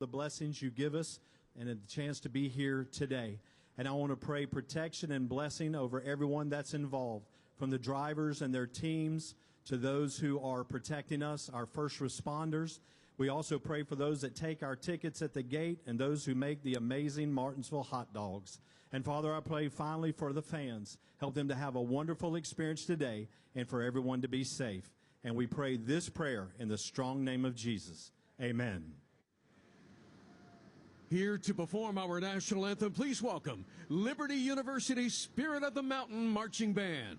the blessings you give us and the chance to be here today. And I want to pray protection and blessing over everyone that's involved, from the drivers and their teams to those who are protecting us, our first responders. We also pray for those that take our tickets at the gate and those who make the amazing Martinsville hot dogs. And Father, I pray finally for the fans. Help them to have a wonderful experience today and for everyone to be safe. And we pray this prayer in the strong name of Jesus. Amen. Here to perform our national anthem, please welcome Liberty University Spirit of the Mountain Marching Band.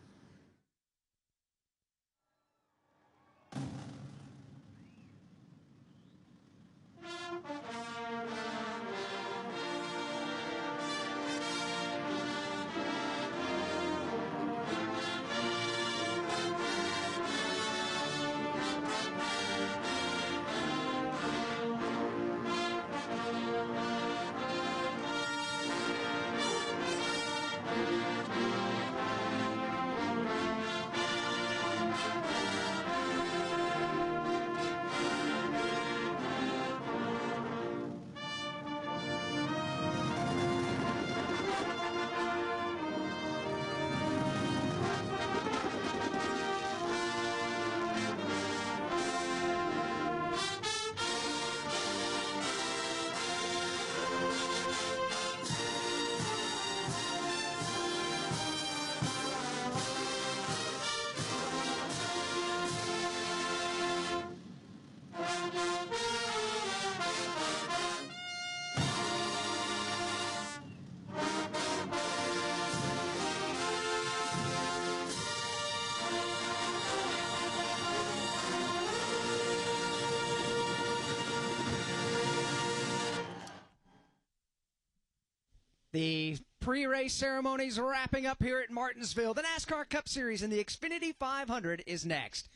The pre-race ceremonies wrapping up here at Martinsville. The NASCAR Cup Series and the Xfinity 500 is next.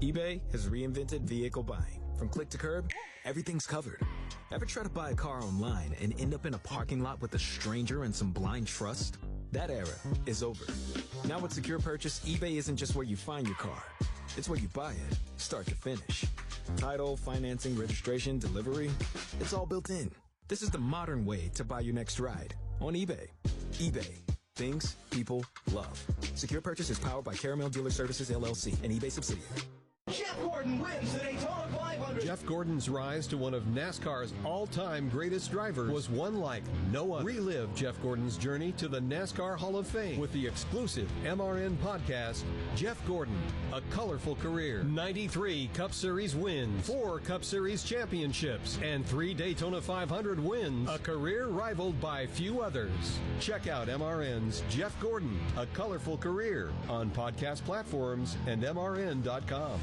eBay has reinvented vehicle buying. From click to curb, everything's covered. Ever try to buy a car online and end up in a parking lot with a stranger and some blind trust? That era is over. Now with Secure Purchase, eBay isn't just where you find your car. It's where you buy it, start to finish. Title, financing, registration, delivery, it's all built in. This is the modern way to buy your next ride on eBay. eBay. Things people love. Secure Purchase is powered by Caramel Dealer Services, LLC, an eBay subsidiary. Jeff Gordon wins the Daytona 500. Jeff Gordon's rise to one of NASCAR's all-time greatest drivers was one like no other. Relive Jeff Gordon's journey to the NASCAR Hall of Fame with the exclusive MRN podcast, Jeff Gordon, A Colorful Career. 93 Cup Series wins, 4 Cup Series championships, and 3 Daytona 500 wins, a career rivaled by few others. Check out MRN's Jeff Gordon, A Colorful Career on podcast platforms and MRN.com.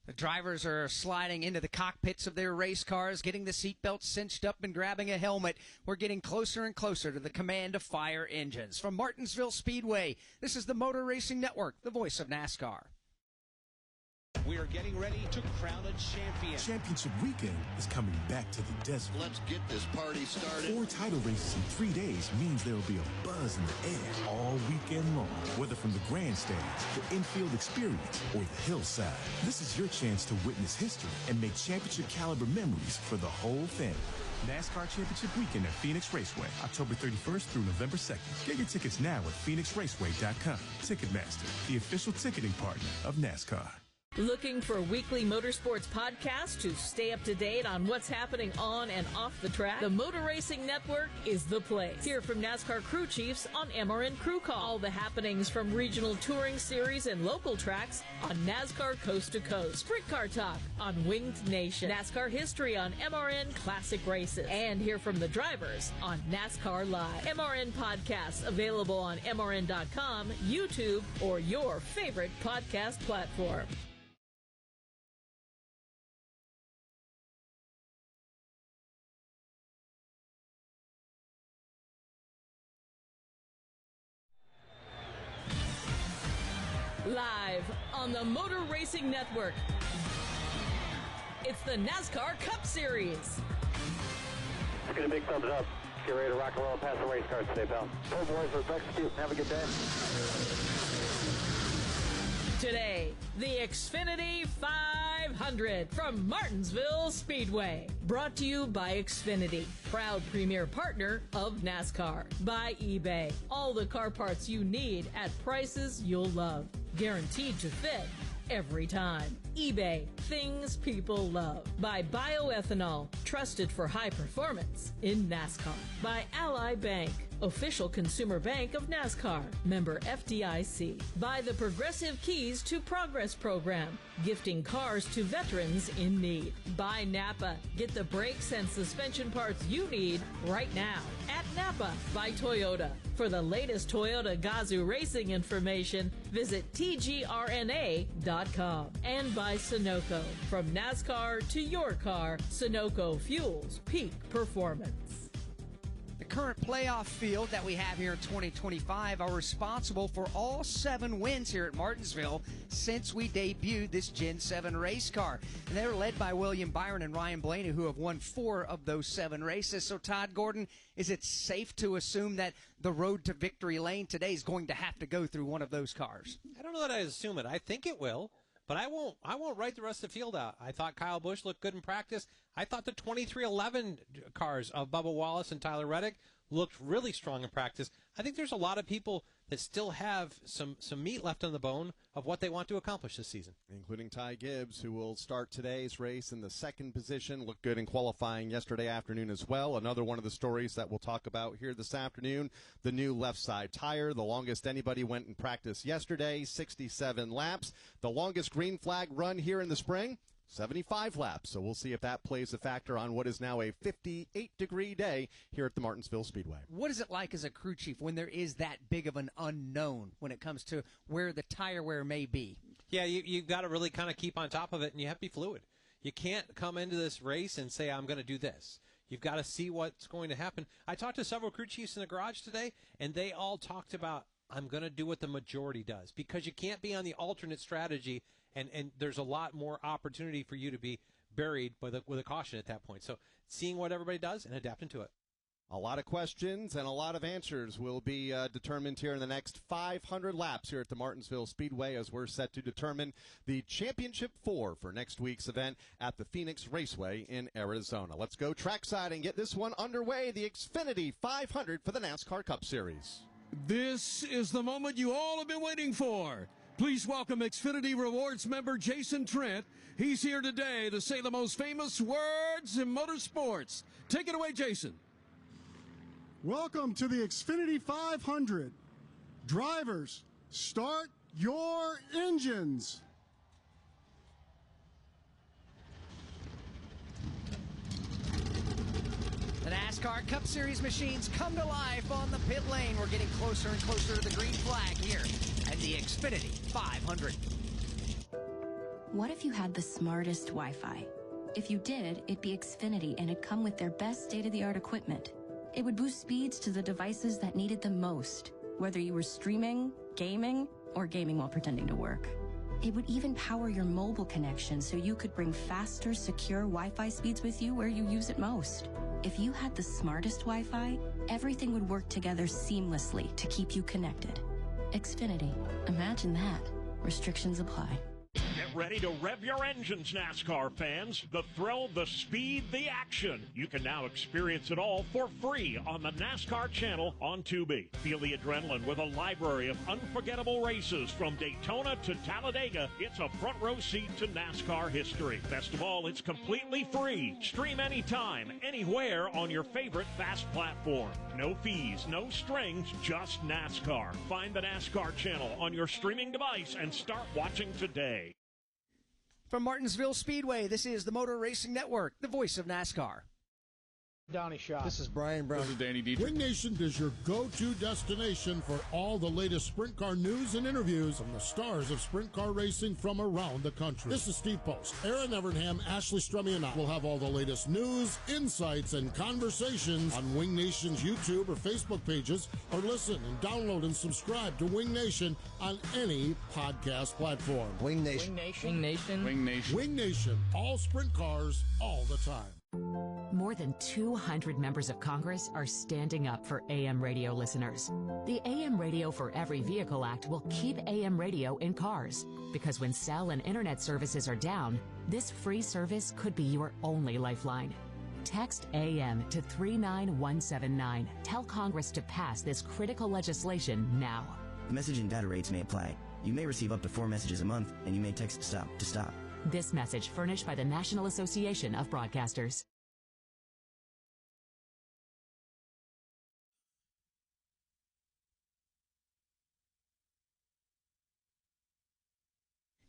The drivers are sliding into the cockpits of their race cars, getting the seatbelts cinched up and grabbing a helmet. We're getting closer and closer to the command of fire engines. From Martinsville Speedway, this is the Motor Racing Network, the voice of NASCAR. We are getting ready to crown a champion. Championship weekend is coming back to the desert. Let's get this party started. 4 title races in 3 days means there will be a buzz in the air all weekend long. Whether from the grandstands, the infield experience, or the hillside, this is your chance to witness history and make championship-caliber memories for the whole family. NASCAR Championship Weekend at Phoenix Raceway, October 31st through November 2nd. Get your tickets now at PhoenixRaceway.com. Ticketmaster, the official ticketing partner of NASCAR. Looking for a weekly motorsports podcast to stay up to date on what's happening on and off the track? The Motor Racing Network is the place. Hear from NASCAR crew chiefs on MRN Crew Call. All the happenings from regional touring series and local tracks on NASCAR Coast to Coast. Sprint Car Talk on Winged Nation. NASCAR history on MRN Classic Races. And hear from the drivers on NASCAR Live. MRN podcasts available on MRN.com, YouTube, or your favorite podcast platform. Live on the Motor Racing Network, it's the NASCAR Cup Series. Get a big thumbs up. Get ready to rock and roll past the race cars today, pal. Pull boys, let's execute. Have a good day. Today, the Xfinity 500. 500 from Martinsville Speedway. Brought to you by Xfinity, proud premier partner of NASCAR. By eBay, all the car parts you need at prices you'll love. Guaranteed to fit every time. eBay, things people love. By bioethanol, trusted for high performance in NASCAR. By Ally Bank, official consumer bank of NASCAR. Member FDIC. By the Progressive Keys to Progress program, gifting cars to veterans in need. By Napa, get the brakes and suspension parts you need right now at Napa. By Toyota, for the latest Toyota Gazoo racing information, visit tgrna.com. And by Sunoco, from NASCAR to your car, Sunoco fuels peak performance. The current playoff field that we have here in 2025 are responsible for all 7 wins here at Martinsville since we debuted this Gen 7 race car. And they're led by William Byron and Ryan Blaney, who have won 4 of those 7 races. So, Todd Gordon, is it safe to assume that the road to victory lane today is going to have to go through one of those cars? I don't know that I assume it. I think it will. But I won't write the rest of the field out. I thought Kyle Busch looked good in practice. I thought the 2311 cars of Bubba Wallace and Tyler Reddick looked really strong in practice. I think there's a lot of people that still have some meat left on the bone of what they want to accomplish this season. Including Ty Gibbs, who will start today's race in the 2nd position. Looked good in qualifying yesterday afternoon as well. Another one of the stories that we'll talk about here this afternoon, the new left side tire, the longest anybody went in practice yesterday, 67 laps. The longest green flag run here in the spring, 75 laps. So we'll see if that plays a factor on what is now a 58-degree day here at the Martinsville Speedway. What is it like as a crew chief when there is that big of an unknown when it comes to where the tire wear may be? Yeah, you've got to really kind of keep on top of it, and you have to be fluid. You can't come into this race and say, I'm going to do this. You've got to see what's going to happen. I talked to several crew chiefs in the garage today, and they all talked about, I'm going to do what the majority does, because you can't be on the alternate strategy, and there's a lot more opportunity for you to be buried with a caution at that point. So seeing what everybody does and adapting to it. A lot of questions and a lot of answers will be determined here in the next 500 laps here at the Martinsville Speedway as we're set to determine the Championship 4 for next week's event at the Phoenix Raceway in Arizona. Let's go trackside and get this one underway, the Xfinity 500 for the NASCAR Cup Series. This is the moment you all have been waiting for. Please welcome Xfinity Rewards member Jason Trent. He's here today to say the most famous words in motorsports. Take it away, Jason. Welcome to the Xfinity 500. Drivers, start your engines. The NASCAR Cup Series machines come to life on the pit lane. We're getting closer and closer to the green flag here at the Xfinity 500. What if you had the smartest Wi-Fi? If you did, it'd be Xfinity, and it'd come with their best state-of-the-art equipment. It would boost speeds to the devices that needed them most, whether you were streaming, gaming, or gaming while pretending to work. It would even power your mobile connection so you could bring faster, secure Wi-Fi speeds with you where you use it most. If you had the smartest Wi-Fi, everything would work together seamlessly to keep you connected. Xfinity. Imagine that. Restrictions apply. Get ready to rev your engines, NASCAR fans. The thrill, the speed, the action. You can now experience it all for free on the NASCAR channel on Tubi. Feel the adrenaline with a library of unforgettable races from Daytona to Talladega. It's a front row seat to NASCAR history. Best of all, it's completely free. Stream anytime, anywhere on your favorite fast platform. No fees, no strings, just NASCAR. Find the NASCAR channel on your streaming device and start watching today. From Martinsville Speedway, this is the Motor Racing Network, the voice of NASCAR. Donnie Shaw. This is Brian Brown. This is Danny Dietrich. Wing Nation is your go-to destination for all the latest sprint car news and interviews from the stars of sprint car racing from around the country. This is Steve Post. Aaron Evernham, Ashley Strummy, and I will have all the latest news, insights, and conversations on Wing Nation's YouTube or Facebook pages, or listen and download and subscribe to Wing Nation on any podcast platform. Wing Nation. Wing Nation. Wing Nation. Wing Nation. Wing Nation. All sprint cars, all the time. More More than 200 members of Congress are standing up for AM radio listeners. The AM Radio for Every Vehicle Act will keep AM radio in cars, because when cell and internet services are down, this free service could be your only lifeline. Text AM to 39179. Tell Congress to pass this critical legislation now. Message and data rates may apply. You may receive up to 4 messages a month, and you may text STOP to stop. This message furnished by the National Association of Broadcasters.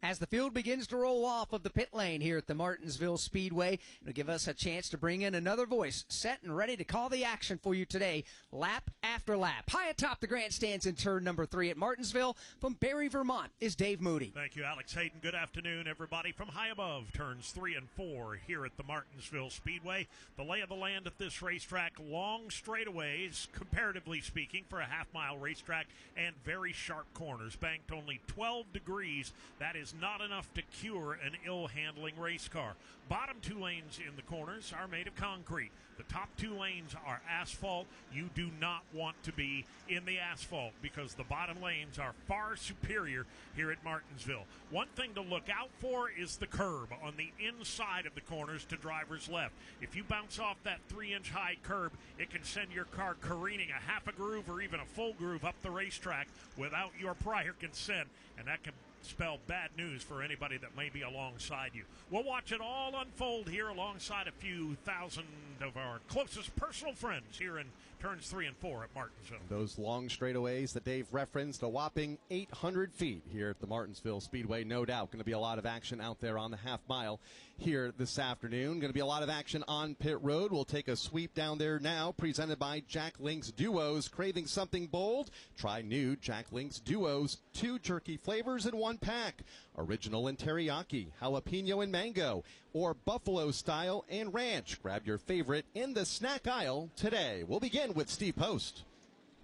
As the field begins to roll off of the pit lane here at the Martinsville Speedway, it'll give us a chance to bring in another voice set and ready to call the action for you today, lap after lap. High atop the grandstands in turn number 3 at Martinsville, from Barry, Vermont, is Dave Moody. Thank you, Alex Hayden. Good afternoon, everybody, from high above turns 3 and 4 here at the Martinsville Speedway. The lay of the land at this racetrack, long straightaways, comparatively speaking, for a half-mile racetrack, and very sharp corners, banked only 12 degrees. That is not enough to cure an ill-handling race car. Bottom 2 lanes in the corners are made of concrete. The top 2 lanes are asphalt. You do not want to be in the asphalt because the bottom lanes are far superior here at Martinsville. One thing to look out for is the curb on the inside of the corners to driver's left. If you bounce off that 3-inch high curb, it can send your car careening a half a groove or even a full groove up the racetrack without your prior consent, and that can spell bad news for anybody that may be alongside you. We'll watch it all unfold here alongside a few thousand of our closest personal friends here in turns 3 and 4 at Martinsville. Those long straightaways that Dave referenced, a whopping 800 feet here at the Martinsville Speedway. No doubt going to be a lot of action out there on the half mile here this afternoon. Going to be a lot of action on pit road. We'll take a sweep down there now, presented by Jack Link's Duos. Craving something bold? Try new Jack Link's Duos. 2 jerky flavors in 1 pack. Original and teriyaki, jalapeno and mango, or buffalo style and ranch. Grab your favorite in the snack aisle today. We'll begin with Steve Post.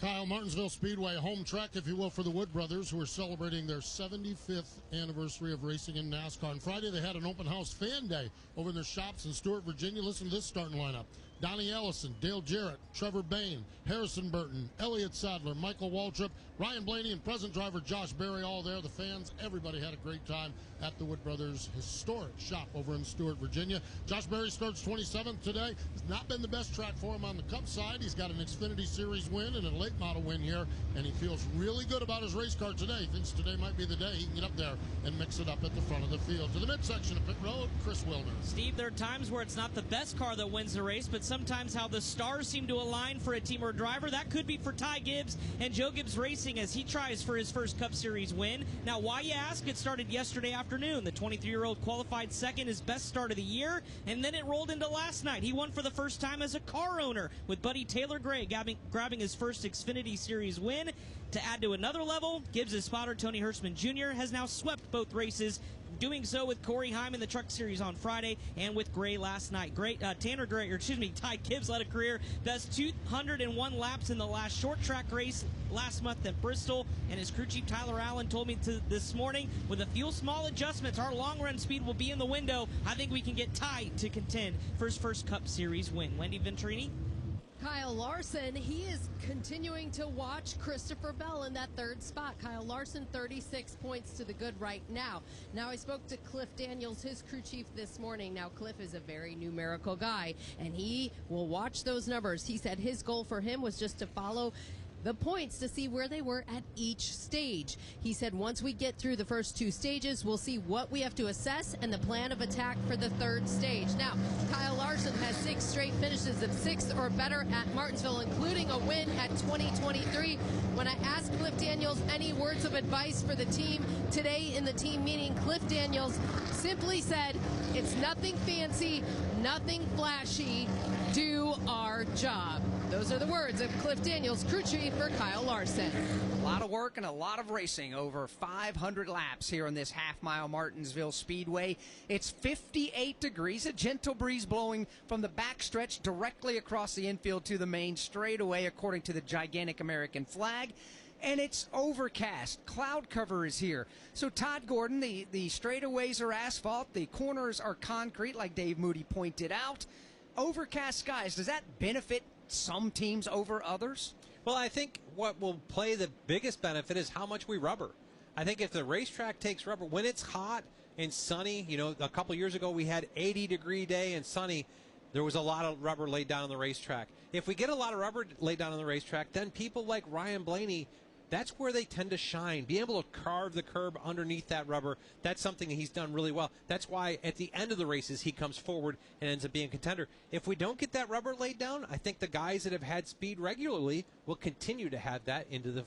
Kyle, Martinsville Speedway, home track, if you will, for the Wood brothers, who are celebrating their 75th anniversary of racing in NASCAR. On Friday, they had an open house fan day over in their shops in Stewart, Virginia. Listen to this starting lineup. Donnie Ellison, Dale Jarrett, Trevor Bain, Harrison Burton, Elliott Sadler, Michael Waltrip, Ryan Blaney, and present driver Josh Berry, all there. The fans, everybody had a great time at the Wood Brothers' historic shop over in Stewart, Virginia. Josh Berry starts 27th today. It's not been the best track for him on the Cup side. He's got an Xfinity Series win and a late model win here, and he feels really good about his race car today. He thinks today might be the day he can get up there and mix it up at the front of the field. To the midsection of pit road, Chris Wilner. Steve, there are times where it's not the best car that wins the race, but sometimes how the stars seem to align for a team or a driver. That could be for Ty Gibbs and Joe Gibbs Racing as he tries for his first Cup Series win. Now, why, you ask? It started yesterday afternoon. The 23-year-old qualified second, his best start of the year, and then it rolled into last night. He won for the first time as a car owner with buddy Taylor Gray grabbing his first Xfinity Series win. To add to another level, Gibbs' spotter Tony Hirschman Jr. has now swept both races, doing so with Corey Heim in the Truck Series on Friday and with Gray last night. Ty Gibbs led a career best 201 laps in the last short track race last month at Bristol, and his crew chief Tyler Allen told me this morning, with a few small adjustments, our long run speed will be in the window. I think we can get Ty to contend for his first Cup Series win. Wendy Venturini? Kyle Larson, he is continuing to watch Christopher Bell in that third spot. Kyle Larson, 36 points to the good right now. Now, I spoke to Cliff Daniels, his crew chief, this morning. Now, Cliff is a very numerical guy, and he will watch those numbers. He said his goal for him was just to follow the points to see where they were at each stage. He said once we get through the first 2 stages, we'll see what we have to assess and the plan of attack for the third stage. Now, Kyle Larson has 6 straight finishes of 6th or better at Martinsville, including a win at 2023. When I asked Cliff Daniels any words of advice for the team today in the team meeting, Cliff Daniels simply said, it's nothing fancy, nothing flashy, do our job. Those are the words of Cliff Daniels, crew chief for Kyle Larson. A lot of work and a lot of racing, over 500 laps here on this half-mile Martinsville Speedway. It's 58 degrees, a gentle breeze blowing from the backstretch directly across the infield to the main straightaway, according to the gigantic American flag. And it's overcast. Cloud cover is here. So, Todd Gordon, the straightaways are asphalt. The corners are concrete, like Dave Moody pointed out. overcast skies, does that benefit some teams over others? Well, I think what will play the biggest benefit is how much we rubber. I think if the racetrack takes rubber, when it's hot and sunny, a couple years ago we had 80-degree day and sunny, there was a lot of rubber laid down on the racetrack. If we get a lot of rubber laid down on the racetrack, then people like Ryan Blaney, that's where they tend to shine. Be able to carve the curb underneath that rubber, that's something he's done really well. That's why at the end of the races he comes forward and ends up being a contender. If we don't get that rubber laid down, I think the guys that have had speed regularly will continue to have that into the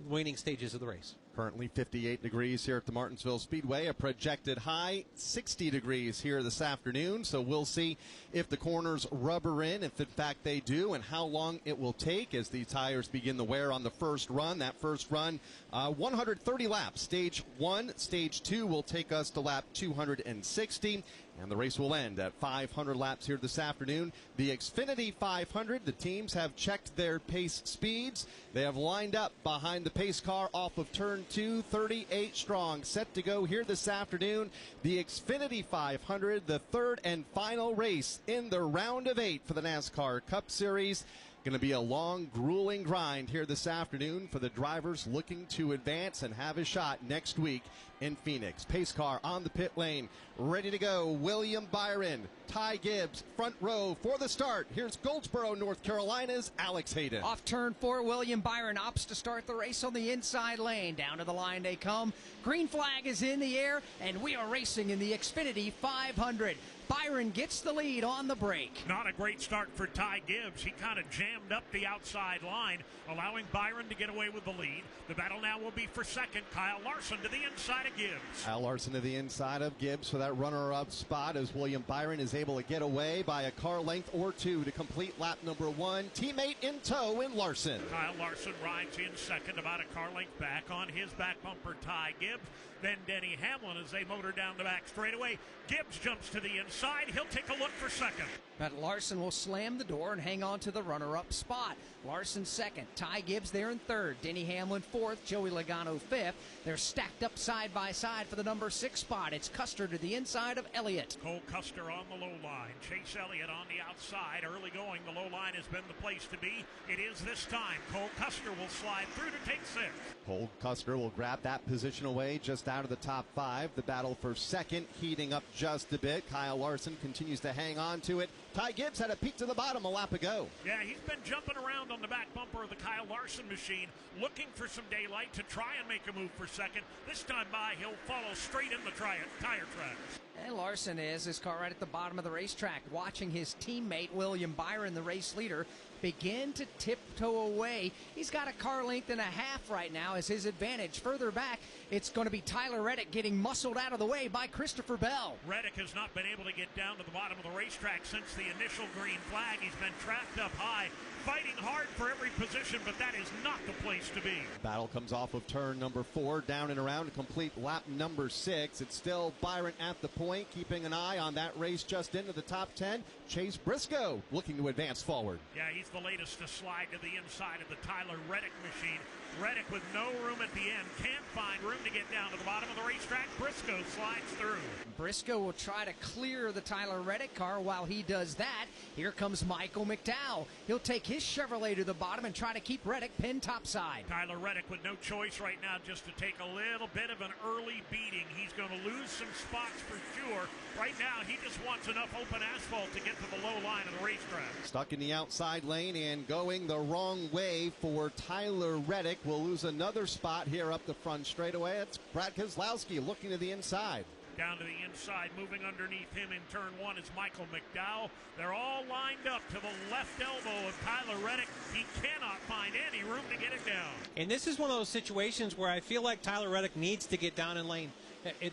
waning stages of the race. Currently 58 degrees here at the Martinsville Speedway, a projected high 60 degrees here this afternoon. So we'll see if the corners rubber in, if in fact they do, and how long it will take as the tires begin the wear on the first run. That first run, 130 laps. Stage 1, Stage 2 will take us to lap 260. And the race will end at 500 laps here this afternoon. The Xfinity 500, the teams have checked their pace speeds. They have lined up behind the pace car off of turn 2, 38 strong, set to go here this afternoon. The Xfinity 500, the third and final race in the round of 8 for the NASCAR Cup Series. Going to be a long, grueling grind here this afternoon for the drivers looking to advance and have a shot next week in Phoenix. Pace car on the pit lane, ready to go. William Byron, Ty Gibbs, front row for the start. Here's Goldsboro, North Carolina's Alex Hayden. Off turn 4, William Byron opts to start the race on the inside lane. Down to the line they come. Green flag is in the air, and we are racing in the Xfinity 500. Byron gets the lead on the break. Not a great start for Ty Gibbs. He kind of jammed up the outside line, allowing Byron to get away with the lead. The battle now will be for second. Kyle Larson to the inside of Gibbs. Kyle Larson to the inside of Gibbs for that runner-up spot as William Byron is able to get away by a car length or two to complete lap number 1. Teammate in tow in Larson. Kyle Larson rides in second, about a car length back. On his back bumper, Ty Gibbs. Then Denny Hamlin as they motor down the back straightaway. Gibbs jumps to the inside. He'll take a look for second. But Larson will slam the door and hang on to the runner-up spot. Larson second, Ty Gibbs there in third, Denny Hamlin fourth, Joey Logano fifth. They're stacked up side by side for the number 6 spot. It's Custer to the inside of Elliott. Cole Custer on the low line. Chase Elliott on the outside. Early going, the low line has been the place to be. It is this time. Cole Custer will slide through to take 6th. Cole Custer will grab that position away just out of the top 5. The battle for second heating up just a bit. Kyle Larson continues to hang on to it. Ty Gibbs had a peek to the bottom a lap ago. Yeah, he's been jumping around on the back bumper of the Kyle Larson machine, looking for some daylight to try and make a move for second. This time by, he'll follow straight in the tire tracks. And Larson is his car right at the bottom of the racetrack, watching his teammate William Byron, the race leader, begin to tiptoe away. He's got a car length and a half right now as his advantage. Further back, it's going to be Tyler Reddick getting muscled out of the way by Christopher Bell. Reddick has not been able to get down to the bottom of the racetrack since the initial green flag. He's been trapped up high, fighting hard for every position, but that is not the place to be. Battle comes off of turn number 4, down and around to complete lap number 6. It's still Byron at the point, keeping an eye on that race just into the top 10. Chase Briscoe looking to advance forward. Yeah, he's the latest to slide to the inside of the Tyler Reddick machine. Reddick with no room at the end, can't find room to get down to the bottom of the racetrack. Briscoe slides through. Briscoe will try to clear the Tyler Reddick car. While he does that, here comes Michael McDowell. He'll take his Chevrolet to the bottom and try to keep Reddick pinned topside. Tyler Reddick with no choice right now just to take a little bit of an early beating. He's going to lose some spots for sure. Right now, he just wants enough open asphalt to get to the low line of the racetrack. Stuck in the outside lane and going the wrong way for Tyler Reddick. We'll lose another spot here up the front straightaway. It's Brad Keselowski looking to the inside. Down to the inside, moving underneath him in turn 1 is Michael McDowell. They're all lined up to the left elbow of Tyler Reddick. He cannot find any room to get it down. And this is one of those situations where I feel like Tyler Reddick needs to get down in lane.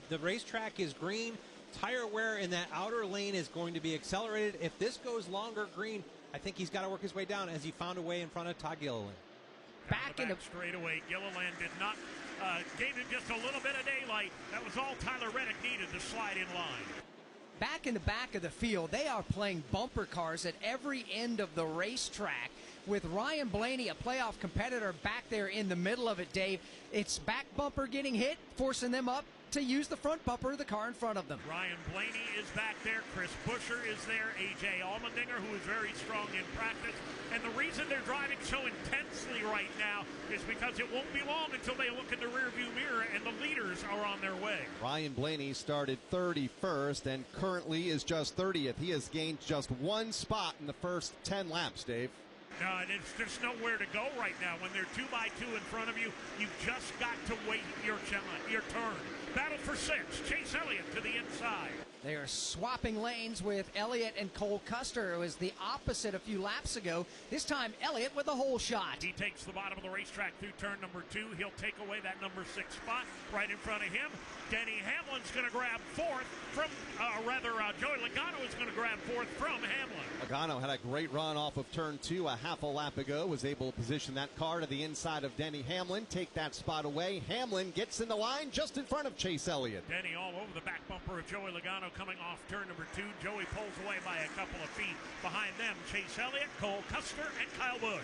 The racetrack is green. Tire wear in that outer lane is going to be accelerated. If this goes longer green, I think he's got to work his way down as he found a way in front of Todd Gilliland. Back in the straightaway, Gilliland did not gave him just a little bit of daylight. That was all Tyler Reddick needed to slide in line. Back in the back of the field, they are playing bumper cars at every end of the racetrack. With Ryan Blaney, a playoff competitor, back there in the middle of it, Dave. It's back bumper getting hit, forcing them up. to use the front bumper of the car in front of them. Ryan Blaney is back there. Chris Buescher is there. A.J. Allmendinger, who is very strong in practice. And the reason they're driving so intensely right now is because it won't be long until they look in the rearview mirror and the leaders are on their way. Ryan Blaney started 31st and currently is just 30th. He has gained just one spot in the first 10 laps, Dave. There's just nowhere to go right now. When they're 2 by 2 in front of you, you've just got to wait your turn. Battle for 6. Chase Elliott to the inside. They are swapping lanes with Elliott and Cole Custer. It was the opposite a few laps ago. This time, Elliott with a hole shot. He takes the bottom of the racetrack through turn number 2. He'll take away that number 6 spot right in front of him. Denny Hamlin's going to grab 4th from, Joey Logano is going to grab 4th from Hamlin. Logano had a great run off of turn 2 a half a lap ago, was able to position that car to the inside of Denny Hamlin, take that spot away. Hamlin gets in the line just in front of Chase Elliott. Denny all over the back bumper of Joey Logano coming off turn number 2. Joey pulls away by a couple of feet. Behind them, Chase Elliott, Cole Custer, and Kyle Busch.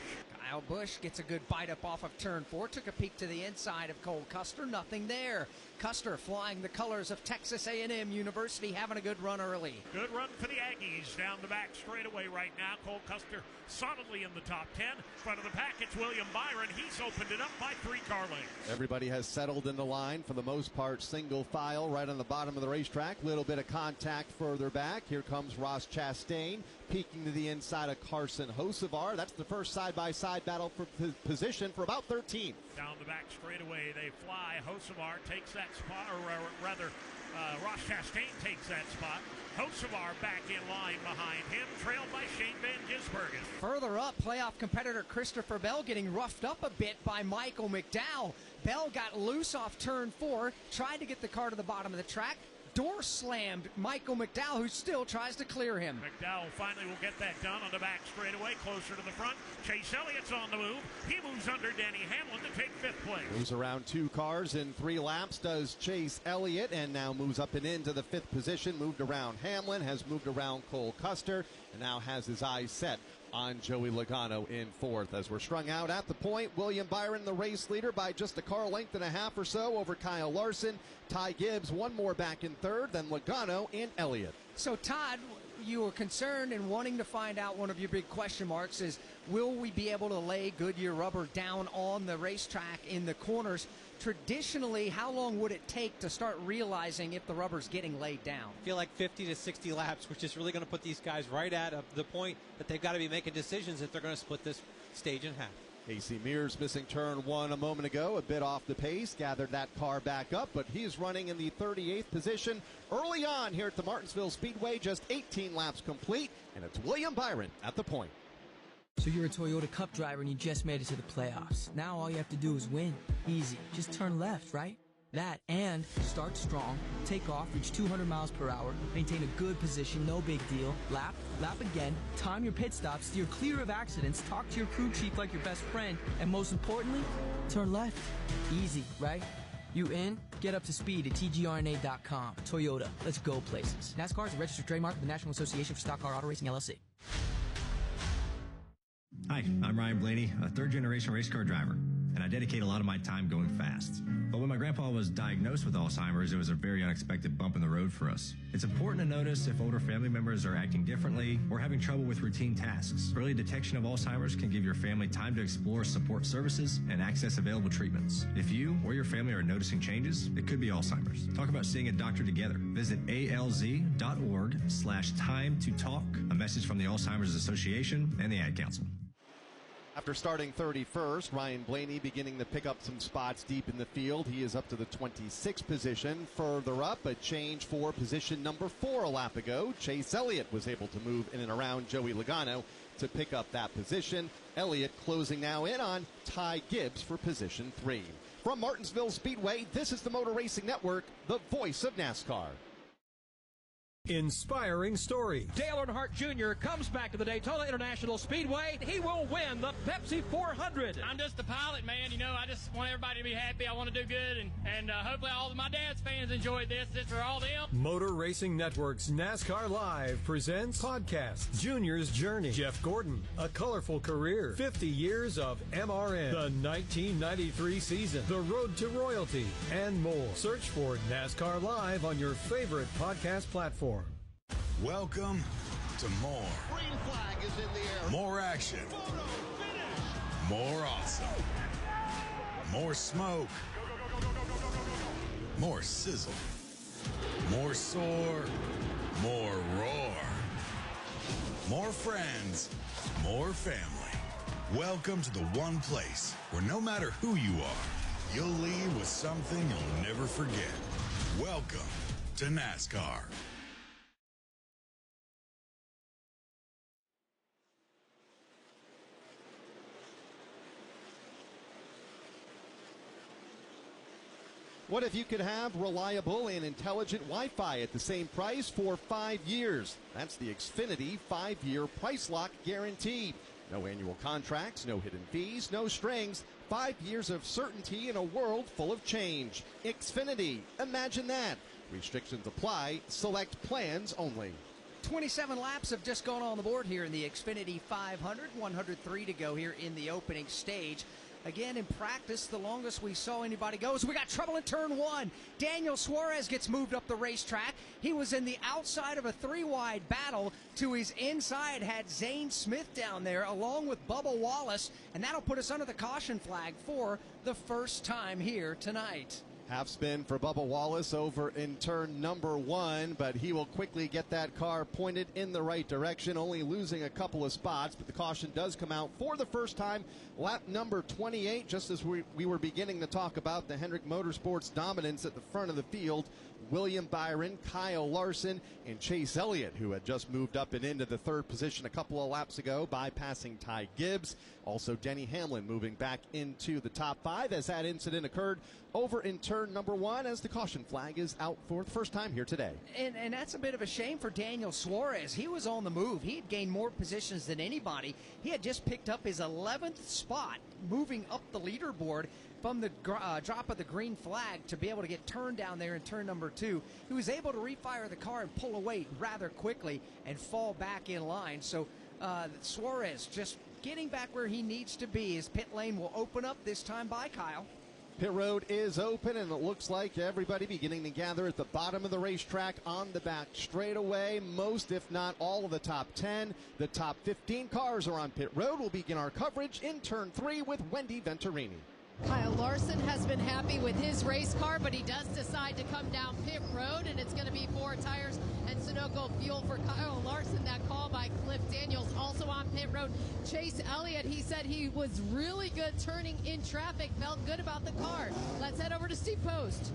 Kyle Busch gets a good bite up off of turn 4. Took a peek to the inside of Cole Custer. Nothing there. Custer flying the colors of Texas A&M University, having a good run early. Good run for the Aggies down the back straightaway right now. Cole Custer solidly in the top 10. Front of the pack, it's William Byron. He's opened it up by 3 car lengths. Everybody has settled in the line for the most part, single file right on the bottom of the racetrack. Little bit of contact further back. Here comes Ross Chastain peeking to the inside of Carson Hocevar. That's the first side-by-side battle for position for about 13. Down the back straightaway, they fly. Hocevar takes that spot, or rather, Ross Chastain takes that spot. Hocevar back in line behind him, trailed by Shane Van Gisbergen. Further up, playoff competitor Christopher Bell getting roughed up a bit by Michael McDowell. Bell got loose off turn 4, tried to get the car to the bottom of the track. Door slammed Michael McDowell, who still tries to clear him. McDowell finally will get that done on the back straightaway, closer to the front. Chase Elliott's on the move. He moves under Denny Hamlin to take 5th place. Moves around 2 cars in 3 laps, does Chase Elliott, and now moves up and into the 5th position. Moved around Hamlin, has moved around Cole Custer, and now has his eyes set on Joey Logano in 4th. As we're strung out at the point, William Byron, the race leader, by just a car length and a half or so over Kyle Larson. Ty Gibbs, 1 more back in 3rd, then Logano and Elliott. So, Todd, you were concerned and wanting to find out, one of your big question marks is, will we be able to lay Goodyear rubber down on the racetrack in the corners? Traditionally, how long would it take to start realizing if the rubber's getting laid down? I feel like 50 to 60 laps, which is really going to put these guys right at the point that they've got to be making decisions if they're going to split this stage in half. Casey Mears missing turn 1 a moment ago, a bit off the pace, gathered that car back up, but he's running in the 38th position early on here at the Martinsville Speedway, just 18 laps complete, and it's William Byron at the point. So you're a Toyota Cup driver and you just made it to the playoffs. Now all you have to do is win. Easy. Just turn left, right? That, and start strong, take off, reach 200 miles per hour, maintain a good position, no big deal, lap again, time your pit stops, steer clear of accidents, talk to your crew chief like your best friend, and most importantly, turn left. Easy, right? You in? Get up to speed at tgrna.com. Toyota, let's go places. NASCAR is a registered trademark of the National Association for Stock Car Auto Racing, LLC. Hi, I'm Ryan Blaney, a third-generation race car driver, and I dedicate a lot of my time going fast. But when my grandpa was diagnosed with Alzheimer's, it was a very unexpected bump in the road for us. It's important to notice if older family members are acting differently or having trouble with routine tasks. Early detection of Alzheimer's can give your family time to explore support services and access available treatments. If you or your family are noticing changes, it could be Alzheimer's. Talk about seeing a doctor together. Visit alz.org/time to talk. A message from the Alzheimer's Association and the Ad Council. After starting 31st, Ryan Blaney beginning to pick up some spots deep in the field. He is up to the 26th position. Further up, a change for position number 4 a lap ago. Chase Elliott was able to move in and around Joey Logano to pick up that position. Elliott closing now in on Ty Gibbs for position 3. From Martinsville Speedway, this is the Motor Racing Network, the voice of NASCAR. Inspiring story. Dale Earnhardt Jr. comes back to the Daytona International Speedway. He will win the Pepsi 400. I'm just a pilot, man. You know, I just want everybody to be happy. I want to do good, and hopefully all of my dad's fans enjoyed this. This for all them. Motor Racing Network's NASCAR Live presents podcast Junior's Journey. Jeff Gordon, a colorful career, 50 years of MRN, the 1993 season, the road to royalty, and more. Search for NASCAR Live on your favorite podcast platform. Welcome to more. Green flag is in the air. More action. More awesome. More smoke. More sizzle. More soar. More roar. More friends. More family. Welcome to the one place where no matter who you are, you'll leave with something you'll never forget. Welcome to NASCAR. What if you could have reliable and intelligent Wi-Fi at the same price for 5 years? That's the Xfinity 5-year price lock guarantee. No annual contracts, no hidden fees, no strings. 5 years of certainty in a world full of change. Xfinity, imagine that. Restrictions apply. Select plans only. 27 laps have just gone on the board here in the Xfinity 500. 103 to go here in the opening stage. Again, in practice, the longest we saw anybody go is we got trouble in turn one. Daniel Suarez gets moved up the racetrack. He was in the outside of a 3-wide battle. To his inside had Zane Smith down there along with Bubba Wallace, and that'll put us under the caution flag for the first time here tonight. Half spin for Bubba Wallace over in turn number 1, but he will quickly get that car pointed in the right direction, only losing a couple of spots, but the caution does come out for the first time. Lap number 28, just as we were beginning to talk about the Hendrick Motorsports dominance at the front of the field. William Byron, Kyle Larson, and Chase Elliott, who had just moved up and into the third position a couple of laps ago, bypassing Ty Gibbs. Also, Denny Hamlin moving back into the top 5 as that incident occurred over in turn number 1 as the caution flag is out for the first time here today. And that's a bit of a shame for Daniel Suarez. He was on the move. He had gained more positions than anybody. He had just picked up his 11th spot, moving up the leaderboard from the drop of the green flag to be able to get turned down there in turn number 2. He was able to refire the car and pull away rather quickly and fall back in line. So Suarez just getting back where he needs to be. His pit lane will open up this time by Kyle. Pit road is open, and it looks like everybody beginning to gather at the bottom of the racetrack on the back straightaway. Most, if not all, of the top 10. The top 15 cars are on pit road. We'll begin our coverage in turn 3 with Wendy Venturini. Kyle Larson has been happy with his race car, but he does decide to come down pit road, and it's going to be 4 tires and Sunoco fuel for Kyle Larson. That call by Cliff Daniels also on pit road. Chase Elliott, he said he was really good turning in traffic, felt good about the car. Let's head over to Steve Post.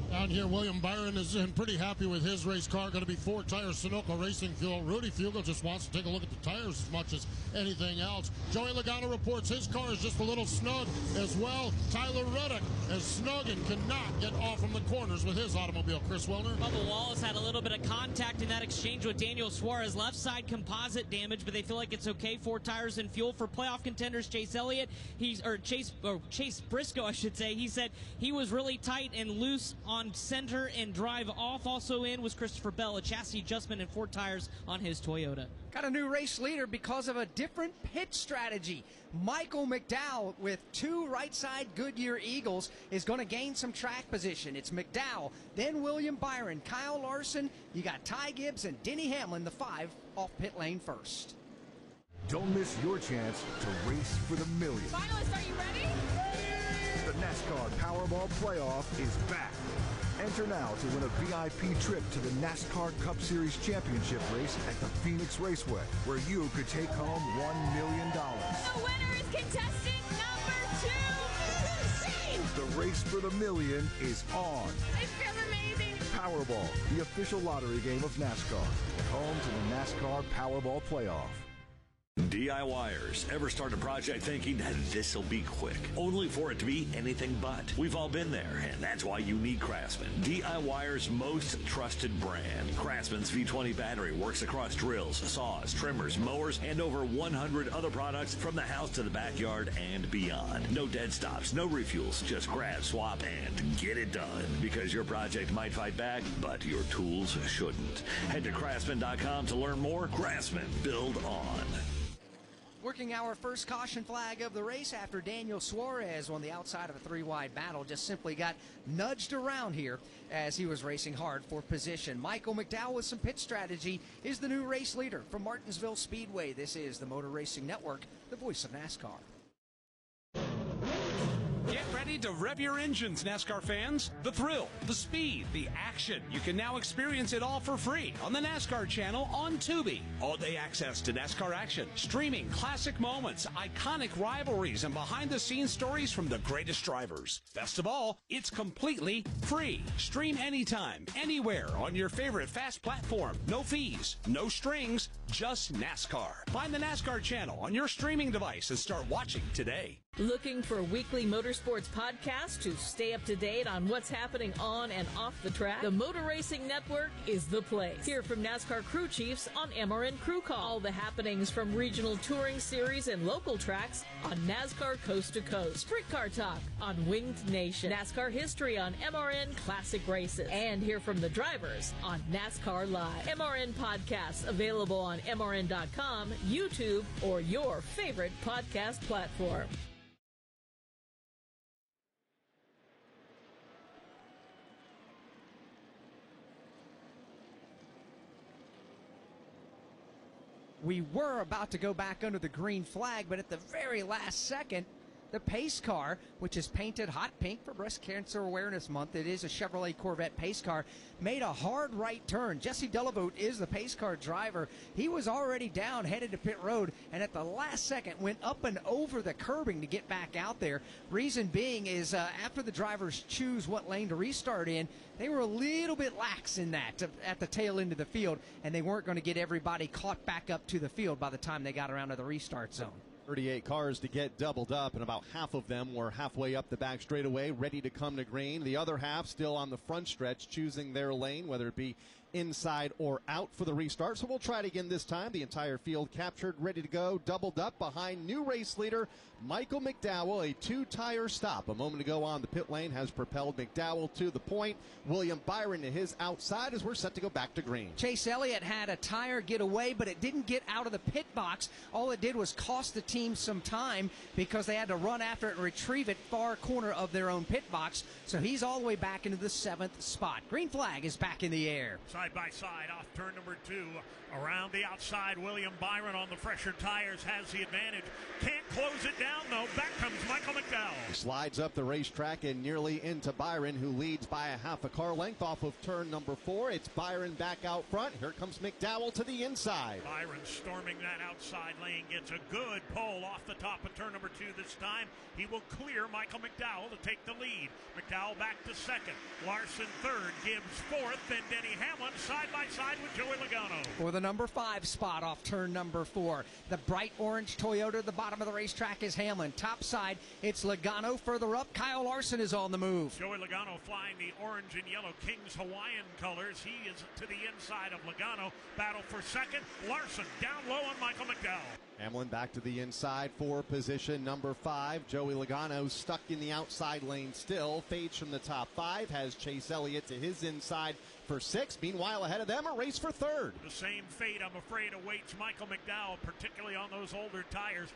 Down here, William Byron is pretty happy with his race car. Going to be 4 tires, Sunoco Racing Fuel. Rudy Fugle just wants to take a look at the tires as much as anything else. Joey Logano reports his car is just a little snug as well. Tyler Reddick is snug and cannot get off from the corners with his automobile. Chris Wilner. Bubba Wallace had a little bit of contact in that exchange with Daniel Suarez. Left side composite damage, but they feel like it's okay. 4 tires and fuel for playoff contenders. Chase Elliott, Chase Briscoe, I should say. He said he was really tight and loose on center and drive off. Also in was Christopher Bell, a chassis adjustment and 4 tires on his Toyota. Got a new race leader because of a different pit strategy. Michael McDowell with 2 right side Goodyear Eagles is going to gain some track position. It's McDowell, then William Byron, Kyle Larson. You got Ty Gibbs and Denny Hamlin, the 5 off pit lane first. Don't miss your chance to race for the million. Finalists, are you ready? The NASCAR Powerball Playoff is back. Enter now to win a VIP trip to the NASCAR Cup Series Championship race at the Phoenix Raceway, where you could take home $1 million. The winner is contestant number 2. The race for the million is on. It feels amazing. Powerball, the official lottery game of NASCAR. Home to the NASCAR Powerball Playoff. DIYers, ever start a project thinking that this'll be quick, only for it to be anything but? We've all been there, and that's why you need Craftsman, DIYer's most trusted brand. Craftsman's V20 battery works across drills, saws, trimmers, mowers, and over 100 other products from the house to the backyard and beyond. No dead stops, no refuels, just grab, swap, and get it done. Because your project might fight back, but your tools shouldn't. Head to Craftsman.com to learn more. Craftsman, build on. Working our first caution flag of the race after Daniel Suarez on the outside of a three-wide battle just simply got nudged around here as he was racing hard for position. Michael McDowell with some pit strategy is the new race leader from Martinsville Speedway. This is the Motor Racing Network, the voice of NASCAR. Get ready to rev your engines, NASCAR fans. The thrill, the speed, the action. You can now experience it all for free on the NASCAR channel on Tubi. All-day access to NASCAR action, streaming classic moments, iconic rivalries, and behind-the-scenes stories from the greatest drivers. Best of all, it's completely free. Stream anytime, anywhere on your favorite fast platform. No fees, no strings, just NASCAR. Find the NASCAR channel on your streaming device and start watching today. Looking for a weekly motorsports podcast to stay up to date on what's happening on and off the track? The Motor Racing Network is the place. Hear from NASCAR crew chiefs on MRN Crew Call. All the happenings from regional touring series and local tracks on NASCAR Coast to Coast. Sprint Car Talk on Winged Nation. NASCAR history on MRN Classic Races. And hear from the drivers on NASCAR Live. MRN podcasts available on MRN.com, YouTube, or your favorite podcast platform. We were about to go back under the green flag, but at the very last second, the pace car, which is painted hot pink for Breast Cancer Awareness Month, it is a Chevrolet Corvette pace car, made a hard right turn. Jesse Delavote is the pace car driver. He was already down, headed to pit road, and at the last second went up and over the curbing to get back out there. Reason being is after the drivers choose what lane to restart in, they were a little bit lax in that at the tail end of the field, and they weren't going to get everybody caught back up to the field by the time they got around to the restart zone. 38 cars to get doubled up, and about half of them were halfway up the back straightaway, ready to come to green. The other half still on the front stretch, choosing their lane, whether it be inside or out for the restart. So we'll try it again this time. The entire field captured, ready to go, doubled up behind new race leader Michael McDowell. A two-tire stop a moment ago on the pit lane has propelled McDowell to the point. William Byron to his outside as we're set to go back to green. Chase Elliott had a tire get away, but it didn't get out of the pit box. All it did was cost the team some time because they had to run after it and retrieve it far corner of their own pit box. So he's all the way back into the 7th spot. Green flag is back in the air. Side by side off turn number 2. Around the outside, William Byron on the fresher tires has the advantage. Can't close it down, though. Back comes Michael McDowell. Slides up the racetrack and nearly into Byron, who leads by a half a car length off of turn number 4. It's Byron back out front. Here comes McDowell to the inside. Byron storming that outside lane, gets a good pull off the top of turn number 2 this time. He will clear Michael McDowell to take the lead. McDowell back to second. Larson third. Gibbs fourth. Then Denny Hamlin side by side with Joey Logano. For the number 5 spot off turn number 4. The bright orange Toyota at the bottom of the racetrack is Hamlin. Top side, it's Logano. Further up, Kyle Larson is on the move. Joey Logano flying the orange and yellow Kings Hawaiian colors. He is to the inside of Logano. Battle for second. Larson down low on Michael McDowell. Hamlin back to the inside for position number 5. Joey Logano stuck in the outside lane still. Fades from the top 5. Has Chase Elliott to his inside for 6. Meanwhile, ahead of them, a race for 3rd. The same fate, I'm afraid, awaits Michael McDowell, particularly on those older tires.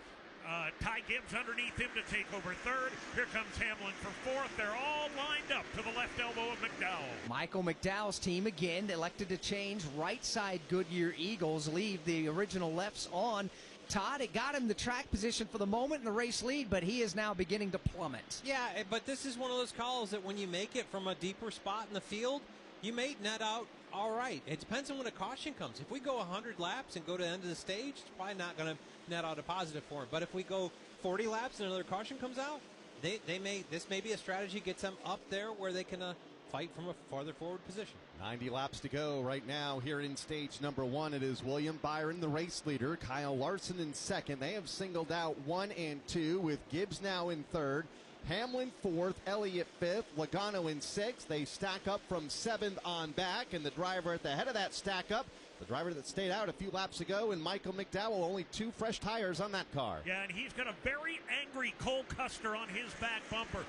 Ty Gibbs underneath him to take over 3rd. Here comes Hamlin for 4th. They're all lined up to the left elbow of McDowell. Michael McDowell's team again elected to change right side Goodyear Eagles, leave the original lefts on. Todd, it got him the track position for the moment in the race lead, but he is now beginning to plummet. Yeah, but this is one of those calls that when you make it from a deeper spot in the field, you may net out all right. It depends on when a caution comes. If we go 100 laps and go to the end of the stage, it's probably not going to net out a positive for him. But if we go 40 laps and another caution comes out, this may be a strategy gets them up there where they can fight from a farther forward position. 90 laps to go right now here in stage number 1. It is William Byron, the race leader. Kyle Larson in second. They have singled out 1 and 2 with Gibbs now in third. Hamlin fourth, Elliott fifth, Logano in sixth. They stack up from seventh on back, and the driver at the head of that stack up, the driver that stayed out a few laps ago, and Michael McDowell, only 2 fresh tires on that car. Yeah, and he's got a very angry Cole Custer on his back bumper.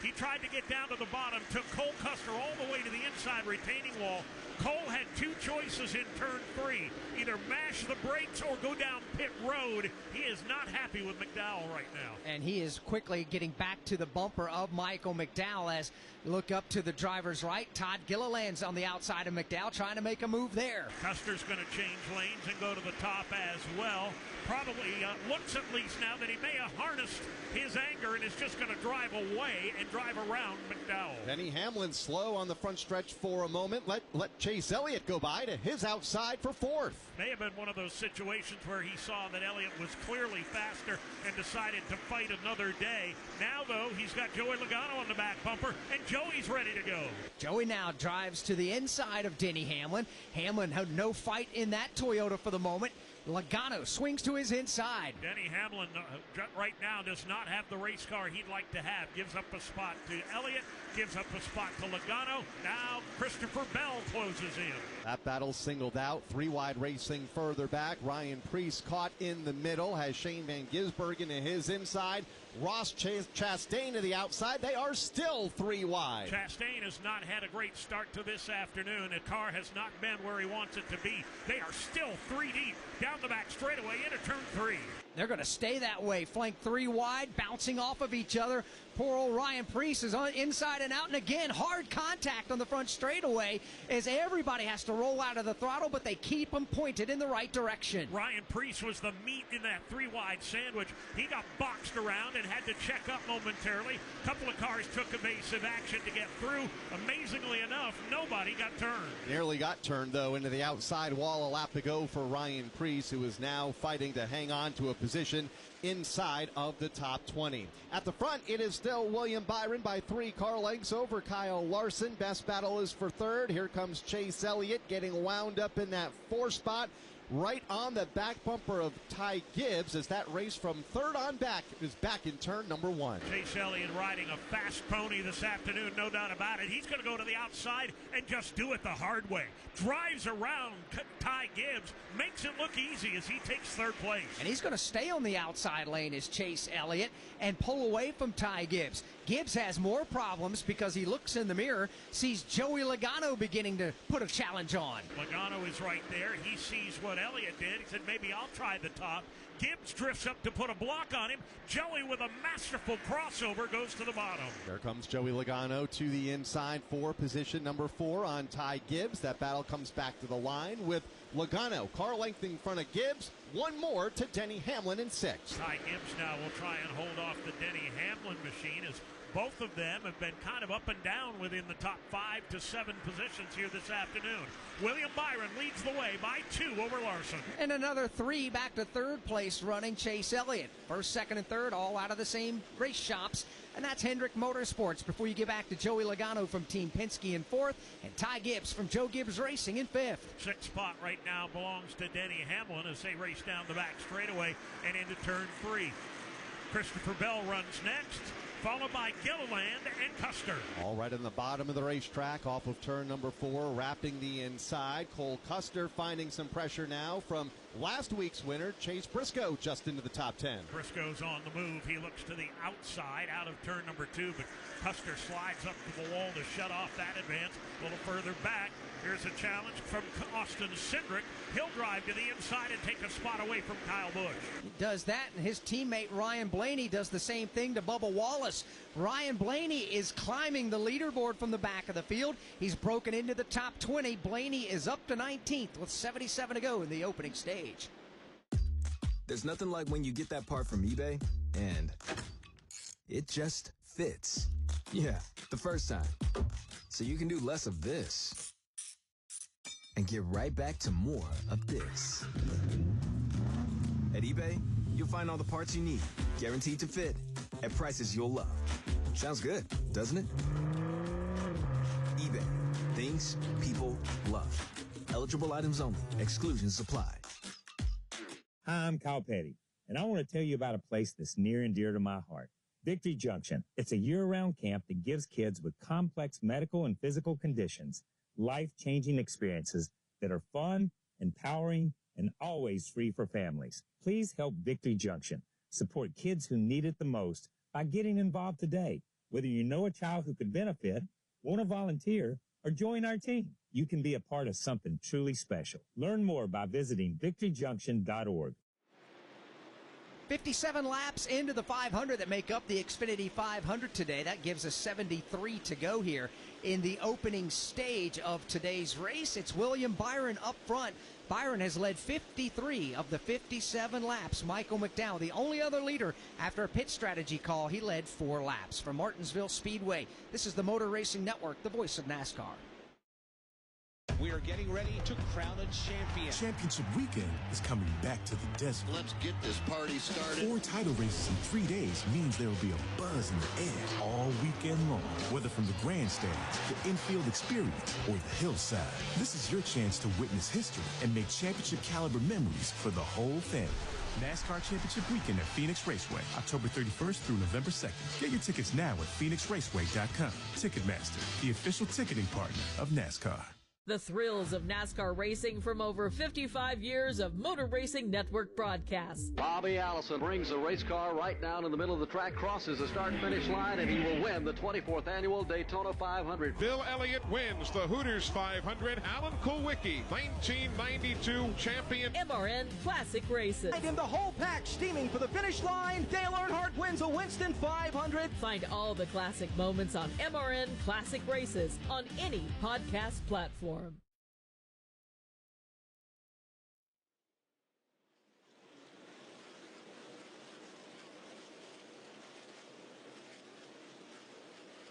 He tried to get down to the bottom, took Cole Custer all the way to the inside retaining wall. Cole had 2 choices in turn 3, either mash the brakes or go down pit road. He is not happy with McDowell right now. And he is quickly getting back to the bumper of Michael McDowell as you look up to the driver's right. Todd Gilliland's on the outside of McDowell trying to make a move there. Custer's going to change lanes and go to the top as well. Probably looks at least now that he may have harnessed his anger and is just going to drive away and drive around McDowell. Denny Hamlin slow on the front stretch for a moment. Let Chase Elliott go by to his outside for fourth. May have been one of those situations where he saw that Elliott was clearly faster and decided to fight another day. Now, though, he's got Joey Logano on the back bumper, and Joey's ready to go. Joey now drives to the inside of Denny Hamlin. Hamlin had no fight in that Toyota for the moment. Logano swings to his inside. Denny Hamlin right now does not have the race car he'd like to have. Gives up a spot to Elliott, gives up a spot to Logano. Now Christopher Bell closes in. That battle singled out. 3 wide racing further back. Ryan Preece caught in the middle. Has Shane Van Gisbergen to his inside. Ross Chastain to the outside. They are still 3 wide. Chastain has not had a great start to this afternoon. The car has not been where he wants it to be. They are still 3 deep down the back straightaway into turn 3. They're going to stay that way. Flank 3 wide, bouncing off of each other. Poor old Ryan Preece is on inside and out, and again, hard contact on the front straightaway as everybody has to roll out of the throttle, but they keep them pointed in the right direction. Ryan Preece was the meat in that 3 wide sandwich. He got boxed around and had to check up momentarily. A couple of cars took evasive action to get through. Amazingly enough, nobody got turned. Nearly got turned, though, into the outside wall. A lap to go for Ryan Preece, who is now fighting to hang on to a position inside of the top 20. At the front, it is still William Byron by 3 car lengths over Kyle Larson. Best battle is for third. Here comes Chase Elliott getting wound up in that 4 spot. Right on the back bumper of Ty Gibbs as that race from third on back is back in turn number 1. Chase Elliott riding a fast pony this afternoon, no doubt about it. He's going to go to the outside and just do it the hard way. Drives around Ty Gibbs, makes it look easy as he takes third place. And he's going to stay on the outside lane as Chase Elliott and pull away from Ty Gibbs. Gibbs has more problems because he looks in the mirror, sees Joey Logano beginning to put a challenge on. Logano is right there. He sees what Elliott did. He said, maybe I'll try the top. Gibbs drifts up to put a block on him. Joey with a masterful crossover goes to the bottom. There comes Joey Logano to the inside for position number 4 on Ty Gibbs. That battle comes back to the line with Logano car length in front of Gibbs. 1 more to Denny Hamlin in 6th. Ty Gibbs now will try and hold off the Denny Hamlin machine as both of them have been kind of up and down within the top 5 to 7 positions here this afternoon. William Byron leads the way by 2 over Larson. And another 3 back to third place running Chase Elliott. First, second, and third all out of the same race shops. And that's Hendrick Motorsports before you get back to Joey Logano from Team Penske in 4th and Ty Gibbs from Joe Gibbs Racing in 5th. 6th spot right now belongs to Denny Hamlin as they race down the back straightaway and into turn 3. Christopher Bell runs next, followed by Gilliland and Custer. All right in the bottom of the racetrack off of turn number 4, wrapping the inside. Cole Custer finding some pressure now from last week's winner, Chase Briscoe, just into the top 10. Briscoe's on the move. He looks to the outside out of turn number 2, but Custer slides up to the wall to shut off that advance. A little further back, here's a challenge from Austin Cindric. He'll drive to the inside and take a spot away from Kyle Busch. He does that, and his teammate Ryan Blaney does the same thing to Bubba Wallace. Ryan Blaney is climbing the leaderboard from the back of the field. He's broken into the top 20. Blaney is up to 19th with 77 to go in the opening stage. There's nothing like when you get that part from eBay and it just fits. Yeah, the first time. So you can do less of this and get right back to more of this. At eBay, you'll find all the parts you need, guaranteed to fit, at prices you'll love. Sounds good, doesn't it? eBay, things race people love. Eligible items only. Exclusions apply. Hi, I'm Kyle Petty, and I want to tell you about a place that's near and dear to my heart. Victory Junction. It's a year-round camp that gives kids with complex medical and physical conditions life-changing experiences that are fun, empowering, and always free for families. Please help Victory Junction support kids who need it the most by getting involved today. Whether you know a child who could benefit, want to volunteer, or join our team, you can be a part of something truly special. Learn more by visiting victoryjunction.org. 57 laps into the 500 that make up the Xfinity 500 today. That gives us 73 to go here in the opening stage of today's race. It's William Byron up front. Byron has led 53 of the 57 laps. Michael McDowell, the only other leader after a pit strategy call, he led 4 laps. From Martinsville Speedway, this is the Motor Racing Network, the voice of NASCAR. We are getting ready to crown a champion. Championship weekend is coming back to the desert. Let's get this party started. 4 title races in 3 days means there will be a buzz in the air all weekend long. Whether from the grandstands, the infield experience, or the hillside, this is your chance to witness history and make championship caliber memories for the whole family. NASCAR Championship Weekend at Phoenix Raceway, October 31st through November 2nd. Get your tickets now at PhoenixRaceway.com. Ticketmaster, the official ticketing partner of NASCAR. The thrills of NASCAR racing from over 55 years of Motor Racing Network broadcasts. Bobby Allison brings the race car right down in the middle of the track, crosses the start-finish line, and he will win the 24th Annual Daytona 500. Bill Elliott wins the Hooters 500. Alan Kulwicki, 1992 champion. MRN Classic Races. In the whole pack, steaming for the finish line, Dale Earnhardt wins a Winston 500. Find all the classic moments on MRN Classic Races on any podcast platform.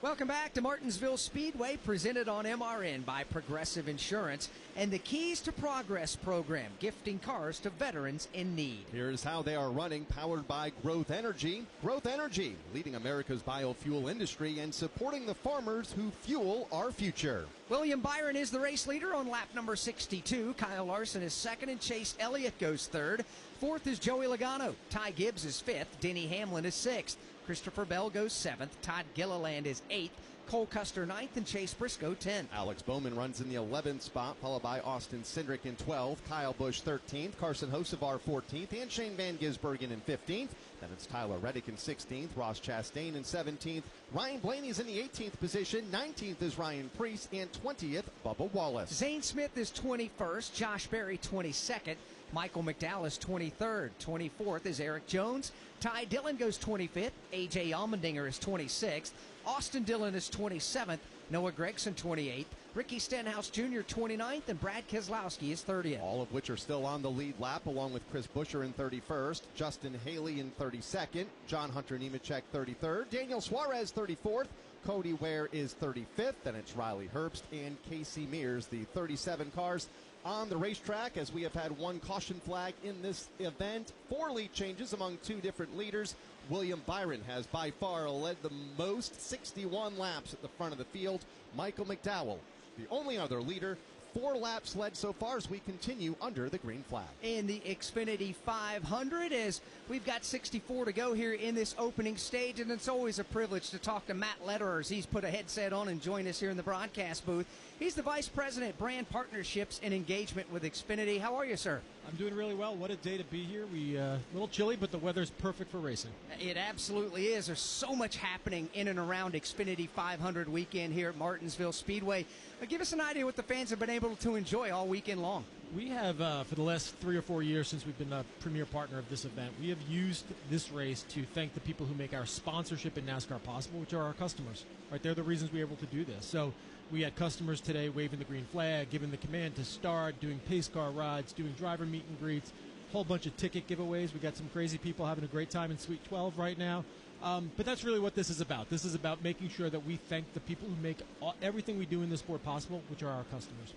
Welcome back to Martinsville Speedway, presented on MRN by Progressive Insurance and the Keys to Progress program, gifting cars to veterans in need. Here's how they are running, powered by Growth Energy. Growth Energy, leading America's biofuel industry and supporting the farmers who fuel our future. William Byron is the race leader on lap number 62. Kyle Larson is second and Chase Elliott goes third. Fourth is Joey Logano. Ty Gibbs is fifth. Denny Hamlin is sixth. Christopher Bell goes 7th, Todd Gilliland is 8th, Cole Custer 9th, and Chase Briscoe 10th. Alex Bowman runs in the 11th spot, followed by Austin Cindric in 12th, Kyle Busch 13th, Carson Hocevar 14th, and Shane Van Gisbergen in 15th. Then it's Tyler Reddick in 16th, Ross Chastain in 17th, Ryan Blaney's in the 18th position, 19th is Ryan Preece, and 20th, Bubba Wallace. Zane Smith is 21st, Josh Berry 22nd, Michael McDowell is 23rd, 24th is Eric Jones, Ty Dillon goes 25th, A.J. Allmendinger is 26th, Austin Dillon is 27th, Noah Gragson 28th, Ricky Stenhouse Jr. 29th, and Brad Keselowski is 30th. All of which are still on the lead lap, along with Chris Buescher in 31st, Justin Haley in 32nd, John Hunter Nemechek 33rd, Daniel Suarez 34th, Cody Ware is 35th, and it's Riley Herbst and Casey Mears, the 37 cars on the racetrack, as we have had one caution flag in this event, 4 lead changes among 2 different leaders. William Byron has by far led the most, 61 laps at the front of the field. Michael McDowell, the only other leader, 4 laps led so far as we continue under the green flag. In the Xfinity 500, as we've got 64 to go here in this opening stage, and it's always a privilege to talk to Matt Lederer as he's put a headset on and joined us here in the broadcast booth. He's the Vice President, Brand Partnerships and Engagement with Xfinity. How are you, sir? I'm doing really well. What a day to be here. A little chilly, but the weather's perfect for racing. It absolutely is. There's so much happening in and around Xfinity 500 weekend here at Martinsville Speedway. Give us an idea what the fans have been able to enjoy all weekend long. We have, for the last 3 or 4 years since we've been a premier partner of this event, we have used this race to thank the people who make our sponsorship in NASCAR possible, which are our customers. Right? They're the reasons we're able to do this. So we had customers today waving the green flag, giving the command to start, doing pace car rides, doing driver meet and greets, a whole bunch of ticket giveaways. We got some crazy people having a great time in Suite 12 right now. But that's really what this is about. This is about making sure that we thank the people who make everything we do in this sport possible, which are our customers.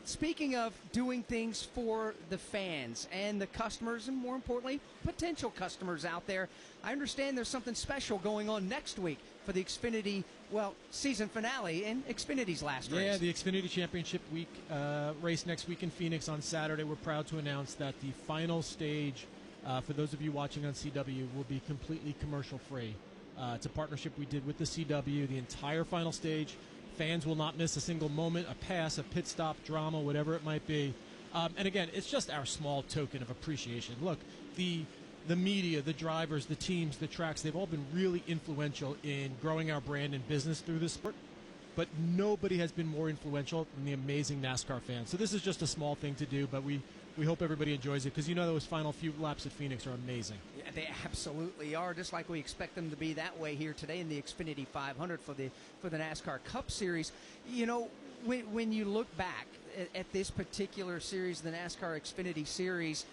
Speaking of doing things for the fans and the customers, and more importantly, potential customers out there, I understand there's something special going on next week for the Xfinity well, season finale in Xfinity's last race. Yeah, the Xfinity Championship week race next week in Phoenix on Saturday. We're proud to announce that the final stage, for those of you watching on CW, will be completely commercial-free. It's a partnership we did with the CW. The entire final stage, fans will not miss a single moment, a pass, a pit stop, drama, whatever it might be. And again, it's just our small token of appreciation. Look, the media, the drivers, the teams, the tracks, they've all been really influential in growing our brand and business through this sport. But nobody has been more influential than the amazing NASCAR fans. So this is just a small thing to do, but we hope everybody enjoys it, because you know those final few laps at Phoenix are amazing. Yeah, they absolutely are, just like we expect them to be that way here today in the Xfinity 500 for the NASCAR Cup Series. You know, when you look back at this particular series, the NASCAR Xfinity Series,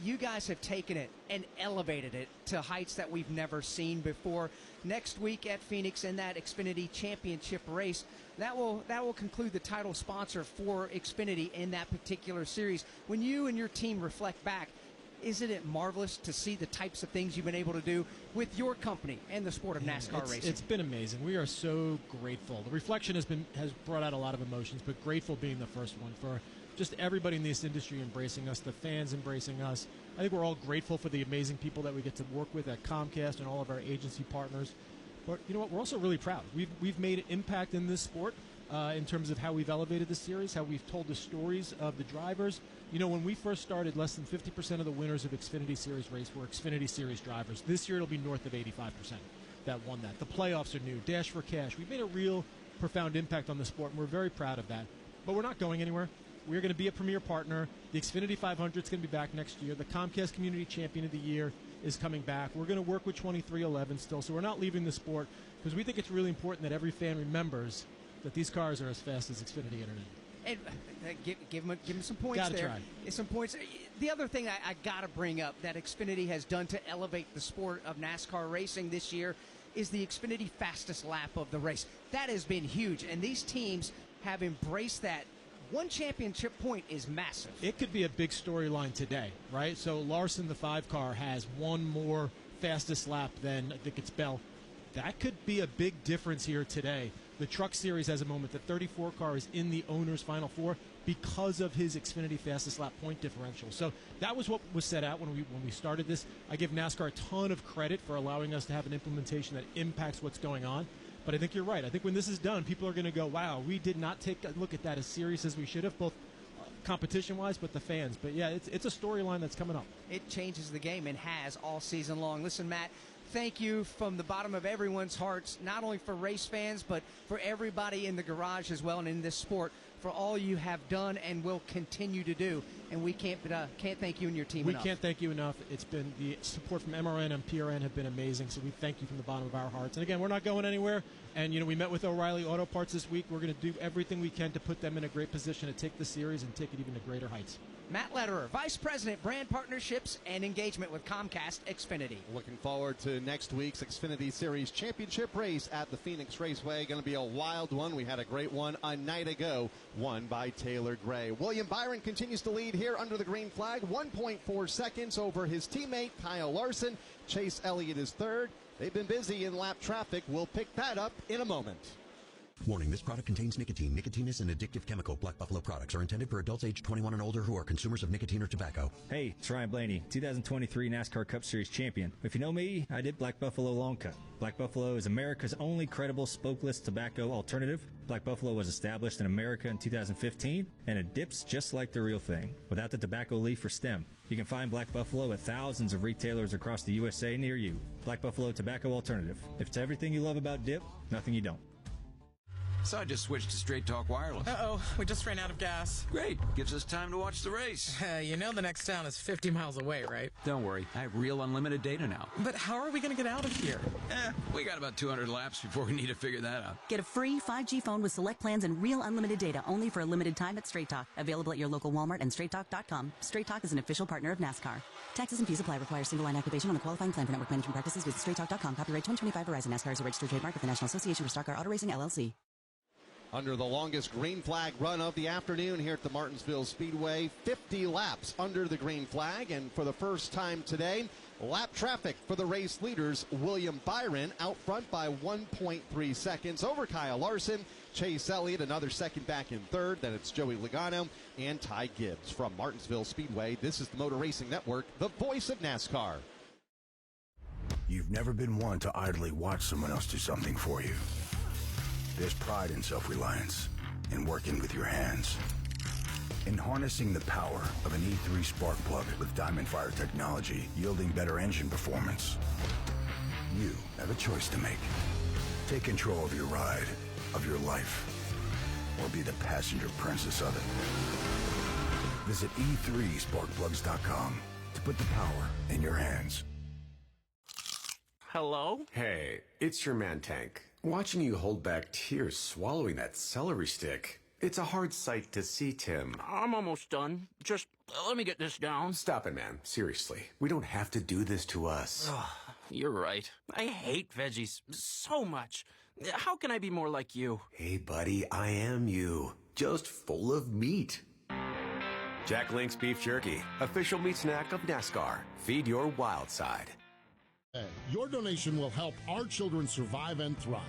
you guys have taken it and elevated it to heights that we've never seen before. Next week at Phoenix in that Xfinity Championship race, that will conclude the title sponsor for Xfinity in that particular series. When you and your team reflect back, isn't it marvelous to see the types of things you've been able to do with your company and the sport of NASCAR racing? It's been amazing. We are so grateful. The reflection has brought out a lot of emotions, but grateful being the first one for just everybody in this industry embracing us, the fans embracing us. I think we're all grateful for the amazing people that we get to work with at Comcast and all of our agency partners. But you know what? We're also really proud. We've made an impact in this sport in terms of how we've elevated the series, how we've told the stories of the drivers. You know, when we first started, less than 50% of the winners of Xfinity Series race were Xfinity Series drivers. This year it'll be north of 85% that won that. The playoffs are new. Dash for Cash. We've made a real profound impact on the sport, and we're very proud of that. But we're not going anywhere. We're going to be a premier partner. The Xfinity 500 is going to be back next year. The Comcast Community Champion of the Year is coming back. We're going to work with 2311 still, so we're not leaving the sport, because we think it's really important that every fan remembers that these cars are as fast as Xfinity Internet. And give them some points. Gotta there. try. Some points. The other thing I got to bring up that Xfinity has done to elevate the sport of NASCAR racing this year is the Xfinity fastest lap of the race. That has been huge, and these teams have embraced that. One championship point is massive. It could be a big storyline today, right? So Larson, the 5 car, has one more fastest lap than, I think it's Bell. That could be a big difference here today. The Truck Series has a moment. The 34 car is in the owner's Final Four because of his Xfinity fastest lap point differential. So that was what was set out when we started this. I give NASCAR a ton of credit for allowing us to have an implementation that impacts what's going on. But I think you're right. I think when this is done, people are going to go, wow, we did not take a look at that as serious as we should have, both competition-wise, but the fans. But, yeah, it's a storyline that's coming up. It changes the game and has all season long. Listen, Matt, thank you from the bottom of everyone's hearts, not only for race fans, but for everybody in the garage as well and in this sport, for all you have done and will continue to do. And we can't thank you and your team enough. We can't thank you enough. It's been the support from MRN and PRN have been amazing, so we thank you from the bottom of our hearts. And again, we're not going anywhere. And, you know, we met with O'Reilly Auto Parts this week. We're going to do everything we can to put them in a great position to take the series and take it even to greater heights. Matt Lederer, Vice President, Brand Partnerships and Engagement with Comcast Xfinity. Looking forward to next week's Xfinity Series Championship race at the Phoenix Raceway. Going to be a wild one. We had a great one a night ago, won by Taylor Gray. William Byron continues to lead here under the green flag, 1.4 seconds over his teammate Kyle Larson. Chase Elliott is third. They've been busy in lap traffic. We'll pick that up in a moment. Warning, this product contains nicotine. Nicotine is an addictive chemical. Black Buffalo products are intended for adults age 21 and older who are consumers of nicotine or tobacco. Hey, it's Ryan Blaney, 2023 NASCAR Cup Series champion. If you know me, I did Black Buffalo Long Cut. Black Buffalo is America's only credible smokeless tobacco alternative. Black Buffalo was established in America in 2015, and it dips just like the real thing, without the tobacco leaf or stem. You can find Black Buffalo at thousands of retailers across the USA near you. Black Buffalo Tobacco Alternative. If it's everything you love about dip, nothing you don't. So I just switched to Straight Talk Wireless. Uh-oh, we just ran out of gas. Great, gives us time to watch the race. You know the next town is 50 miles away, right? Don't worry, I have real unlimited data now. But how are we going to get out of here? We got about 200 laps before we need to figure that out. Get a free 5G phone with select plans and real unlimited data only for a limited time at Straight Talk. Available at your local Walmart and straighttalk.com. Straight Talk is an official partner of NASCAR. Taxes and fees apply. Require single line activation on a qualifying plan for network management practices. Visit straighttalk.com. Copyright 2025 Verizon. NASCAR is a registered trademark of the National Association for Stock Car Auto Racing, LLC. Under the longest green flag run of the afternoon here at the Martinsville Speedway, 50 laps under the green flag, and for the first time today, Lap traffic for the race leaders. William Byron out front by 1.3 seconds over Kyle Larson. Chase Elliott another second back in third. Then it's Joey Logano and Ty Gibbs. From Martinsville Speedway, this is the Motor Racing Network, the voice of NASCAR. You've never been one to idly watch someone else do something for you. There's pride in self-reliance, in working with your hands, in harnessing the power of an E3 spark plug with Diamond Fire technology, yielding better engine performance. You have a choice to make. Take control of your ride, of your life, or be the passenger princess of it. Visit e3sparkplugs.com to put the power in your hands. Hello? Hey, it's your man Tank. Watching you hold back tears swallowing that celery stick. It's a hard sight to see, Tim. I'm almost done. Just let me get this down. Stop it, man. Seriously. We don't have to do this to us. You're right. I hate veggies so much. How can I be more like you? Hey, buddy, I am you. Just full of meat. Jack Link's Beef Jerky. Official meat snack of NASCAR. Feed your wild side. Your donation will help our children survive and thrive.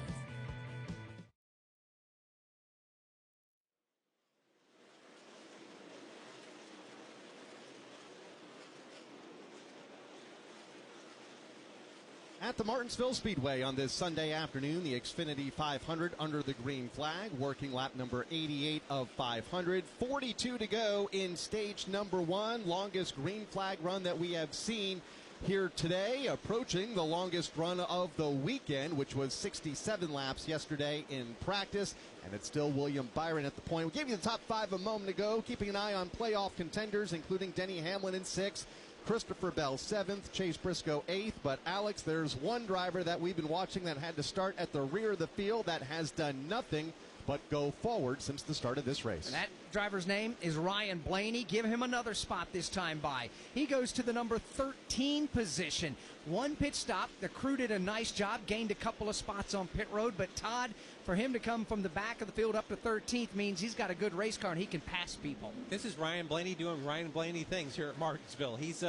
At the Martinsville Speedway on this Sunday afternoon, the Xfinity 500 under the green flag, working lap number 88 of 500. 42 to go in stage number 1, longest green flag run that we have seen here today, approaching the longest run of the weekend, which was 67 laps yesterday in practice, and it's still William Byron at the point. We gave you the top 5 a moment ago, keeping an eye on playoff contenders, including Denny Hamlin in 6th, Christopher Bell 7th, Chase Briscoe 8th. But Alex, there's one driver that we've been watching that had to start at the rear of the field that has done nothing but go forward since the start of this race. And that driver's name is Ryan Blaney. Give him another spot this time by. He goes to the number 13 position. One pit stop. The crew did a nice job, gained a couple of spots on pit road. But Todd, for him to come from the back of the field up to 13th means he's got a good race car and he can pass people. This is Ryan Blaney doing Ryan Blaney things here at Martinsville. He's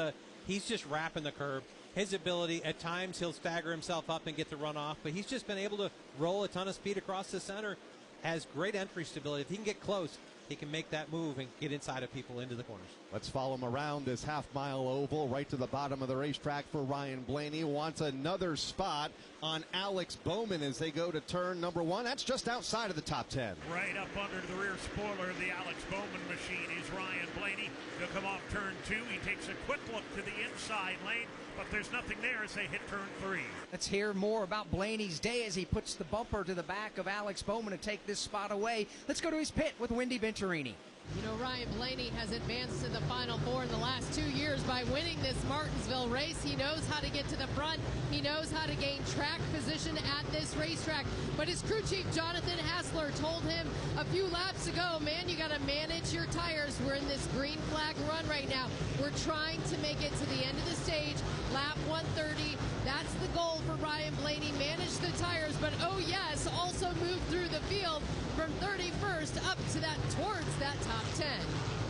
just wrapping the curb. His ability, at times he'll stagger himself up and get the run off, but he's just been able to roll a ton of speed across the center. Has great entry stability. If he can get close, he can make that move and get inside of people into the corners. Let's follow him around this half-mile oval right to the bottom of the racetrack for Ryan Blaney. Wants another spot on Alex Bowman as they go to turn number 1. That's just outside of the top 10. Right up under the rear spoiler of the Alex Bowman machine is Ryan Blaney. He'll come off turn 2. He takes a quick look to the inside lane, but there's nothing there as they hit turn 3. Let's hear more about Blaney's day as he puts the bumper to the back of Alex Bowman to take this spot away. Let's go to his pit with Wendy Venturini. You know, Ryan Blaney has advanced to the Final Four in the last 2 years by winning this Martinsville race. He knows how to get to the front. He knows how to gain track position at this racetrack. But his crew chief, Jonathan Hassler, told him a few laps ago, man, you got to manage your tires. We're in this green flag run right now. We're trying to make it to the end of the stage, lap 130. That's the goal for Ryan Blaney. Manage the tires, but oh yes, also move through the field from 31st up to towards that top 10.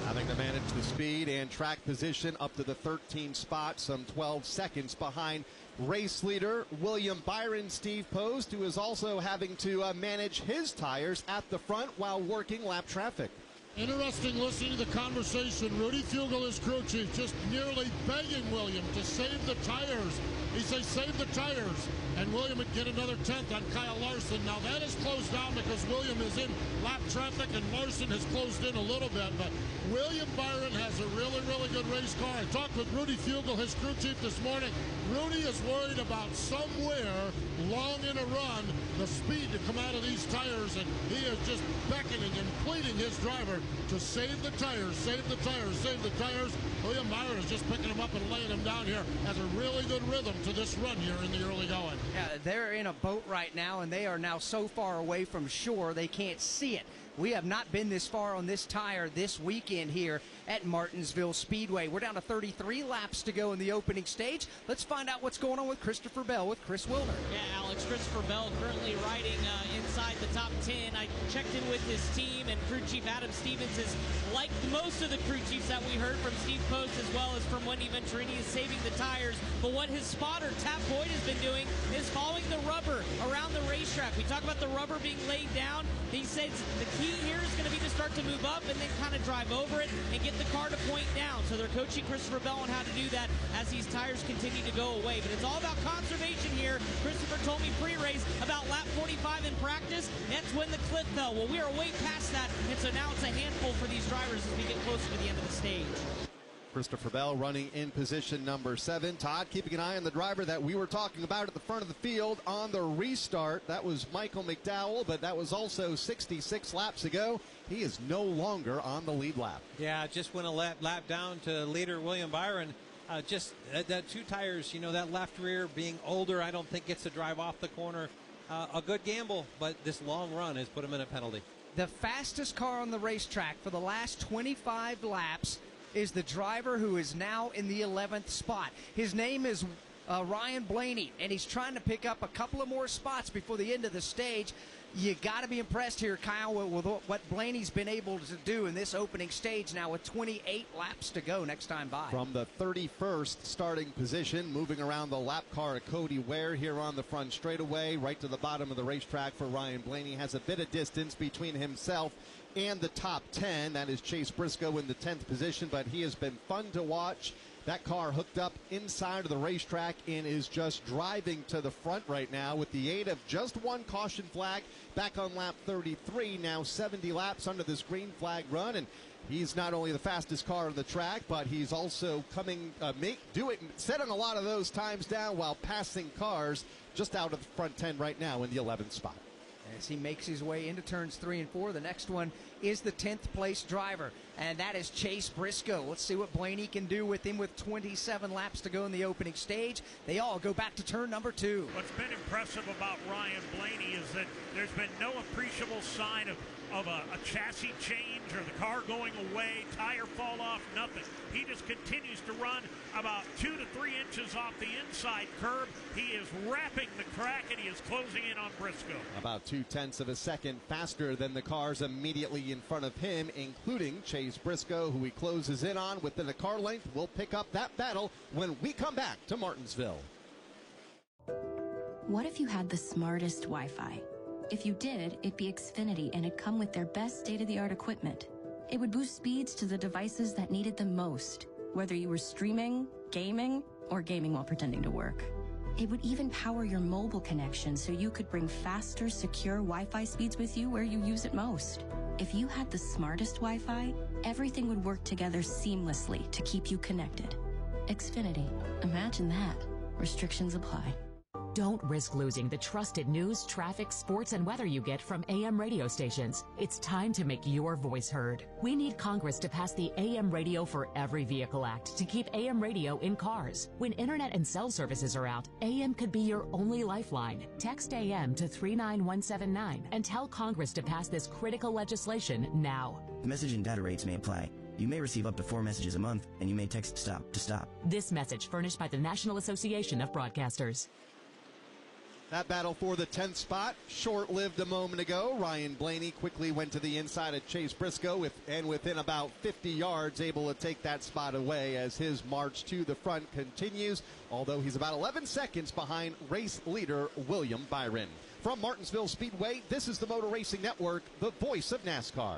Having to manage the speed and track position up to the 13th spot, some 12 seconds behind race leader William Byron. Steve Post, who is also having to manage his tires at the front while working lap traffic. Interesting listening to the conversation. Rudy Fugle, his crew chief, just nearly begging William to save the tires. He says, save the tires. And William would get another 10th on Kyle Larson. Now that is closed down because William is in lap traffic and Larson has closed in a little bit. But William Byron has a really, really good race car. I talked with Rudy Fugle, his crew chief, this morning. Rudy is worried about somewhere long in a run, the speed to come out of these tires. And he is just beckoning and pleading his driver to save the tires, save the tires, save the tires. William Byron is just picking him up and laying him down here. Has a really good rhythm to this run here in the early going. Yeah, they're in a boat right now, and they are now so far away from shore they can't see it. We have not been this far on this tire this weekend here. at Martinsville Speedway. We're down to 33 laps to go in the opening stage. Let's find out what's going on with Christopher Bell with Chris Wilner. Yeah, Alex, Christopher Bell currently riding inside the top 10. I checked in with his team, and crew chief Adam Stevens is like most of the crew chiefs that we heard from Steve Post as well as from Wendy Venturini, is saving the tires. But what his spotter, Tapp Boyd, has been doing is following the rubber around the racetrack. We talk about the rubber being laid down. He says the key here is going to be to start to move up and then kind of drive over it and get the car to point down. So they're coaching Christopher Bell on how to do that as these tires continue to go away. But it's all about conservation here. Christopher told me pre-race about lap 45 in practice. That's when the cliff fell. Well, we are way past that, and so now it's a handful for these drivers as we get closer to the end of the stage. Christopher Bell running in position number 7. Todd keeping an eye on the driver that we were talking about at the front of the field on the restart. That was Michael McDowell, but that was also 66 laps ago. He is no longer on the lead lap. Yeah, just went a lap down to leader William Byron. Just that 2 tires, that left rear being older, I don't think gets to drive off the corner. A good gamble, but this long run has put him in a penalty. The fastest car on the racetrack for the last 25 laps is the driver who is now in the 11th spot. His name is Ryan Blaney, and he's trying to pick up a couple of more spots before the end of the stage. You got to be impressed here, Kyle, with what Blaney's been able to do in this opening stage now with 28 laps to go next time by. From the 31st starting position, moving around the lap car of Cody Ware here on the front straightaway, right to the bottom of the racetrack for Ryan Blaney. Has a bit of distance between himself and the top 10. That is Chase Briscoe in the 10th position, but he has been fun to watch. That car hooked up inside of the racetrack and is just driving to the front right now with the aid of just one caution flag back on lap 33. Now 70 laps under this green flag run, and he's not only the fastest car on the track, but he's also setting a lot of those times down while passing cars just out of the front 10 right now in the 11th spot. As he makes his way into turns 3 and 4, the next one is the 10th place driver, and that is Chase Briscoe. Let's see what Blaney can do with him with 27 laps to go in the opening stage. They all go back to turn number 2. What's been impressive about Ryan Blaney is that there's been no appreciable sign of a chassis change or the car going away, tire fall off, nothing. He just continues to run about 2 to 3 inches off the inside curb. He is wrapping the track, and he is closing in on Briscoe. About 0.2 of a second faster than the cars immediately in front of him, including Chase Briscoe, who he closes in on within a car length. We'll pick up that battle when we come back to Martinsville. What if you had the smartest Wi-Fi? If you did, it'd be Xfinity, and it'd come with their best state-of-the-art equipment. It would boost speeds to the devices that needed them most, whether you were streaming, gaming, or gaming while pretending to work. It would even power your mobile connection so you could bring faster, secure Wi-Fi speeds with you where you use it most. If you had the smartest Wi-Fi, everything would work together seamlessly to keep you connected. Xfinity. Imagine that. Restrictions apply. Don't risk losing the trusted news, traffic, sports, and weather you get from AM radio stations. It's time to make your voice heard. We need Congress to pass the AM Radio for Every Vehicle Act to keep AM radio in cars. When internet and cell services are out, AM could be your only lifeline. Text AM to 39179 and tell Congress to pass this critical legislation now. The message and data rates may apply. You may receive up to 4 messages a month, and you may text STOP to stop. This message furnished by the National Association of Broadcasters. That battle for the 10th spot, short-lived a moment ago. Ryan Blaney quickly went to the inside of Chase Briscoe and within about 50 yards able to take that spot away as his march to the front continues, although he's about 11 seconds behind race leader William Byron. From Martinsville Speedway, this is the Motor Racing Network, the voice of NASCAR.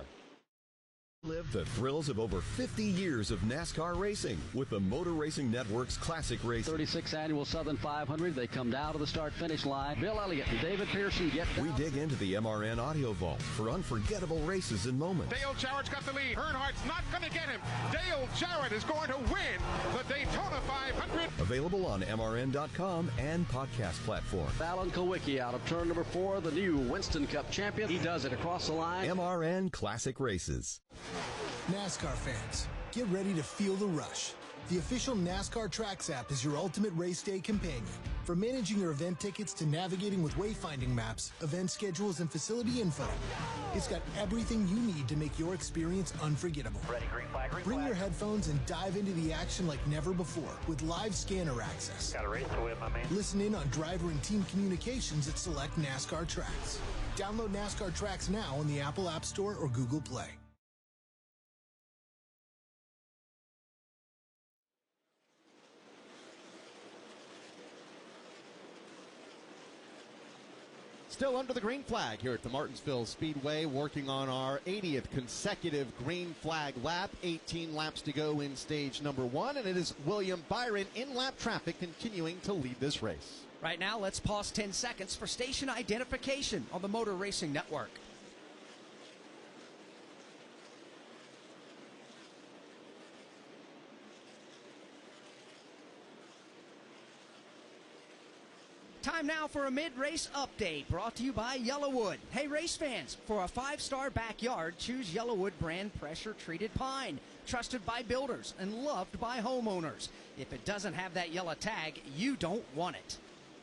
Live the thrills of over 50 years of NASCAR racing with the Motor Racing Network's Classic Racing. 36th Annual Southern 500. They come down to the start-finish line. Bill Elliott and David Pearson get down. We dig into the MRN audio vault for unforgettable races and moments. Dale Jarrett's got the lead. Earnhardt's not going to get him. Dale Jarrett is going to win the Daytona 500. Available on MRN.com and podcast platform. Alan Kulwicki out of turn number 4, the new Winston Cup champion. He does it across the line. MRN Classic Races. NASCAR fans, get ready to feel the rush. The official NASCAR Tracks app is your ultimate race day companion. From managing your event tickets to navigating with wayfinding maps, event schedules, and facility info, it's got everything you need to make your experience unforgettable. Ready, green flag, green Bring flag. your headphones and dive into the action like never before with live scanner access. Got a race to win, my man. Listen in on driver and team communications at select NASCAR Tracks. Download NASCAR Tracks now on the Apple App Store or Google Play. Still under the green flag here at the Martinsville Speedway, working on our 80th consecutive green flag lap. 18 laps to go in stage number 1, and it is William Byron in lap traffic continuing to lead this race. Right now, let's pause 10 seconds for station identification on the Motor Racing Network. Time now for a mid-race update brought to you by Yellowwood. Hey, race fans, for a 5-star backyard, choose Yellowwood brand pressure-treated pine. Trusted by builders and loved by homeowners. If it doesn't have that yellow tag, you don't want it.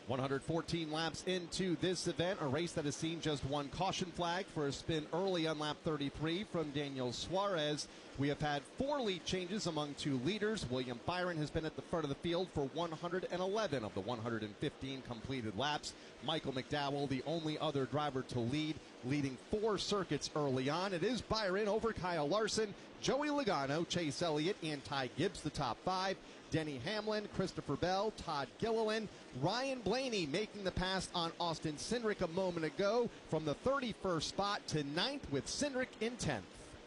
114 laps into this event, a race that has seen just one caution flag for a spin early on lap 33 from Daniel Suarez. We have had 4 lead changes among 2 leaders. William Byron has been at the front of the field for 111 of the 115 completed laps. Michael McDowell, the only other driver to lead, leading 4 circuits early on. It is Byron over Kyle Larson, Joey Logano, Chase Elliott, and Ty Gibbs, the top 5. Denny Hamlin, Christopher Bell, Todd Gilliland, Ryan Blaney making the pass on Austin Cindric a moment ago from the 31st spot to 9th with Cindric in 10th.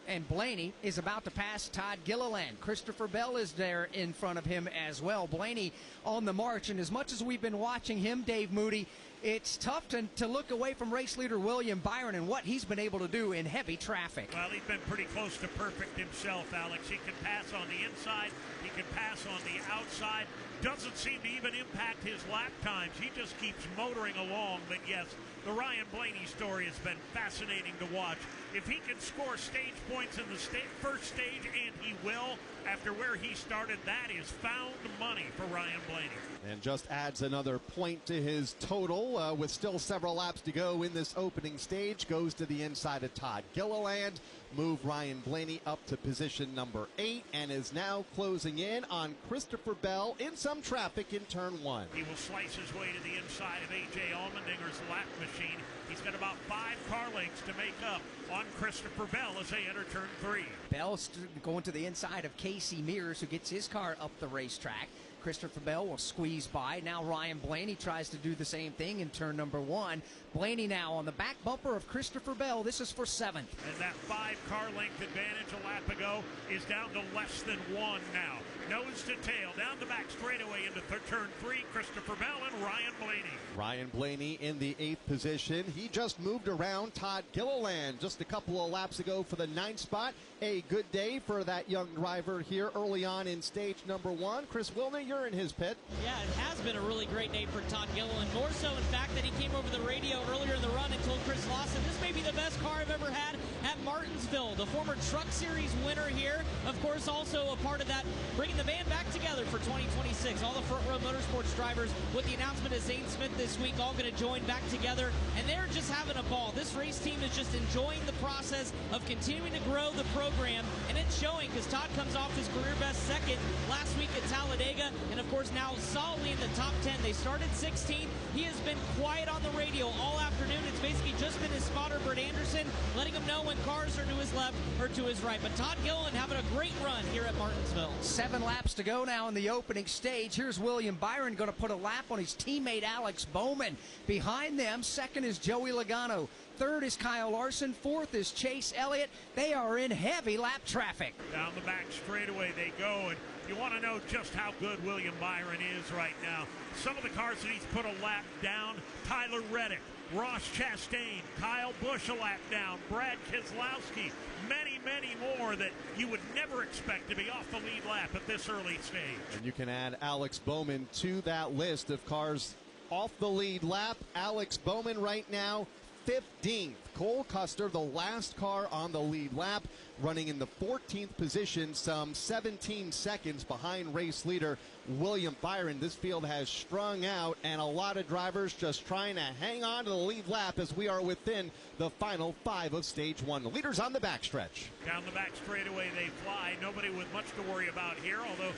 And Blaney is about to pass Todd Gilliland. Christopher Bell is there in front of him as well. Blaney on the march, and as much as we've been watching him, Dave Moody, it's tough to look away from race leader William Byron and what he's been able to do in heavy traffic. Well, he's been pretty close to perfect himself, Alex. He can pass on the inside. He can pass on the outside. Doesn't seem to even impact his lap times. He just keeps motoring along. But yes, the Ryan Blaney story has been fascinating to watch. If he can score stage points in the first stage, and he will, after where he started, that is found money for Ryan Blaney. And just adds another point to his total with still several laps to go in this opening stage. Goes to the inside of Todd Gilliland. Move Ryan Blaney up to position number 8 and is now closing in on Christopher Bell in some traffic in turn 1. He will slice his way to the inside of A.J. Allmendinger's lap machine. He's got about 5 car lengths to make up on Christopher Bell as they enter turn 3. Bell's going to the inside of Casey Mears, who gets his car up the racetrack. Christopher Bell will squeeze by. Now Ryan Blaney tries to do the same thing in turn number 1. Blaney now on the back bumper of Christopher Bell. This is for 7th. And that 5 car length advantage a lap ago is down to less than 1 now. Nose to tail, down the back straightaway into turn 3, Christopher Bell and Ryan Blaney. Ryan Blaney in the 8th position. He just moved around Todd Gilliland just a couple of laps ago for the 9th spot. A good day for that young driver here early on in stage number 1. Chris Wilner, you're in his pit. Yeah, it has been a really great day for Todd Gilliland. More so, in fact, that he came over the radio earlier in the run and told Chris Lawson, this may be the best car I've ever had at Martinsville. The former Truck Series winner here, of course, also a part of that, bringing the band back together for 2026. All the Front Row Motorsports drivers with the announcement of Zane Smith this week, all going to join back together, and they're just having a ball. This race team is just enjoying the process of continuing to grow the program, and it's showing because Todd comes off his career best second last week at Talladega, and of course now solidly in the top 10. They started 16th. He has been quiet on the radio all afternoon. It's basically just been his spotter, Bert Anderson, letting him know when cars are to his left or to his right. But Todd Gilliland having a great run here at Martinsville. 7 laps to go now in the opening stage. Here's William Byron going to put a lap on his teammate Alex Bowman. Behind them, 2nd is Joey Logano. 3rd is Kyle Larson. 4th is Chase Elliott. They are in heavy lap traffic. Down the back straightaway they go, and you want to know just how good William Byron is right now. Some of the cars that he's put a lap down, Tyler Reddick, Ross Chastain, Kyle Busch a lap down, Brad Keselowski, many, many more that you would never expect to be off the lead lap at this early stage. And you can add Alex Bowman to that list of cars off the lead lap. Alex Bowman right now 15th. Cole Custer, the last car on the lead lap. running in the 14th position, some 17 seconds behind race leader William Byron. This field has strung out, and a lot of drivers just trying to hang on to the lead lap as we are within the final 5 of stage 1. The leaders on the backstretch. Down the back straightaway they fly. Nobody with much to worry about here, although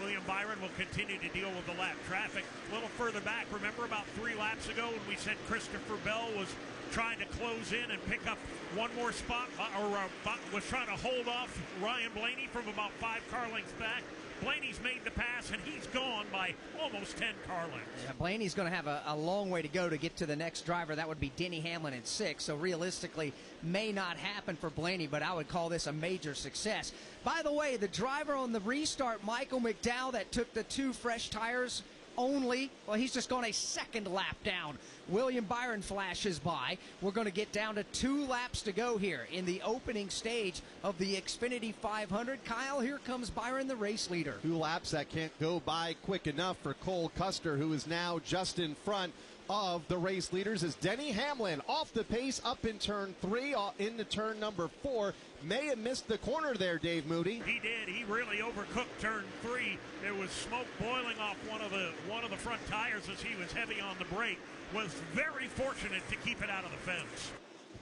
William Byron will continue to deal with the lap traffic. A little further back, remember about 3 laps ago when we said Christopher Bell was trying to close in and pick up one more spot, was trying to hold off Ryan Blaney from about 5 car lengths back. Blaney's made the pass, and he's gone by almost 10 car lengths. Yeah, Blaney's going to have a long way to go to get to the next driver. That would be Denny Hamlin in 6, so realistically may not happen for Blaney, but I would call this a major success. By the way, the driver on the restart, Michael McDowell, that took the 2 fresh tires only, well, he's just gone a second lap down. William Byron flashes by. We're going to get down to 2 laps to go here in the opening stage of the Xfinity 500. Kyle, here comes Byron, the race leader. 2 laps that can't go by quick enough for Cole Custer, who is now just in front of the race leaders as Denny Hamlin off the pace up in turn 3, into turn number 4. May have missed the corner there, Dave Moody. He did. He really overcooked turn 3. There was smoke boiling off one of the front tires as he was heavy on the brake. Was very fortunate to keep it out of the fence.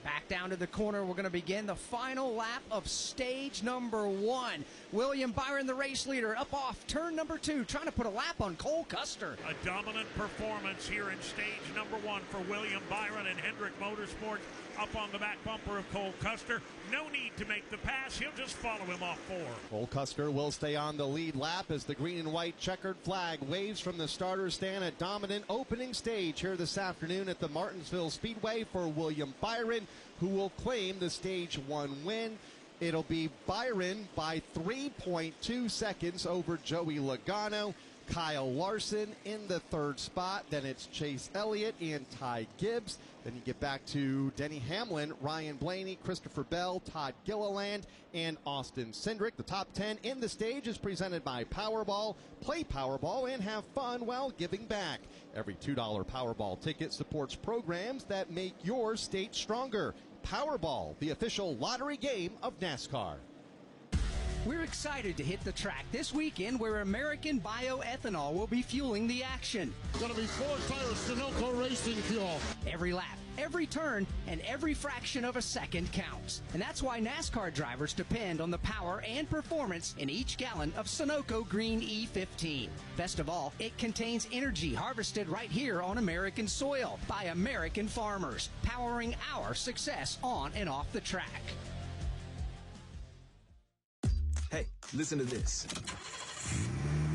Back down to the corner, we're going to begin the final lap of stage number 1. William Byron, the race leader, up off turn number 2, trying to put a lap on Cole Custer. A dominant performance here in stage number 1 for William Byron and Hendrick Motorsports up on the back bumper of Cole Custer. No need to make the pass. He'll just follow him off 4. Cole Custer will stay on the lead lap as the green and white checkered flag waves from the starter stand. A dominant opening stage here this afternoon at the Martinsville Speedway for William Byron, who will claim the stage 1 win. It'll be Byron by 3.2 seconds over Joey Logano. Kyle Larson in the 3rd spot. Then it's Chase Elliott and Ty Gibbs. Then you get back to Denny Hamlin, Ryan Blaney, Christopher Bell, Todd Gilliland, and Austin Cindric. The top 10 in the stage is presented by Powerball. Play Powerball and have fun while giving back. Every $2 Powerball ticket supports programs that make your state stronger. Powerball, the official lottery game of NASCAR. We're excited to hit the track this weekend where American bioethanol will be fueling the action. Going to be 4 tires Sunoco Racing fuel. Every lap, every turn, and every fraction of a second counts. And that's why NASCAR drivers depend on the power and performance in each gallon of Sunoco Green E15. Best of all, it contains energy harvested right here on American soil by American farmers, powering our success on and off the track. Hey, listen to this.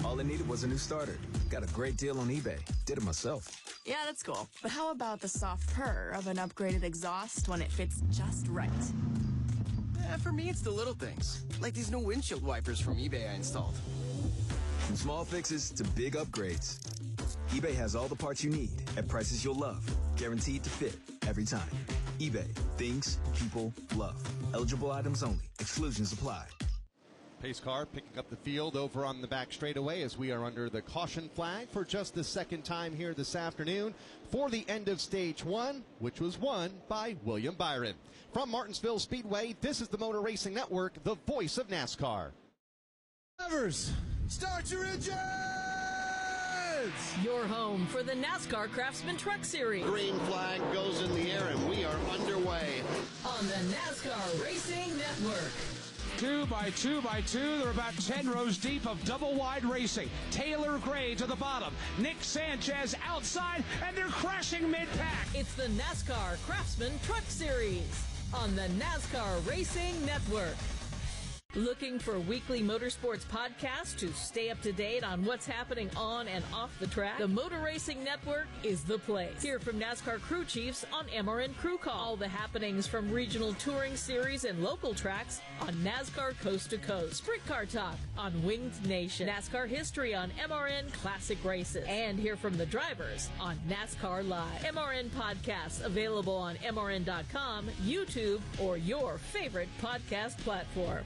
All I needed was a new starter. Got a great deal on eBay. Did it myself. Yeah, that's cool. But how about the soft purr of an upgraded exhaust when it fits just right? For me, it's the little things, like these new windshield wipers from eBay I installed. From small fixes to big upgrades, eBay has all the parts you need at prices you'll love, guaranteed to fit every time. eBay, things people love. Eligible items only. Exclusions apply. Pace car picking up the field over on the back straightaway as we are under the caution flag for just the 2nd time here this afternoon for the end of stage 1, which was won by William Byron. From Martinsville Speedway, this is the Motor Racing Network, the voice of NASCAR. Drivers, start your engines! Your home for the NASCAR Craftsman Truck Series. Green flag goes in the air and we are underway. On the NASCAR Racing Network. 2 by 2 by 2. They're about 10 rows deep of double wide racing. Taylor Gray to the bottom. Nick Sanchez outside, and they're crashing mid-pack. It's the NASCAR Craftsman Truck Series on the NASCAR Racing Network. Looking for weekly motorsports podcasts to stay up to date on what's happening on and off the track? The Motor Racing Network is the place. Hear from NASCAR crew chiefs on MRN Crew Call. All the happenings from regional touring series and local tracks on NASCAR Coast to Coast. Sprint Car Talk on Winged Nation. NASCAR history on MRN Classic Races. And hear from the drivers on NASCAR Live. MRN podcasts available on MRN.com, YouTube, or your favorite podcast platform.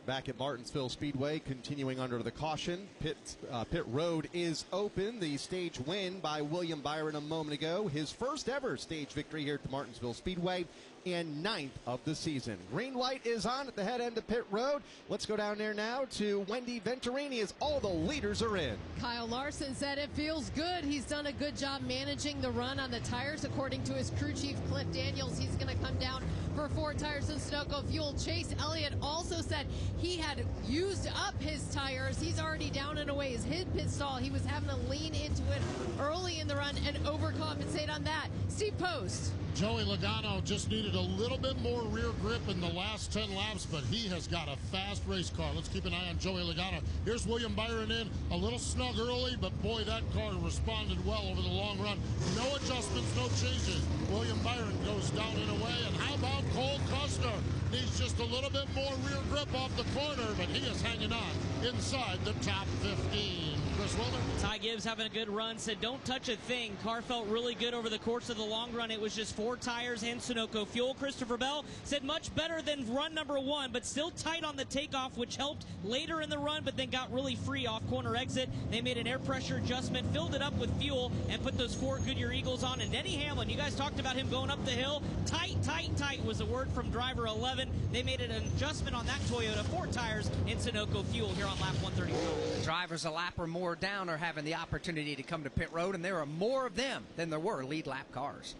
Back at Martinsville Speedway, continuing under the caution. Pit road is open. The stage win by William Byron a moment ago. His first ever stage victory here at the Martinsville Speedway and 9th of the season. Green light is on at the head end of pit road. Let's go down there now to Wendy Venturini as all the leaders are in. Kyle Larson said it feels good. He's done a good job managing the run on the tires. According to his crew chief, Cliff Daniels, he's going to come down for 4 tires and Sunoco fuel. Chase Elliott also said he had used up his tires. He's already down and away. His pit stall, he was having to lean into it early in the run and overcompensate on that. Steve Post. Joey Logano just needed a little bit more rear grip in the last 10 laps, but he has got a fast race car. Let's keep an eye on Joey Logano. Here's William Byron in, a little snug early, but boy, that car responded well over the long run. No adjustments, no changes. William Byron goes down and away, and how about Cole Custer? Needs just a little bit more rear grip off the corner, but he is hanging on inside the top 15. Chris Wilder. Ty Gibbs having a good run, said don't touch a thing. Car felt really good over the course of the long run. It was just 4 tires and Sunoco fuel. Christopher Bell said much better than run number 1, but still tight on the takeoff, which helped later in the run, but then got really free off corner exit. They made an air pressure adjustment, filled it up with fuel, and put those 4 Goodyear Eagles on. And Denny Hamlin, you guys talked about him going up the hill. Tight, tight, tight was the word from driver 11. They made an adjustment on that Toyota, 4 tires and Sunoco fuel here on lap 135. The drivers a lap or more down are having the opportunity to come to pit road, and there are more of them than there were lead lap cars.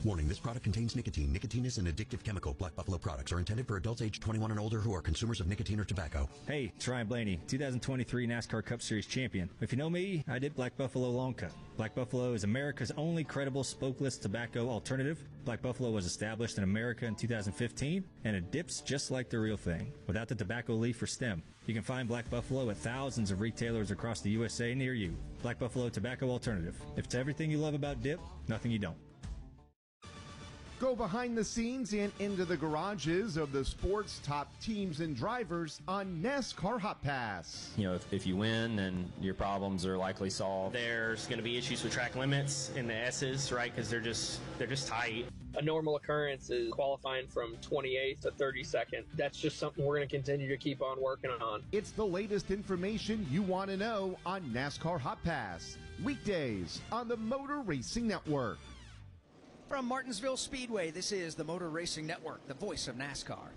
Warning, this product contains nicotine. Nicotine is an addictive chemical. Black Buffalo products are intended for adults aged 21 and older who are consumers of nicotine or tobacco. Hey, it's Ryan Blaney, 2023 NASCAR Cup Series champion. If you know me, I did Black Buffalo Long Cut. Black Buffalo is America's only credible smokeless tobacco alternative. Black Buffalo was established in America in 2015, and it dips just like the real thing, without the tobacco leaf or stem. You can find Black Buffalo at thousands of retailers across the USA near you. Black Buffalo Tobacco Alternative. If it's everything you love about dip, nothing you don't. Go behind the scenes and into the garages of the sport's top teams and drivers on NASCAR Hot Pass. You know, if you win, then your problems are likely solved. There's going to be issues with track limits in the S's, right? Because they're just tight. A normal occurrence is qualifying from 28th to 32nd. That's just something we're going to continue to keep on working on. It's the latest information you want to know on NASCAR Hot Pass. Weekdays on the Motor Racing Network. From Martinsville Speedway, this is the Motor Racing Network, the voice of NASCAR.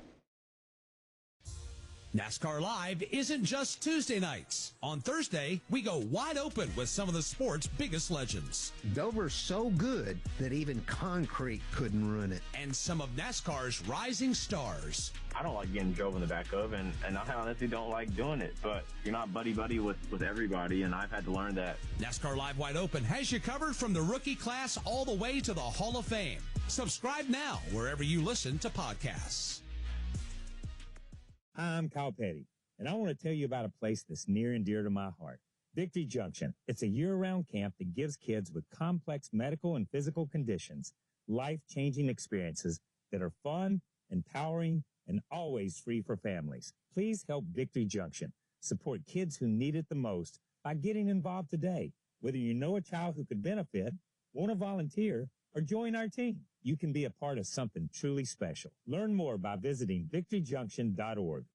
NASCAR Live isn't just Tuesday nights. On Thursday, we go wide open with some of the sport's biggest legends. Dover's so good that even concrete couldn't ruin it. And some of NASCAR's rising stars. I don't like getting drove in the back of, and I honestly don't like doing it, but you're not buddy-buddy with everybody, and I've had to learn that. NASCAR Live Wide Open has you covered from the rookie class all the way to the Hall of Fame. Subscribe now wherever you listen to podcasts. I'm Kyle Petty, and I want to tell you about a place that's near and dear to my heart, Victory Junction. It's a year-round camp that gives kids with complex medical and physical conditions life-changing experiences that are fun, empowering, and always free for families. Please help Victory Junction support kids who need it the most by getting involved today. Whether you know a child who could benefit, want to volunteer, or join our team, you can be a part of something truly special. Learn more by visiting victoryjunction.org.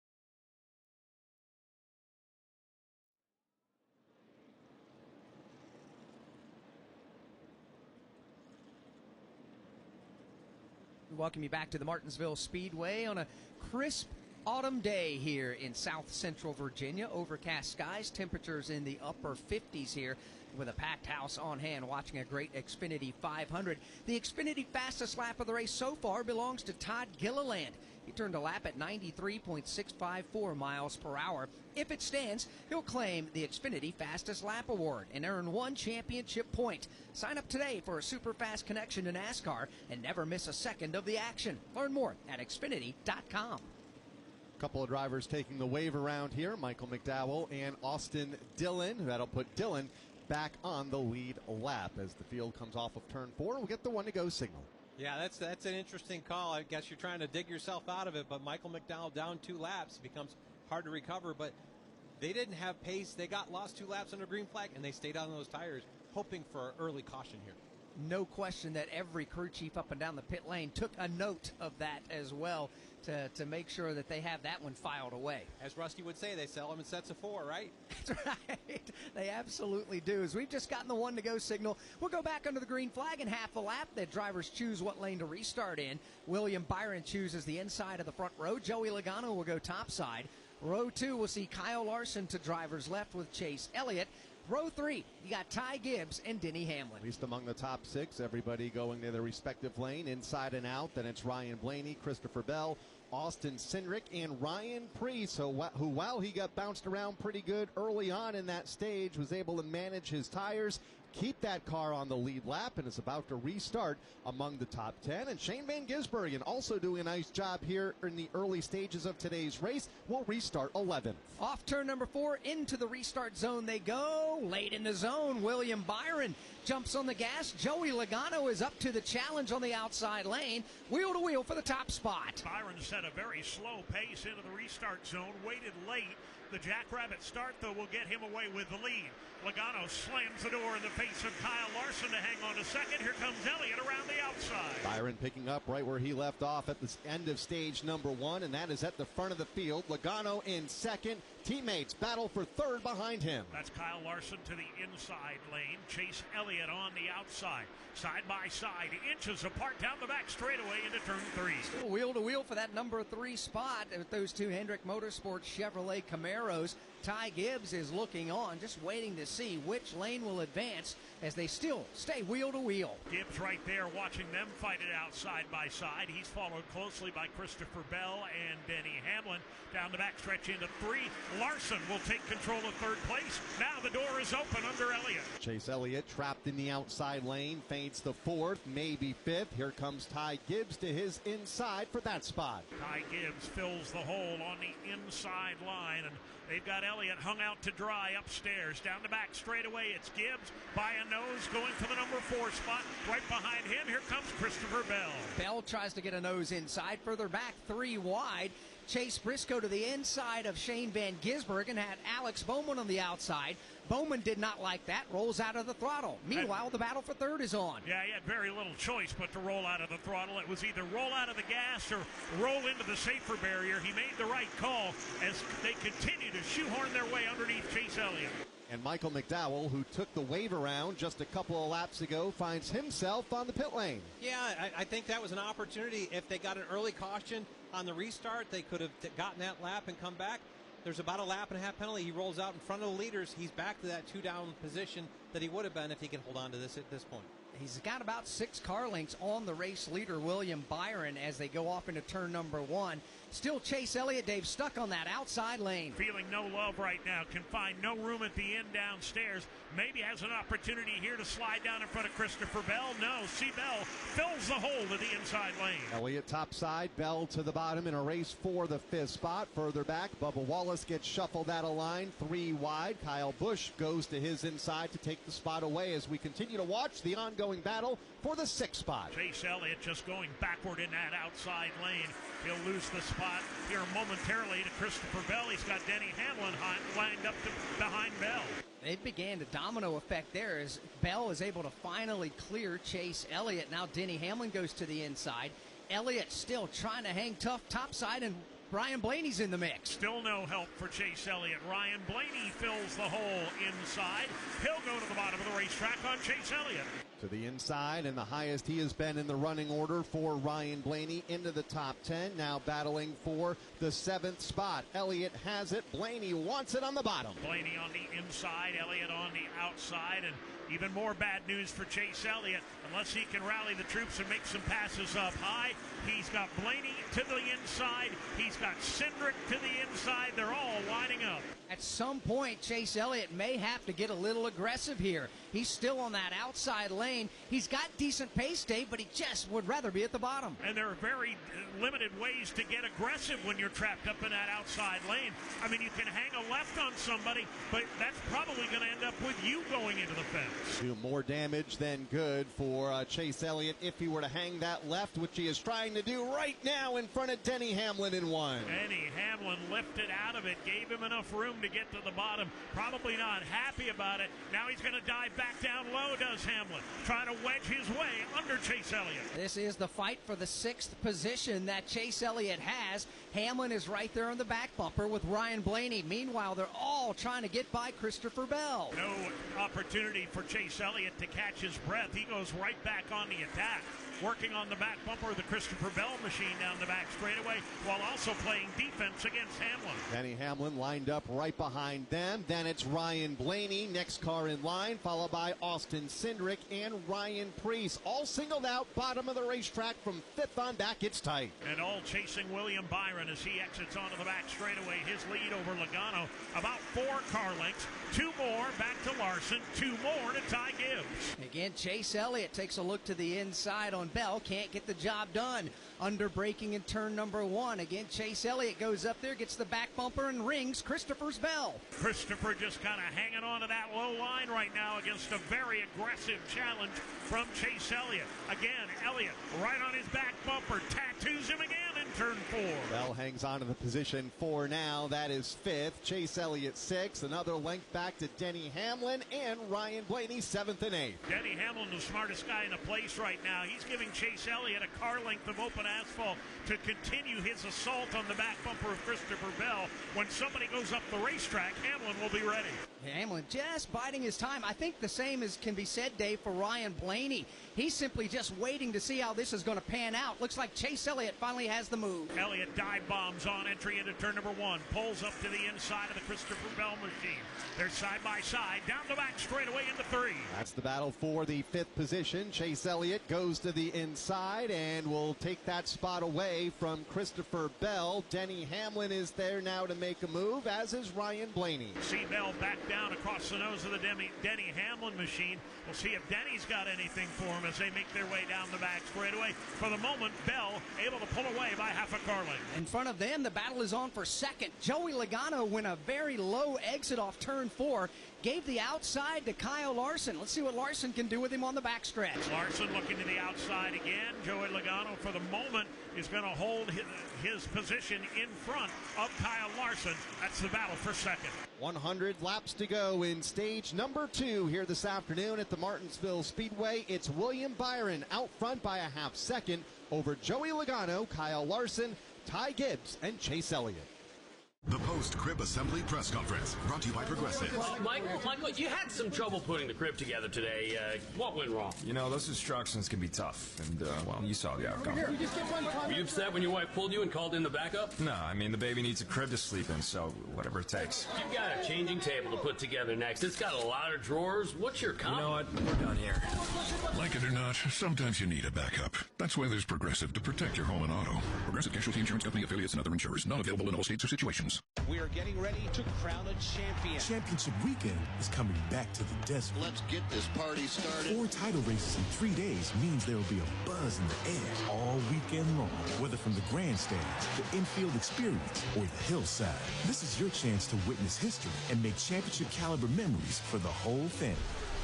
We welcome you back to the Martinsville Speedway on a crisp autumn day here in south central Virginia. Overcast skies, temperatures in the upper 50s here with a packed house on hand watching a great Xfinity 500. The Xfinity fastest lap of the race so far belongs to Todd Gilliland. He turned a lap at 93.654 miles per hour. If it stands, he'll claim the Xfinity Fastest Lap Award and earn 1 championship point. Sign up today for a super fast connection to NASCAR and never miss a second of the action. Learn more at xfinity.com. Couple of drivers taking the wave around here, Michael McDowell and Austin Dillon. That'll put Dillon back on the lead lap as the field comes off of turn 4. We'll get the 1-to-go signal. Yeah, that's an interesting call. I guess you're trying to dig yourself out of it, but Michael McDowell down 2 laps becomes hard to recover, but they didn't have pace. They lost 2 laps under green flag, and they stayed on those tires, hoping for an early caution here. no question that every crew chief up and down the pit lane took a note of that as well to make sure that they have that one filed away. As Rusty would say, they sell them in sets of 4, right? That's right. They absolutely do. As we've just gotten the 1-to-go signal, we'll go back under the green flag in half a lap. The drivers choose what lane to restart in. William Byron chooses the inside of the front row. Joey Logano will go topside. Row 2 will see Kyle Larson to driver's left with Chase Elliott. Row 3, you got Ty Gibbs and Denny Hamlin. At least among the top 6, everybody going to their respective lane, inside and out. Then it's Ryan Blaney, Christopher Bell, Austin Cindric, and Ryan Preece, who while he got bounced around pretty good early on in that stage, was able to manage his tires, keep that car on the lead lap, and is about to restart among the top 10. And Shane Van Gisbergen also doing a nice job here in the early stages of today's race. Will restart 11th. Off turn number 4, into the restart zone they go. Late in the zone, William Byron jumps on the gas. Joey Logano is up to the challenge on the outside lane. Wheel to wheel for the top spot. Byron set a very slow pace into the restart zone, waited late. The Jackrabbit start, though, will get him away with the lead. Logano slams the door in the face of Kyle Larson to hang on to second. Here comes Elliott around the outside. Byron picking up right where he left off at the end of stage number 1, and that is at the front of the field. Logano in second. Teammates battle for third behind him. That's Kyle Larson to the inside lane. Chase Elliott on the outside. Side by side, inches apart down the back straightaway into turn 3. Still wheel to wheel for that number 3 spot with those two Hendrick Motorsports Chevrolet Camaros. Ty Gibbs is looking on, just waiting to see which lane will advance as they still stay wheel to wheel. Gibbs right there watching them fight it out side by side. He's followed closely by Christopher Bell and Denny Hamlin. Down the backstretch into 3. Larson will take control of third place. Now the door is open under Elliott. Chase Elliott trapped in the outside lane, fades the 4th, maybe 5th. Here comes Ty Gibbs to his inside for that spot. Ty Gibbs fills the hole on the inside line, and they've got Elliott hung out to dry upstairs. Down the back straightaway, it's Gibbs by a nose going for the number 4 spot. Right behind him, here comes Christopher Bell. Bell tries to get a nose inside. Further back, 3 wide. Chase Briscoe to the inside of Shane Van Gisbergen, had Alex Bowman on the outside. Bowman did not like that, rolls out of the throttle. Meanwhile, the battle for third is on. Yeah, he had very little choice but to roll out of the throttle. It was either roll out of the gas or roll into the safer barrier. He made the right call as they continue to shoehorn their way underneath Chase Elliott. And Michael McDowell, who took the wave around just a couple of laps ago, finds himself on the pit lane. Yeah, I think that was an opportunity. If they got an early caution on the restart, they could have gotten that lap and come back. There's about a lap and a half penalty. He rolls out in front of the leaders. He's back to that 2-down position that he would have been if he can hold on to this at this point. He's got about 6 car lengths on the race leader, William Byron, as they go off into turn number 1. Still Chase Elliott, Dave, stuck on that outside lane. Feeling no love right now. Can find no room at the end downstairs. Maybe has an opportunity here to slide down in front of Christopher Bell. No, see Bell fills the hole to the inside lane. Elliott topside, Bell to the bottom in a race for the 5th spot. Further back, Bubba Wallace gets shuffled out of line, 3 wide. Kyle Busch goes to his inside to take the spot away as we continue to watch the ongoing battle for the 6th spot. Chase Elliott just going backward in that outside lane. He'll lose the spot here momentarily to Christopher Bell. He's got Denny Hamlin lined up behind Bell. It began to domino effect there as Bell is able to finally clear Chase Elliott. Now Denny Hamlin goes to the inside. Elliott still trying to hang tough topside, and Ryan Blaney's in the mix. Still no help for Chase Elliott. Ryan Blaney fills the hole inside. He'll go to the bottom of the racetrack on Chase Elliott. To the inside, and the highest he has been in the running order for Ryan Blaney into the top 10. Now battling for the 7th spot. Elliott has it. Blaney wants it on the bottom. Blaney on the inside, Elliott on the outside, and even more bad news for Chase Elliott. Unless he can rally the troops and make some passes up high, he's got Blaney to the inside. He's got Cindric to the inside. They're all lining up. At some point, Chase Elliott may have to get a little aggressive here. He's still on that outside lane. He's got decent pace, Dave, but he just would rather be at the bottom. And there are very limited ways to get aggressive when you're trapped up in that outside lane. I mean, you can hang a left on somebody, but that's probably going to end up with you going into the fence. Do more damage than good for Chase Elliott if he were to hang that left, which he is trying to do right now in front of Denny Hamlin in 1. Denny Hamlin lifted out of it, gave him enough room to get to the bottom. Probably not happy about it. Now he's going to dive back down low, does Hamlin. Trying to wedge his way under Chase Elliott. This is the fight for the 6th position that Chase Elliott has. Hamlin is right there on the back bumper with Ryan Blaney. Meanwhile, they're all trying to get by Christopher Bell. No opportunity for Chase Elliott to catch his breath. He goes right back on the attack, working on the back bumper of the Christopher Bell machine down the back straightaway, while also playing defense against Hamlin. Denny Hamlin lined up right behind them. Then it's Ryan Blaney, next car in line, followed by Austin Cindric and Ryan Preece. All singled out, bottom of the racetrack from 5th on back. It's tight. And all chasing William Byron as he exits onto the back straightaway. His lead over Logano, about 4 car lengths. 2 more back to Larson, 2 more to Ty Gibbs. Again, Chase Elliott takes a look to the inside on Bell. Can't get the job done. Under braking in turn number 1. Again, Chase Elliott goes up there, gets the back bumper, and rings Christopher's bell. Christopher just kind of hanging on to that low line right now against a very aggressive challenge from Chase Elliott. Again, Elliott right on his back bumper, tattoos him again in turn 4. Bell hangs on to the position 4 now. That is 5th. Chase Elliott 6th. Another length back to Denny Hamlin and Ryan Blaney 7th and 8th. Denny Hamlin, the smartest guy in the place right now. He's giving Chase Elliott a car length of open asphalt to continue his assault on the back bumper of Christopher Bell. When somebody goes up the racetrack, Hamlin will be ready. Hamlin just biding his time. I think the same can be said, Dave, for Ryan Blaney. He's simply just waiting to see how this is going to pan out. Looks like Chase Elliott finally has the move. Elliott dive bombs on entry into turn number 1. Pulls up to the inside of the Christopher Bell machine. They're side by side, down the back straightaway into 3. That's the battle for the 5th position. Chase Elliott goes to the inside and will take that spot away from Christopher Bell. Denny Hamlin is there now to make a move, as is Ryan Blaney. See Bell back down across the nose of the Denny Hamlin machine. We'll see if Denny's got anything for him as they make their way down the back straightaway. For the moment, Bell able to pull away by half a car length. In front of them, the battle is on for 2nd. Joey Logano went a very low exit off turn 4. Gave the outside to Kyle Larson. Let's see what Larson can do with him on the backstretch. Larson looking to the outside again. Joey Logano, for the moment, is going to hold his position in front of Kyle Larson. That's the battle for 2nd. 100 laps to go in stage number 2 here this afternoon at the Martinsville Speedway. It's William Byron out front by a half second over Joey Logano, Kyle Larson, Ty Gibbs, and Chase Elliott. The post-crib assembly press conference brought to you by Progressive. Michael, you had some trouble putting the crib together today. What went wrong? You know, those instructions can be tough, and, well, you saw the outcome. Were you upset when your wife pulled you and called in the backup? No, I mean, the baby needs a crib to sleep in, so whatever it takes. You've got a changing table to put together next. It's got a lot of drawers. What's your comment? You know what? We're done here. Like it or not, sometimes you need a backup. That's why there's Progressive to protect your home and auto. Progressive Casualty Insurance Company affiliates and other insurers. Not available in all states or situations. We are getting ready to crown a champion. Championship weekend is coming back to the desert. Let's get this party started. 4 title races in 3 days means there will be a buzz in the air all weekend long. Whether from the grandstands, the infield experience, or the hillside, this is your chance to witness history and make championship caliber memories for the whole family.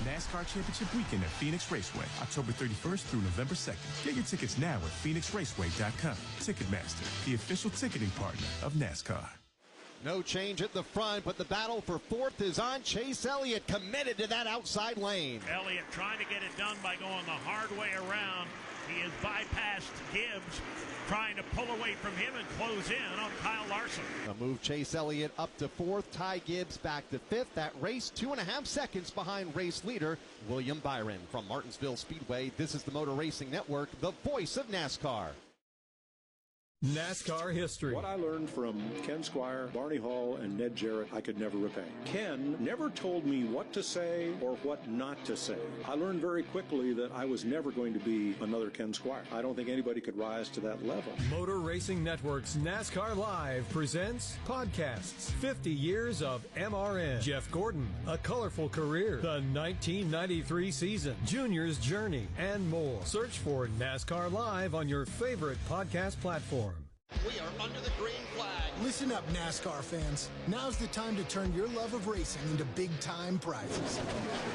NASCAR Championship Weekend at Phoenix Raceway, October 31st through November 2nd. Get your tickets now at PhoenixRaceway.com. Ticketmaster, the official ticketing partner of NASCAR. No change at the front, but the battle for 4th is on. Chase Elliott committed to that outside lane. Elliott trying to get it done by going the hard way around. He has bypassed Gibbs, trying to pull away from him and close in on Kyle Larson. A move Chase Elliott up to 4th, Ty Gibbs back to 5th. That race 2.5 seconds behind race leader William Byron. From Martinsville Speedway, this is the Motor Racing Network, the voice of NASCAR. NASCAR history. What I learned from Ken Squire, Barney Hall, and Ned Jarrett, I could never repay. Ken never told me what to say or what not to say. I learned very quickly that I was never going to be another Ken Squire. I don't think anybody could rise to that level. Motor Racing Network's NASCAR Live presents podcasts. 50 years of MRN. Jeff Gordon, A Colorful Career, the 1993 season, Junior's Journey, and more. Search for NASCAR Live on your favorite podcast platform. We are under the green flag. Listen up, NASCAR fans. Now's the time to turn your love of racing into big-time prizes.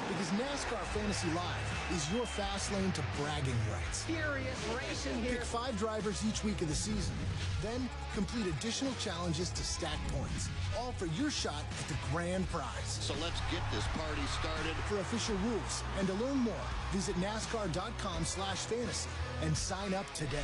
Because NASCAR Fantasy Live is your fast lane to bragging rights. Furious racing here. Pick 5 drivers each week of the season. Then complete additional challenges to stack points, all for your shot at the grand prize. So let's get this party started. For official rules and to learn more, visit NASCAR.com/fantasy and sign up today.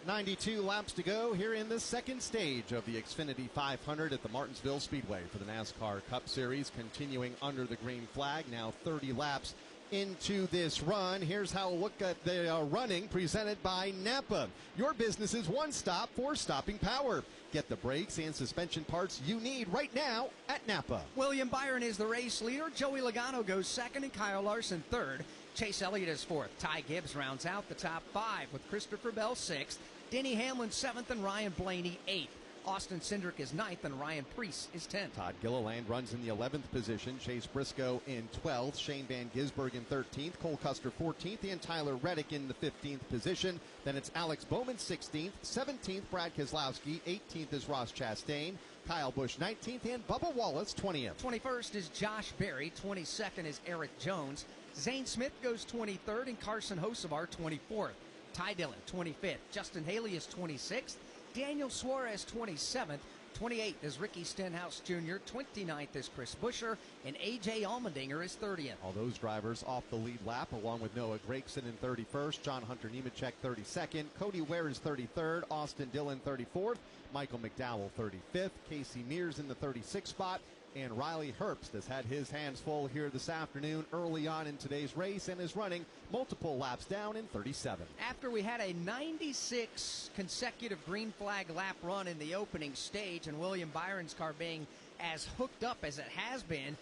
.92 laps to go here in the second stage of the Xfinity 500 at the Martinsville Speedway for the NASCAR Cup Series, continuing under the green flag. Now 30 laps into this run. Here's how we'll look at the running presented by Napa. Your business's one stop for stopping power. Get the brakes and suspension parts you need right now at Napa. William Byron is the race leader. Joey Logano goes second and Kyle Larson third. Chase Elliott is fourth. Ty Gibbs rounds out the top 5 with Christopher Bell sixth. Denny Hamlin 7th and Ryan Blaney 8th. Austin Cindric is 9th and Ryan Preece is 10th. Todd Gilliland runs in the 11th position. Chase Briscoe in 12th. Shane Van Gisbergen in 13th. Cole Custer 14th. And Tyler Reddick in the 15th position. Then it's Alex Bowman 16th. 17th, Brad Keselowski. 18th is Ross Chastain. Kyle Busch 19th. And Bubba Wallace 20th. 21st is Josh Berry. 22nd is Eric Jones. Zane Smith goes 23rd and Carson Hocevar 24th. Ty Dillon 25th. Justin Haley is 26th. Daniel Suarez 27th. 28th is Ricky Stenhouse Jr. 29th is Chris Buescher. And A.J. Allmendinger is 30th. All those drivers off the lead lap, along with Noah Gragson in 31st. John Hunter Nemechek 32nd. Cody Ware is 33rd. Austin Dillon 34th. Michael McDowell 35th. Casey Mears in the 36th spot. And Riley Herbst has had his hands full here this afternoon early on in today's race and is running multiple laps down in 37. After we had a 96 consecutive green flag lap run in the opening stage and William Byron's car being as hooked up as it has been,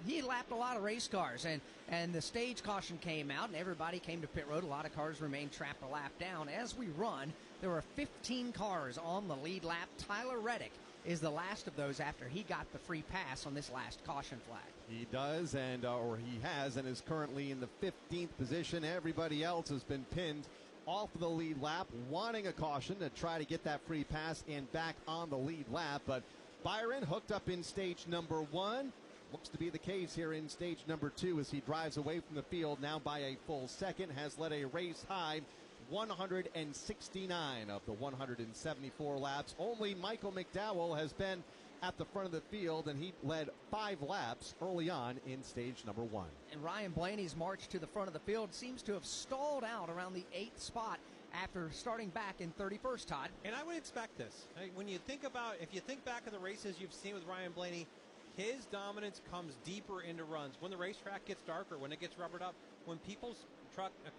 he lapped a lot of race cars, and the stage caution came out and everybody came to pit road. A lot of cars remained trapped a lap down. As we run, there were 15 cars on the lead lap. Tyler Reddick is the last of those after he got the free pass on this last caution flag. He does, or he has, and is currently in the 15th position. Everybody else has been pinned off of the lead lap, wanting a caution to try to get that free pass and back on the lead lap. But Byron hooked up in stage number 1. Looks to be the case here in stage number 2 as he drives away from the field now by a full second. Has led a race high 169 of the 174 laps. Only Michael McDowell has been at the front of the field, and he led 5 laps early on in stage number 1. And Ryan Blaney's march to the front of the field seems to have stalled out around the 8th spot after starting back in 31st, Todd. And I would expect this. When you think about, if you think back of the races you've seen with Ryan Blaney, his dominance comes deeper into runs. When the racetrack gets darker, when it gets rubbered up, when people's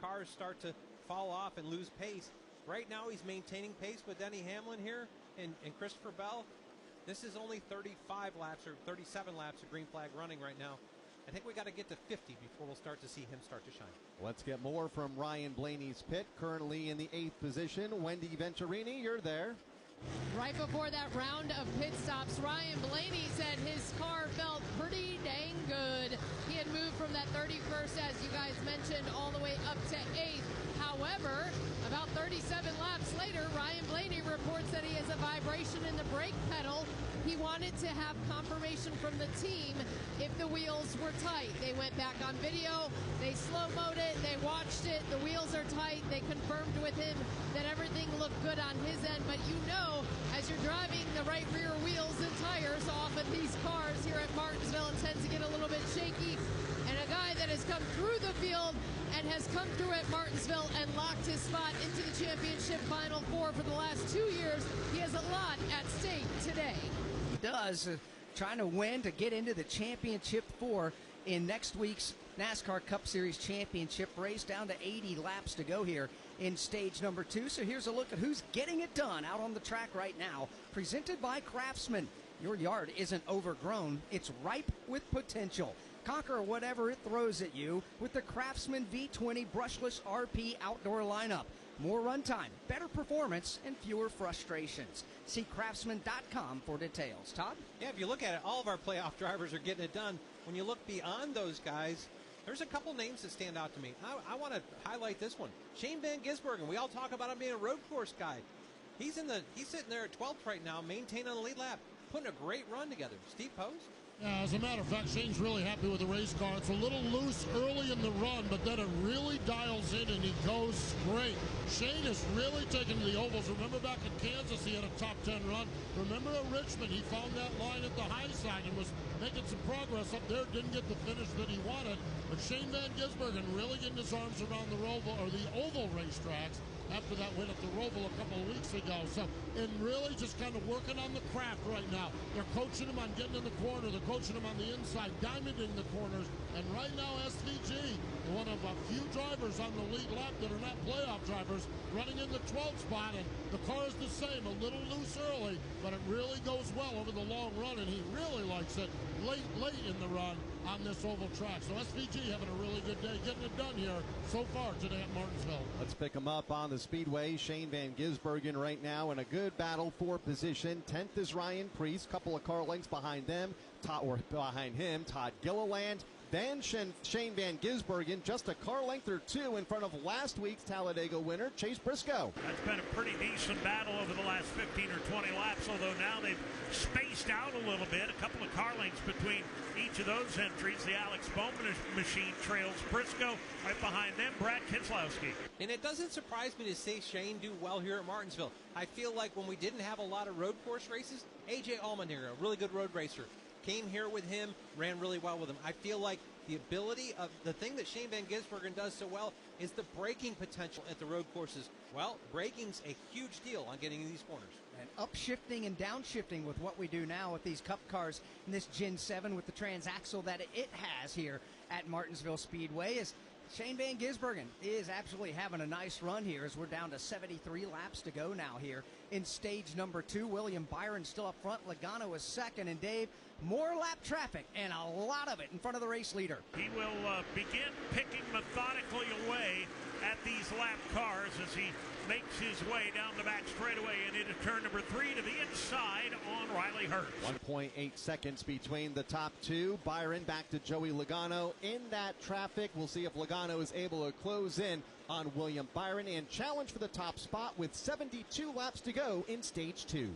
cars start to fall off and lose pace. Right now he's maintaining pace with Denny Hamlin here and Christopher Bell. This is only 35 laps or 37 laps of green flag running right now. I think we got to get to 50 before we'll start to see him start to shine. Let's get more from Ryan Blaney's pit. Currently in the 8th position, Wendy Venturini, you're there. Right before that round of pit stops, Ryan Blaney said his car felt pretty dang good. He had moved from that 31st, as you guys mentioned, all the way up to 8th. However, about 37 laps later, Ryan Blaney reports that he has a vibration in the brake pedal. He wanted to have confirmation from the team if the wheels were tight. They went back on video, they slow-moed it, they watched it, the wheels are tight. They confirmed with him that everything looked good on his end, but you know, as you're driving the right rear wheels and tires off of these cars here at Martinsville, it tends to get a little bit shaky. And a guy that has come through the field and has come through at Martinsville and locked his spot into the championship Final Four for the last 2 years, he has a lot at stake today. He does, trying to win to get into the championship 4 in next week's NASCAR Cup Series championship race. Down to 80 laps to go here in stage number 2. So here's a look at who's getting it done out on the track right now. Presented by Craftsman. Your yard isn't overgrown, it's ripe with potential. Conquer whatever it throws at you with the Craftsman V20 brushless RP outdoor lineup. More runtime, better performance, and fewer frustrations. See craftsman.com for details. Todd? Yeah, if you look at it, all of our playoff drivers are getting it done. When you look beyond those guys, There's a couple names that stand out to me. I want to highlight this one. Shane Van Gisbergen. We all talk about him being a road course guy. He's sitting there at 12th right now, maintaining a lead lap, putting a great run together. Steve Post? Yeah, as a matter of fact, Shane's really happy with the race car. It's a little loose early in the run, but then it really dials in and he goes straight. Shane is really taking to the ovals. Remember back in Kansas, he had a top 10 run. Remember at Richmond, he found that line at the high side and was making some progress up there. Didn't get the finish that he wanted. But Shane Van Gisbergen really getting his arms around the oval racetracks after that win at the Roval a couple of weeks ago. So, and really just kind of working on the craft right now. They're coaching him on getting in the corner. They're coaching him on the inside, diamonding the corners. And right now, SVG, one of a few drivers on the lead lap that are not playoff drivers, running in the 12th spot. And the car is the same, a little loose early, but it really goes well over the long run. And he really likes it late in the run on this oval track. So SVG having a really good day, getting it done here so far today at Martinsville. Let's pick him up on the speedway. Shane Van Gisbergen right now in a good battle for position. 10th is Ryan Preece, couple of car lengths behind them. Behind him, Todd Gilliland. Then Shane Van Gisbergen, just a car length or two in front of last week's Talladega winner, Chase Briscoe. That's been a pretty decent battle over the last 15 or 20 laps, although now they've spaced out a little bit. A couple of car lengths between each of those entries. The Alex Bowman machine trails Briscoe. Right behind them, Brad Keselowski. And it doesn't surprise me to see Shane do well here at Martinsville. I feel like when we didn't have a lot of road course races, A.J. Allmendinger, a really good road racer, came here with him, ran really well with him. I feel like the ability of the thing that Shane Van Gisbergen does so well is the braking potential at the road courses. Well, braking's a huge deal on getting in these corners. And upshifting and downshifting with what we do now with these Cup cars in this Gen 7 with the transaxle that it has here at Martinsville Speedway is Shane Van Gisbergen is absolutely having a nice run here as we're down to 73 laps to go now here in stage number 2. William Byron still up front. Logano is second. And Dave, more lap traffic and a lot of it in front of the race leader. He will begin picking methodically away at these lap cars as he makes his way down the back straightaway and into turn number 3 to the inside on Riley Hurst. 1.8 seconds between the top two. Byron back to Joey Logano in that traffic. We'll see if Logano is able to close in on William Byron and challenge for the top spot with 72 laps to go in stage 2.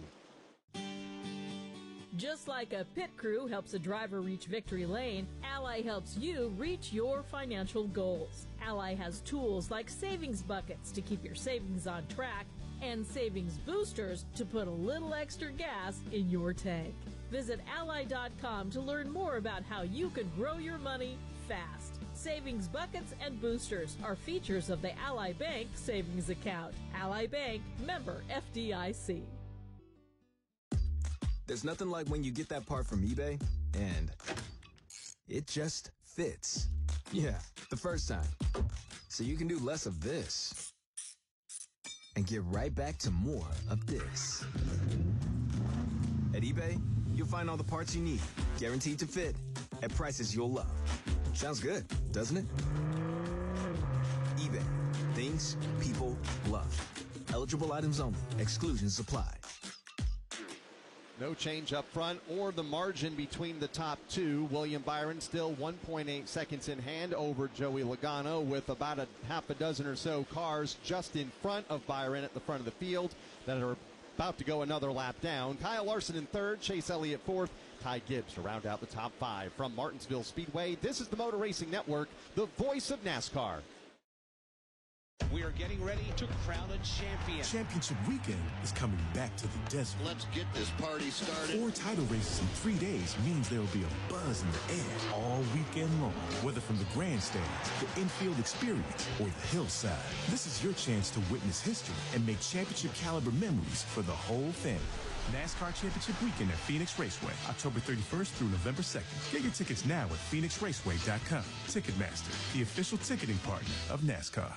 Just like a pit crew helps a driver reach victory lane, Ally helps you reach your financial goals. Ally has tools like savings buckets to keep your savings on track and savings boosters to put a little extra gas in your tank. Visit Ally.com to learn more about how you can grow your money fast. Savings buckets and boosters are features of the Ally Bank savings account. Ally Bank, member FDIC. There's nothing like when you get that part from eBay and it just fits. Yeah, the first time. So you can do less of this and get right back to more of this. At eBay, you'll find all the parts you need, guaranteed to fit, at prices you'll love. Sounds good, doesn't it? eBay. Things people love. Eligible items only. Exclusions apply. No change up front or the margin between the top two. William Byron still 1.8 seconds in hand over Joey Logano with about a half a dozen or so cars just in front of Byron at the front of the field that are about to go another lap down. Kyle Larson in third, Chase Elliott fourth, Ty Gibbs to round out the top 5. From Martinsville Speedway, this is the Motor Racing Network, the voice of NASCAR. We are getting ready to crown a champion. Championship weekend is coming back to the desert. Let's get this party started. 4 title races in 3 days means there will be a buzz in the air all weekend long. Whether from the grandstands, the infield experience, or the hillside, this is your chance to witness history and make championship caliber memories for the whole family. NASCAR Championship Weekend at Phoenix Raceway, October 31st through November 2nd. Get your tickets now at PhoenixRaceway.com. Ticketmaster, the official ticketing partner of NASCAR.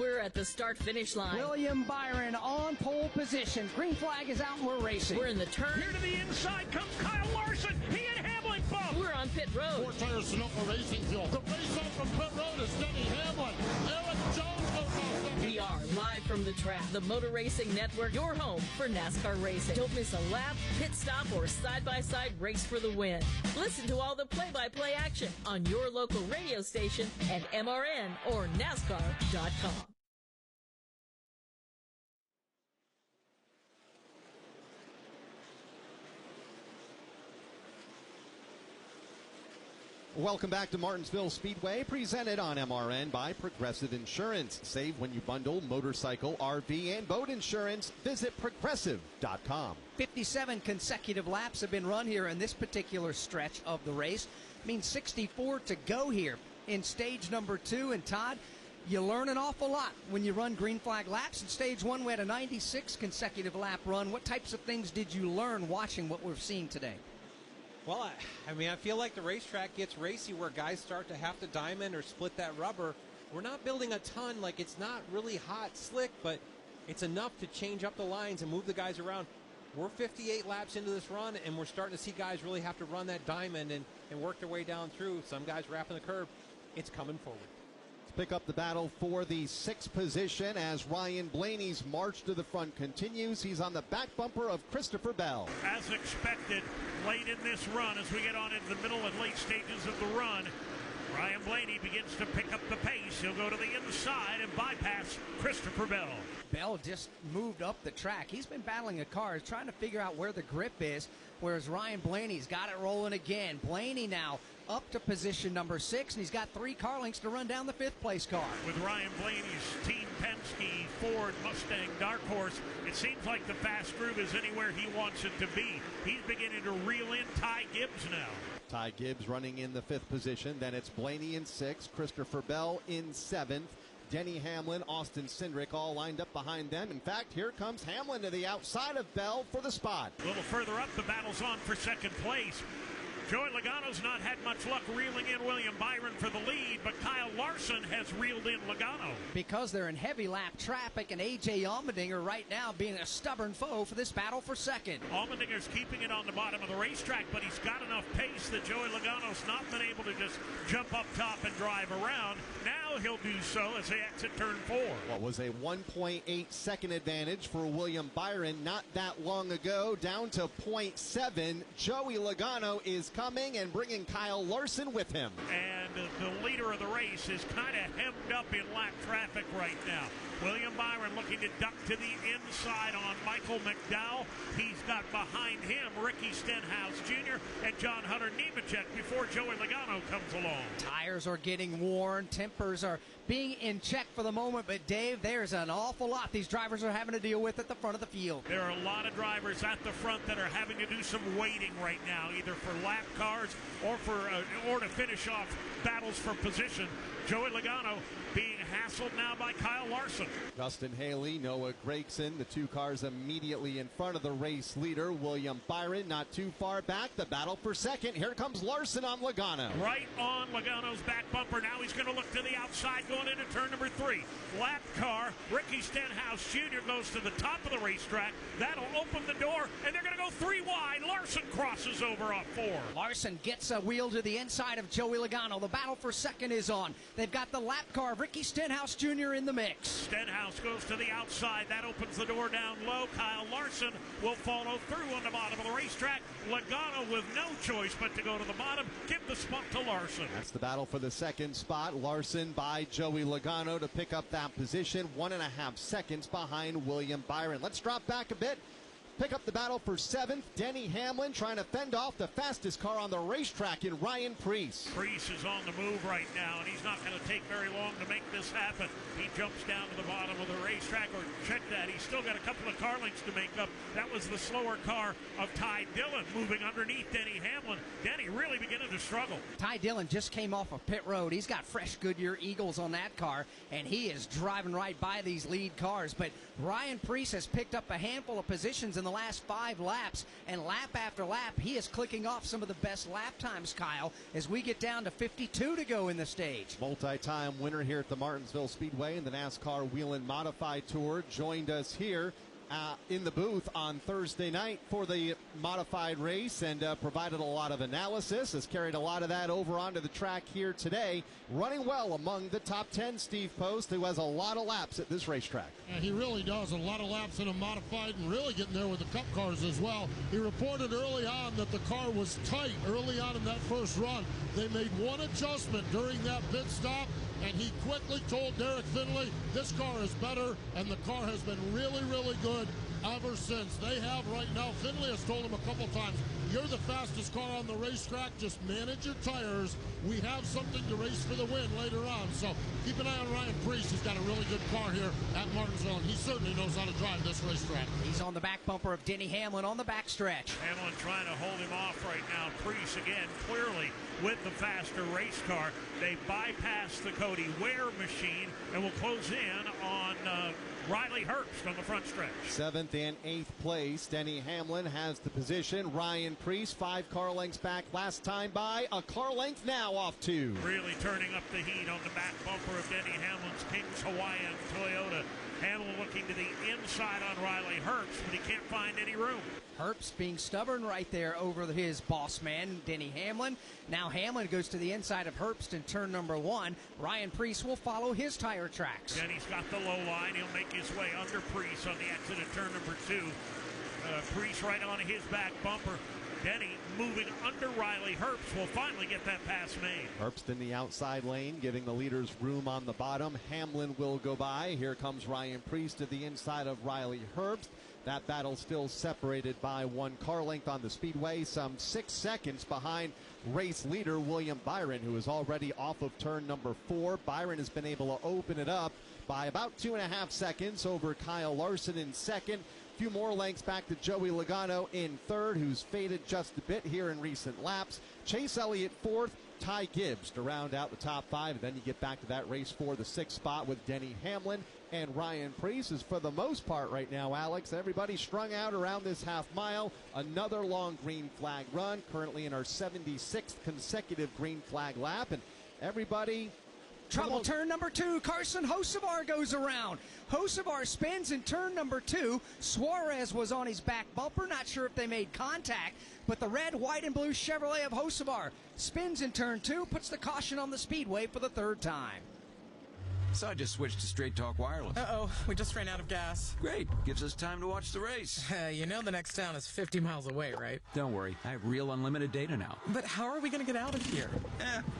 We're at the start-finish line. William Byron on pole position. Green flag is out and we're racing. We're in the turn. Here to the inside comes Kyle Larson. He and Hamlin bump. We're on pit road. 4 tires Sonoma Racing Fuel. The race off from pit road is Denny Hamlin. Eric Jones goes off. We are live from the track. The Motor Racing Network, your home for NASCAR racing. Don't miss a lap, pit stop, or side-by-side race for the win. Listen to all the play-by-play action on your local radio station at MRN or NASCAR.com. Welcome back to Martinsville Speedway, presented on MRN by Progressive Insurance. Save when you bundle motorcycle, RV, and boat insurance. Visit Progressive.com. 57 consecutive laps have been run here in this particular stretch of the race. Means 64 to go here in stage number 2. And Todd, you learn an awful lot when you run green flag laps. In stage 1, we had a 96 consecutive lap run. What types of things did you learn watching what we're seeing today? Well, I feel like the racetrack gets racy where guys start to have to diamond or split that rubber. We're not building a ton, like it's not really hot, slick, but it's enough to change up the lines and move the guys around. We're 58 laps into this run, and we're starting to see guys really have to run that diamond and work their way down through. Some guys wrapping the curb. It's coming forward. Pick up the battle for the 6th position as Ryan Blaney's march to the front continues. He's on the back bumper of Christopher Bell. As expected, late in this run, as we get on into the middle and late stages of the run, Ryan Blaney begins to pick up the pace. He'll go to the inside and bypass Christopher Bell. Bell just moved up the track. He's been battling a car, trying to figure out where the grip is, whereas Ryan Blaney's got it rolling again. Blaney now up to position number 6, and he's got 3 car lengths to run down the 5th place car. With Ryan Blaney's Team Penske, Ford, Mustang, Dark Horse, it seems like the fast groove is anywhere he wants it to be. He's beginning to reel in Ty Gibbs now. Ty Gibbs running in the 5th position. Then it's Blaney in 6th, Christopher Bell in 7th. Denny Hamlin, Austin Cindric all lined up behind them. In fact, here comes Hamlin to the outside of Bell for the spot. A little further up, the battle's on for second place. Joey Logano's not had much luck reeling in William Byron for the lead, but Kyle Larson has reeled in Logano. Because they're in heavy lap traffic, and A.J. Allmendinger right now being a stubborn foe for this battle for second. Allmendinger's keeping it on the bottom of the racetrack, but he's got enough pace that Joey Logano's not been able to just jump up top and drive around. Now he'll do so as they exit turn 4. What was a 1.8 second advantage for William Byron not that long ago, down to 0.7. Joey Logano is coming and bringing Kyle Larson with him. And the leader of the race is kind of hemmed up in lap traffic right now. William Byron looking to duck to the inside on Michael McDowell. He's got behind him Ricky Stenhouse Jr. and John Hunter Nemechek before Joey Logano comes along. Tires are getting worn. Tempers are being in check for the moment. But, Dave, there's an awful lot these drivers are having to deal with at the front of the field. There are a lot of drivers at the front that are having to do some waiting right now, either for lap cars or to finish off battles for position. Joey Logano being hassled now by Kyle Larson. Justin Haley, Noah Gregson, the 2 cars immediately in front of the race leader. William Byron not too far back. The battle for second. Here comes Larson on Logano. Right on Logano's back bumper. Now he's going to look to the outside going into turn number 3. Lap car. Ricky Stenhouse Jr. goes to the top of the racetrack. That'll open the door, and they're going to go 3 wide. Larson crosses over off 4. Larson gets a wheel to the inside of Joey Logano. The battle for second is on. They've got the lap car of Ricky Stenhouse Jr. in the mix. Stenhouse goes to the outside. That opens the door down low. Kyle Larson will follow through on the bottom of the racetrack. Logano with no choice but to go to the bottom. Give the spot to Larson. That's the battle for the second spot. Larson by Joey Logano to pick up that position. 1.5 seconds behind William Byron. Let's drop back a bit. Pick up the battle for 7th. Denny Hamlin trying to fend off the fastest car on the racetrack in Ryan Preece. Preece is on the move right now, and he's not going to take very long to make this happen. He jumps down to the bottom of the racetrack, or check that. He's still got a couple of car lengths to make up. That was the slower car of Ty Dillon moving underneath Denny Hamlin. Denny really beginning to struggle. Ty Dillon just came off of pit road. He's got fresh Goodyear Eagles on that car, and he is driving right by these lead cars. But Ryan Preece has picked up a handful of positions in the last 5 laps, and lap after lap he is clicking off some of the best lap times, Kyle, as we get down to 52 to go in the stage. Multi-time winner here at the Martinsville Speedway in the NASCAR Wheel and Modify Tour joined us here in the booth on Thursday night for the modified race and provided a lot of analysis, has carried a lot of that over onto the track here today. Running well among the top 10, Steve Post, who has a lot of laps at this racetrack. Yeah, he really does. A lot of laps in a modified and really getting there with the Cup cars as well. He reported early on that the car was tight early on in that first run. They made one adjustment during that pit stop, and he quickly told Derek Finley, this car is better, and the car has been really, really good ever since. They have right now, Finley has told him a couple times, you're the fastest car on the racetrack, just manage your tires. We have something to race for the win later on. So keep an eye on Ryan Preece. He's got a really good car here at Martinsville, and he certainly knows how to drive this racetrack. He's on the back bumper of Denny Hamlin on the backstretch. Hamlin trying to hold him off right now. Preece again, clearly with the faster race car. They bypass the Cody Ware machine and will close in on Riley Herbst on the front stretch. 7th and 8th place. Denny Hamlin has the position. Ryan Preece 5 car lengths back last time by. A car length now off 2. Really turning up the heat on the back bumper of Denny Hamlin's Kings Hawaiian Toyota. Hamlin looking to the inside on Riley Herbst, but he can't find any room. Herbst being stubborn right there over his boss man, Denny Hamlin. Now Hamlin goes to the inside of Herbst in turn number 1. Ryan Preece will follow his tire tracks. Denny's got the low line. He'll make his way under Preece on the exit of turn number 2. Preece right on his back bumper. Denny moving under Riley Herbst will finally get that pass made. Herbst in the outside lane, giving the leaders room on the bottom. Hamlin will go by. Here comes Ryan Preece to the inside of Riley Herbst. That battle still separated by 1 car length on the speedway, some 6 seconds behind race leader William Byron, who is already off of turn number 4. Byron has been able to open it up by about 2.5 seconds over Kyle Larson in second. A few more lengths back to Joey Logano in third, who's faded just a bit here in recent laps. Chase Elliott fourth, Ty Gibbs to round out the top 5. And then you get back to that race for the 6th spot with Denny Hamlin and Ryan Preece. Is for the most part right now, Alex, everybody strung out around this half mile. Another long green flag run, currently in our 76th consecutive green flag lap, and everybody... Trouble turn number 2. Carson Hocevar goes around. Hocevar spins in turn number 2. Suarez was on his back bumper. Not sure if they made contact, but the red, white, and blue Chevrolet of Hocevar spins in turn 2, puts the caution on the speedway for the 3rd time. So I just switched to Straight Talk Wireless. Uh-oh, we just ran out of gas. Great, gives us time to watch the race. You know the next town is 50 miles away, right? Don't worry, I have real unlimited data now. But how are we going to get out of here?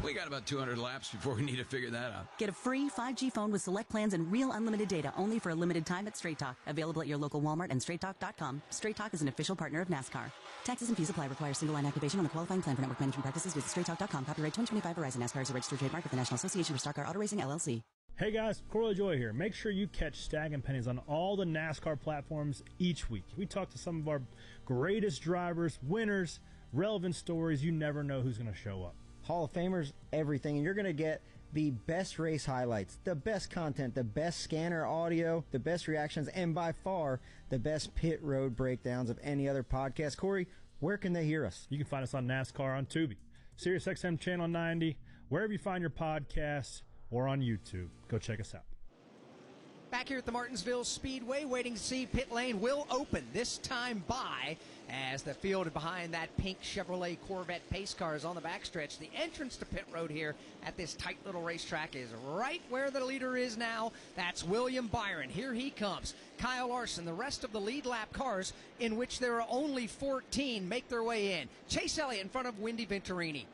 We got about 200 laps before we need to figure that out. Get a free 5G phone with select plans and real unlimited data only for a limited time at Straight Talk. Available at your local Walmart and straighttalk.com. Straight Talk is an official partner of NASCAR. Taxes and fees apply. Require single line activation on the qualifying plan for network management practices. Visit straighttalk.com. Copyright 2025 Verizon. NASCAR is a registered trademark of the National Association for Stock Car Auto Racing, LLC. Hey guys, Corley Joy here. Make sure you catch Stag and Pennies on all the NASCAR platforms each week. We talk to some of our greatest drivers, winners, relevant stories. You never know who's going to show up. Hall of Famers, everything, and you're going to get the best race highlights, the best content, the best scanner audio, the best reactions, and by far the best pit road breakdowns of any other podcast. Corey, where can they hear us? You can find us on NASCAR on Tubi, SiriusXM Channel 90, wherever you find your podcasts, or on YouTube. Go check us out. Back here at the Martinsville Speedway, waiting to see pit lane will open, this time by, as the field behind that pink Chevrolet Corvette pace car is on the backstretch. The entrance to pit road here at this tight little racetrack is right where the leader is now. That's William Byron. Here he comes. Kyle Larson, the rest of the lead lap cars, in which there are only 14, make their way in. Chase Elliott in front of Wendy Venturini.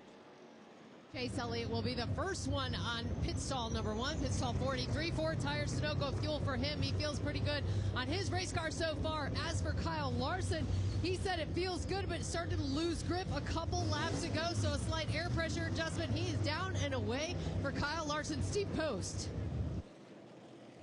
Chase Elliott will be the first one on pit stall number 1, pit stall 43. 4 tires, Sunoco fuel for him. He feels pretty good on his race car so far. As for Kyle Larson, he said it feels good, but it started to lose grip a couple laps ago, so a slight air pressure adjustment. He is down and away for Kyle Larson. Steve Post.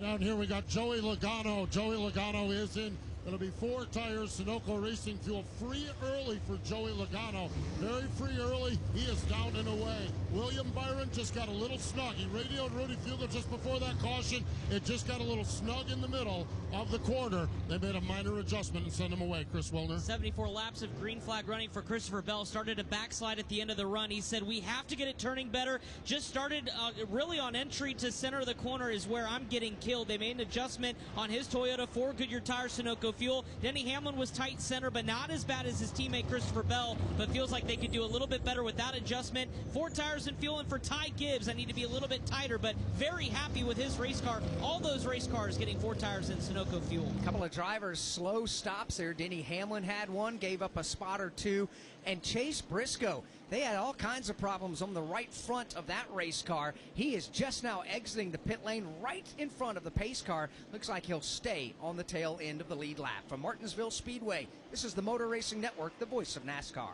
Down here we got Joey Logano. Joey Logano is in. It'll be 4 tires, Sunoco Racing Fuel. Free early for Joey Logano. Very free early. He is down and away. William Byron just got a little snug. He radioed Rudy Fugle just before that caution. It just got a little snug in the middle of the corner. They made a minor adjustment and sent him away, Chris Wilner. 74 laps of green flag running for Christopher Bell. Started a backslide at the end of the run. He said, we have to get it turning better. Just started really on entry to center of the corner is where I'm getting killed. They made an adjustment on his Toyota 4 Goodyear tires, Sunoco Fuel. Denny Hamlin was tight center, but not as bad as his teammate Christopher Bell, but feels like they could do a little bit better with that adjustment. 4 tires and fuel, and for Ty Gibbs, I need to be a little bit tighter, but very happy with his race car. All those race cars getting 4 tires and Sunoco fuel. A couple of drivers slow stops there. Denny Hamlin had one, gave up a spot or two, and Chase Briscoe, they had all kinds of problems on the right front of that race car. He is just now exiting the pit lane right in front of the pace car. Looks like he'll stay on the tail end of the lead lap. From Martinsville Speedway, this is the Motor Racing Network, the voice of NASCAR.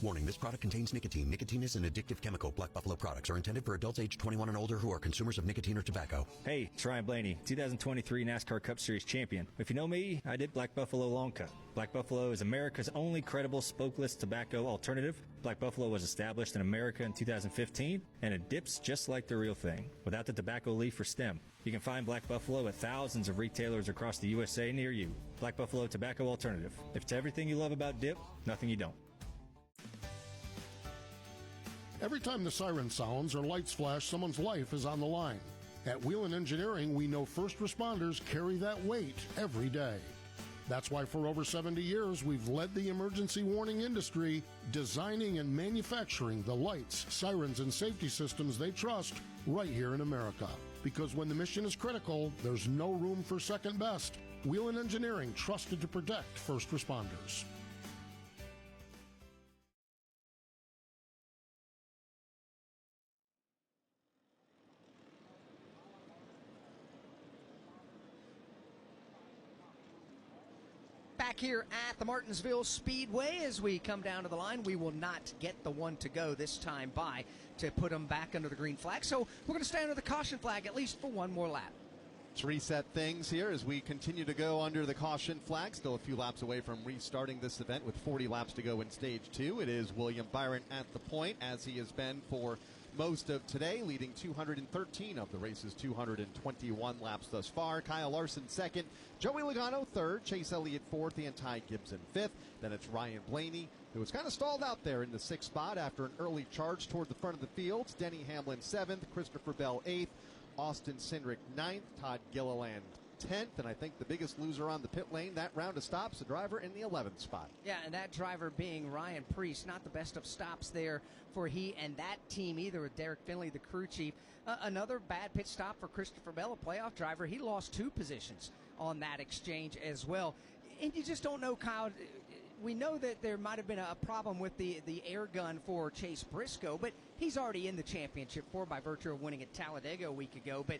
Warning, this product contains nicotine. Nicotine is an addictive chemical. Black Buffalo products are intended for adults age 21 and older who are consumers of nicotine or tobacco. Hey, it's Ryan Blaney, 2023 NASCAR Cup Series champion. If you know me, I did Black Buffalo Long Cut. Black Buffalo is America's only credible spokeless tobacco alternative. Black Buffalo was established in America in 2015, and it dips just like the real thing, without the tobacco leaf or stem. You can find Black Buffalo at thousands of retailers across the USA near you. Black Buffalo Tobacco Alternative. If it's everything you love about dip, nothing you don't. Every time the siren sounds or lights flash, someone's life is on the line. At Wheelan Engineering, we know first responders carry that weight every day. That's why for over 70 years, we've led the emergency warning industry, designing and manufacturing the lights, sirens, and safety systems they trust right here in America. Because when the mission is critical, there's no room for second best. Wheelan Engineering, trusted to protect first responders. Back here at the Martinsville Speedway, as we come down to the line, we will not get the one to go this time by to put them back under the green flag. So we're going to stay under the caution flag at least for one more lap. Let's reset things here as we continue to go under the caution flag. Still a few laps away from restarting this event with 40 laps to go in Stage 2. It is William Byron at the point, as he has been for most of today, leading 213 of the race's 221 laps thus far. Kyle Larson second, Joey Logano third, Chase Elliott fourth, and Ty Gibson fifth. Then it's Ryan Blaney, who was kind of stalled out there in the sixth spot after an early charge toward the front of the field. Denny Hamlin seventh, Christopher Bell eighth, Austin Cindric ninth, Todd Gilliland 10th, and I think the biggest loser on the pit lane that round of stops, the driver in the 11th spot. Yeah, and that driver being Ryan Preece, not the best of stops there for he and that team either, with Derek Finley, the crew chief. Another bad pit stop for Christopher Bell, a playoff driver. He lost 2 positions on that exchange as well. And you just don't know, Kyle. We know that there might have been a problem with the air gun for Chase Briscoe, but he's already in the championship by virtue of winning at Talladega a week ago. But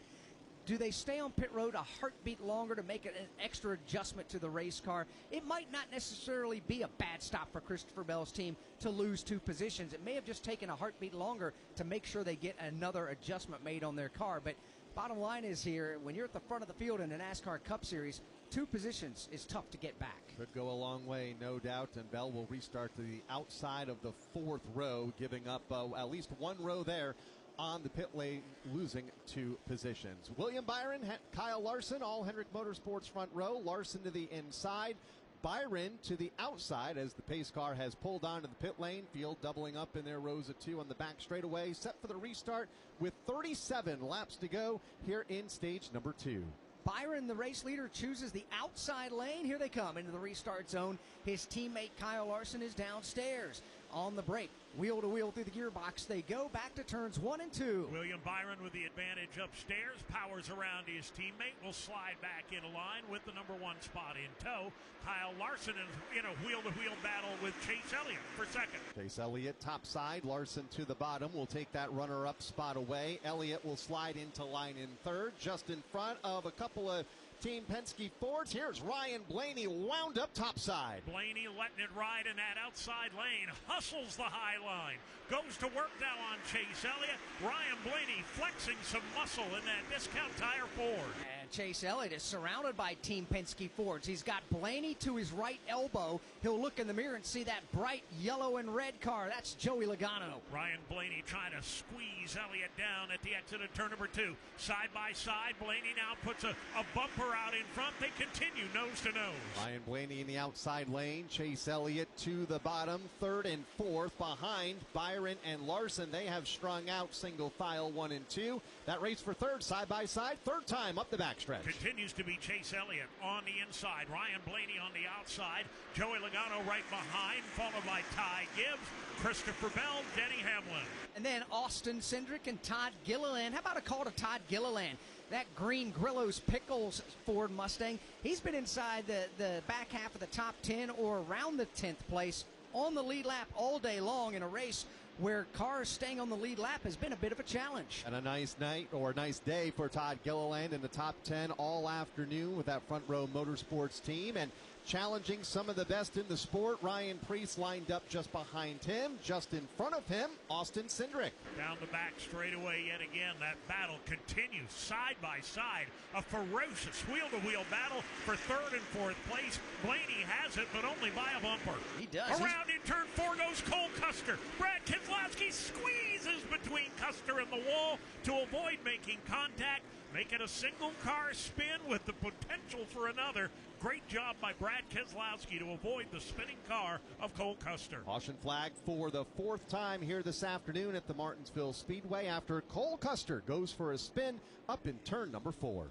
do they stay on pit road a heartbeat longer to make an extra adjustment to the race car? It might not necessarily be a bad stop for Christopher Bell's team to lose 2 positions. It may have just taken a heartbeat longer to make sure they get another adjustment made on their car. But bottom line is here, when you're at the front of the field in a NASCAR Cup Series, 2 positions is tough to get back. Could go a long way, no doubt, and Bell will restart to the outside of the 4th row, giving up at least 1 row there on the pit lane, losing 2 positions. William Byron, Kyle Larson, all Hendrick Motorsports front row. Larson to the inside, Byron to the outside as the pace car has pulled onto the pit lane. Field doubling up in their rows of 2 on the back straightaway, set for the restart with 37 laps to go here in stage number 2. Byron, the race leader, chooses the outside lane. Here they come into the restart zone. His teammate Kyle Larson is downstairs on the brake. Wheel to wheel through the gearbox they go, back to turns 1 and 2. William Byron with the advantage upstairs, powers around his teammate, will slide back in line with the number 1 spot in tow. Kyle Larson is in a wheel-to-wheel battle with Chase Elliott for second. Chase Elliott top side, Larson to the bottom will take that runner-up spot away. Elliott will slide into line in third, just in front of a couple of Team Penske Fords. Here's Ryan Blaney, wound up topside. Blaney letting it ride in that outside lane, hustles the high line, goes to work now on Chase Elliott. Ryan Blaney flexing some muscle in that discount tire Ford. And Chase Elliott is surrounded by Team Penske Fords. He's got Blaney to his right elbow. He'll look in the mirror and see that bright yellow and red car. That's Joey Logano. Ryan Blaney trying to squeeze Elliott down at the exit of turn number 2. Side by side, Blaney now puts a bumper out in front. They continue nose to nose. Ryan Blaney in the outside lane. Chase Elliott to the bottom. 3rd and 4th behind Byron and Larson. They have strung out single file 1 and 2. That race for 3rd, side by side. 3rd time up the back stretch. Continues to be Chase Elliott on the inside. Ryan Blaney on the outside. Joey Logano right behind, followed by Ty Gibbs, Christopher Bell, Denny Hamlin. And then Austin Cindric and Todd Gilliland. How about a call to Todd Gilliland? That green Grillo's Pickles Ford Mustang, he's been inside the back half of the top 10 or around the 10th place on the lead lap all day long in a race where cars staying on the lead lap has been a bit of a challenge. And a nice night or a nice day for Todd Gilliland in the top 10 all afternoon with that Front Row Motorsports team. And challenging some of the best in the sport, Ryan Preece lined up just behind him. Just in front of him, Austin Cindric. Down the back straightaway yet again. That battle continues side by side. A ferocious wheel-to-wheel battle for third and fourth place. Blaney has it, but only by a bumper. He does. Around in turn 4 goes Cole Custer. Brad Keselowski squeezes between Custer and the wall to avoid making contact. Make it a single car spin with the potential for another. Great job by Brad Keselowski to avoid the spinning car of Cole Custer. Caution flag for the 4th time here this afternoon at the Martinsville Speedway after Cole Custer goes for a spin up in turn number 4.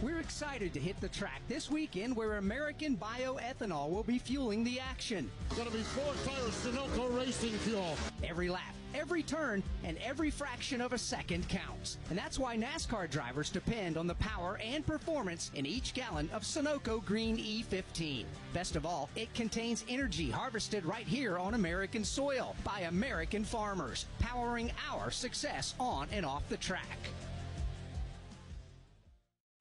We're excited to hit the track this weekend where American bioethanol will be fueling the action. It's going to be 4-tire Sunoco racing fuel. Every lap, every turn, and every fraction of a second counts. And that's why NASCAR drivers depend on the power and performance in each gallon of Sunoco Green E15. Best of all, it contains energy harvested right here on American soil by American farmers, powering our success on and off the track.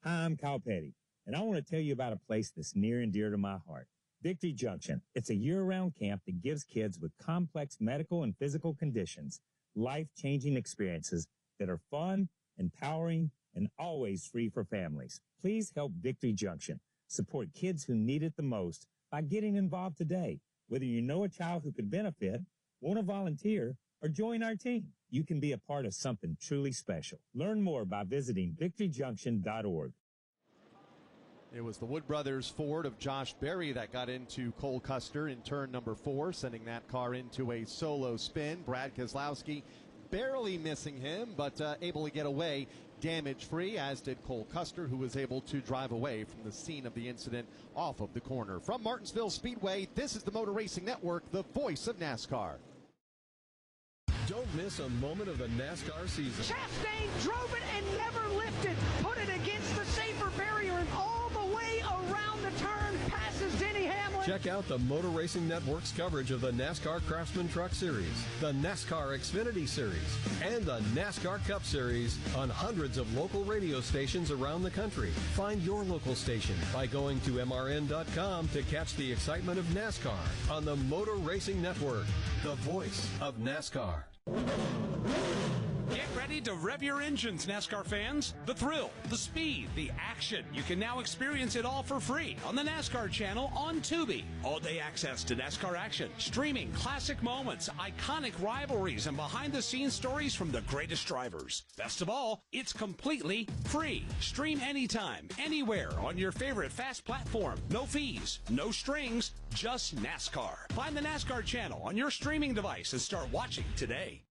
Hi, I'm Kyle Petty, and I want to tell you about a place that's near and dear to my heart, Victory Junction. It's a year-round camp that gives kids with complex medical and physical conditions life-changing experiences that are fun, empowering, and always free for families. Please help Victory Junction support kids who need it the most by getting involved today. Whether you know a child who could benefit, want to volunteer, or join our team, you can be a part of something truly special. Learn more by visiting victoryjunction.org. It was the Wood Brothers Ford of Josh Berry that got into Cole Custer in turn number 4, sending that car into a solo spin. Brad Keselowski barely missing him, but able to get away damage-free, as did Cole Custer, who was able to drive away from the scene of the incident off of the corner. From Martinsville Speedway, this is the Motor Racing Network, the voice of NASCAR. Don't miss a moment of the NASCAR season. Chastain drove it and never lifted. Put it against the safer barrier and all the way around the turn, passes Denny Hamlin. Check out the Motor Racing Network's coverage of the NASCAR Craftsman Truck Series, the NASCAR Xfinity Series, and the NASCAR Cup Series on hundreds of local radio stations around the country. Find your local station by going to MRN.com to catch the excitement of NASCAR on the Motor Racing Network, the voice of NASCAR. Get ready to rev your engines, NASCAR fans. The thrill, the speed, the action. You can now experience it all for free on the NASCAR channel on Tubi. All-day access to NASCAR action, streaming classic moments, iconic rivalries, and behind-the-scenes stories from the greatest drivers. Best of all, it's completely free. Stream anytime, anywhere on your favorite fast platform. No fees, no strings, just NASCAR. Find the NASCAR channel on your streaming device and start watching today.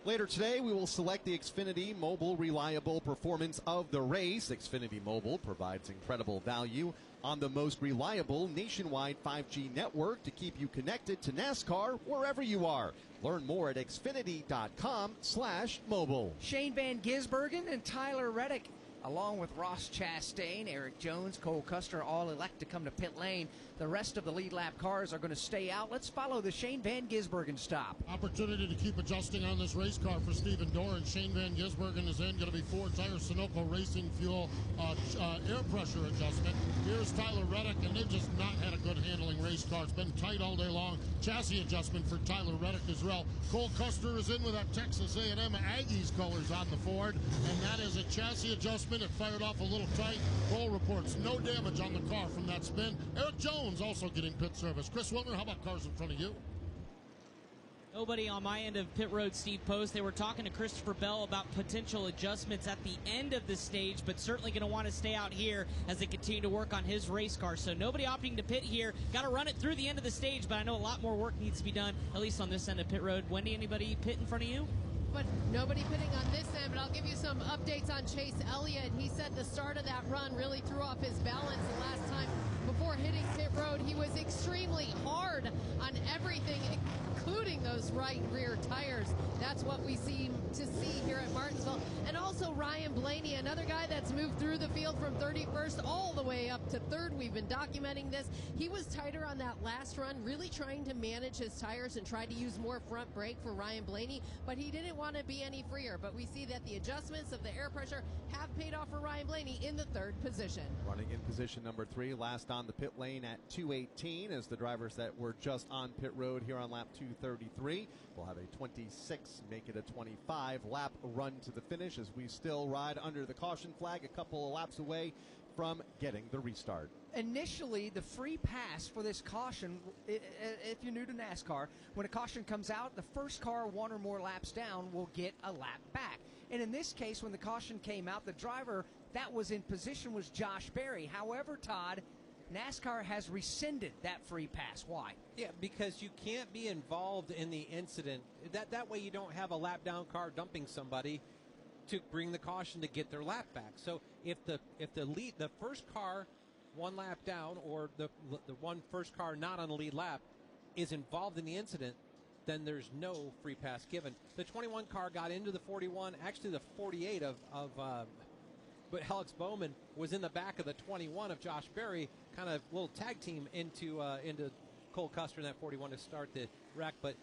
Later today, we will select the Xfinity Mobile Reliable Performance of the Race. Xfinity Mobile provides incredible value on the most reliable nationwide 5G network to keep you connected to NASCAR wherever you are. Learn more at xfinity.com/mobile. Shane Van Gisbergen and Tyler Reddick, along with Ross Chastain, Eric Jones, Cole Custer, all elect to come to pit lane. The rest of the lead lap cars are going to stay out. Let's follow the Shane Van Gisbergen stop. Opportunity to keep adjusting on this race car for Stephen Doran. Shane Van Gisbergen is in. Going to be 4-tire Sunoco Racing Fuel air pressure adjustment. Here's Tyler Reddick, and they've just not had a good handling race car. It's been tight all day long. Chassis adjustment for Tyler Reddick as well. Cole Custer is in with that Texas A&M Aggies colors on the Ford, and that is a chassis adjustment. It fired off a little tight. Cole reports no damage on the car from that spin. Eric Jones also getting pit service. Chris Wilner, how about cars in front of you? Nobody on my end of pit road, Steve Post. They were talking to Christopher Bell about potential adjustments at the end of the stage, but certainly going to want to stay out here as they continue to work on his race car. So nobody opting to pit here. Got to run it through the end of the stage, but I know a lot more work needs to be done, at least on this end of pit road. Wendy, anybody pit in front of you? But nobody pitting on this end, but I'll give you some updates on Chase Elliott. He said the start of that run really threw off his balance the last time before hitting pit road. He was extremely hard on everything, including those right rear tires. That's what we seem to see here at Martinsville. And also Ryan Blaney, another guy that's moved through the field from 31st all the way up to 3rd. We've been documenting this. He was tighter on that last run, really trying to manage his tires and try to use more front brake for Ryan Blaney, but he didn't want to be any freer. But we see that the adjustments of the air pressure have paid off for Ryan Blaney in the 3rd position. Running in position number 3, last on the pit lane at 2:18 as the drivers that were just on pit road here on lap 233 will have a 26, make it a 25 lap run to the finish as we still ride under the caution flag, a couple of laps away from getting the restart. Initially, the free pass for this caution, if you're new to NASCAR, when a caution comes out, the first car 1 or more laps down will get a lap back. And in this case, when the caution came out, the driver that was in position was Josh Berry. However, Todd, NASCAR has rescinded that free pass. Why? Yeah, because you can't be involved in the incident. That way you don't have a lap down car dumping somebody to bring the caution to get their lap back. So if the first car 1 lap down, or the one first car not on the lead lap is involved in the incident, then there's no free pass given. The 21 car got into the 41, actually the 48 but Alex Bowman was in the back of the 21 of Josh Berry, kind of little tag team into Cole Custer in that 41 to start the wreck. But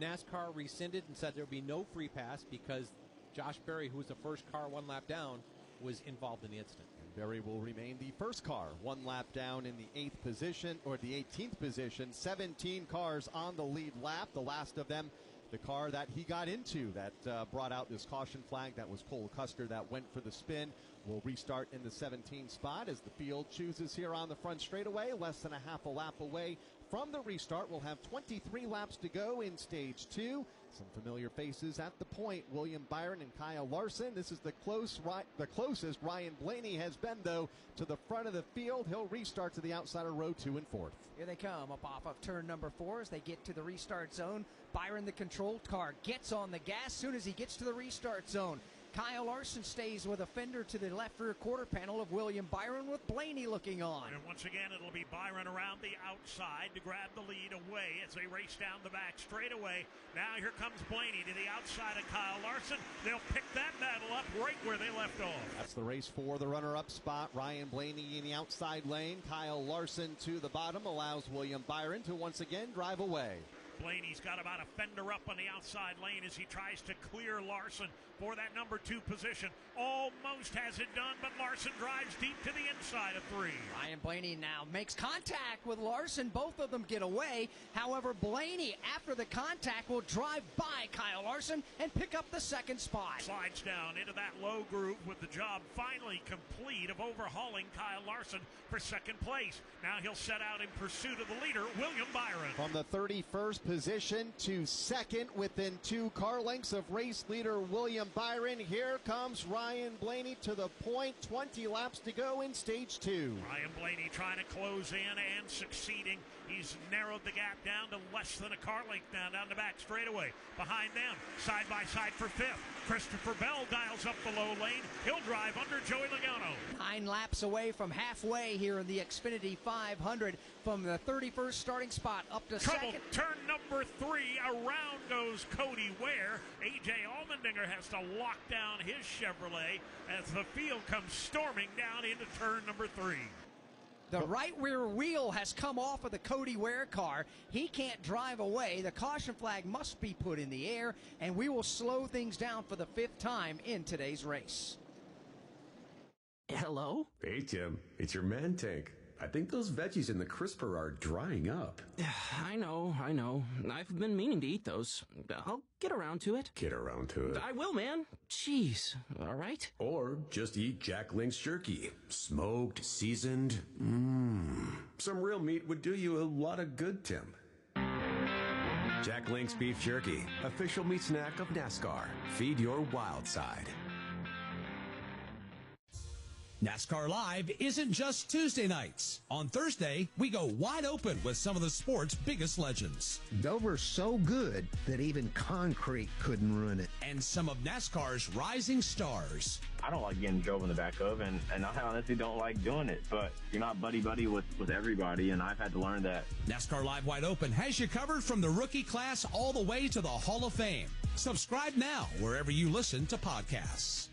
NASCAR rescinded and said there would be no free pass because Josh Berry, who was the first car 1 lap down, was involved in the incident. And Berry will remain the first car 1 lap down in the 8th position, or the 18th position. 17 cars on the lead lap, the last of them the car that he got into that brought out this caution flag. That was Cole Custer that went for the spin. Will restart in the 17th spot as the field chooses here on the front straightaway, less than a half a lap away from the restart. We'll have 23 laps to go in stage 2. Some familiar faces at the point, William Byron and Kyle Larson. This is the closest Ryan Blaney has been, though, to the front of the field. He'll restart to the outside of row 2 and 4th. Here they come up off of turn number 4 as they get to the restart zone. Byron, the controlled car, gets on the gas soon as he gets to the restart zone. Kyle Larson stays with a fender to the left rear quarter panel of William Byron, with Blaney looking on. And once again, it'll be Byron around the outside to grab the lead away as they race down the back straightaway. Now here comes Blaney to the outside of Kyle Larson. They'll pick that battle up right where they left off. That's the race for the runner-up spot. Ryan Blaney in the outside lane. Kyle Larson to the bottom allows William Byron to once again drive away. Blaney's got about a fender up on the outside lane as he tries to clear Larson for that number 2 position. Almost has it done, but Larson drives deep to the inside of 3. Ryan Blaney now makes contact with Larson. Both of them get away. However, Blaney, after the contact, will drive by Kyle Larson and pick up the 2nd spot. Slides down into that low groove with the job finally complete of overhauling Kyle Larson for 2nd place. Now he'll set out in pursuit of the leader, William Byron. From the 31st position to 2nd, within 2 car lengths of race leader William Byron. Here comes Ryan Blaney to the point. 20 laps to go in stage 2. Ryan Blaney trying to close in and succeeding. He's narrowed the gap down to less than a car length now down the back straightaway. Behind them, side by side for 5th, Christopher Bell dials up the low lane. He'll drive under Joey Logano. 9 laps away from halfway here in the Xfinity 500, from the 31st starting spot up to Trouble. 2nd. Turn number 3, around goes Cody Ware. A.J. Allmendinger has to lock down his Chevrolet as the field comes storming down into turn number 3. The right rear wheel has come off of the Cody Ware car. He can't drive away. The caution flag must be put in the air, and we will slow things down for the 5th time in today's race. Hello? Hey, Tim. It's your man tank. I think those veggies in the crisper are drying up. I know. I've been meaning to eat those. I'll get around to it. Get around to it. I will, man. Jeez. All right? Or just eat Jack Link's jerky. Smoked, seasoned. Some real meat would do you a lot of good, Tim. Jack Link's Beef Jerky, official meat snack of NASCAR. Feed your wild side. NASCAR Live isn't just Tuesday nights. On Thursday, we go wide open with some of the sport's biggest legends. Dover's so good that even concrete couldn't ruin it. And some of NASCAR's rising stars. I don't like getting drove in the back of, and I honestly don't like doing it, but you're not buddy-buddy with everybody, and I've had to learn that. NASCAR Live Wide Open has you covered from the rookie class all the way to the Hall of Fame. Subscribe now wherever you listen to podcasts.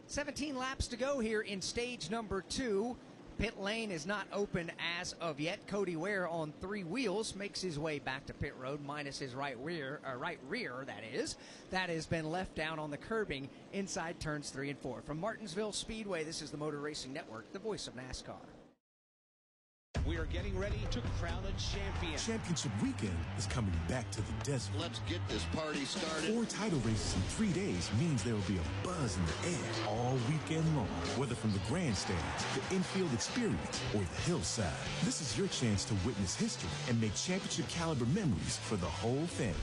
17 laps to go here in stage number 2. Pit lane is not open as of yet. Cody Ware on 3 wheels makes his way back to pit road, minus his right rear, that is. That has been left down on the curbing inside turns 3 and 4. From Martinsville Speedway, this is the Motor Racing Network, the voice of NASCAR. We are getting ready to crown a champion. Championship weekend is coming back to the desert. Let's get this party started. 4 title races in 3 days means there will be a buzz in the air all weekend long. Whether from the grandstands, the infield experience, or the hillside, this is your chance to witness history and make championship caliber memories for the whole family.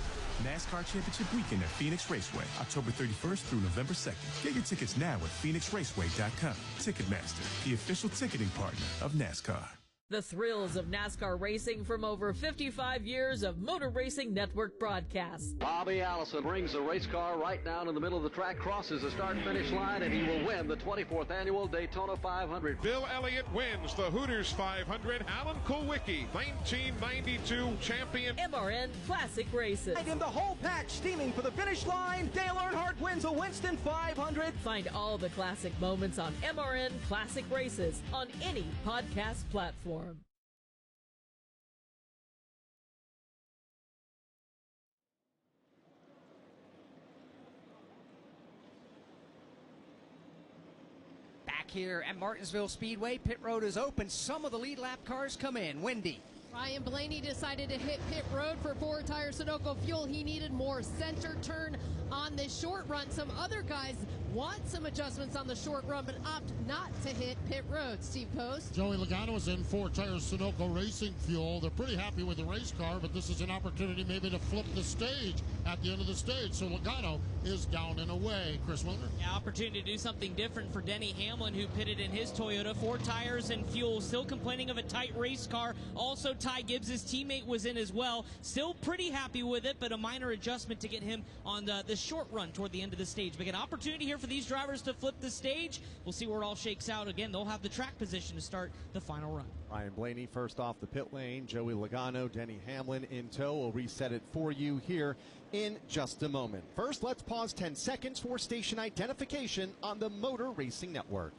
NASCAR Championship Weekend at Phoenix Raceway, October 31st through November 2nd. Get your tickets now at PhoenixRaceway.com. Ticketmaster, the official ticketing partner of NASCAR. The thrills of NASCAR racing from over 55 years of Motor Racing Network broadcasts. Bobby Allison brings the race car right down in the middle of the track, crosses the start-finish line, and he will win the 24th annual Daytona 500. Bill Elliott wins the Hooters 500. Alan Kulwicki, 1992 champion. MRN Classic Races. And in the whole patch, steaming for the finish line, Dale Earnhardt wins a Winston 500. Find all the classic moments on MRN Classic Races on any podcast platform. Back here at Martinsville Speedway, pit road is open. Some of the lead lap cars come in. Wendy. Ryan Blaney decided to hit pit road for 4 Tire Sunoco Fuel. He needed more center turn on this short run. Some other guys want some adjustments on the short run, but opt not to hit pit road. Steve Post. Joey Logano is in 4 Tire Sunoco Racing Fuel. They're pretty happy with the race car, but this is an opportunity maybe to flip the stage at the end of the stage. So Logano is down and away. Chris Wilner. Yeah, opportunity to do something different for Denny Hamlin, who pitted in his Toyota. 4 tires and fuel. Still complaining of a tight race car. Also, Ty Gibbs, his teammate, was in as well. Still pretty happy with it, but a minor adjustment to get him on the short run toward the end of the stage. But an opportunity here for these drivers to flip the stage. We'll see where it all shakes out. Again, they'll have the track position to start the final run. Ryan Blaney first off the pit lane. Joey Logano, Denny Hamlin in tow. We'll reset it for you here in just a moment. First, let's pause 10 seconds for station identification on the Motor Racing Network.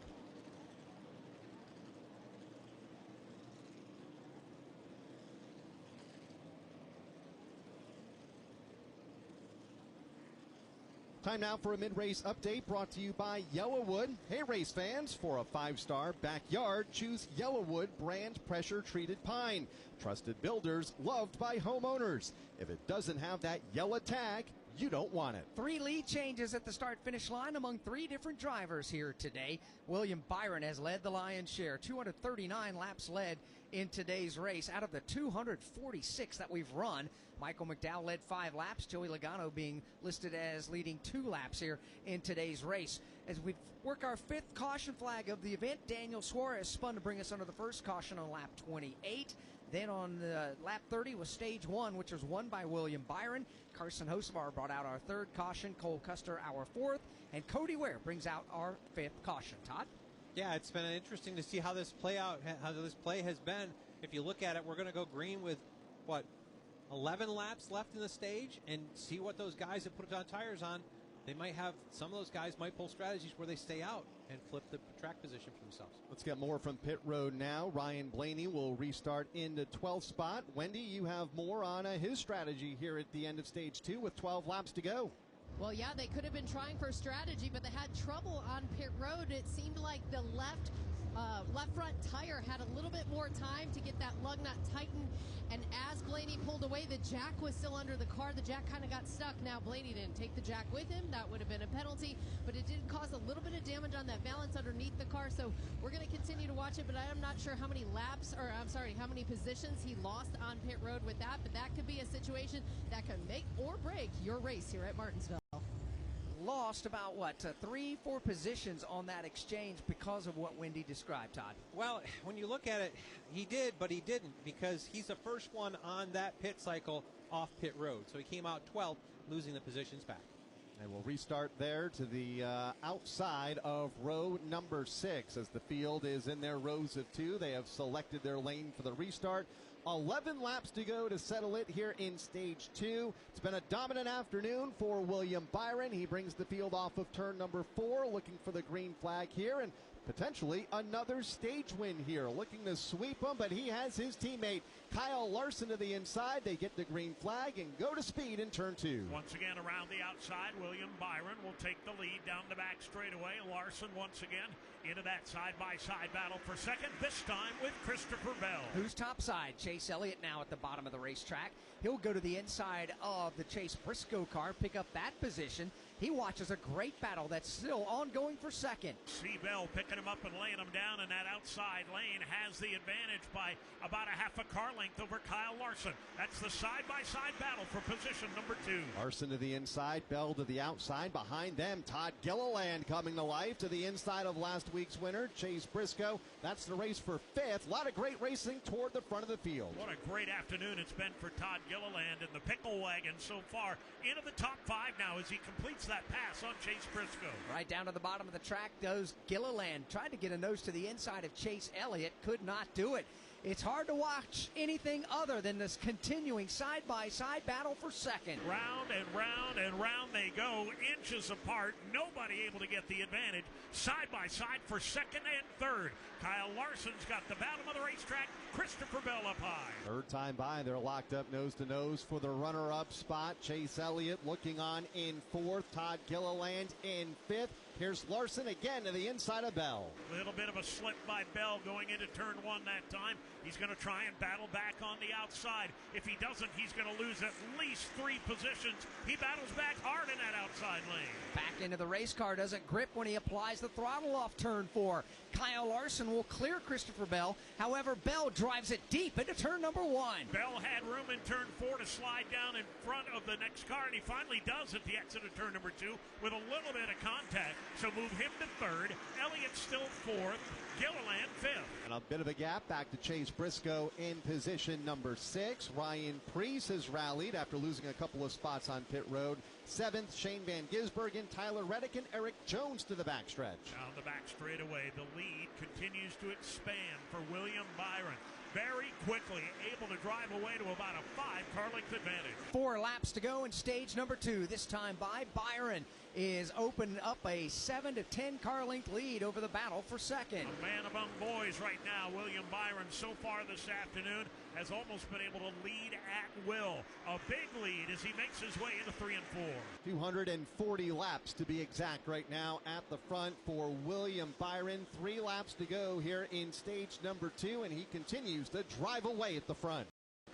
Time now for a mid-race update brought to you by Yellowwood. Hey, race fans, for a 5-star backyard, choose Yellowwood brand pressure-treated pine. Trusted builders, loved by homeowners. If it doesn't have that yellow tag, you don't want it. 3 lead changes at the start-finish line among 3 different drivers here today. William Byron has led the lion's share. 239 laps led in today's race. Out of the 246 that we've run, Michael McDowell led 5 laps. Joey Logano being listed as leading 2 laps here in today's race. As we work our 5th caution flag of the event, Daniel Suarez spun to bring us under the first caution on lap 28. Then on lap 30 was stage 1, which was won by William Byron. Carson Hocevar brought out our 3rd caution. Cole Custer our 4th. And Cody Ware brings out our 5th caution. Todd? Yeah, it's been interesting to see how this play has been. If you look at it, we're going to go green with, 11 laps left in the stage, and see what those guys that put on tires on. They might have, some of those guys might pull strategies where they stay out and flip the track position for themselves. Let's get more from pit road now. Ryan Blaney will restart in the 12th spot. Wendy, you have more on his strategy here at the end of stage 2 with 12 laps to go. Well, yeah, they could have been trying for strategy, but they had trouble on pit road. It seemed like the left front tire had a little bit more time to get that lug nut tightened. And as Blaney pulled away, the jack was still under the car. The jack kind of got stuck. Now, Blaney didn't take the jack with him. That would have been a penalty, but it did cause a little bit of damage damage on that valance underneath the car, so we're going to continue to watch it, but I'm not sure how many how many positions he lost on pit road with that, but that could be a situation that could make or break your race here at Martinsville. Lost about, 3-4 positions on that exchange because of what Wendy described, Todd. Well, when you look at it, he did, but he didn't, because he's the first one on that pit cycle off pit road. So he came out 12th, losing the positions back. And we'll restart there to the outside of row number 6 as the field is in their rows of 2. They have selected their lane for the restart. 11 laps to go to settle it here in stage 2. It's been a dominant afternoon for William Byron. He brings the field off of turn number 4, looking for the green flag here, and potentially another stage win here. Looking to sweep him, but he has his teammate Kyle Larson to the inside. They get the green flag and go to speed in turn 2. Once again around the outside, William Byron will take the lead down the back straightaway. Larson once again into that side-by-side battle for second, this time with Christopher Bell. Who's topside? Chase Elliott now at the bottom of the racetrack. He'll go to the inside of the Chase Briscoe car, pick up that position. He watches a great battle that's still ongoing for second. See Bell picking him up and laying him down in that outside lane. Has the advantage by about a half a car length over Kyle Larson. That's the side-by-side battle for position number 2. Larson to the inside, Bell to the outside. Behind them, Todd Gilliland coming to life to the inside of last week's winner, Chase Briscoe. That's the race for 5th. A lot of great racing toward the front of the field. What a great afternoon it's been for Todd Gilliland and the pickle wagon so far. Into the top 5 now as he completes that pass on Chase Briscoe. Right down to the bottom of the track goes Gilliland. Tried to get a nose to the inside of Chase Elliott. Could not do it. It's hard to watch anything other than this continuing side-by-side battle for second. Round and round and round they go, inches apart. Nobody able to get the advantage. Side-by-side for second and third. Kyle Larson's got the bottom of the racetrack. Christopher Bell up high. Third time by, they're locked up nose-to-nose for the runner-up spot. Chase Elliott looking on in 4th. Todd Gilliland in 5th. Here's Larson again to the inside of Bell. A little bit of a slip by Bell going into turn 1 that time. He's going to try and battle back on the outside. If he doesn't, he's going to lose at least 3 positions. He battles back hard in that outside lane. Back into the race car, doesn't grip when he applies the throttle off turn 4. Kyle Larson will clear Christopher Bell. However, Bell drives it deep into turn number 1. Bell had room in turn 4 to slide down in front of the next car, and he finally does at the exit of turn number 2 with a little bit of contact. So move him to 3rd. Elliott still 4th. Gilliland 5th. And a bit of a gap back to Chase Briscoe in position number 6. Ryan Preece has rallied after losing a couple of spots on pit road. 7th, Shane Van Gisbergen, Tyler Reddick, and Eric Jones to the backstretch. Down the back straightaway, the lead continues to expand for William Byron. Very quickly able to drive away to about a 5-car length advantage. 4 laps to go in stage number 2. This time by Byron is opening up a 7 to 10 car length lead over the battle for second. A man among boys right now. William Byron so far this afternoon has almost been able to lead at will. A big lead as he makes his way into 3 and 4. 240 laps to be exact right now at the front for William Byron. 3 laps to go here in stage number 2, and he continues to drive away at the front.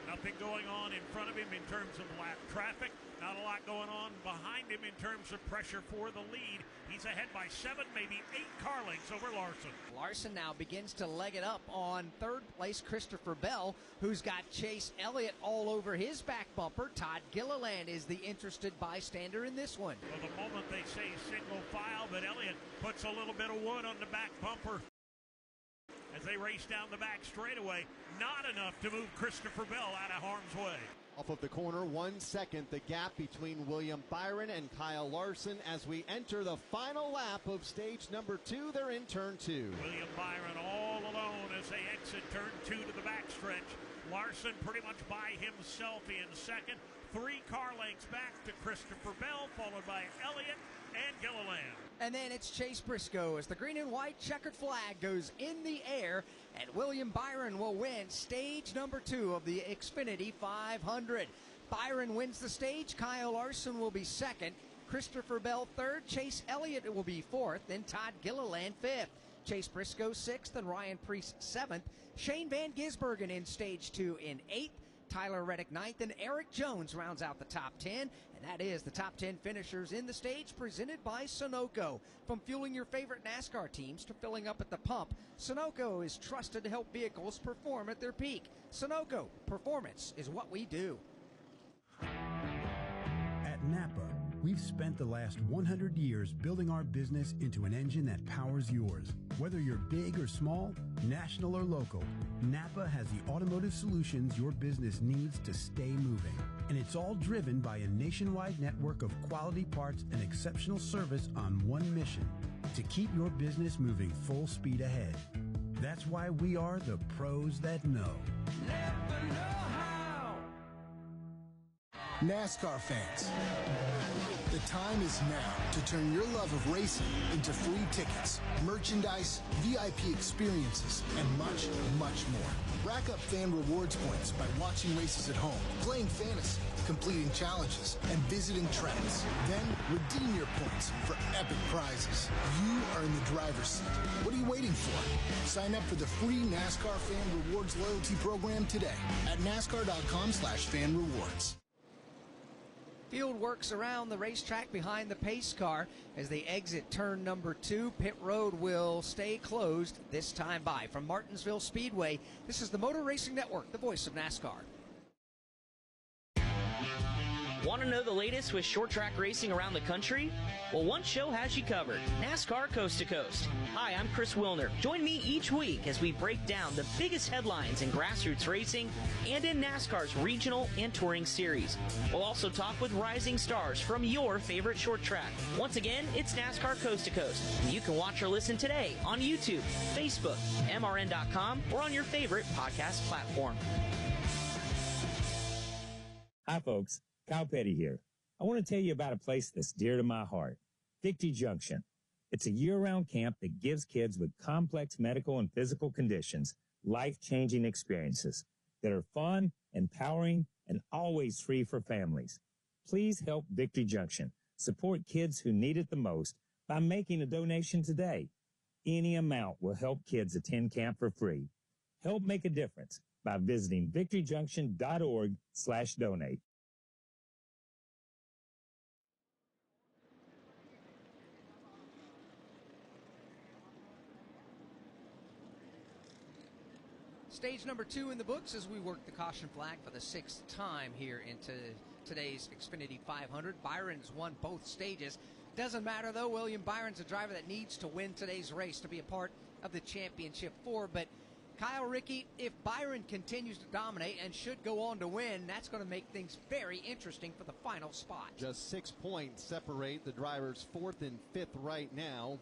Nothing going on in front of him in terms of lap traffic. Not a lot going on behind him in terms of pressure for the lead. He's ahead by 7, maybe 8 car lengths over Larson. Larson now begins to leg it up on 3rd place Christopher Bell, who's got Chase Elliott all over his back bumper. Todd Gilliland is the interested bystander in this one. For the moment they say single file, but Elliott puts a little bit of wood on the back bumper as they race down the back straightaway. Not enough to move Christopher Bell out of harm's way. Off of the corner, 1 second, the gap between William Byron and Kyle Larson as we enter the final lap of stage number 2. They're in turn 2. William Byron all alone as they exit turn 2 to the backstretch. Larson pretty much by himself in second. 3 car lengths back to Christopher Bell, followed by Elliott and Gilliland. And then it's Chase Briscoe as the green and white checkered flag goes in the air, and William Byron will win stage number 2 of the Xfinity 500. Byron wins the stage. Kyle Larson will be second. Christopher Bell 3rd. Chase Elliott will be 4th. Then Todd Gilliland 5th. Chase Briscoe 6th and Ryan Preece 7th. Shane Van Gisbergen in stage 2 in 8th. Tyler Reddick 9th, and Eric Jones rounds out the top 10. And that is the top 10 finishers in the stage presented by Sunoco. From fueling your favorite NASCAR teams to filling up at the pump, Sunoco is trusted to help vehicles perform at their peak. Sunoco, performance is what we do. At Napa, we've spent the last 100 years building our business into an engine that powers yours. Whether you're big or small, national or local, Napa has the automotive solutions your business needs to stay moving. And it's all driven by a nationwide network of quality parts and exceptional service on one mission: to keep your business moving full speed ahead. That's why we are the pros that know. Napa know-how. NASCAR fans, the time is now to turn your love of racing into free tickets, merchandise, VIP experiences, and much, much more. Rack up fan rewards points by watching races at home, playing fantasy, completing challenges, and visiting tracks. Then redeem your points for epic prizes. You are in the driver's seat. What are you waiting for? Sign up for the free NASCAR Fan Rewards loyalty program today at NASCAR.com/fan rewards. Field works around the racetrack behind the pace car as they exit turn number 2. Pit road will stay closed this time by. From Martinsville Speedway, this is the Motor Racing Network, the voice of NASCAR. Want to know the latest with short track racing around the country? Well, one show has you covered, NASCAR Coast to Coast. Hi, I'm Chris Wilner. Join me each week as we break down the biggest headlines in grassroots racing and in NASCAR's regional and touring series. We'll also talk with rising stars from your favorite short track. Once again, it's NASCAR Coast to Coast. You can watch or listen today on YouTube, Facebook, MRN.com, or on your favorite podcast platform. Hi, folks. Kyle Petty here. I want to tell you about a place that's dear to my heart, Victory Junction. It's a year-round camp that gives kids with complex medical and physical conditions life-changing experiences that are fun, empowering, and always free for families. Please help Victory Junction support kids who need it the most by making a donation today. Any amount will help kids attend camp for free. Help make a difference by visiting victoryjunction.org/donate. Stage number 2 in the books as we work the caution flag for the 6th time here into today's Xfinity 500. Byron's won both stages. Doesn't matter, though. William Byron's a driver that needs to win today's race to be a part of the Championship 4. But Kyle, Ricky, if Byron continues to dominate and should go on to win, that's going to make things very interesting for the final spot. Just 6 points separate the drivers 4th and 5th right now.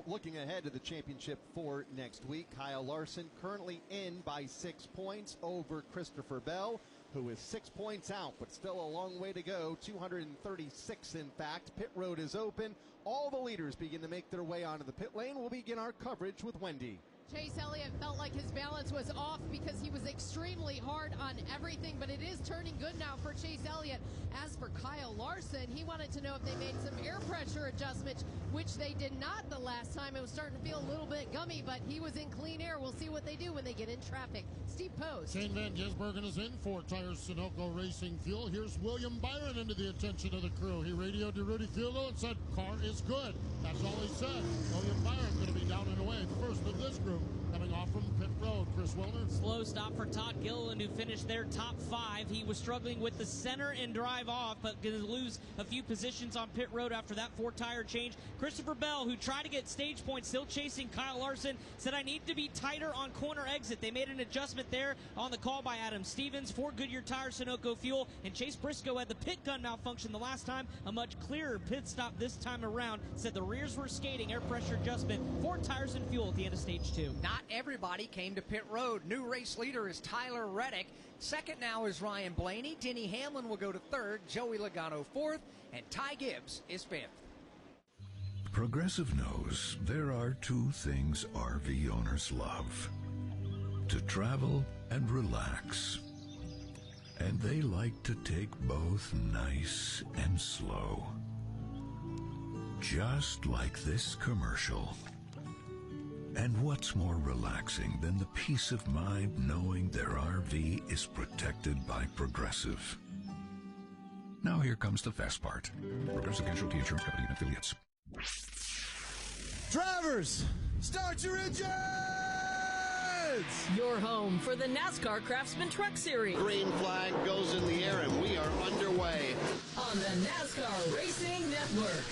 Looking ahead to the Championship 4 next week, Kyle Larson currently in by 6 points over Christopher Bell, who is 6 points out, but still a long way to go. 236, in fact. Pit road is open. All the leaders begin to make their way onto the pit lane. We'll begin our coverage with Wendy. Chase Elliott felt like his balance was off because he was extremely hard on everything, but it is turning good now for Chase Elliott. As for Kyle Larson, he wanted to know if they made some air pressure adjustments, which they did not the last time. It was starting to feel a little bit gummy, but he was in clean air. We'll see what they do when they get in traffic. Steve Post. Shane Van Gisbergen is in for Tires Sunoco Racing Fuel. Here's William Byron into the attention of the crew. He radioed to Rudy Fuelo and said, car is good. That's all he said. William Byron going to be down and away first of this group. Coming off from pit road, Chris Wilner. Slow stop for Todd Gilliland, who finished their top 5. He was struggling with the center and drive off, but going to lose a few positions on pit road after that 4-tire change. Christopher Bell, who tried to get stage points, still chasing Kyle Larson, said, I need to be tighter on corner exit. They made an adjustment there on the call by Adam Stevens for Goodyear Tire, Sunoco Fuel, and Chase Briscoe had the pit gun malfunction the last time. A much clearer pit stop this time around. Said the rears were skating, air pressure adjustment, 4 tires and fuel at the end of stage 2. Not everybody came to pit road. New race leader is Tyler Reddick. Second now is Ryan Blaney. Denny Hamlin will go to 3rd. Joey Logano 4th. And Ty Gibbs is 5th. Progressive knows there are 2 things RV owners love: to travel and relax. And they like to take both nice and slow. Just like this commercial. And what's more relaxing than the peace of mind knowing their RV is protected by Progressive? Now here comes the fast part. Progressive Casualty Insurance Company and affiliates. Drivers, start your engines! Your home for the NASCAR Craftsman Truck Series. Green flag goes in the air and we are underway. On the NASCAR Racing Network.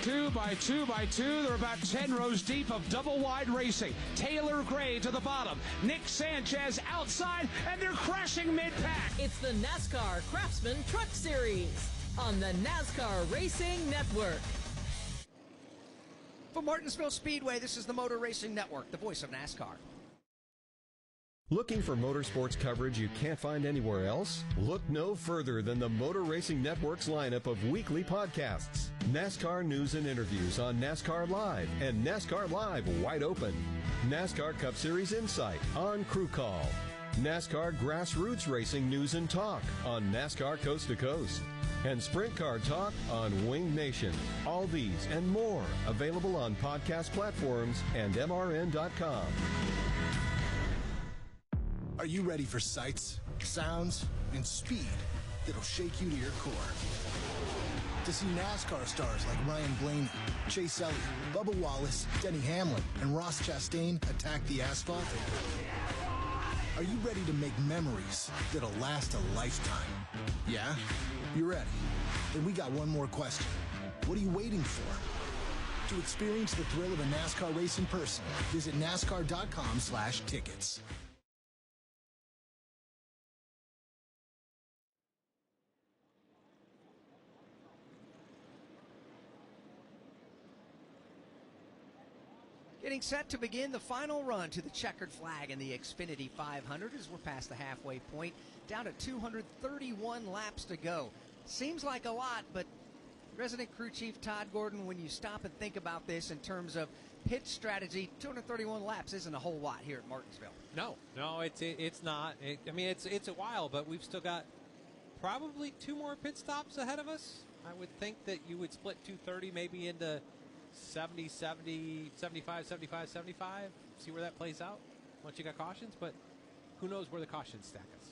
2 by 2 by 2. They're about 10 rows deep of double wide racing. Taylor Gray to the bottom. Nick Sanchez outside, and they're crashing mid-pack. It's the NASCAR Craftsman Truck Series on the NASCAR Racing Network. From Martinsville Speedway, this is the Motor Racing Network, the voice of NASCAR. Looking for motorsports coverage you can't find anywhere else? Look no further than the Motor Racing Network's lineup of weekly podcasts. NASCAR news and interviews on NASCAR Live and NASCAR Live Wide Open. NASCAR Cup Series Insight on Crew Call. NASCAR Grassroots Racing News and Talk on NASCAR Coast to Coast. And Sprint Car Talk on Wing Nation. All these and more available on podcast platforms and MRN.com. Are you ready for sights, sounds, and speed that'll shake you to your core? To see NASCAR stars like Ryan Blaney, Chase Elliott, Bubba Wallace, Denny Hamlin, and Ross Chastain attack the asphalt? Are you ready to make memories that'll last a lifetime? Yeah? You're ready. Then we got one more question. What are you waiting for? To experience the thrill of a NASCAR race in person, visit NASCAR.com/tickets. Getting set to begin the final run to the checkered flag in the Xfinity 500 as we're past the halfway point, down to 231 laps to go. Seems like a lot, but resident crew chief Todd Gordon, when you stop and think about this in terms of pit strategy, 231 laps isn't a whole lot here at Martinsville. No, it's not. It's a while, but we've still got probably 2 more pit stops ahead of us. I would think that you would split 230 maybe into 70, 70, 75, 75, 75. See where that plays out once you got cautions, but who knows where the cautions stack us.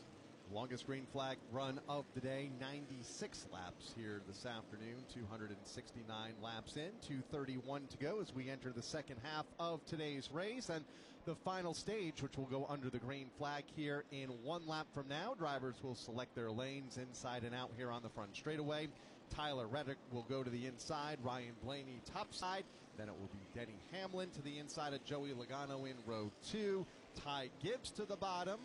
Longest green flag run of the day, 96 laps here this afternoon, 269 laps in, 231 to go as we enter the second half of today's race. And the final stage, which will go under the green flag here in 1 lap from now. Drivers will select their lanes inside and out here on the front straightaway. Tyler Reddick will go to the inside, Ryan Blaney topside. Then it will be Denny Hamlin to the inside of Joey Logano in row 2. Ty Gibbs to the bottom.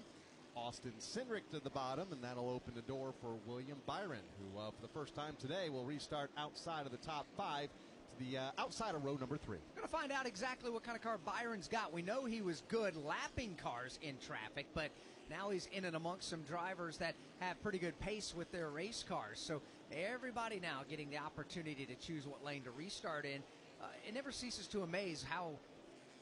Austin Cindric to the bottom, and that'll open the door for William Byron, who for the first time today will restart outside of the top 5 to the outside of row number 3. We're going to find out exactly what kind of car Byron's got. We know he was good lapping cars in traffic, but now he's in and amongst some drivers that have pretty good pace with their race cars. So everybody now getting the opportunity to choose what lane to restart in. It never ceases to amaze how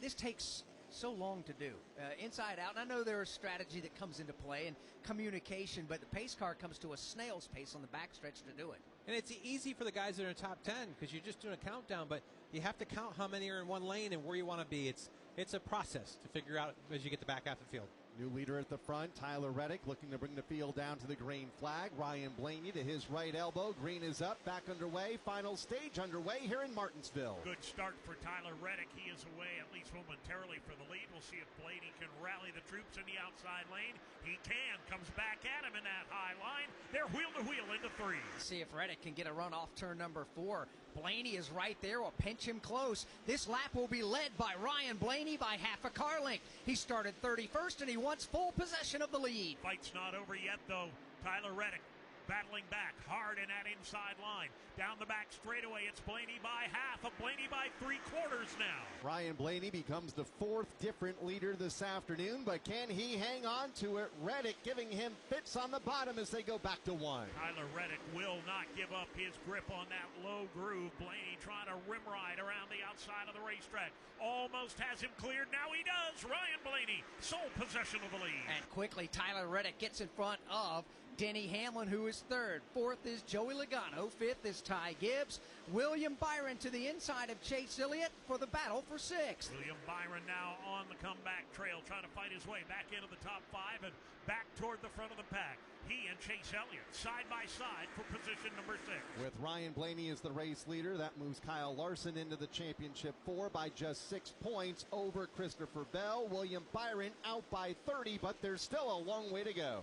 this takes so long to do, inside out. And I know there's strategy that comes into play and communication, but the pace car comes to a snail's pace on the backstretch to do it. And it's easy for the guys that are in the top 10 because you're just doing a countdown, but you have to count how many are in one lane and where you want to be. It's a process to figure out as you get the back half of the field. New leader at the front, Tyler Reddick, looking to bring the field down to the green flag. Ryan Blaney to his right elbow. Green is up, back underway. Final stage underway here in Martinsville. Good start for Tyler Reddick. He is away, at least momentarily, for the lead. We'll see if Blaney can rally the troops in the outside lane. He can. Comes back at him in that high line. They're wheel to wheel into 3. See if Reddick can get a run off turn number 4. Blaney is right there. Will pinch him close. This lap will be led by Ryan Blaney by half a car length. He started 31st, and he wants full possession of the lead. Fight's not over yet, though. Tyler Reddick battling back hard in that inside line. Down the back straightaway, it's Blaney by half, a Blaney by 3/4 now. Ryan Blaney becomes the 4th different leader this afternoon, but can he hang on to it? Reddick giving him fits on the bottom as they go back to 1. Tyler Reddick will not give up his grip on that low groove. Blaney trying to rim ride around the outside of the racetrack. Almost has him cleared. Now he does. Ryan Blaney, sole possession of the lead. And quickly, Tyler Reddick gets in front of Denny Hamlin, who is third. Fourth is Joey Logano. Fifth is Ty Gibbs. William Byron to the inside of Chase Elliott for the battle for sixth. William Byron now on the comeback trail, trying to fight his way back into the top five and back toward the front of the pack. He and Chase Elliott side by side for position number 6. With Ryan Blaney as the race leader, that moves Kyle Larson into the championship 4 by just 6 points over Christopher Bell. William Byron out by 30, but there's still a long way to go.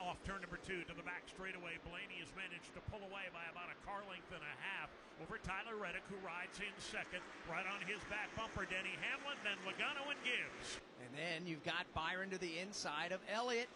Off turn number 2 to the back straightaway, Blaney has managed to pull away by about a car length and a half over Tyler Reddick, who rides in second. Right on his back bumper, Denny Hamlin, then Logano and Gibbs. And then you've got Byron to the inside of Elliott.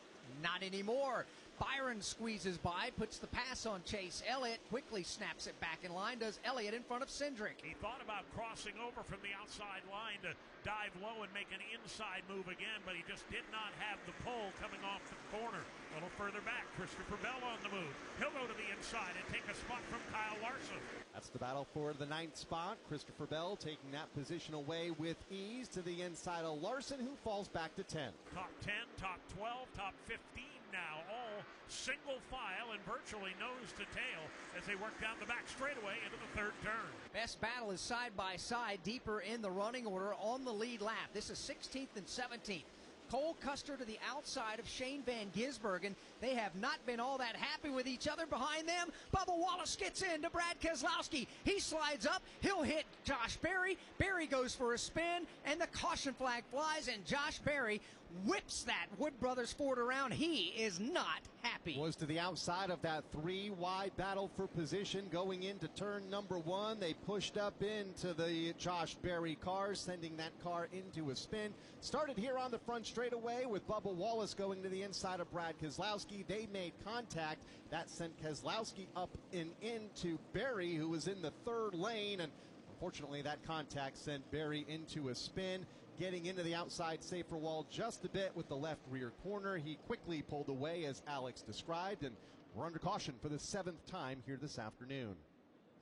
Not anymore. Byron squeezes by, puts the pass on Chase Elliott, quickly snaps it back in line, does Elliott in front of Cindric. He thought about crossing over from the outside line to dive low and make an inside move again, but he just did not have the pull coming off the corner. A little further back, Christopher Bell on the move. He'll go to the inside and take a spot from Kyle Larson. That's the battle for the 9th spot. Christopher Bell taking that position away with ease to the inside of Larson, who falls back to 10. Top 10, top 12, top 15 now, all single file and virtually nose to tail as they work down the back straightaway into the third turn. Best battle is side by side, deeper in the running order on the lead lap. This is 16th and 17th. Cole Custer to the outside of Shane Van Gisbergen. They have not been all that happy with each other behind them. Bubba Wallace gets in to Brad Keselowski. He slides up. He'll hit Josh Berry. Berry goes for a spin, and the caution flag flies, and Josh Berry whips that Wood Brothers Ford around. He is not happy. Was to the outside of that 3-wide battle for position going into turn number 1. They pushed up into the Josh Berry car, sending that car into a spin. Started here on the front straightaway with Bubba Wallace going to the inside of Brad Keselowski. They made contact. That sent Keselowski up and into Berry, who was in the third lane, and unfortunately that contact sent Berry into a spin. Getting into the outside safer wall just a bit with the left rear corner. He quickly pulled away, as Alex described, and we're under caution for the 7th time here this afternoon.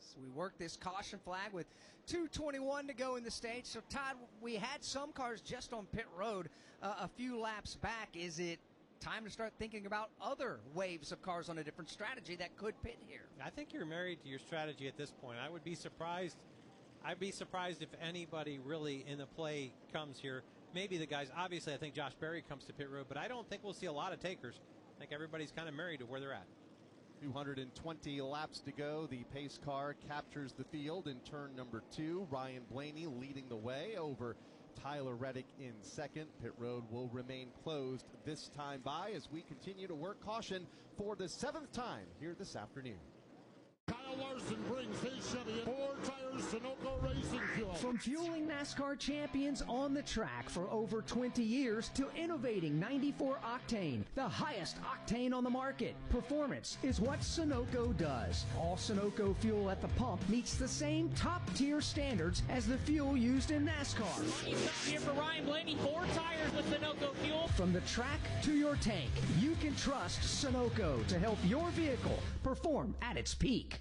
So we work this caution flag with 2:21 to go in the stage. So, Todd, we had some cars just on pit road a few laps back. Is it time to start thinking about other waves of cars on a different strategy that could pit here? I think you're married to your strategy at this point. I would be surprised. I'd be surprised if anybody really in the play comes here. Maybe the guys, obviously I think Josh Berry comes to pit road, but I don't think we'll see a lot of takers. I think everybody's kind of married to where they're at. 220 laps to go. The pace car captures the field in turn number 2. Ryan Blaney leading the way over Tyler Reddick in second. Pit road will remain closed this time by as we continue to work caution for the 7th time here this afternoon. Kyle Larson brings his Chevy in 4 tires Sunoco Racing Fuel. From fueling NASCAR champions on the track for over 20 years to innovating 94 octane, the highest octane on the market. Performance is what Sunoco does. All Sunoco fuel at the pump meets the same top-tier standards as the fuel used in NASCAR. Here for Ryan Blaney, 4 tires with Sunoco fuel. From the track to your tank, you can trust Sunoco to help your vehicle perform at its peak.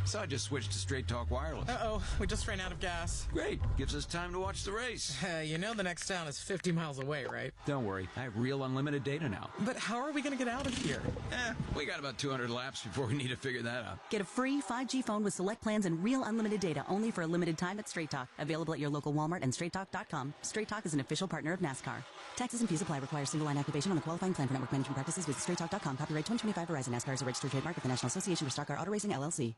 So I just switched to Straight Talk Wireless. Uh-oh, we just ran out of gas. Great, gives us time to watch the race. You know the next town is 50 miles away, right? Don't worry, I have real unlimited data now. But how are we going to get out of here? We got about 200 laps before we need to figure that out. Get a free 5G phone with select plans and real unlimited data only for a limited time at Straight Talk. Available at your local Walmart and straighttalk.com. Straight Talk is an official partner of NASCAR. Taxes and fees apply. Require single line activation on a qualifying plan for network management practices. Visit straighttalk.com. Copyright 2025 Verizon. NASCAR is a registered trademark of the National Association for Stock Car Auto Racing, LLC.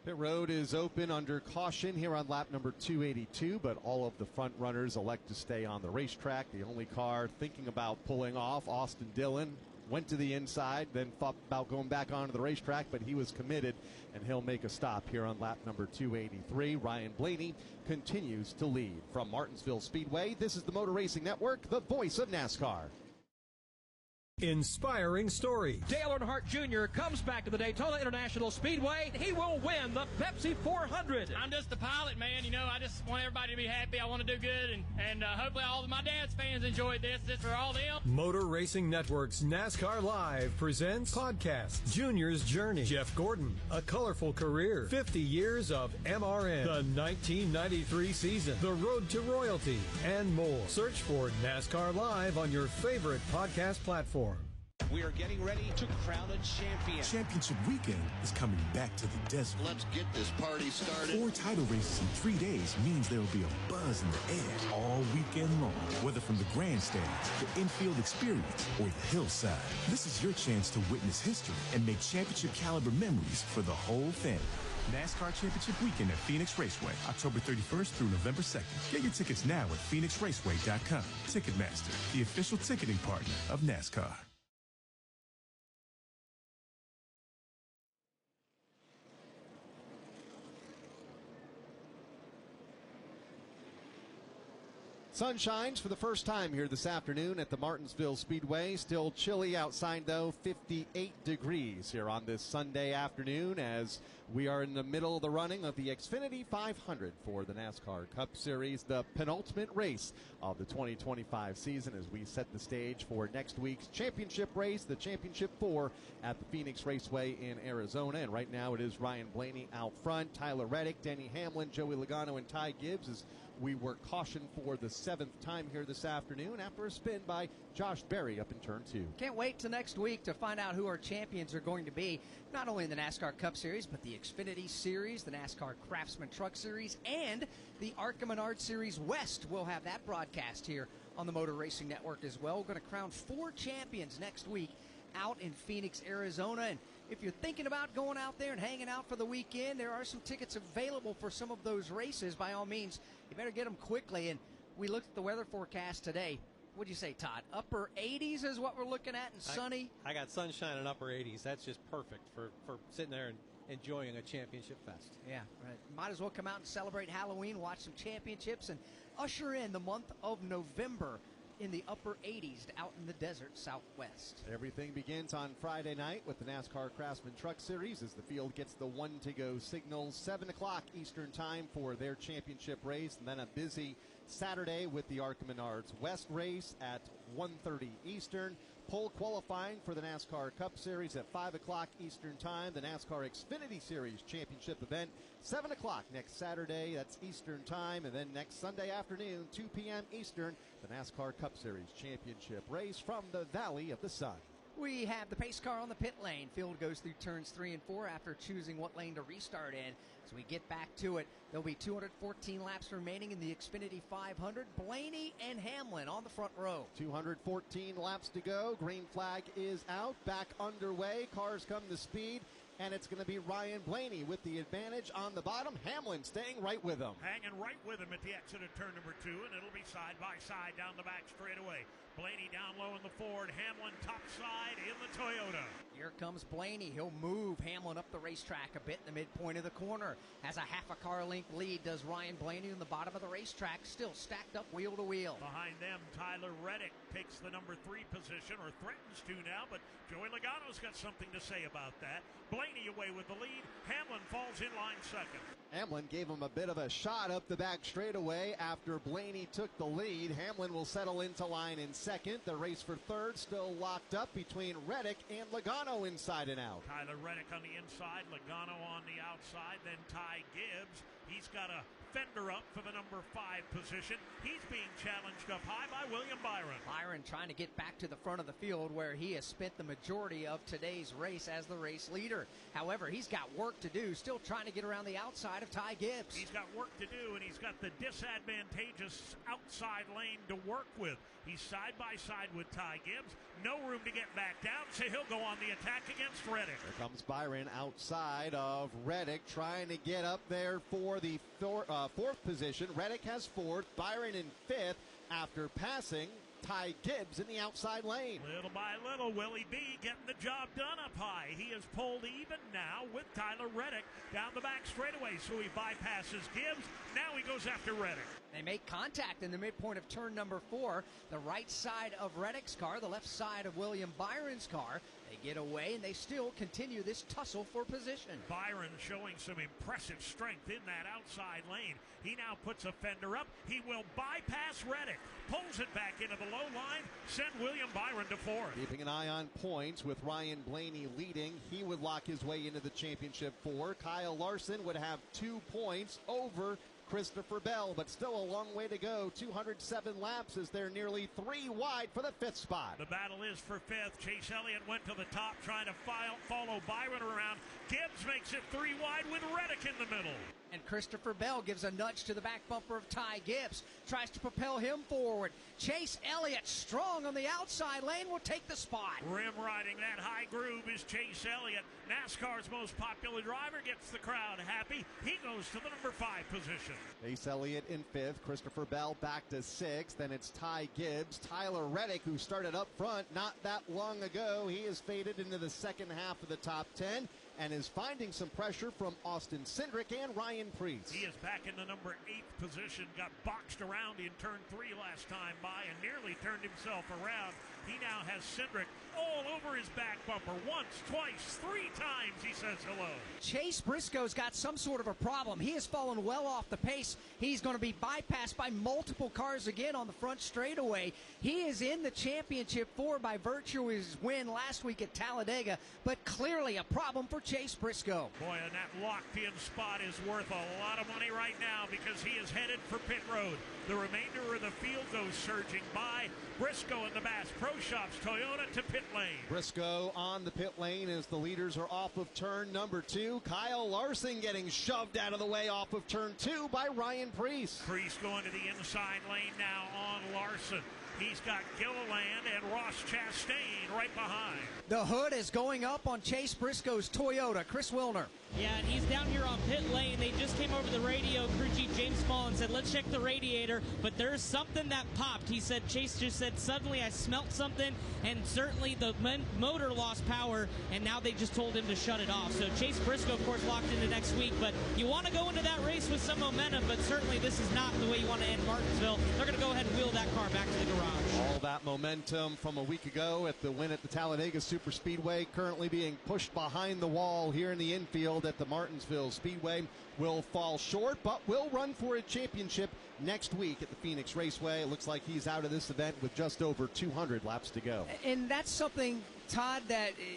Pit road is open under caution here on lap number 282, but all of the front runners elect to stay on the racetrack. The only car thinking about pulling off, Austin Dillon, went to the inside, then thought about going back onto the racetrack, but he was committed, and he'll make a stop here on lap number 283. Ryan Blaney continues to lead. From Martinsville Speedway, this is the Motor Racing Network, the voice of NASCAR. Inspiring story. Dale Earnhardt Jr. comes back to the Daytona International Speedway. He will win the Pepsi 400. I'm just a pilot, man. You know, I just want everybody to be happy. I want to do good, and hopefully all of my dad's fans enjoyed this. This for all them. Motor Racing Network's NASCAR Live presents podcast Junior's Journey. Jeff Gordon, a colorful career, 50 years of MRN, the 1993 season, the road to royalty, and more. Search for NASCAR Live on your favorite podcast platform. We are getting ready to crown a champion. Championship weekend is coming back to the desert. Let's get this party started. 4 title races in 3 days means there will be a buzz in the air all weekend long. Whether from the grandstands, the infield experience, or the hillside, this is your chance to witness history and make championship caliber memories for the whole family. NASCAR Championship Weekend at Phoenix Raceway, October 31st through November 2nd. Get your tickets now at PhoenixRaceway.com. Ticketmaster, the official ticketing partner of NASCAR. Sun shines for the first time here this afternoon at the Martinsville Speedway. Still chilly outside, though, 58 degrees here on this Sunday afternoon as we are in the middle of the running of the Xfinity 500 for the NASCAR Cup Series, the penultimate race of the 2025 season as we set the stage for next week's championship race, the Championship 4 at the Phoenix Raceway in Arizona. And right now it is Ryan Blaney out front, Tyler Reddick, Denny Hamlin, Joey Logano, and Ty Gibbs as we were cautioned for the 7th time here this afternoon after a spin by Josh Berry up in turn 2. Can't wait till next week to find out who our champions are going to be, not only in the NASCAR Cup Series, but the Xfinity Series, the NASCAR Craftsman Truck Series, and the ARCA Menard Series West. We'll have that broadcast here on the Motor Racing Network as well. We're going to crown 4 champions next week out in Phoenix, Arizona. And if you're thinking about going out there and hanging out for the weekend, there are some tickets available for some of those races. By all means, you better get them quickly. And we looked at the weather forecast today. What'd you say, Todd? Upper 80s is what we're looking at, and sunny? I got sunshine and upper 80s. That's just perfect for sitting there and enjoying a championship fest. Yeah, right. Might as well come out and celebrate Halloween, watch some championships, and usher in the month of November in the upper 80s out in the desert southwest. Everything begins on Friday night with the NASCAR Craftsman Truck Series as the field gets the 1-to-go signal. 7 o'clock Eastern time for their championship race, and then a busy Saturday with the ARCA Menards West race at 1:30 Eastern. Pole qualifying for the NASCAR Cup Series at 5 o'clock Eastern time. The NASCAR Xfinity Series championship event, 7 o'clock next Saturday. That's Eastern time. And then next Sunday afternoon, 2 p.m. Eastern, the NASCAR Cup Series championship race from the Valley of the Sun. We have the pace car on the pit lane. Field goes through turns 3 and 4 after choosing what lane to restart in. As we get back to it, there'll be 214 laps remaining in the Xfinity 500. Blaney and Hamlin on the front row. 214 laps to go. Green flag is out. Back underway. Cars come to speed. And it's going to be Ryan Blaney with the advantage on the bottom. Hamlin staying right with him. Hanging right with him at the exit of turn number 2, and it'll be side by side down the back straightaway. Blaney down low in the Ford, Hamlin top side in the Toyota. Here comes Blaney. He'll move Hamlin up the racetrack a bit in the midpoint of the corner. Has a half a car length lead does Ryan Blaney in the bottom of the racetrack, still stacked up wheel to wheel. Behind them, Tyler Reddick takes the number 3 position, or threatens to now, but Joey Logano's got something to say about that. Blaney away with the lead. Hamlin falls in line second. Hamlin gave him a bit of a shot up the back straightaway after Blaney took the lead. Hamlin will settle into line in second. The race for third still locked up between Reddick and Logano inside and out. Tyler Reddick on the inside, Logano on the outside, then Ty Gibbs. He's got a fender up for the number 5 position. He's being challenged up high by William Byron. Byron trying to get back to the front of the field where he has spent the majority of today's race as the race leader. However, he's got work to do, still trying to get around the outside of Ty Gibbs. He's got work to do, and he's got the disadvantageous outside lane to work with. He's side by side with Ty Gibbs. No room to get back down, so he'll go on the attack against Reddick. Here comes Byron outside of Reddick, trying to get up there for the fourth position. Reddick has 4th, Byron in 5th after passing Ty Gibbs in the outside lane. Little by little, Willie B getting the job done up high. He is pulled even now with Tyler Reddick down the back straightaway, so he bypasses Gibbs. Now he goes after Reddick. They make contact in the midpoint of turn number 4. The right side of Reddick's car, the left side of William Byron's car. They get away, and they still continue this tussle for position. Byron showing some impressive strength in that outside lane. He now puts a fender up. He will bypass Reddick, pulls it back into the low line, send William Byron to 4th. Keeping an eye on points with Ryan Blaney leading. He would lock his way into the championship 4. Kyle Larson would have 2 points over Christopher Bell, but still a long way to go. 207 laps as they're nearly 3 wide for the 5th spot. The battle is for 5th. Chase Elliott went to the top trying to follow Byron around. Gibbs makes it 3 wide with Reddick in the middle. And Christopher Bell gives a nudge to the back bumper of Ty Gibbs. Tries to propel him forward. Chase Elliott, strong on the outside lane, will take the spot. Rim riding that high groove is Chase Elliott. NASCAR's most popular driver, gets the crowd happy. He goes to the number 5 position. Chase Elliott in 5th. Christopher Bell back to 6th. Then it's Ty Gibbs. Tyler Reddick, who started up front not that long ago. He has faded into the second half of the top 10. And is finding some pressure from Austin Cindric and Ryan Preece. He is back in the number 8 position. Got boxed around in turn 3 last time by and nearly turned himself around. He now has Cindric all over his back bumper. Once, twice, 3 times he says hello. Chase Briscoe's got some sort of a problem. He has fallen well off the pace. He's going to be bypassed by multiple cars again on the front straightaway. He is in the championship 4 by virtue of his win last week at Talladega, but clearly a problem for Chase Briscoe. Boy, and that locked-in spot is worth a lot of money right now because he is headed for pit road. The remainder of the field goes surging by. Briscoe in the Bass Pro Shops Toyota to pit lane. Briscoe on the pit lane as the leaders are off of turn number 2. Kyle Larson getting shoved out of the way off of turn 2 by Ryan Preece. Preece going to the inside lane now on Larson. He's got Gilliland and Ross Chastain right behind. The hood is going up on Chase Briscoe's Toyota. Chris Wilner. Yeah, and he's down here on pit lane. They just came over the radio, crew chief James Small, and said, let's check the radiator. But there's something that popped. He said, Chase just said, suddenly I smelt something, and certainly the motor lost power, and now they just told him to shut it off. So Chase Briscoe, of course, locked into next week. But you want to go into that race with some momentum, but certainly this is not the way you want to end Martinsville. They're going to go ahead and wheel that car back to the garage. All that momentum from a week ago at the win at the Talladega Superspeedway currently being pushed behind the wall here in the infield at the Martinsville Speedway. Will fall short, but will run for a championship next week at the Phoenix Raceway. It looks like he's out of this event with just over 200 laps to go. And that's something, Todd,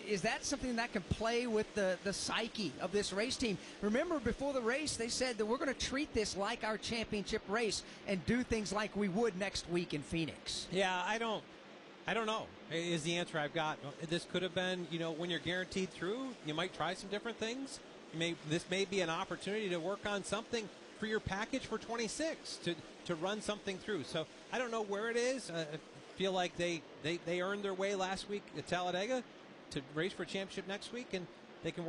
is that something that can play with the psyche of this race team? Remember, before the race, they said that we're going to treat this like our championship race and do things like we would next week in Phoenix. Yeah, I don't know is the answer I've got. This could have been, when you're guaranteed through, you might try some different things. This may be an opportunity to work on something for your package for 26 to run something through. So I don't know where it is. I feel like they earned their way last week at Talladega to race for a championship next week, and they can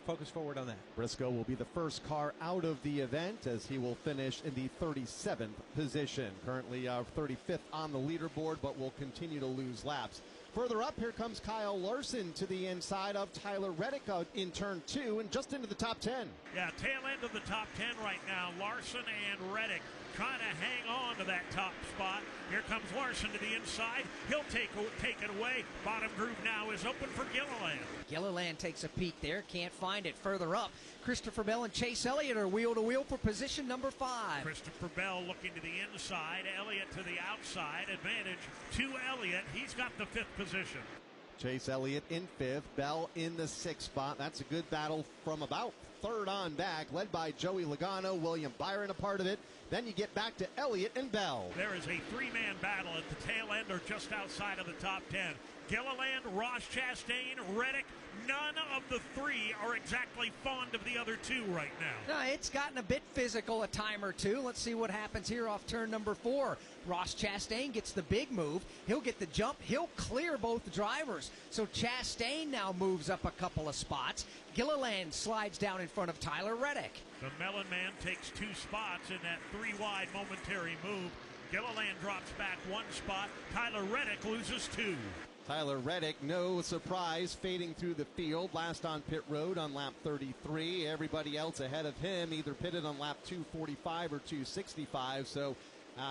focus forward on that. Briscoe will be the first car out of the event as he will finish in the 37th position. Currently 35th on the leaderboard, but will continue to lose laps. Further up, here comes Kyle Larson to the inside of Tyler Reddick in turn 2 and just into the top 10. Yeah, tail end of the top 10 right now. Larson and Reddick trying to hang on to that top spot. Here comes Larson to the inside. He'll take it away. Bottom groove now is open for Gilliland. Gilliland takes a peek there. Can't find it. Further up, Christopher Bell and Chase Elliott are wheel to wheel for position number 5. Christopher Bell looking to the inside. Elliott to the outside. Advantage to Elliott. He's got the 5th position. Chase Elliott in 5th. Bell in the 6th spot. That's a good battle from about 3rd on back, led by Joey Logano, William Byron a part of it. Then you get back to Elliott and Bell. There is a 3-man battle at the tail end or just outside of the top 10. Gilliland, Ross Chastain, Reddick, none of the 3 are exactly fond of the other 2 right now. It's gotten a bit physical a time or two. Let's see what happens here off turn number 4. Ross Chastain gets the big move. He'll get the jump. He'll clear both drivers. So Chastain now moves up a couple of spots. Gilliland slides down in front of Tyler Reddick. The Mellon Man takes 2 spots in that 3-wide momentary move. Gilliland drops back 1 spot. Tyler Reddick loses 2. Tyler Reddick, no surprise, fading through the field. Last on pit road on lap 33. Everybody else ahead of him either pitted on lap 245 or 265. So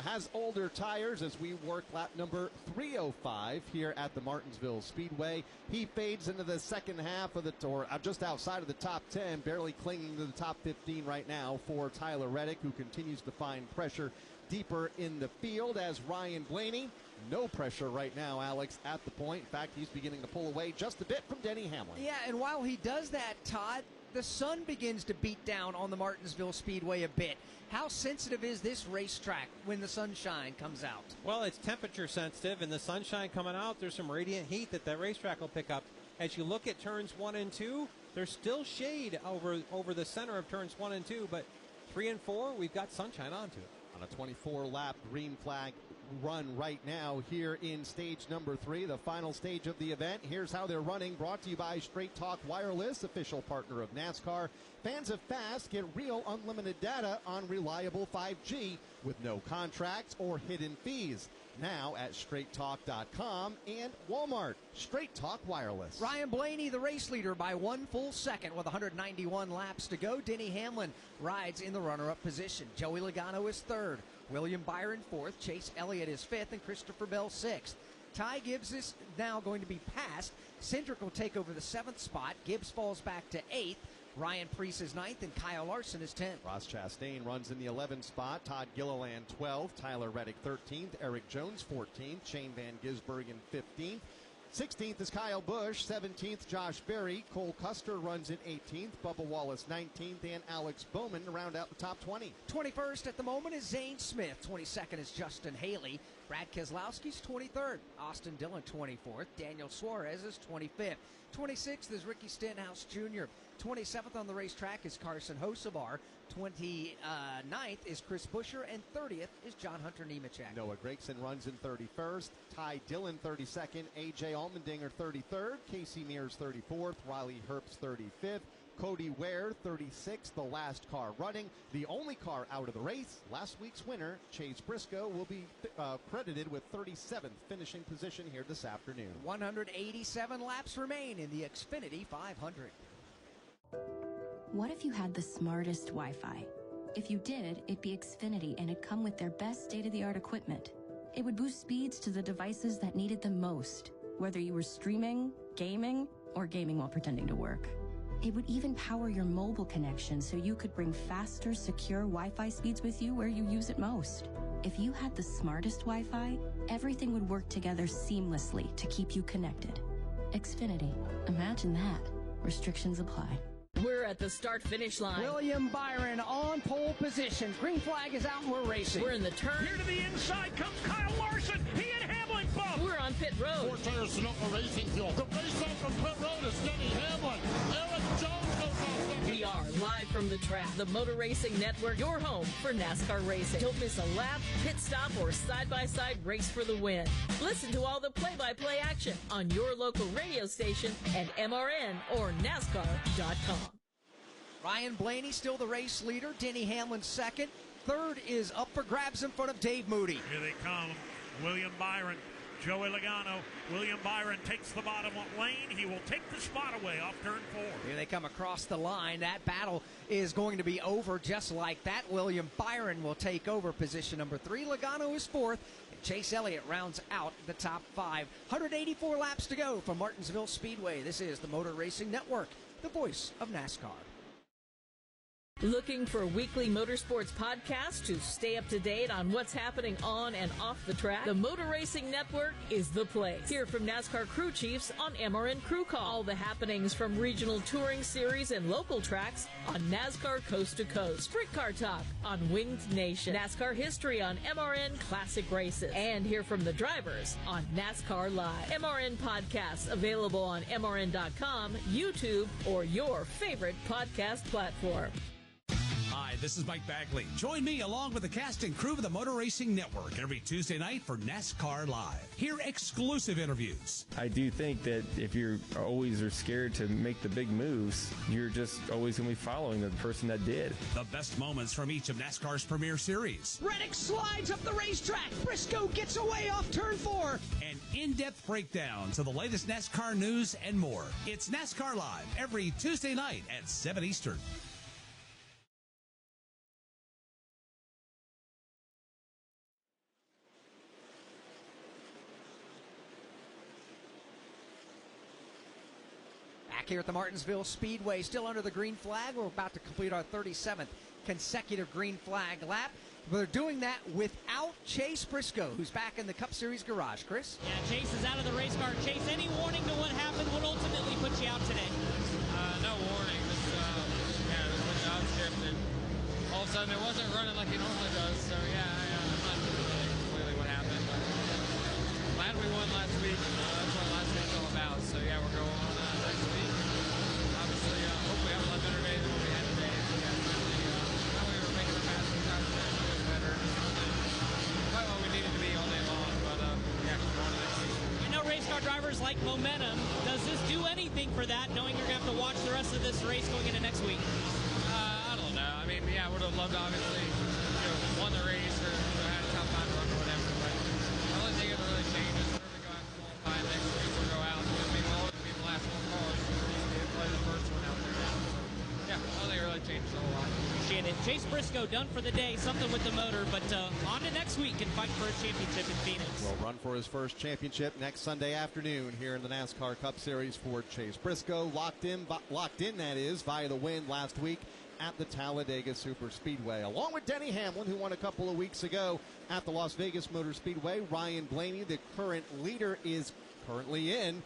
has older tires as we work lap number 305 here at the Martinsville Speedway. He fades into the second half of the tour, just outside of the top 10, barely clinging to the top 15 right now for Tyler Reddick, who continues to find pressure deeper in the field as Ryan Blaney. No pressure right now, Alex, at the point. In fact, he's beginning to pull away just a bit from Denny Hamlin. Yeah, and while he does that, Todd, the sun begins to beat down on the Martinsville Speedway a bit. How sensitive is this racetrack when the sunshine comes out? Well, it's temperature sensitive, and the sunshine coming out, there's some radiant heat that racetrack will pick up. As you look at turns 1 and 2, there's still shade over the center of turns 1 and 2, but 3 and 4, we've got sunshine onto it. On a 24-lap green flag run right now here in stage number 3, the final stage of the event. Here's how they're running, brought to you by Straight Talk Wireless, official partner of NASCAR. Fans of Fast get real unlimited data on reliable 5G with no contracts or hidden fees. Now at straighttalk.com and Walmart. Straight Talk Wireless. Ryan Blaney, the race leader, by 1 full second with 191 laps to go. Denny Hamlin rides in the runner-up position. Joey Logano is third. William Byron fourth. Chase Elliott is fifth, and Christopher Bell sixth. Ty Gibbs is now going to be passed. Cindric will take over the 7th spot. Gibbs falls back to 8th. Ryan Preece is 9th, and Kyle Larson is 10th. Ross Chastain runs in the 11th spot. Todd Gilliland 12th. Tyler Reddick 13th. Eric Jones 14th. Shane Van Gisbergen 15th. 16th is Kyle Busch. 17th, Josh Berry. Cole Custer runs in 18th. Bubba Wallace 19th, and Alex Bowman to round out the top 20. 21st at the moment is Zane Smith. 22nd is Justin Haley. Brad Keselowski's 23rd. Austin Dillon 24th. Daniel Suarez is 25th. 26th is Ricky Stenhouse Jr. 27th on the racetrack is Carson Hocevar. 29th is Chris Buescher, and 30th is John Hunter Nemechek. Noah Gragson runs in 31st. Ty Dillon 32nd. A.J. Allmendinger 33rd. Casey Mears 34th. Riley Herbst 35th. Cody Ware 36th, the last car running. The only car out of the race, last week's winner, Chase Briscoe, will be credited with 37th finishing position here this afternoon. 187 laps remain in the Xfinity 500. What if you had the smartest Wi-Fi? If you did, it'd be Xfinity, and it'd come with their best state-of-the-art equipment. It would boost speeds to the devices that needed them most, whether you were streaming, gaming, or gaming while pretending to work. It would even power your mobile connection so you could bring faster, secure Wi-Fi speeds with you where you use it most. If you had the smartest Wi-Fi, everything would work together seamlessly to keep you connected. Xfinity. Imagine that. Restrictions apply. We're at the start-finish line. William Byron on pole position. Green flag is out and we're racing. We're in the turn. Here to the inside comes Kyle Larson. He and Hamlin bump. We're on pit road. 4 tires Sunoco Racing Fuel. The race out from pit road is Denny Hamlin. Eric Jones goes off second. We are live from the track. The Motor Racing Network, your home for NASCAR racing. Don't miss a lap, pit stop, or side-by-side race for the win. Listen to all the play-by-play action on your local radio station at MRN or NASCAR.com. Ryan Blaney still the race leader. Denny Hamlin second. Third is up for grabs in front of Dave Moody. Here they come. William Byron, Joey Logano. William Byron takes the bottom lane. He will take the spot away off turn 4. Here they come across the line. That battle is going to be over just like that. William Byron will take over position number 3. Logano is 4th. And Chase Elliott rounds out the top 5. 184 laps to go from Martinsville Speedway. This is the Motor Racing Network, the voice of NASCAR. Looking for weekly motorsports podcasts to stay up to date on what's happening on and off the track? The Motor Racing Network is the place. Hear from NASCAR crew chiefs on MRN Crew Call. All the happenings from regional touring series and local tracks on NASCAR Coast to Coast. Sprint Car Talk on Winged Nation. NASCAR history on MRN Classic Races. And hear from the drivers on NASCAR Live. MRN podcasts available on MRN.com, YouTube, or your favorite podcast platform. Hi, this is Mike Bagley. Join me along with the cast and crew of the Motor Racing Network every Tuesday night for NASCAR Live. Hear exclusive interviews. I do think that if you're always scared to make the big moves, you're just always going to be following the person that did. The best moments from each of NASCAR's premier series. Reddick slides up the racetrack. Briscoe gets away off turn 4. And in-depth breakdowns of the latest NASCAR news and more. It's NASCAR Live every Tuesday night at 7 Eastern. Back here at the Martinsville Speedway, still under the green flag. We're about to complete our 37th consecutive green flag lap. They're doing that without Chase Briscoe, who's back in the Cup Series garage. Chris? Yeah, Chase is out of the race car. Chase, any warning to what happened? What ultimately put you out today? No warning. Just was downshift, and all of a sudden it wasn't running like it normally does. So yeah, I'm not sure really completely what happened. But glad we won last week. That's what last week's all about. So yeah, we're going on next week. Obviously, hopefully have a lot better day than what we had today. Yeah, how we were making our passes, doing better. Quite what we needed to be all day long. But yeah, we're on to next week. I know race car drivers like momentum. Does this do anything for that, knowing you're going to have to watch the rest of this race going into next week? I don't know. I mean, yeah, I would have loved to obviously won the race or had a top 5 run or whatever, but the only thing that really changes is we're going to go out and qualify next week. We'll go out. I mean, we'll always be the last 4 cars. We'll play the first one out there. So, yeah, I don't think it really changes a whole lot. Appreciate it. Chase Briscoe done for the day. Something with the motor, but on to next week and fight for a championship in Phoenix. Will run for his first championship next Sunday afternoon here in the NASCAR Cup Series for Chase Briscoe. Locked in, that is, via the win last week at the Talladega Superspeedway. Along with Denny Hamlin, who won a couple of weeks ago at the Las Vegas Motor Speedway, Ryan Blaney, the current leader, is currently in.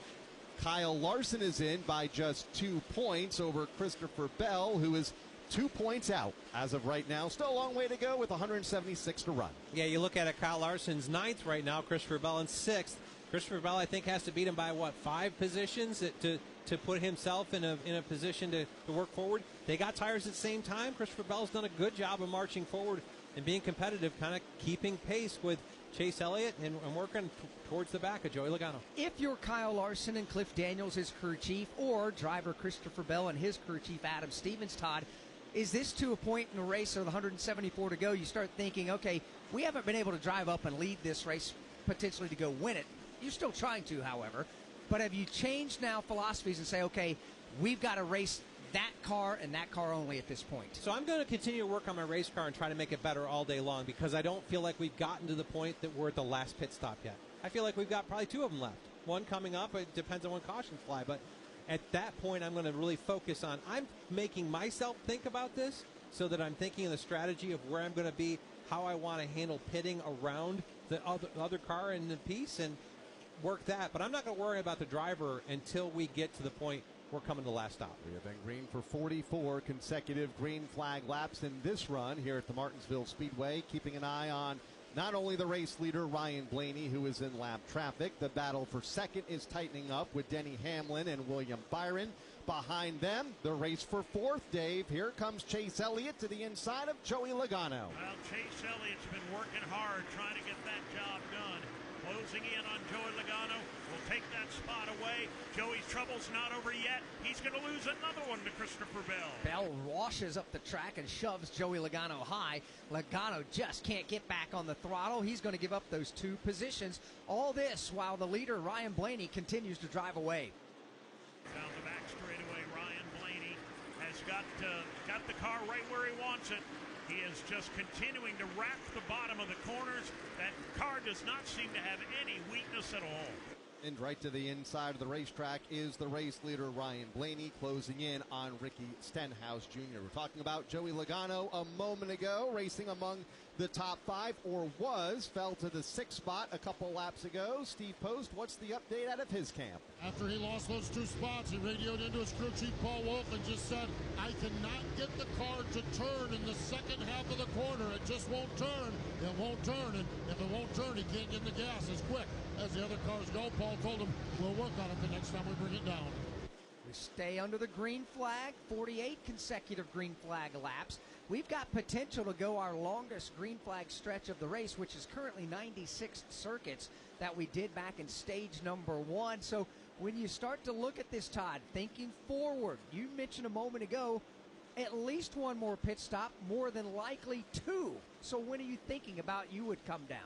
Kyle Larson is in by just 2 points over Christopher Bell, who is 2 points out as of right now. Still a long way to go with 176 to run. Yeah, you look at it, Kyle Larson's 9th right now, Christopher Bell in 6th. Christopher Bell, I think, has to beat him by, 5 positions to put himself in a position to work forward. They got tires at the same time. Christopher Bell's done a good job of marching forward and being competitive, kind of keeping pace with Chase Elliott and working towards the back of Joey Logano. If you're Kyle Larson and Cliff Daniels, his crew chief, or driver Christopher Bell and his crew chief Adam Stevens, Todd, is this to a point in the race, or the 174 to go, you start thinking, okay, we haven't been able to drive up and lead this race potentially to go win it. You're still trying to, however. But have you changed now philosophies and say, okay, we've got to race that car and that car only at this point? So I'm going to continue to work on my race car and try to make it better all day long, because I don't feel like we've gotten to the point that we're at the last pit stop yet. I feel like we've got probably 2 of them left. One coming up. It depends on when cautions fly. But at that point, I'm going to really focus on, I'm making myself think about this so that I'm thinking of the strategy of where I'm going to be, how I want to handle pitting around the other car in the piece and work that. But I'm not going to worry about the driver until we get to the point we're coming to the last stop. We have been green for 44 consecutive green flag laps in this run here at the Martinsville Speedway, keeping an eye on not only the race leader, Ryan Blaney, who is in lap traffic. The battle for second is tightening up with Denny Hamlin and William Byron. Behind them, the race for 4th, Dave. Here comes Chase Elliott to the inside of Joey Logano. Well, Chase Elliott's been working hard trying to get that job done. Closing in on Joey Logano will take that spot away. Joey's trouble's not over yet. He's going to lose another one to Christopher Bell. Bell washes up the track and shoves Joey Logano high. Logano just can't get back on the throttle. He's going to give up those 2 positions. All this while the leader, Ryan Blaney, continues to drive away. Down the back straightaway, Ryan Blaney has got the car right where he wants it. He is just continuing to wrap the bottom of the corners. That car does not seem to have any weakness at all. And right to the inside of the racetrack is the race leader, Ryan Blaney, closing in on Ricky Stenhouse Jr. We're talking about Joey Logano a moment ago, racing among the top 5, or fell to the 6th spot a couple laps ago. Steve Post, what's the update out of his camp? After he lost those 2 spots, he radioed into his crew chief, Paul Wolf, and just said, I cannot get the car to turn in the second half of the corner. It just won't turn. It won't turn. And if it won't turn, he can't get in the gas as quick as the other cars go. Paul told him, we'll work on it the next time we bring it down. We stay under the green flag, 48 consecutive green flag laps. We've got potential to go our longest green flag stretch of the race, which is currently 96 circuits that we did back in stage number 1. So when you start to look at this, Todd, thinking forward, you mentioned a moment ago, at least 1 more pit stop, more than likely 2. So when are you thinking about you would come down?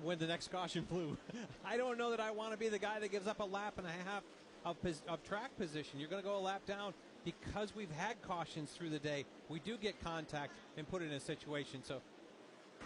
When the next caution flew. I don't know that I want to be the guy that gives up a lap and a half of track position. You're going to go a lap down. Because we've had cautions through the day, we do get contact and put it in a situation. So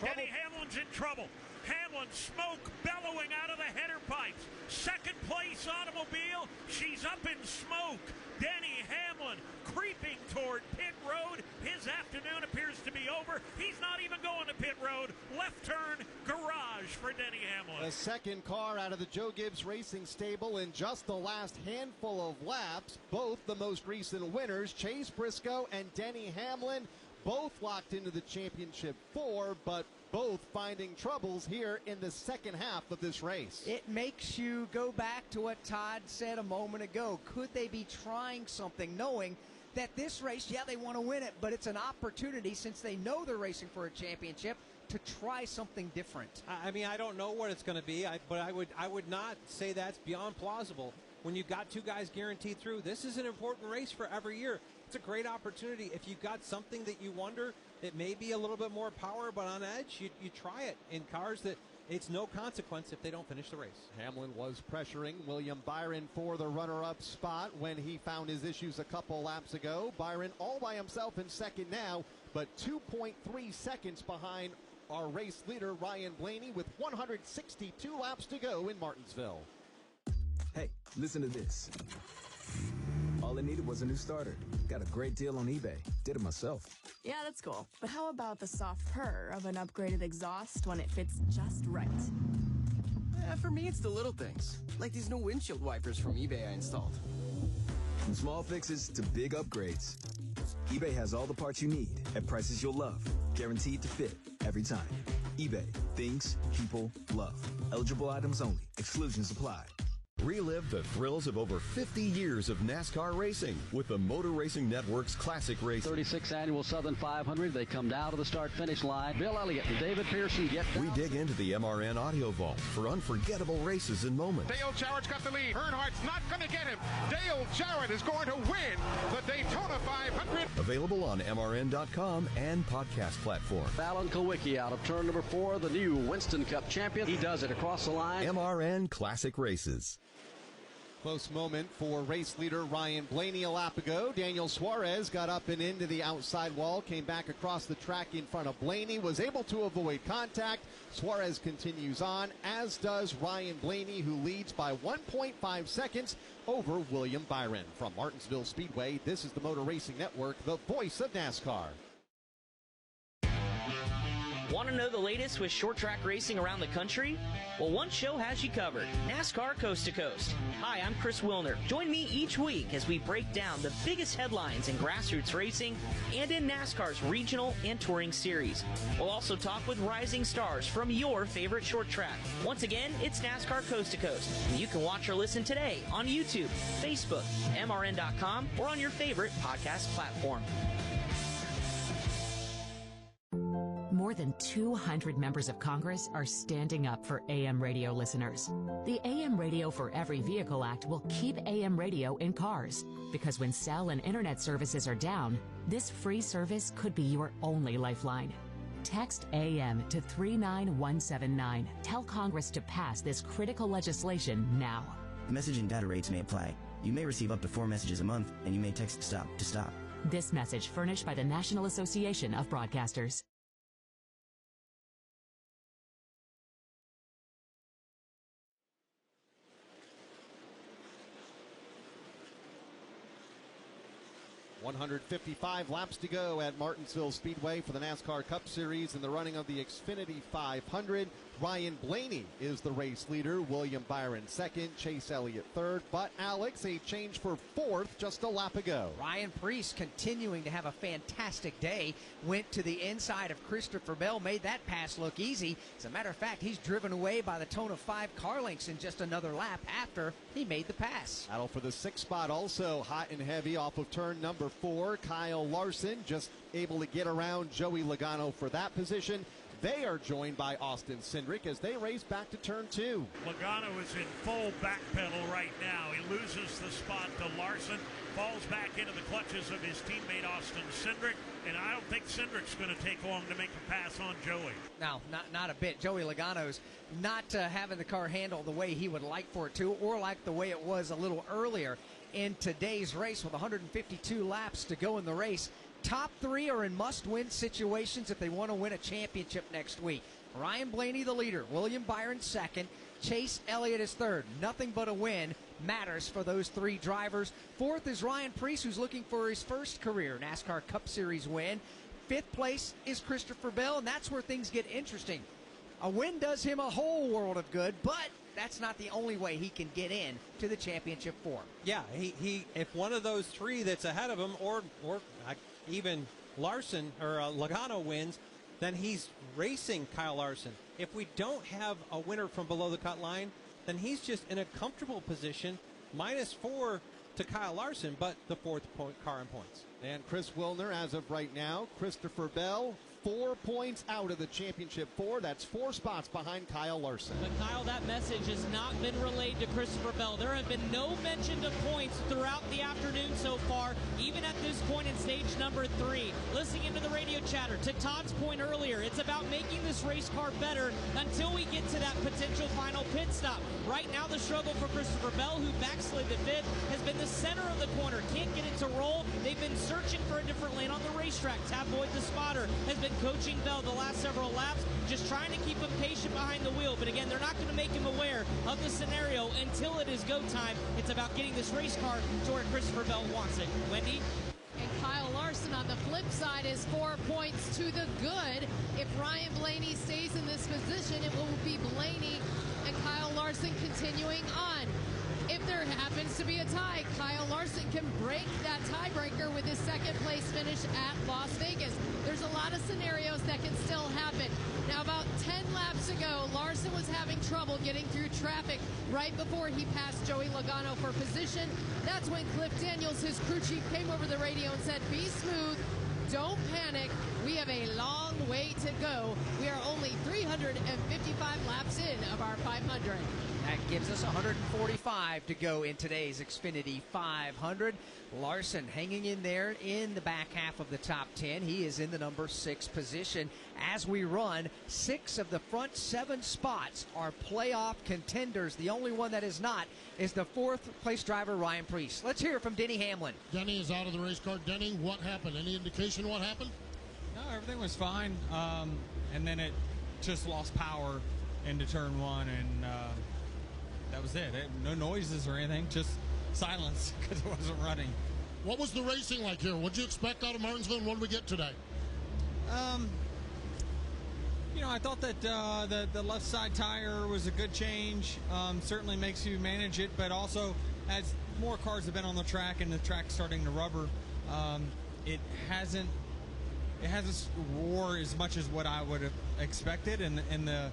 Denny Hamlin's in trouble. Hamlin smoke bellowing going out of the header pipes. Second place automobile. She's up in smoke. Denny Hamlin creeping toward pit road. His afternoon appears to be over. He's not even going to pit road. Left turn, garage for Denny Hamlin. The second car out of the Joe Gibbs Racing stable in just the last handful of laps. Both the most recent winners, Chase Briscoe and Denny Hamlin, both locked into the championship 4, but both finding troubles here in the second half of this race. It makes you go back to what Todd said a moment ago. Could they be trying something, knowing that this race, yeah, they want to win it, but it's an opportunity, since they know they're racing for a championship, to try something different? I mean, I don't know what it's going to be, but I would not say that's beyond plausible. When you've got 2 guys guaranteed through, this is an important race for every year. It's a great opportunity. If you've got something that you wonder, it may be a little bit more power, but on edge, you try it in cars that it's no consequence if they don't finish the race. Hamlin was pressuring William Byron for the runner-up spot when he found his issues a couple laps ago. Byron all by himself in second now, but 2.3 seconds behind our race leader, Ryan Blaney, with 162 laps to go in Martinsville. Hey, listen to this. All I needed was a new starter. Got a great deal on eBay. Did it myself. Yeah, that's cool. But how about the soft purr of an upgraded exhaust when it fits just right? For me, it's the little things, like these new windshield wipers from eBay I installed. From small fixes to big upgrades, eBay has all the parts you need at prices you'll love. Guaranteed to fit every time. eBay. Things people love. Eligible items only. Exclusions apply. Relive the thrills of over 50 years of NASCAR racing with the Motor Racing Network's Classic Race. 36th Annual Southern 500. They come down to the start-finish line. Bill Elliott and David Pearson get down. We dig into the MRN audio vault for unforgettable races and moments. Dale Jarrett's got the lead. Earnhardt's not going to get him. Dale Jarrett is going to win the Daytona 500. Available on MRN.com and podcast platform. Alan Kulwicki out of turn number 4, the new Winston Cup champion. He does it across the line. MRN Classic Races. Close moment for race leader Ryan Blaney a lap ago. Daniel Suarez got up and into the outside wall, came back across the track in front of Blaney, was able to avoid contact. Suarez continues on, as does Ryan Blaney, who leads by 1.5 seconds over William Byron. From Martinsville Speedway, this is the Motor Racing Network, the voice of NASCAR. Want to know the latest with short track racing around the country? Well, one show has you covered, NASCAR Coast to Coast. Hi, I'm Chris Wilner. Join me each week as we break down the biggest headlines in grassroots racing and in NASCAR's regional and touring series. We'll also talk with rising stars from your favorite short track. Once again, it's NASCAR Coast to Coast, and you can watch or listen today on YouTube, Facebook, MRN.com, or on your favorite podcast platform. More than 200 members of Congress are standing up for AM radio listeners. The AM Radio for Every Vehicle Act will keep AM radio in cars, because when cell and internet services are down, this free service could be your only lifeline. Text AM to 39179. Tell Congress to pass this critical legislation now. Message and data rates may apply. You may receive up to 4 messages a month, and you may text STOP to stop. This message furnished by the National Association of Broadcasters. $155 laps to go at Martinsville Speedway for the NASCAR Cup Series in the running of the Xfinity 500. Ryan Blaney is the race leader, William Byron second, Chase Elliott third, but Alex, a change for fourth just a lap ago. Ryan Preece continuing to have a fantastic day, went to the inside of Christopher Bell, made that pass look easy. As a matter of fact, he's driven away by the tone of 5 car lengths in just another lap after he made the pass. Battle for the 6th spot also hot and heavy off of turn number 4. Kyle Larson just able to get around Joey Logano for that position. They are joined by Austin Cindric as they race back to turn 2. Logano is in full backpedal right now. He loses the spot to Larson, falls back into the clutches of his teammate Austin Cindric, and I don't think Cindric's going to take long to make a pass on Joey. No, not a bit. Joey Logano's not having the car handle the way he would like for it to, or like the way it was a little earlier in today's race with 152 laps to go in the race. Top 3 are in must-win situations if they want to win a championship next week. Ryan Blaney the leader, William Byron second, Chase Elliott is third. Nothing but a win matters for those three drivers. Fourth is Ryan Preece, who's looking for his first career NASCAR Cup Series win. Fifth place is Christopher Bell, and that's where things get interesting. A win does him a whole world of good, but that's not the only way he can get in to the championship four. Yeah, he if one of those three that's ahead of him, or even Larson or Logano wins, then he's racing Kyle Larson. If we don't have a winner from below the cut line, then he's just in a comfortable position, -4 to Kyle Larson, but the fourth car in points. And Chris Wilner, as of right now, Christopher Bell, 4 points out of the championship four. That's 4 spots behind Kyle Larson. But Kyle, that message has not been relayed to Christopher Bell. There have been no mention of points throughout the afternoon so far, even at this point in stage number 3. Listening into the radio chatter, to Todd's point earlier, it's about making this race car better until we get to that potential final pit stop. Right now, the struggle for Christopher Bell, who backslid to 5th, has been the center of the corner. Can't get it to roll. They've been searching for a different lane on the racetrack. Tabloid the spotter has been coaching Bell the last several laps, just trying to keep him patient behind the wheel. But again, they're not going to make him aware of the scenario until it is go time. It's about getting this race car to where Christopher Bell wants it. Wendy? And Kyle Larson on the flip side is 4 points to the good. If Ryan Blaney stays in this position, it will be Blaney and Kyle Larson continuing on. If there happens to be a tie, Kyle Larson can break that tiebreaker with his second place finish at Las Vegas. There's a lot of scenarios that can still happen. Now, about 10 laps ago, Larson was having trouble getting through traffic right before he passed Joey Logano for position. That's when Cliff Daniels, his crew chief, came over the radio and said, "Be smooth. Don't panic. We have a long way to go. We are only 355 laps in of our 500. That gives us 145 to go in today's Xfinity 500. Larson hanging in there in the back half of the top 10. He is in the number 6 position. As we run, 6 of the front 7 spots are playoff contenders. The only one that is not is the 4th place driver, Ryan Preece. Let's hear from Denny Hamlin. Denny is out of the race car. Denny, what happened? Any indication what happened? No, everything was fine. And then it just lost power into turn 1, and that was it. No noises or anything, just silence because it wasn't running. What was the racing like here? What did you expect out of Martinsville, and what did we get today? I thought that the left side tire was a good change. Certainly makes you manage it, but also as more cars have been on the track and the track's starting to rubber, it hasn't roar as much as what I would have expected, and the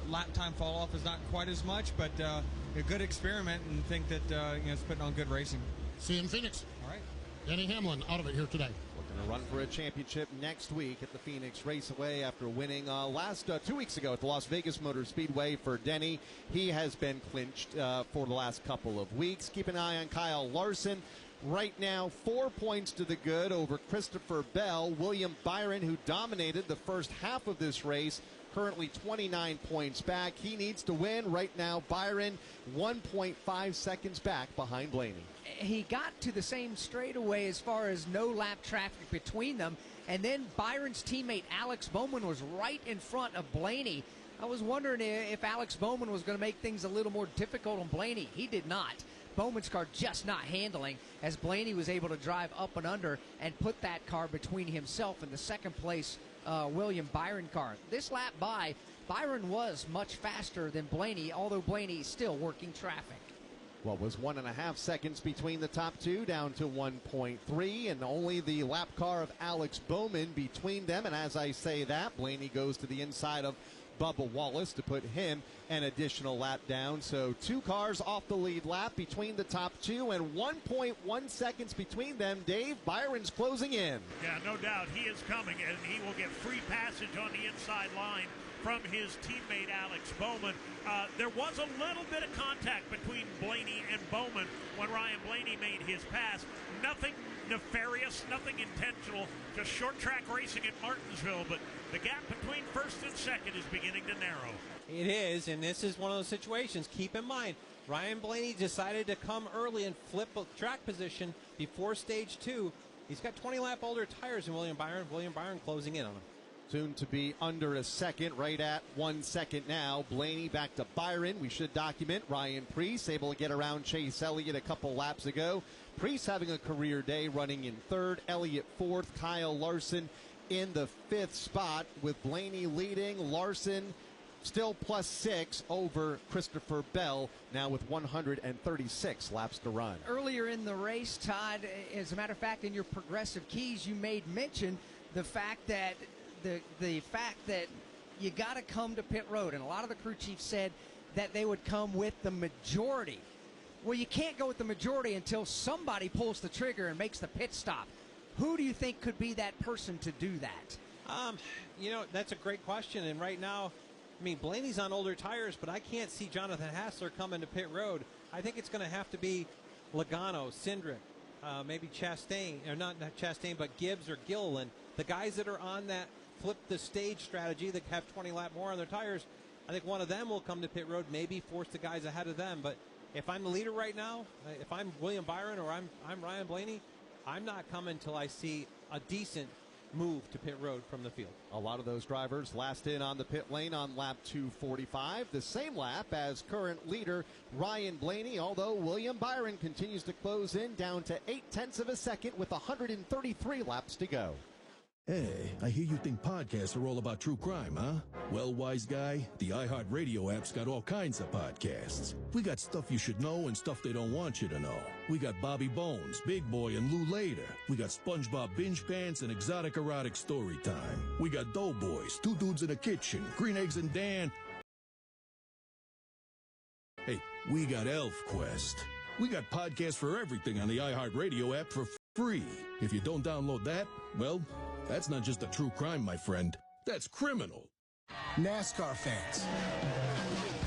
lap time fall off is not quite as much, but a good experiment, and think that it's putting on good racing. See you in Phoenix. All right. Denny Hamlin out of it here today. Looking to run for a championship next week at the Phoenix Raceway after winning 2 weeks ago at the Las Vegas Motor Speedway for Denny. He has been clinched for the last couple of weeks. Keep an eye on Kyle Larson. Right now, 4 points to the good over Christopher Bell. William Byron, who dominated the first half of this race, currently 29 points back. He needs to win. Right now, Byron 1.5 seconds back behind Blaney. He got to the same straightaway as far as no lap traffic between them, and then Byron's teammate Alex Bowman was right in front of Blaney. I was wondering if Alex Bowman was going to make things a little more difficult on Blaney. He did not. Bowman's car just not handling, as Blaney was able to drive up and under and put that car between himself and the second place William Byron car. This lap by, Byron was much faster than Blaney, although Blaney is still working traffic. What was 1.5 seconds between the top two, down to 1.3, and only the lap car of Alex Bowman between them. And as I say that, Blaney goes to the inside of Bubba Wallace to put him an additional lap down. So 2 cars off the lead lap between the top 2, and 1.1 seconds between them. Dave, Byron's closing in. Yeah, no doubt. He is coming, and he will get free passage on the inside line from his teammate Alex Bowman. There was a little bit of contact between Blaney and Bowman when Ryan Blaney made his pass. Nothing nefarious, nothing intentional, just short track racing at Martinsville, but the gap between first and second is beginning to narrow. It is, and this is one of those situations. Keep in mind, Ryan Blaney decided to come early and flip track position before stage 2. He's got 20 lap older tires than William Byron. William Byron closing in on him. Soon to be under a second, right at 1 second now. Blaney back to Byron. We should document Ryan Preece able to get around Chase Elliott a couple laps ago. Preece having a career day, running in third. Elliott fourth. Kyle Larson in the fifth spot with Blaney leading. Larson still +6 over Christopher Bell, now with 136 laps to run. Earlier in the race, Todd, as a matter of fact, in your progressive keys, you made mention the fact that the fact that you got to come to pit road, and a lot of the crew chiefs said that they would come with the majority. Well, you can't go with the majority until somebody pulls the trigger and makes the pit stop. Who do you think could be that person to do that? That's a great question. And right now, I mean, Blaney's on older tires, but I can't see Jonathan Hassler coming to pit road. I think it's going to have to be Logano, Cindric, maybe Chastain, or not Chastain, but Gibbs or Gilliland. The guys that are on that flip the stage strategy that have 20 lap more on their tires, I think one of them will come to pit road, maybe force the guys ahead of them. But if I'm the leader right now, if I'm William Byron or I'm Ryan Blaney, I'm not coming till I see a decent move to pit road from the field. A lot of those drivers last in on the pit lane on lap 245, the same lap as current leader Ryan Blaney, although William Byron continues to close in down to 0.8 of a second with 133 laps to go. Hey, I hear you think podcasts are all about true crime, huh? Well, wise guy, the iHeartRadio app's got all kinds of podcasts. We got stuff you should know and stuff they don't want you to know. We got Bobby Bones, Big Boy, and Lou Later. We got SpongeBob Binge Pants and Exotic Erotic Story Time. We got Doughboys, Two Dudes in a Kitchen, Green Eggs and Dan. Hey, we got Elf Quest. We got podcasts for everything on the iHeartRadio app for free. If you don't download that, well, that's not just a true crime, my friend. That's criminal. NASCAR fans,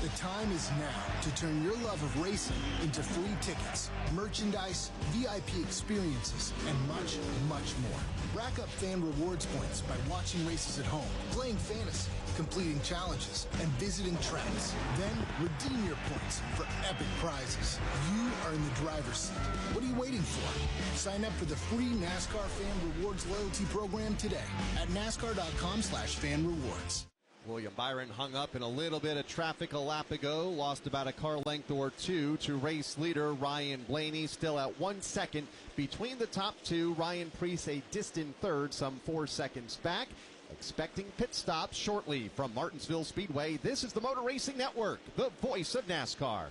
the time is now to turn your love of racing into free tickets, merchandise, VIP experiences, and much, much more. Rack up fan rewards points by watching races at home, playing fantasy, completing challenges, and visiting tracks. Then redeem your points for epic prizes. You are in the driver's seat. What are you waiting for? Sign up for the free NASCAR Fan Rewards loyalty program today at NASCAR.com/fan rewards. William Byron hung up in a little bit of traffic a lap ago, lost about a car length or two to race leader Ryan Blaney, still at 1 second between the top two. Ryan Preece a distant third, some 4 seconds back. Expecting pit stops shortly from Martinsville Speedway. This is the Motor Racing Network, the voice of NASCAR.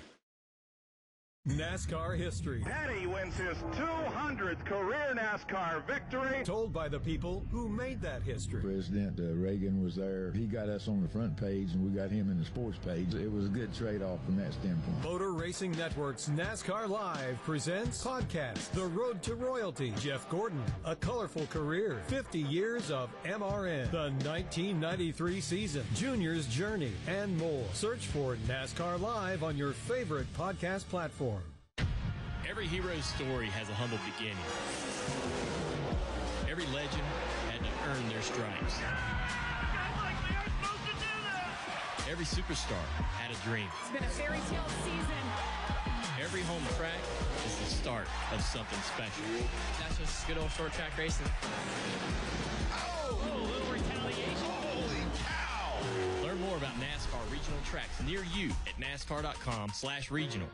NASCAR history. Petty wins his 200th career NASCAR victory. Told by the people who made that history. President Reagan was there. He got us on the front page, and we got him in the sports page. It was a good trade-off from that standpoint. Motor Racing Network's NASCAR Live presents podcast The Road to Royalty. Jeff Gordon, a colorful career, 50 years of MRN, the 1993 season, Junior's Journey, and more. Search for NASCAR Live on your favorite podcast platform. Every hero's story has a humble beginning. Every legend had to earn their stripes. Every superstar had a dream. It's been a fairy tale season. Every home track is the start of something special. That's just good old short track racing. Oh, a little retaliation. Holy cow! Learn more about NASCAR regional tracks near you at NASCAR.com/regional.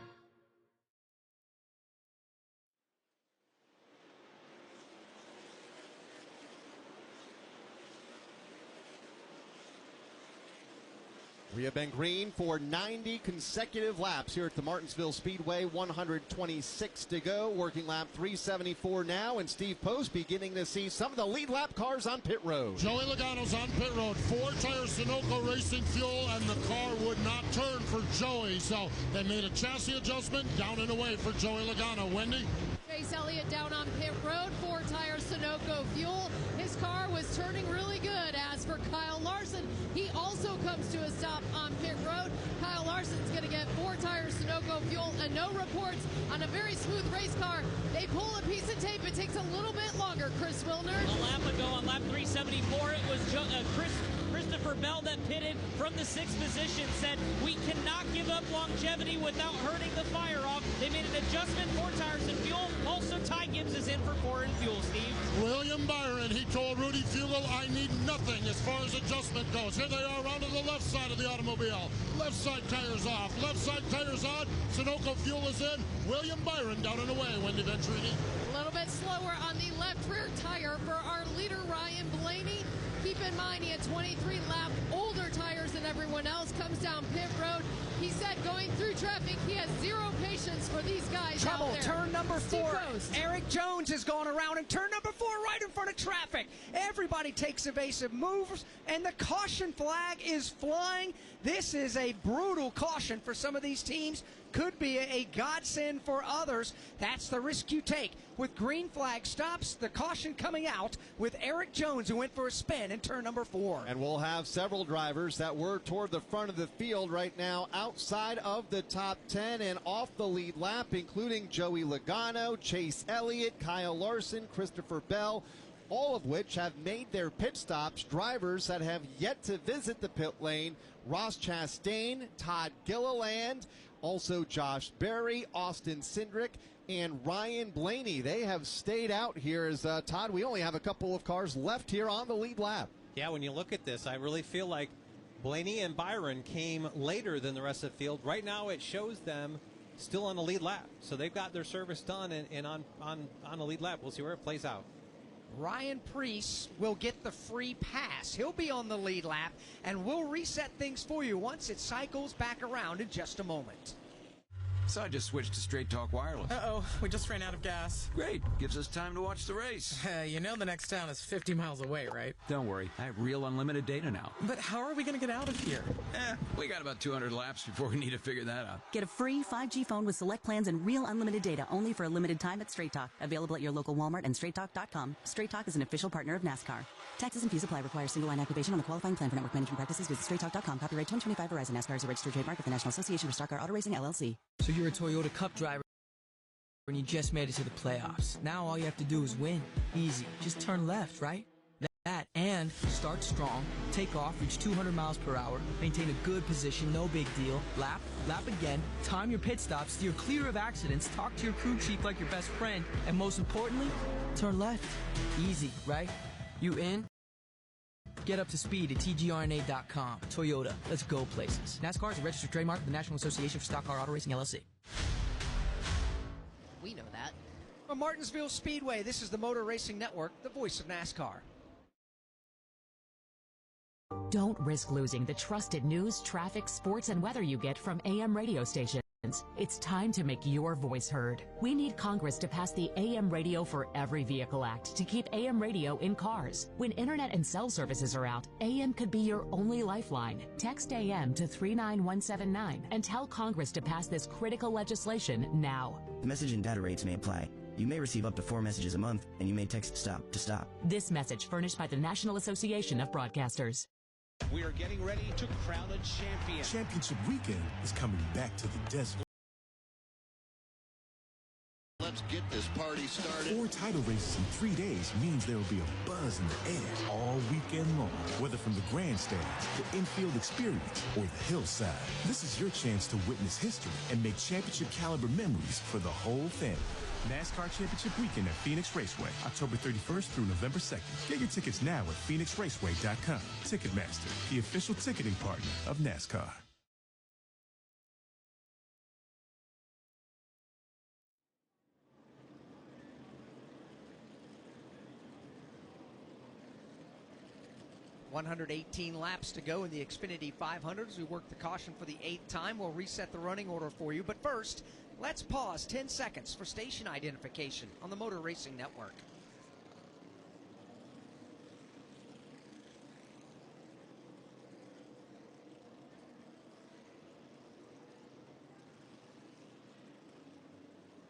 We have been green for 90 consecutive laps here at the Martinsville Speedway. 126 to go. Working lap 374 now, and Steve Post beginning to see some of the lead lap cars on pit road. Joey Logano's on pit road. 4-tire Sunoco Racing fuel, and the car would not turn for Joey. So they made a chassis adjustment, down and away for Joey Logano. Wendy? Chase Elliott down on pit road. 4-tire Sunoco fuel. His car was turning really good. As for Kyle Larson, he also comes to a stop on pit road. Kyle Larson's going to get 4-tire Sunoco fuel and no reports on a very smooth race car. They pull a piece of tape. It takes a little bit longer. Chris Wilner. A lap ago on lap 374, it was Christopher Bell that pitted from the 6th position, said, "We cannot give up longevity without hurting the fire off. They made an adjustment, 4 tires and fuel. Also, Ty Gibbs is in for 4 and fuel, Steve. William Byron, he told Rudy Fugle, I need nothing as far as adjustment goes. Here they are around to the left side of the automobile. Left side tires off, left side tires on. Sunoco fuel is in. William Byron down and away, Wendy Ventrini. A little bit slower on the left rear tire for our leader, Ryan Blaney. Keep in mind, he had 23 lap older tires than everyone else. Comes down pit road. He said going through traffic, he has zero patience for these guys Trouble, out there. turn number 4. Eric Jones has gone around in turn number 4 right in front of traffic. Everybody takes evasive moves, and the caution flag is flying. This is a brutal caution for some of these teams. Could be a godsend for others. That's the risk you take. With green flag stops, the caution coming out with Eric Jones, who went for a spin in turn number 4. And we'll have several drivers that were toward the front of the field right now, outside of the top 10 and off the lead lap, including Joey Logano, Chase Elliott, Kyle Larson, Christopher Bell, all of which have made their pit stops. Drivers that have yet to visit the pit lane: Ross Chastain, Todd Gilliland, also Josh Berry, Austin Cindric, and Ryan Blaney. They have stayed out here as, Todd, we only have a couple of cars left here on the lead lap. Yeah, when you look at this, I really feel like Blaney and Byron came later than the rest of the field. Right now it shows them still on the lead lap. So they've got their service done and on the lead lap. We'll see where it plays out. Ryan Preece will get the free pass. He'll be on the lead lap, and we'll reset things for you once it cycles back around in just a moment. So I just switched to Straight Talk Wireless. Uh-oh, we just ran out of gas. Great, gives us time to watch the race. You know the next town is 50 miles away, right? Don't worry, I have real unlimited data now. But how are we going to get out of here? We got about 200 laps before we need to figure that out. Get a free 5G phone with select plans and real unlimited data only for a limited time at Straight Talk. Available at your local Walmart and straighttalk.com. Straight Talk is an official partner of NASCAR. Taxes and fees apply. Require single line activation on the qualifying plan for network management practices. Visit straighttalk.com. Copyright 2025 Verizon. NASCAR is a registered trademark of the National Association for Stock Car Auto Racing, LLC. So you're a Toyota Cup driver and you just made it to the playoffs. Now all you have to do is win. Easy. Just turn left, right? That and start strong, take off, reach 200 miles per hour, maintain a good position, no big deal, lap again, time your pit stops, steer clear of accidents, talk to your crew chief like your best friend, and most importantly, turn left. Easy, right? You in? Get up to speed at tgrna.com. Toyota, let's go places. NASCAR is a registered trademark of the National Association for Stock Car Auto Racing, LLC. We know that. From Martinsville Speedway, this is the Motor Racing Network, the voice of NASCAR. Don't risk losing the trusted news, traffic, sports, and weather you get from AM radio stations. It's time to make your voice heard. We need Congress to pass the AM Radio for Every Vehicle Act to keep AM radio in cars. When internet and cell services are out, AM could be your only lifeline. Text AM to 39179 and tell Congress to pass this critical legislation now. The message and data rates may apply. You may receive up to 4 messages a month, and you may text STOP to stop. This message furnished by the National Association of Broadcasters. We are getting ready to crown a champion. Championship weekend is coming back to the desert. Let's get this party started. 4 title races in 3 days means there will be a buzz in the air all weekend long. Whether from the grandstand, the infield experience, or the hillside, this is your chance to witness history and make championship caliber memories for the whole family. NASCAR Championship Weekend at Phoenix Raceway, October 31st through November 2nd. Get your tickets now at phoenixraceway.com. Ticketmaster, the official ticketing partner of NASCAR. $118 laps to go in the Xfinity 500 as we work the caution for the 8th time. We'll reset the running order for you, but first, let's pause 10 seconds for station identification on the Motor Racing Network.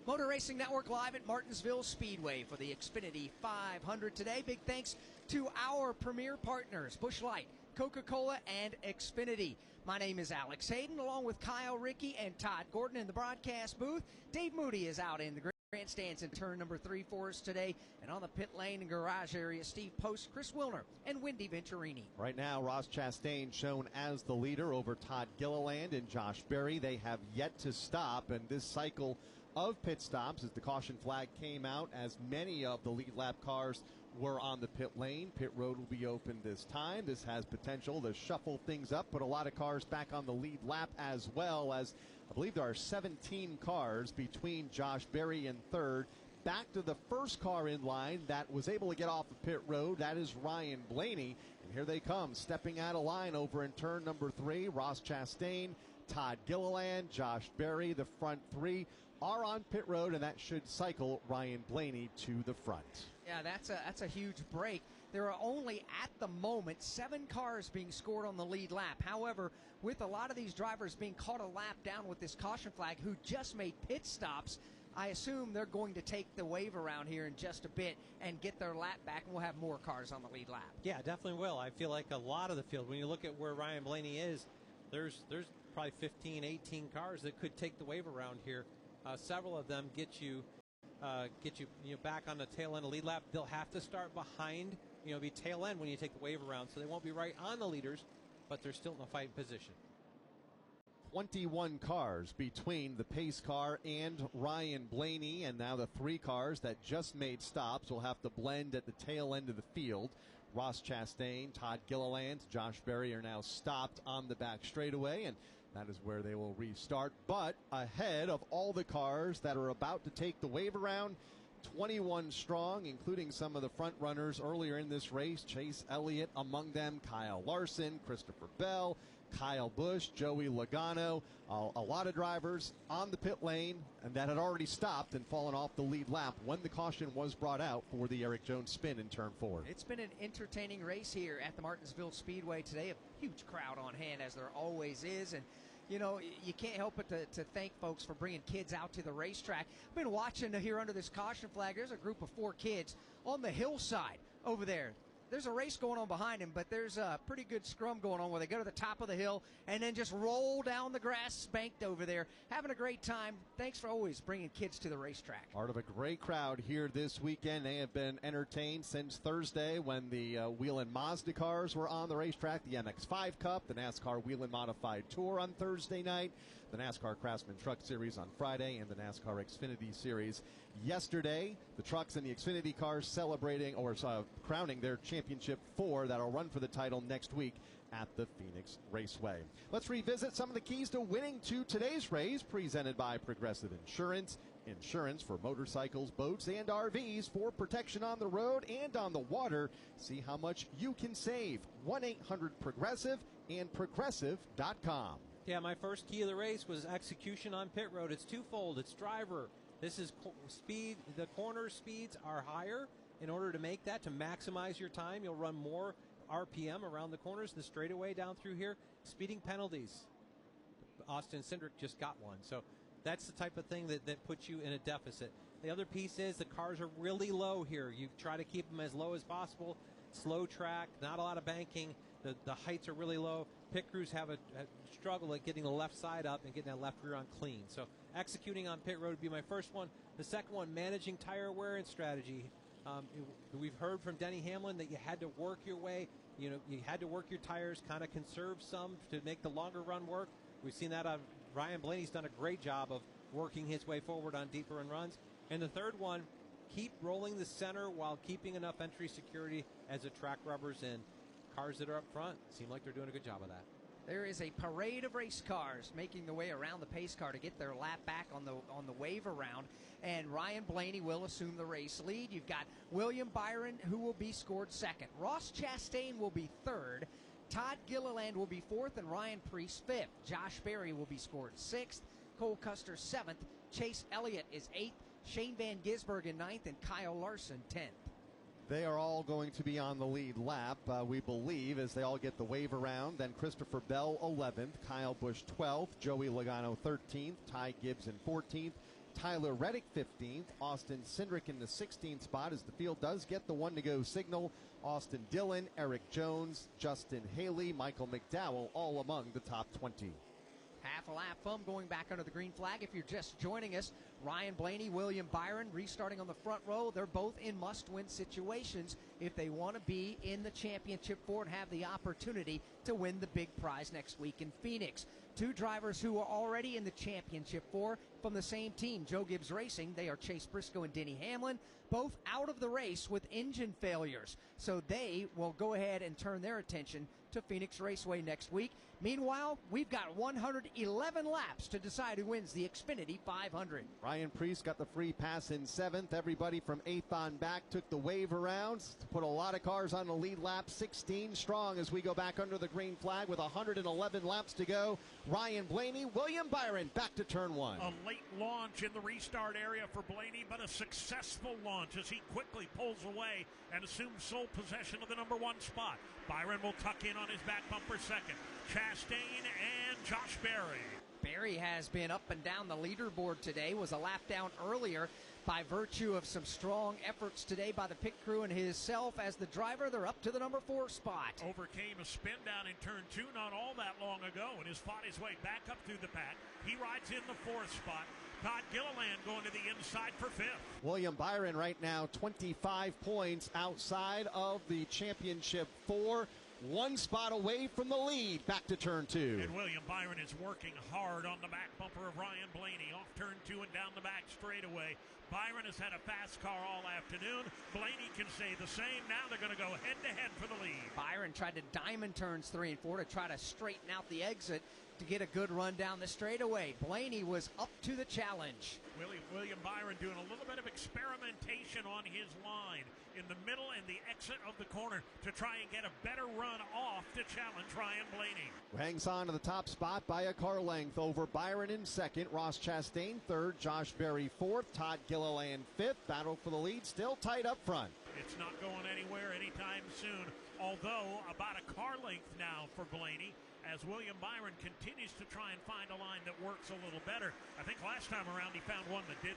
Motor Racing Network live at Martinsville Speedway for the Xfinity 500 today. Big thanks to our premier partners, Busch Light, Coca-Cola, and Xfinity. My name is Alex Hayden, along with Kyle Rickey and Todd Gordon in the broadcast booth. Dave Moody is out in the grandstands in turn number 3 for us today. And on the pit lane and garage area, Steve Post, Chris Wilner, and Wendy Venturini. Right now, Ross Chastain shown as the leader over Todd Gilliland and Josh Berry. They have yet to stop, and this cycle of pit stops, as the caution flag came out, as many of the lead lap cars were on the pit lane. Pit road will be open this time. This has potential to shuffle things up, put a lot of cars back on the lead lap, as well as I believe there are 17 cars between Josh Berry and third. Back to the first car in line that was able to get off the pit road. That is Ryan Blaney. And here they come, stepping out of line over in turn number 3. Ross Chastain, Todd Gilliland, Josh Berry. The front 3 are on pit road, and that should cycle Ryan Blaney to the front. Yeah, that's a huge break. There are only, at the moment, 7 cars being scored on the lead lap. However, with a lot of these drivers being caught a lap down with this caution flag who just made pit stops, I assume they're going to take the wave around here in just a bit and get their lap back, and we'll have more cars on the lead lap. Yeah, definitely will. I feel like a lot of the field, when you look at where Ryan Blaney is, there's probably 15, 18 cars that could take the wave around here. Several of them get you back on the tail end of lead lap. They'll have to start behind, be tail end when you take the wave around, so they won't be right on the leaders, but they're still in a fighting position. 21 cars between the pace car and Ryan Blaney, and now the 3 cars that just made stops will have to blend at the tail end of the field. Ross Chastain, Todd Gilliland, Josh Berry are now stopped on the back straightaway, and that is where they will restart. But ahead of all the cars that are about to take the wave around, 21 strong, including some of the front runners earlier in this race. Chase Elliott among them, Kyle Larson, Christopher Bell, Kyle Busch, Joey Logano, a lot of drivers on the pit lane, and that had already stopped and fallen off the lead lap when the caution was brought out for the Eric Jones spin in turn 4. It's been an entertaining race here at the Martinsville Speedway today. A huge crowd on hand, as there always is, and you can't help but to thank folks for bringing kids out to the racetrack. I've been watching here under this caution flag. There's a group of 4 kids on the hillside over there. There's a race going on behind him, but there's a pretty good scrum going on where they go to the top of the hill and then just roll down the grass spanked over there. Having a great time. Thanks for always bringing kids to the racetrack. Part of a great crowd here this weekend. They have been entertained since Thursday when the Whelen Mazda cars were on the racetrack, the MX-5 Cup, the NASCAR Whelen Modified Tour on Thursday night, the NASCAR Craftsman Truck Series on Friday, and the NASCAR Xfinity Series yesterday. The trucks and the Xfinity cars celebrating or crowning their championship 4 that'll run for the title next week at the Phoenix Raceway. Let's revisit some of the keys to winning to today's race, presented by Progressive Insurance. Insurance for motorcycles, boats, and RVs for protection on the road and on the water. See how much you can save. 1-800-PROGRESSIVE and Progressive.com. Yeah, my first key of the race was execution on pit road. It's twofold. It's driver. This is speed. The corner speeds are higher. In order to make that, to maximize your time, you'll run more RPM around the corners, the straightaway down through here. Speeding penalties. Austin Cindric just got one. So that's the type of thing that puts you in a deficit. The other piece is the cars are really low here. You try to keep them as low as possible. Slow track, not a lot of banking. The heights are really low. Pit crews have a struggle at getting the left side up and getting that left rear on clean. So executing on pit road would be my first one. The second one, managing tire wear and strategy. We've heard from Denny Hamlin that you had to work your way. You had to work your tires, kind of conserve some to make the longer run work. We've seen that on Ryan Blaney's done a great job of working his way forward on deeper run runs. And the third one, keep rolling the center while keeping enough entry security as the track rubbers in. Cars that are up front seem like they're doing a good job of that. There is a parade of race cars making their way around the pace car to get their lap back on the wave around, and Ryan Blaney will assume the race lead. You've got William Byron, who will be scored second. Ross Chastain will be third. Todd Gilliland will be fourth, and Ryan Preece fifth. Josh Berry will be scored sixth. Cole Custer seventh. Chase Elliott is eighth. Shane Van Gisbergen in ninth, and Kyle Larson 10th. They are all going to be on the lead lap, we believe, as they all get the wave around. Then Christopher Bell 11th, Kyle Busch 12th, Joey Logano 13th, Ty Gibbs in 14th, Tyler Reddick 15th, Austin Cindric in the 16th spot as the field does get the one-to-go signal. Austin Dillon, Eric Jones, Justin Haley, Michael McDowell all among the top 20. half a lap from going back under the green flag. If you're just joining us, Ryan Blaney, William Byron restarting on the front row. They're both in must-win situations if they want to be in the championship four and have the opportunity to win the big prize next week in Phoenix. Two drivers who are already in the championship four from the same team, Joe Gibbs Racing. They are Chase Briscoe and Denny Hamlin, both out of the race with engine failures. So they will go ahead and turn their attention to Phoenix Raceway next week. Meanwhile, we've got 111 laps to decide who wins the Xfinity 500. Ryan Preece got the free pass in 7th. Everybody from 8th on back took the wave around. Put a lot of cars on the lead lap, 16 strong as we go back under the green flag with 111 laps to go. Ryan Blaney, William Byron back to turn 1. A late launch in the restart area for Blaney, but a successful launch as he quickly pulls away and assumes sole possession of the number 1 spot. Byron will tuck in on his back bumper second. Chastain and Josh Berry. Berry has been up and down the leaderboard today, was a lap down earlier by virtue of some strong efforts today by the pit crew and himself as the driver. They're up to the number 4 spot. Overcame a spin down in turn 2 not all that long ago and has fought his way back up through the pack. He rides in the 4th spot. Todd Gilliland going to the inside for 5th. William Byron right now 25 points outside of the championship 4. 1 spot away from the lead. Back to turn 2. And William Byron is working hard on the back bumper of Ryan Blaney. Off turn 2 and down the back straightaway. Byron has had a fast car all afternoon. Blaney can say the same. Now they're going to go head-to-head for the lead. Byron tried to diamond turns 3 and 4 to try to straighten out the exit to get a good run down the straightaway. Blaney was up to the challenge. William Byron doing a little bit of experimentation on his line in the middle and the exit of the corner to try and get a better run off to challenge Ryan Blaney. Hangs on to the top spot by a car length over Byron in 2nd, Ross Chastain 3rd, Josh Berry 4th, Todd Gilliland 5th. Battle for the lead still tight up front. It's not going anywhere anytime soon, although about a car length now for Blaney as William Byron continues to try and find a line that works a little better. I think last time around he found one that didn't.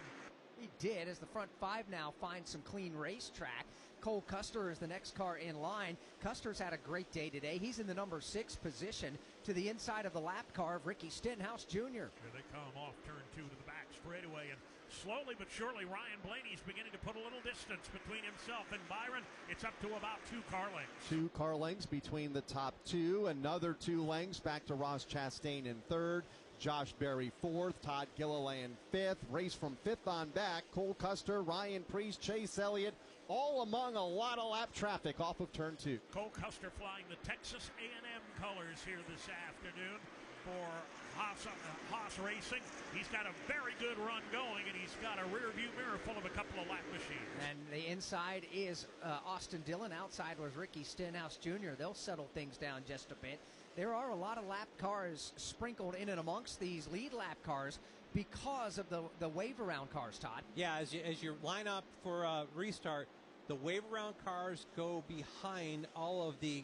He did, as the front 5 now finds some clean racetrack. Cole Custer is the next car in line. Custer's had a great day today. He's in the number 6 position to the inside of the lap car of Ricky Stenhouse Jr. Here they come off turn 2 to the back straightaway, and slowly but surely Ryan Blaney's beginning to put a little distance between himself and Byron. It's up to about 2 car lengths. 2 car lengths between the top 2. Another 2 lengths back to Ross Chastain in 3rd. Josh Berry 4th, Todd Gilliland 5th. Race from 5th on back. Cole Custer, Ryan Preece, Chase Elliott, all among a lot of lap traffic off of turn 2. Cole Custer flying the Texas A&M colors here this afternoon for Haas Racing. He's got a very good run going, and he's got a rear view mirror full of a couple of lap machines. And the inside is Austin Dillon. Outside was Ricky Stenhouse Jr. They'll settle things down just a bit. There are a lot of lap cars sprinkled in and amongst these lead lap cars because of the wave around cars, Todd. Yeah, as you line up for restart, the wave around cars go behind all of the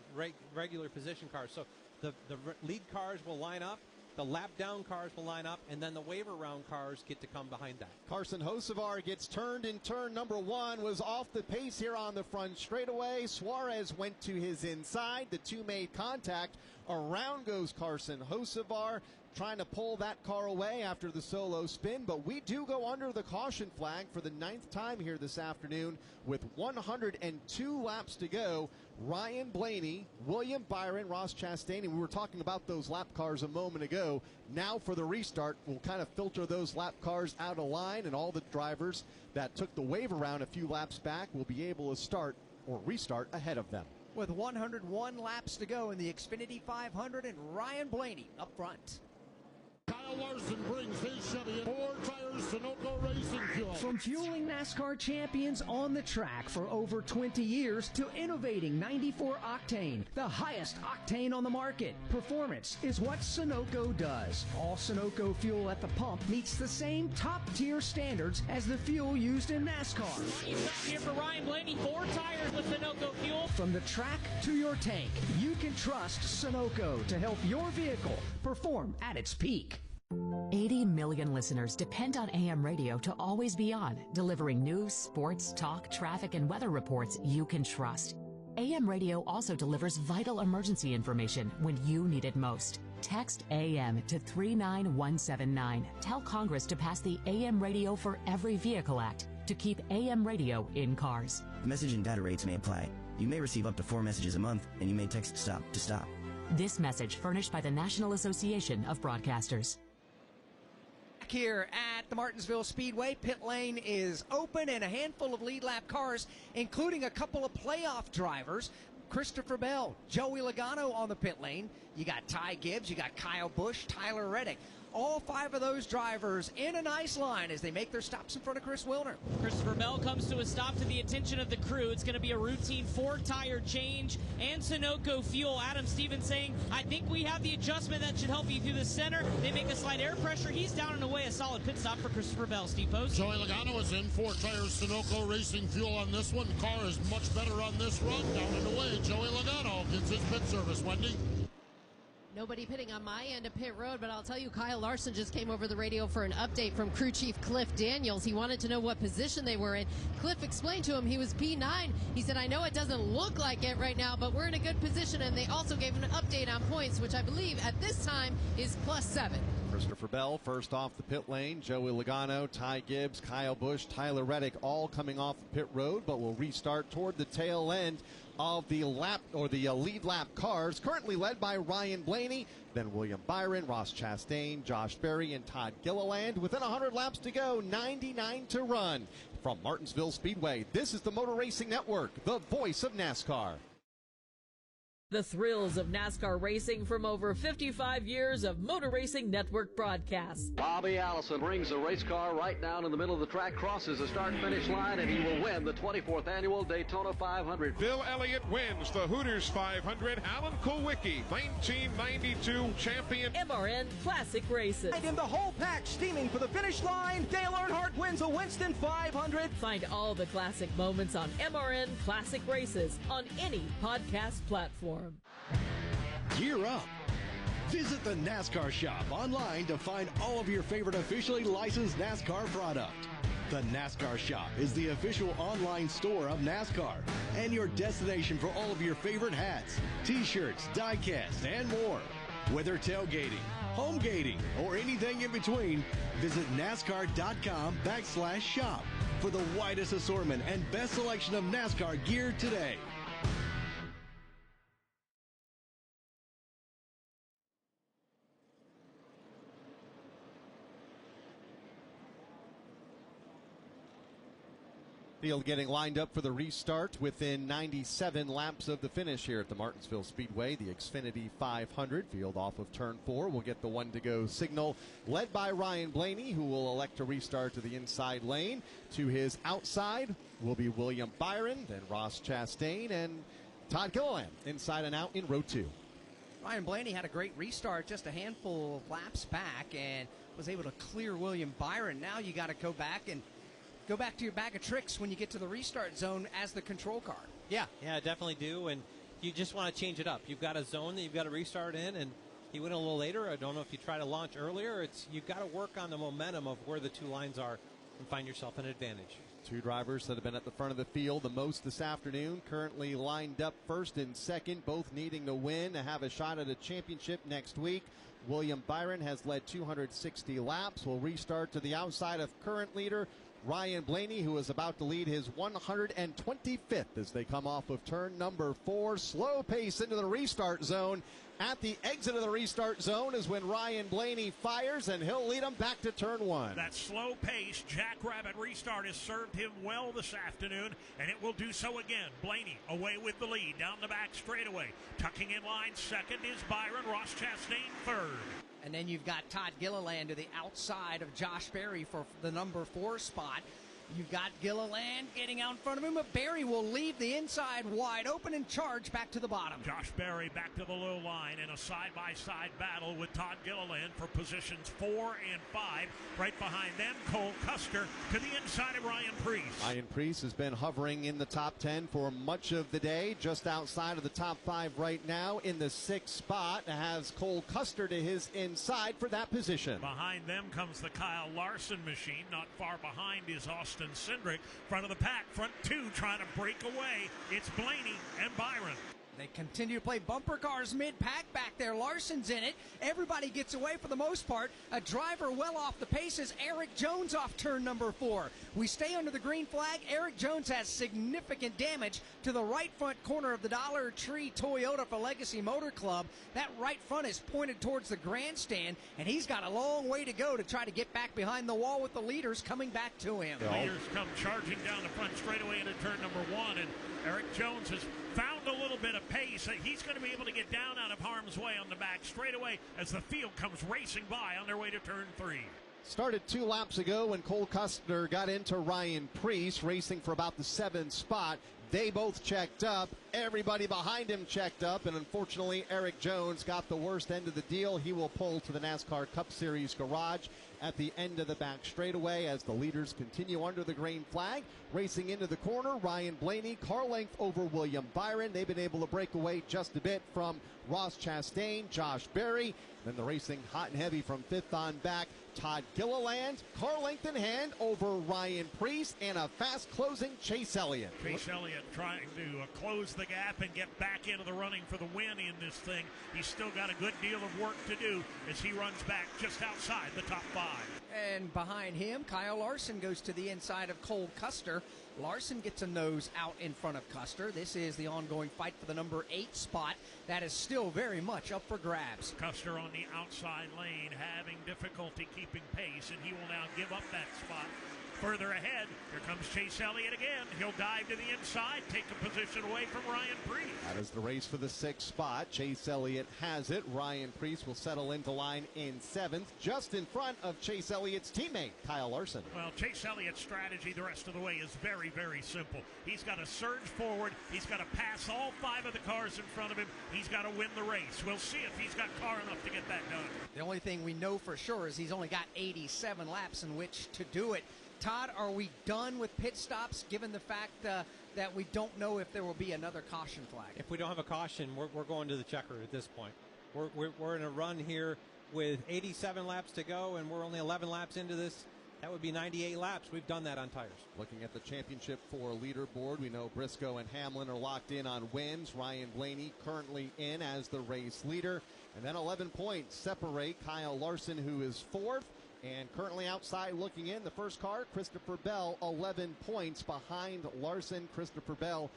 regular position cars. So the lead cars will line up, the lap down cars will line up, and then the wave around cars get to come behind that. Carson Hocevar gets turned in turn number 1, was off the pace here on the front straightaway. Suarez went to his inside. The 2 made contact. Around goes Carson Hocevar, trying to pull that car away after the solo spin, but we do go under the caution flag for the 9th time here this afternoon with 102 laps to go. Ryan Blaney, William Byron, Ross Chastain, and we were talking about those lap cars a moment ago. Now for the restart, we'll kind of filter those lap cars out of line, and all the drivers that took the wave around a few laps back will be able to start or restart ahead of them. With 101 laps to go in the Xfinity 500, and Ryan Blaney up front. Kyle Larson brings his Chevy in 4 tires, Sunoco Racing Fuel. From fueling NASCAR champions on the track for over 20 years to innovating 94 octane, the highest octane on the market. Performance is what Sunoco does. All Sunoco fuel at the pump meets the same top-tier standards as the fuel used in NASCAR. You stop here for Ryan Blaney, 4 tires with Sunoco fuel. From the track to your tank, you can trust Sunoco to help your vehicle perform at its peak. 80 million listeners depend on AM radio to always be on, delivering news, sports, talk, traffic, and weather reports you can trust. AM radio also delivers vital emergency information when you need it most. Text AM to 39179. Tell Congress to pass the AM Radio for Every Vehicle Act to keep AM radio in cars. Message and data rates may apply. You may receive up to 4 messages a month, and you may text STOP to stop. This message furnished by the National Association of Broadcasters. Back here at the Martinsville Speedway, pit lane is open and a handful of lead lap cars, including a couple of playoff drivers. Christopher Bell, Joey Logano on the pit lane. You got Ty Gibbs, you got Kyle Busch, Tyler Reddick. All 5 of those drivers in a nice line as they make their stops in front of Chris Wilner. Christopher Bell comes to a stop to the attention of the crew. It's going to be a routine 4-tire change and Sunoco fuel. Adam Stevens saying, I think we have the adjustment that should help you through the center. They make a slight air pressure. He's down and away. A solid pit stop for Christopher Bell. Steve Post. Joey Logano is in 4 tires Sunoco Racing fuel on this one. Car is much better on this run. Down and away. Joey Logano gets his pit service. Wendy. Nobody pitting on my end of pit road, but I'll tell you, Kyle Larson just came over the radio for an update from crew chief Cliff Daniels. He wanted to know what position they were in. Cliff explained to him he was P9. He said, I know it doesn't look like it right now, but we're in a good position. And they also gave an update on points, which I believe at this time is +7. Christopher Bell first off the pit lane. Joey Logano, Ty Gibbs, Kyle Busch, Tyler Reddick all coming off the pit road, but will restart toward the tail end of the lap or the lead lap cars, currently led by Ryan Blaney, then William Byron, Ross Chastain, Josh Berry, and Todd Gilliland. Within 100 laps to go, 99 to run. From Martinsville Speedway, this is the Motor Racing Network, the voice of NASCAR. The thrills of NASCAR racing from over 55 years of Motor Racing Network broadcasts. Bobby Allison brings the race car right down in the middle of the track, crosses the start-finish line, and he will win the 24th annual Daytona 500. Bill Elliott wins the Hooters 500. Alan Kulwicki, 1992 champion. MRN Classic Races. And in the whole pack, steaming for the finish line, Dale Earnhardt wins a Winston 500. Find all the classic moments on MRN Classic Races on any podcast platform. Gear up. Visit the NASCAR shop online to find all of your favorite officially licensed NASCAR product. The NASCAR shop is the official online store of NASCAR and your destination for all of your favorite hats, t-shirts, diecast, and more. Whether tailgating, home gating, or anything in between, visit NASCAR.com/shop for the widest assortment and best selection of NASCAR gear today. Field getting lined up for the restart within 97 laps of the finish here at the Martinsville Speedway. The Xfinity 500 field off of turn 4 will get the 1-to-go signal, led by Ryan Blaney, who will elect to restart to the inside lane. To his outside will be William Byron, then Ross Chastain, and Todd Gilliland inside and out in row 2. Ryan Blaney had a great restart just a handful of laps back and was able to clear William Byron. Now you got to go back to your bag of tricks when you get to the restart zone as the control car. Yeah, definitely do. And you just want to change it up. You've got a zone that you've got to restart in, and you went a little later. I don't know if you try to launch earlier. You've got to work on the momentum of where the two lines are and find yourself an advantage. 2 drivers that have been at the front of the field the most this afternoon, currently lined up first and second, both needing to win to have a shot at a championship next week. William Byron has led 260 laps, will restart to the outside of current leader Ryan Blaney, who is about to lead his 125th as they come off of turn number 4. Slow pace into the restart zone. At the exit of the restart zone is when Ryan Blaney fires, and he'll lead them back to turn 1. That slow pace Jackrabbit restart has served him well this afternoon, and it will do so again. Blaney away with the lead down the back straightaway. Tucking in line second is Byron. Ross Chastain third. And then you've got Todd Gilliland to the outside of Josh Berry for the number 4 spot. You've got Gilliland getting out in front of him, but Berry will leave the inside wide open and charge back to the bottom. Josh Berry back to the low line in a side-by-side battle with Todd Gilliland for positions 4 and 5. Right behind them, Cole Custer to the inside of Ryan Preece. Ryan Preece has been hovering in the top 10 for much of the day, just outside of the top 5 right now. In the 6th spot has Cole Custer to his inside for that position. Behind them comes the Kyle Larson machine. Not far behind is Austin Cindric. Front of the pack, front 2 trying to break away. It's Blaney and Byron. They continue to play bumper cars mid-pack back there. Larson's in it. Everybody gets away for the most part. A driver well off the paces. Eric Jones off turn number 4. We stay under the green flag. Eric Jones has significant damage to the right front corner of the Dollar Tree Toyota for Legacy Motor Club. That right front is pointed towards the grandstand, and he's got a long way to go to try to get back behind the wall with the leaders coming back to him. The leaders come charging down the front straightaway into turn number 1, and Eric Jones has found a little bit of pace. He's going to be able to get down out of harm's way on the back straightaway as the field comes racing by on their way to turn 3. Started 2 laps ago when Cole Custer got into Ryan Preece, racing for about the 7th spot. They both checked up. Everybody behind him checked up, and unfortunately, Eric Jones got the worst end of the deal. He will pull to the NASCAR Cup Series garage at the end of the back straightaway as the leaders continue under the green flag. Racing into the corner, Ryan Blaney, car length over William Byron. They've been able to break away just a bit from Ross Chastain, Josh Berry. Then the racing hot and heavy from 5th on back. Todd Gilliland, car length in hand over Ryan Preece, and a fast closing Chase Elliott. Chase Elliott trying to close the gap and get back into the running for the win in this thing. He's still got a good deal of work to do as he runs back just outside the top 5. And behind him, Kyle Larson goes to the inside of Cole Custer. Larson gets a nose out in front of Custer. This is the ongoing fight for the number 8 spot. That is still very much up for grabs. Custer on the outside lane having difficulty keeping pace, and he will now give up that spot. Further ahead, here comes Chase Elliott again. He'll dive to the inside, take a position away from Ryan Preece. That is the race for the 6th spot. Chase Elliott has it. Ryan Preece will settle into line in 7th, just in front of Chase Elliott's teammate, Kyle Larson. Well, Chase Elliott's strategy the rest of the way is very, very simple. He's got to surge forward. He's got to pass all 5 of the cars in front of him. He's got to win the race. We'll see if he's got car enough to get that done. The only thing we know for sure is he's only got 87 laps in which to do it. Todd, are we done with pit stops given the fact that we don't know if there will be another caution flag? If we don't have a caution, we're going to the checker at this point. We're in a run here with 87 laps to go, and we're only 11 laps into this. That would be 98 laps. We've done that on tires. Looking at the championship for leaderboard, we know Briscoe and Hamlin are locked in on wins. Ryan Blaney currently in as the race leader. And then 11 points separate Kyle Larson, who is 4th. And currently outside looking in, the first car, Christopher Bell, 11 points behind Larson. Christopher Bell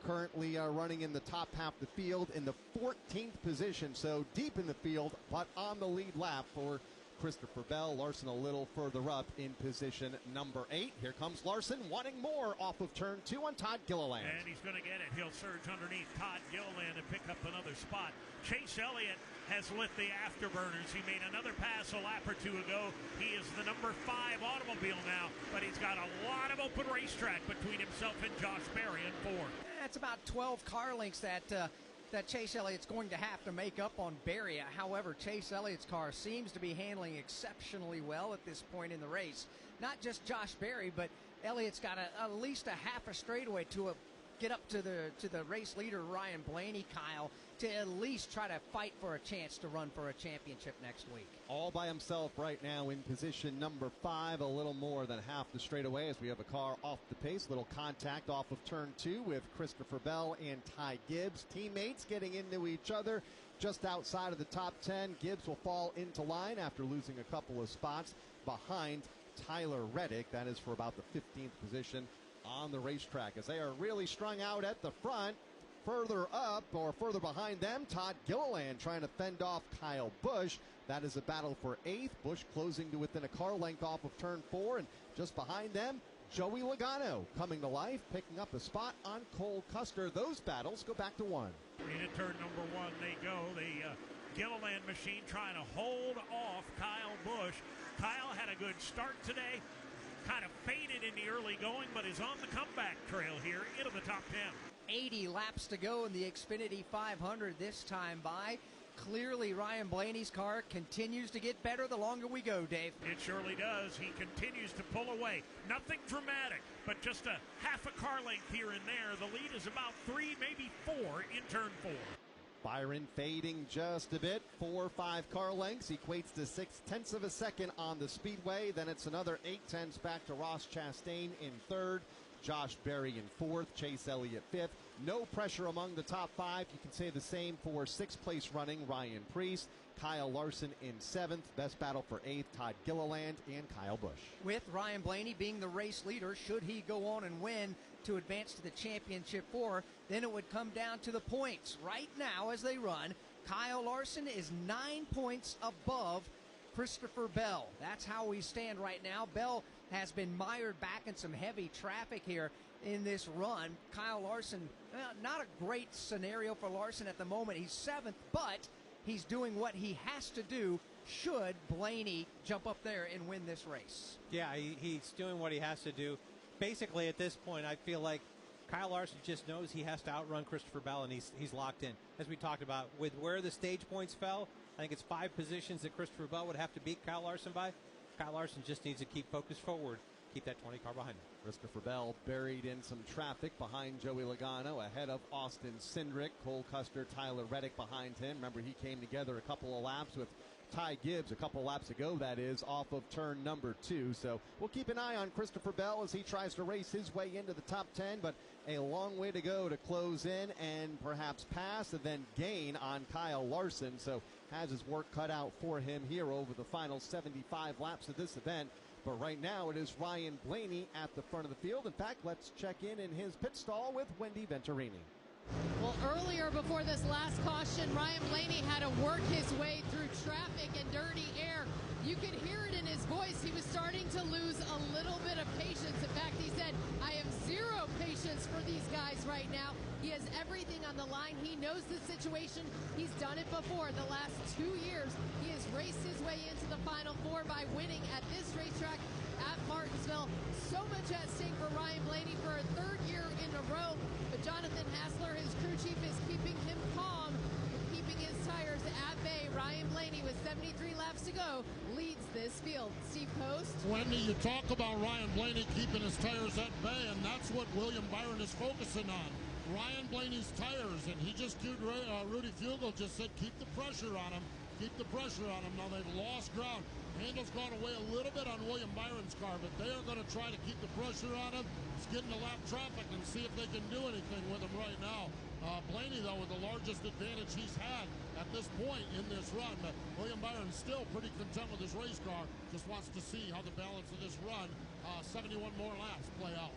currently running in the top half of the field in the 14th position. So deep in the field, but on the lead lap for Christopher Bell. Larson a little further up in position number 8. Here comes Larson wanting more off of turn 2 on Todd Gilliland. And he's going to get it. He'll surge underneath Todd Gilliland and pick up another spot. Chase Elliott has lit the afterburners. He made another pass a lap or 2 ago. He is the number 5 automobile now, but he's got a lot of open racetrack between himself and Josh Berry in 4th. That's about 12 car lengths that Chase Elliott's going to have to make up on Berry. However, Chase Elliott's car seems to be handling exceptionally well at this point in the race. Not just Josh Berry, but Elliott's got at least a half a straightaway to get up to the race leader, Ryan Blaney, Kyle, to at least try to fight for a chance to run for a championship next week. All by himself right now in position number 5, a little more than half the straightaway as we have a car off the pace. Little contact off of turn 2 with Christopher Bell and Ty Gibbs. Teammates getting into each other just outside of the top 10. Gibbs will fall into line after losing a couple of spots behind Tyler Reddick. That is for about the 15th position on the racetrack as they are really strung out at the front. Further up or further behind them, Todd Gilliland trying to fend off Kyle Busch. That is a battle for 8th. Busch closing to within a car length off of turn 4, and just behind them, Joey Logano coming to life, picking up a spot on Cole Custer. Those battles go back to 1. Into turn number 1 they go. The Gilliland machine trying to hold off Kyle Busch. Kyle had a good start today. Kind of faded in the early going, but is on the comeback trail here into the top 10. 80 laps to go in the Xfinity 500 this time by. Clearly, Ryan Blaney's car continues to get better the longer we go, Dave. It surely does. He continues to pull away. Nothing dramatic, but just a half a car length here and there. The lead is about 3, maybe 4 in turn 4. Byron fading just a bit, 4 or 5 car lengths, equates to 0.6 of a second on the speedway. Then it's another 0.8 back to Ross Chastain in 3rd. Josh Berry in fourth, Chase Elliott fifth. No pressure among the top five. You can say the same for sixth place running Ryan Preece, Kyle Larson in seventh. Best battle for eighth, Todd Gilliland and Kyle Busch. With Ryan Blaney being the race leader, should he go on and win to advance to the championship four, then it would come down to the points. Right now, as they run, Kyle Larson is 9 points above Christopher Bell. That's how we stand right now. Bell has been mired back in some heavy traffic here in this run. Kyle Larson, well, not a great scenario for Larson at the moment. He's seventh, but he's doing what he has to do should Blaney jump up there and win this race. Yeah, he's doing what he has to do. Basically, at this point, I feel like Kyle Larson just knows he has to outrun Christopher Bell, and he's locked in. As we talked about, with where the stage points fell, I think it's 5 positions that Christopher Bell would have to beat Kyle Larson by. Kyle Larson just needs to keep focused forward, keep that 20 car behind him. Christopher Bell buried in some traffic behind Joey Logano, ahead of Austin Cindric. Cole Custer, Tyler Reddick behind him. Remember, he came together a couple of laps with Ty Gibbs a couple laps ago, that is, off of turn number 2. So we'll keep an eye on Christopher Bell as he tries to race his way into the top 10, but a long way to go to close in and perhaps pass and then gain on Kyle Larson. So has his work cut out for him here over the final 75 laps of this event. But right now it is Ryan Blaney at the front of the field. In fact, let's check in his pit stall with Wendy Venturini. Well, earlier before this last caution, Ryan Blaney had to work his way through traffic and dirty air. You could hear it in his voice. He was starting to lose a little bit of patience. In fact, he said, I have zero patience for these guys right now. He has everything on the line. He knows the situation. He's done it before. The last 2 years, he has raced his way into the Final Four by winning at this racetrack at Martinsville. So much at stake for Ryan Blaney for a third year in a row. But Jonathan Hassler, his crew chief, is keeping him calm, keeping his tires at bay. Ryan Blaney, with 73 laps to go, leads this field. Steve Post. Wendy, you talk about Ryan Blaney keeping his tires at bay, and that's what William Byron is focusing on. Ryan Blaney's tires, and he just cued Rudy Fugle, just said keep the pressure on him. Keep the pressure on him. Now they've lost ground. Handle's gone away a little bit on William Byron's car, but they are going to try to keep the pressure on him. Just get into lap traffic and see if they can do anything with him right now. Blaney, though, with the largest advantage he's had at this point in this run. But William Byron's still pretty content with his race car. Just wants to see how the balance of this run, 71 more laps, play out.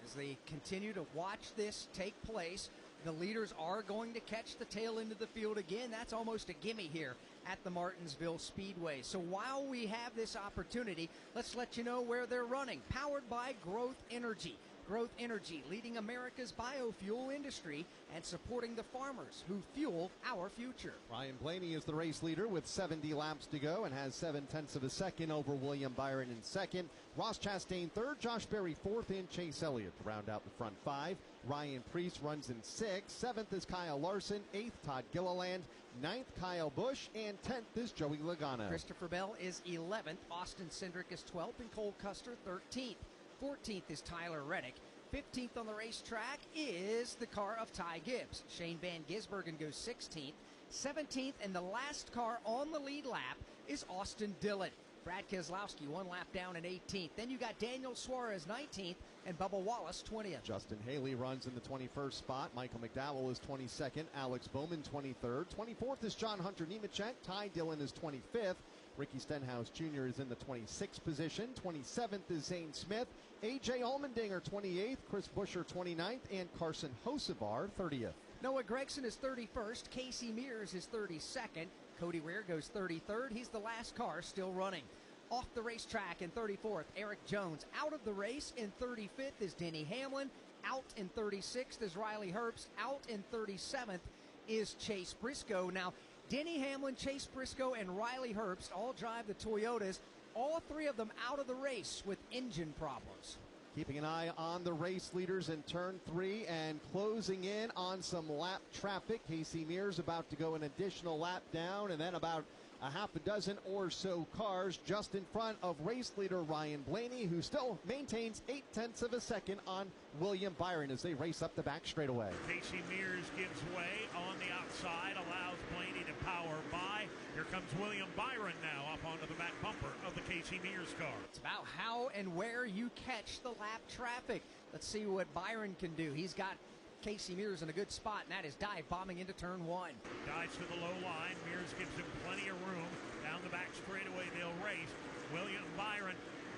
As they continue to watch this take place, the leaders are going to catch the tail end of the field again. That's almost a gimme here at the Martinsville Speedway. So while we have this opportunity, let's let you know where they're running. Powered by Growth Energy. Growth Energy, leading America's biofuel industry and supporting the farmers who fuel our future. Ryan Blaney is the race leader with 70 laps to go and has 0.7 of a second over William Byron in second. Ross Chastain third, Josh Berry fourth, and Chase Elliott to round out the front five. Ryan Preece runs in sixth. Seventh is Kyle Larson. Eighth, Todd Gilliland. Ninth, Kyle Busch. And 10th is Joey Logano. Christopher Bell is 11th. Austin Cindric is 12th. And Cole Custer 13th. 14th is Tyler Reddick. 15th on the racetrack is the car of Ty Gibbs. Shane Van Gisbergen goes 16th. 17th, and the last car on the lead lap is Austin Dillon. Brad Keselowski 1 lap down in 18th. Then you got Daniel Suarez 19th and Bubba Wallace 20th. Justin Haley runs in the 21st spot. Michael McDowell is 22nd. Alex Bowman 23rd. 24th is John Hunter Nemechek. Ty Dillon is 25th. Ricky Stenhouse Jr. is in the 26th position. 27th is Zane Smith. A.J. Allmendinger 28th. Chris Buescher 29th. And Carson Hocevar 30th. Noah Gregson is 31st. Casey Mears is 32nd. Cody Ware goes 33rd. He's the last car still running. Off the racetrack in 34th, Eric Jones. Out of the race in 35th is Denny Hamlin. Out in 36th is Riley Herbst. Out in 37th is Chase Briscoe. Now, Denny Hamlin, Chase Briscoe, and Riley Herbst all drive the Toyotas. All three of them out of the race with engine problems. Keeping an eye on the race leaders in turn 3 and closing in on some lap traffic. Casey Mears about to go an additional lap down, and then about a half a dozen or so cars just in front of race leader Ryan Blaney, who still maintains 0.8 of a second on William Byron as they race up the back straightaway. Casey Mears gives way on the outside, allows Blaney to power by. Here comes William Byron now up onto the back bumper of the Casey Mears car. It's about how and where you catch the lap traffic. Let's see what Byron can do. He's got Casey Mears in a good spot, and that is dive bombing into turn one. Dives to the low line. Mears gives him plenty of room. Down the back straightaway they'll race. William Byron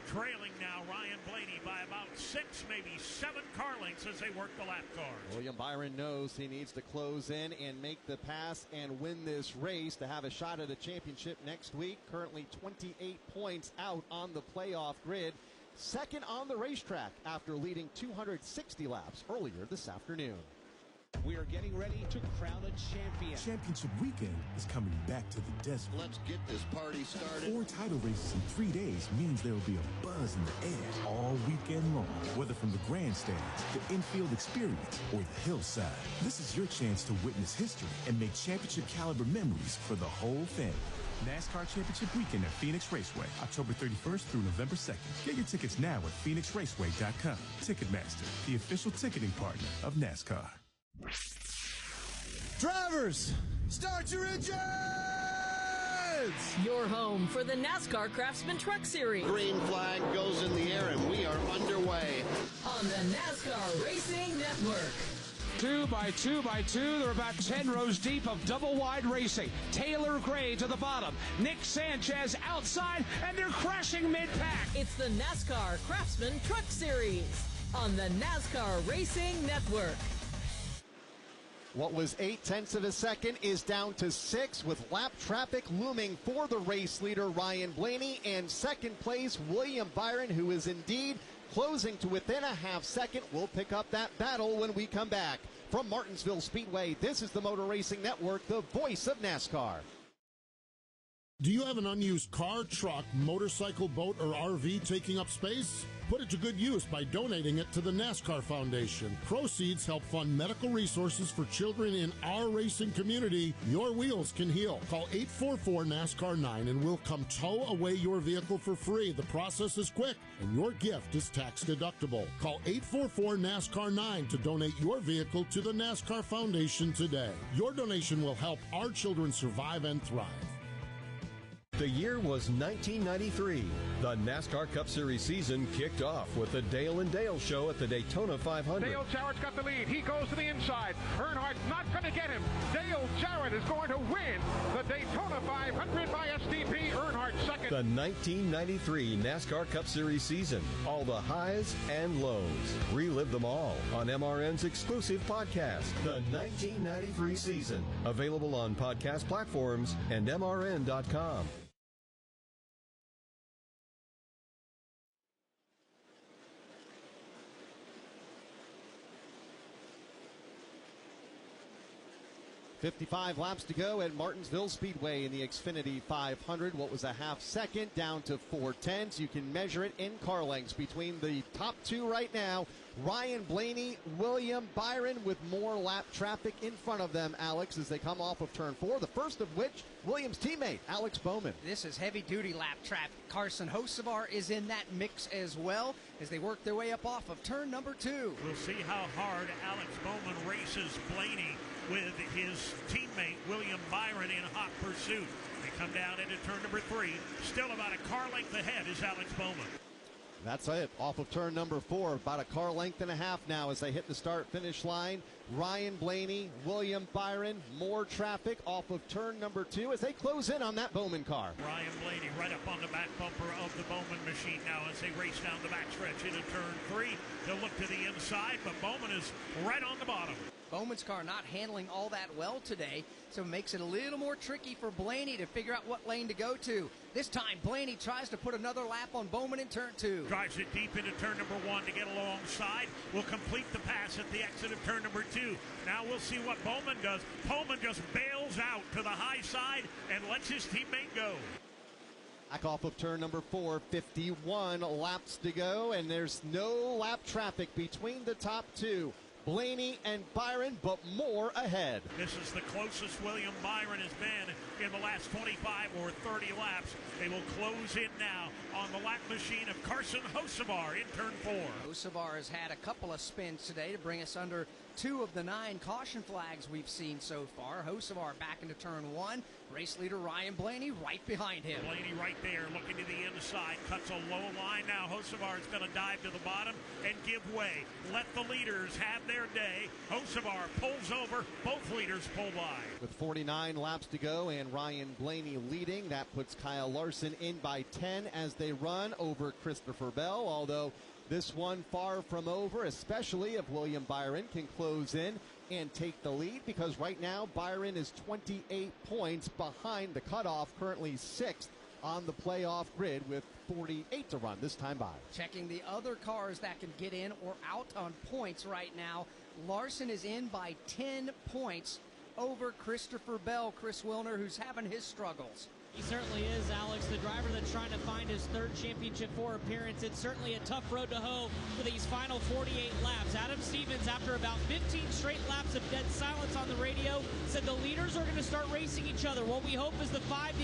trailing now Ryan Blaney by about 6, maybe 7 car lengths as they work the lap cars. William Byron knows he needs to close in and make the pass and win this race to have a shot at a championship next week. Currently 28 points out on the playoff grid. Second on the racetrack after leading 260 laps earlier this afternoon. We are getting ready to crown a champion. Championship weekend is coming back to the desert. Let's get this party started. 4 title races in 3 days means there will be a buzz in the air all weekend long. Whether from the grandstands, the infield experience, or the hillside, this is your chance to witness history and make championship caliber memories for the whole family. NASCAR Championship Weekend at Phoenix Raceway, October 31st through November 2nd. Get your tickets now at PhoenixRaceway.com. Ticketmaster, the official ticketing partner of NASCAR. Drivers, start your engines! Your home for the NASCAR Craftsman Truck Series. Green flag goes in the air and we are underway. On the NASCAR Racing Network. 2 by 2 by 2. They're about 10 rows deep of double wide racing. Taylor Gray to the bottom. Nick Sanchez outside, and they're crashing mid-pack. It's the NASCAR Craftsman Truck Series on the NASCAR Racing Network. What was 0.8 of a second is down to 6 with lap traffic looming for the race leader Ryan Blaney, and second place William Byron, who is indeed closing to within a half second. We'll pick up that battle when we come back. From Martinsville Speedway, this is the Motor Racing Network, the voice of NASCAR. Do you have an unused car, truck, motorcycle, boat, or RV taking up space? Put it to good use by donating it to the NASCAR Foundation. Proceeds help fund medical resources for children in our racing community. Your wheels can heal. Call 844-NASCAR-9 and we'll come tow away your vehicle for free. The process is quick and your gift is tax deductible. Call 844-NASCAR-9 to donate your vehicle to the NASCAR Foundation today. Your donation will help our children survive and thrive. The year was 1993. The NASCAR Cup Series season kicked off with the Dale and Dale Show at the Daytona 500. Dale Jarrett's got the lead. He goes to the inside. Earnhardt's not going to get him. Dale Jarrett is going to win the Daytona 500 by SDP. Earnhardt second. The 1993 NASCAR Cup Series season. All the highs and lows. Relive them all on MRN's exclusive podcast, The 1993 Season. Available on podcast platforms and MRN.com. .55 laps to go at Martinsville Speedway in the Xfinity 500. What was a half second down to 4/10. You can measure it in car lengths between the top two right now. Ryan Blaney, William Byron with more lap traffic in front of them, Alex, as they come off of turn 4, the first of which Williams' teammate, Alex Bowman. This is heavy-duty lap traffic. Carson Hocevar is in that mix as well as they work their way up off of turn number 2. We'll see how hard Alex Bowman races Blaney with his teammate William Byron in hot pursuit. They come down into turn number 3. Still about a car length ahead is Alex Bowman. That's it. Off of turn number 4, about a car length and a half now as they hit the start-finish line. Ryan Blaney, William Byron, more traffic off of turn number 2 as they close in on that Bowman car. Ryan Blaney right up on the back bumper of the Bowman machine now as they race down the backstretch into turn 3. They'll look to the inside, but Bowman is right on the bottom. Bowman's car not handling all that well today, so it makes it a little more tricky for Blaney to figure out what lane to go to. This time, Blaney tries to put another lap on Bowman in turn 2. Drives it deep into turn number 1 to get alongside. Will complete the pass at the exit of turn number 2. Now we'll see what Bowman does. Bowman just bails out to the high side and lets his teammate go. Back off of turn number 4, 51 laps to go, and there's no lap traffic between the top two. Blaney and Byron, but more ahead. This is the closest William Byron has been in the last 25 or 30 laps. They will close in now on the lap machine of Carson Hocevar in turn 4. Hocevar has had a couple of spins today to bring us under 2 of the 9 caution flags we've seen so far. Hocevar back into turn 1. Race leader Ryan Blaney right behind him. Blaney right there, looking to the inside, cuts a low line. Now Hocevar is going to dive to the bottom and give way. Let the leaders have their day. Hocevar pulls over. Both leaders pull by. With 49 laps to go and Ryan Blaney leading, that puts Kyle Larson in by 10 as they run over Christopher Bell, although this one far from over, especially if William Byron can close in and take the lead, because right now Byron is 28 points behind the cutoff, currently 6th on the playoff grid with 48 to run this time by. Checking the other cars that can get in or out on points right now. Larson is in by 10 points over Christopher Bell. Chris Wilner, who's having his struggles. He certainly is, Alex, the driver that's trying to find his 3rd Championship 4 appearance. It's certainly a tough road to hoe for these final 48 laps. Adam Stevens, after about 15 straight laps of dead silence on the radio, said the leaders are going to start racing each other. What we hope is the 5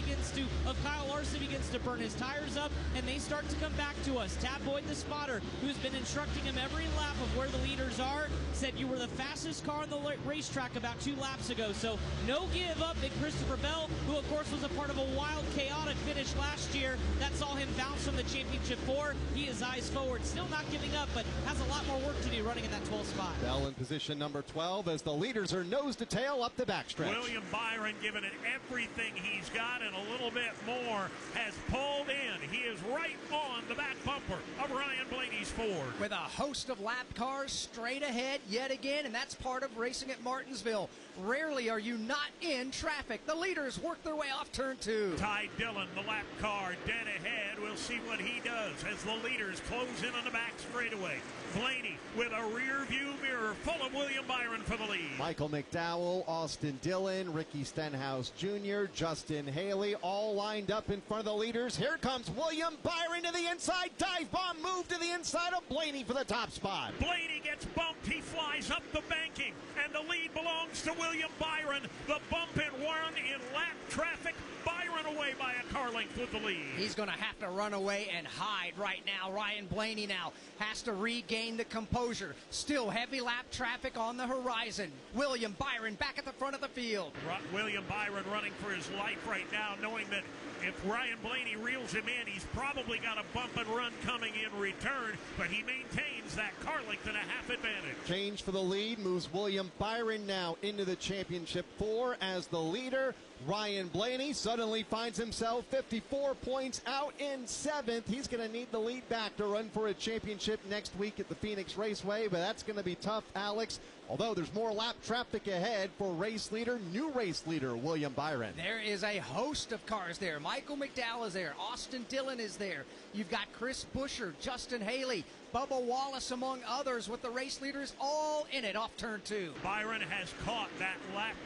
of Kyle Larson begins to burn his tires up, and they start to come back to us. Tad Boyd, the spotter, who's been instructing him every lap of where the leaders are, said you were the fastest car on the racetrack about 2 laps ago. So no give up in Christopher Bell, who of course was a part of a wild, chaotic finish last year that saw him bounce from the Championship 4. He is eyes forward, still not giving up, but has a lot more work to do running in that 12th spot. Bell in position number 12 as the leaders are nose to tail up the backstretch. William Byron, giving it everything he's got and a little bit more, has pulled in. He is right on the back bumper of Ryan Blaney's Ford. With a host of lap cars straight ahead yet again, and that's part of racing at Martinsville. Rarely are you not in traffic. The leaders work their way off turn 2. Ty Dillon, the lap car, dead ahead. We'll see what he does as the leaders close in on the back straightaway. Blaney with a rear view mirror full of William Byron for the lead. Michael McDowell, Austin Dillon, Ricky Stenhouse Jr., Justin Haley, all lined up in front of the leaders. Here comes William Byron to the inside. Dive bomb move to the inside of Blaney for the top spot. Blaney gets bumped. He flies up the banking, and the lead belongs to William Byron. The bump and run in lap traffic. Byron away by a car length with the lead. He's going to have to run away and hide right now. Ryan Blaney now has to regain the composure. Still heavy lap traffic on the horizon. William Byron back at the front of the field. William Byron running for his life right now, knowing that if Ryan Blaney reels him in, he's probably got a bump and run coming in return, but he maintains that car length and a half advantage. Change for the lead moves William Byron now into the Championship 4 as the leader. Ryan Blaney suddenly finds himself 54 points out in 7th. He's going to need the lead back to run for a championship next week at the Phoenix Raceway, but that's going to be tough, Alex. Although there's more lap traffic ahead for new race leader, William Byron. There is a host of cars there. Michael McDowell is there. Austin Dillon is there. You've got Chris Buescher, Justin Haley, Bubba Wallace, among others, with the race leaders all in it off turn 2. Byron has caught that lap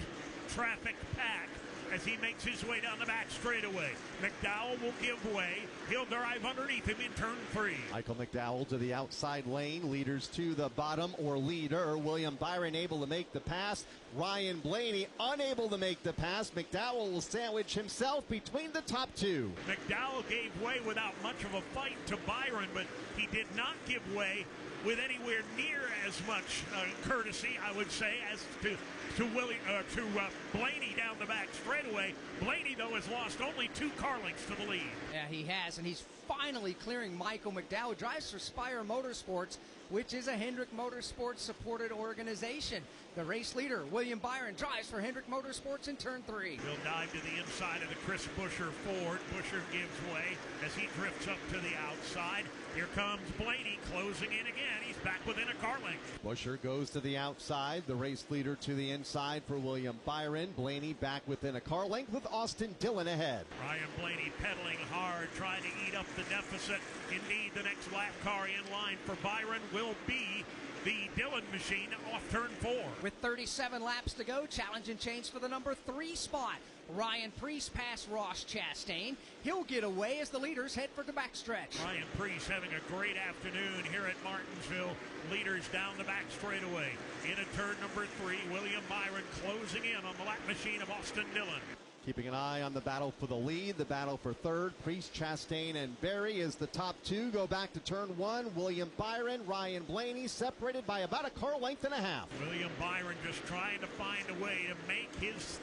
traffic pack as he makes his way down the back straightaway. McDowell will give way. He'll drive underneath him in turn 3. Michael McDowell to the outside lane. Leaders to the bottom, or leader. William Byron able to make the pass. Ryan Blaney unable to make the pass. McDowell will sandwich himself between the top 2. McDowell gave way without much of a fight to Byron, but he did not give way with anywhere near as much courtesy, I would say, as to Blaney down the back straightaway. Blaney, though, has lost only 2 car lengths to the lead. Yeah, he has, and he's finally clearing Michael McDowell. Drives for Spire Motorsports, which is a Hendrick Motorsports supported organization. The race leader, William Byron, drives for Hendrick Motorsports in turn 3. He'll dive to the inside of the Chris Buescher Ford. Buescher gives way as he drifts up to the outside. Here comes Blaney closing in again. He's back within a car length. Buescher goes to the outside. The race leader to the inside for William Byron. Blaney back within a car length with Austin Dillon ahead. Ryan Blaney pedaling hard, trying to eat up the deficit. Indeed, the next lap car in line for Byron will will be the Dillon machine off turn 4. With 37 laps to go, challenge and change for the number 3 spot. Ryan Preece past Ross Chastain. He'll get away as the leaders head for the backstretch. Ryan Preece having a great afternoon here at Martinsville. Leaders down the back straightaway. Into turn number 3, William Byron closing in on the lap machine of Austin Dillon. Keeping an eye on the battle for the lead, the battle for third. Preece, Chastain, and Berry as the top 2 go back to turn 1. William Byron, Ryan Blaney separated by about a car length and a half. William Byron just trying to find a way to make his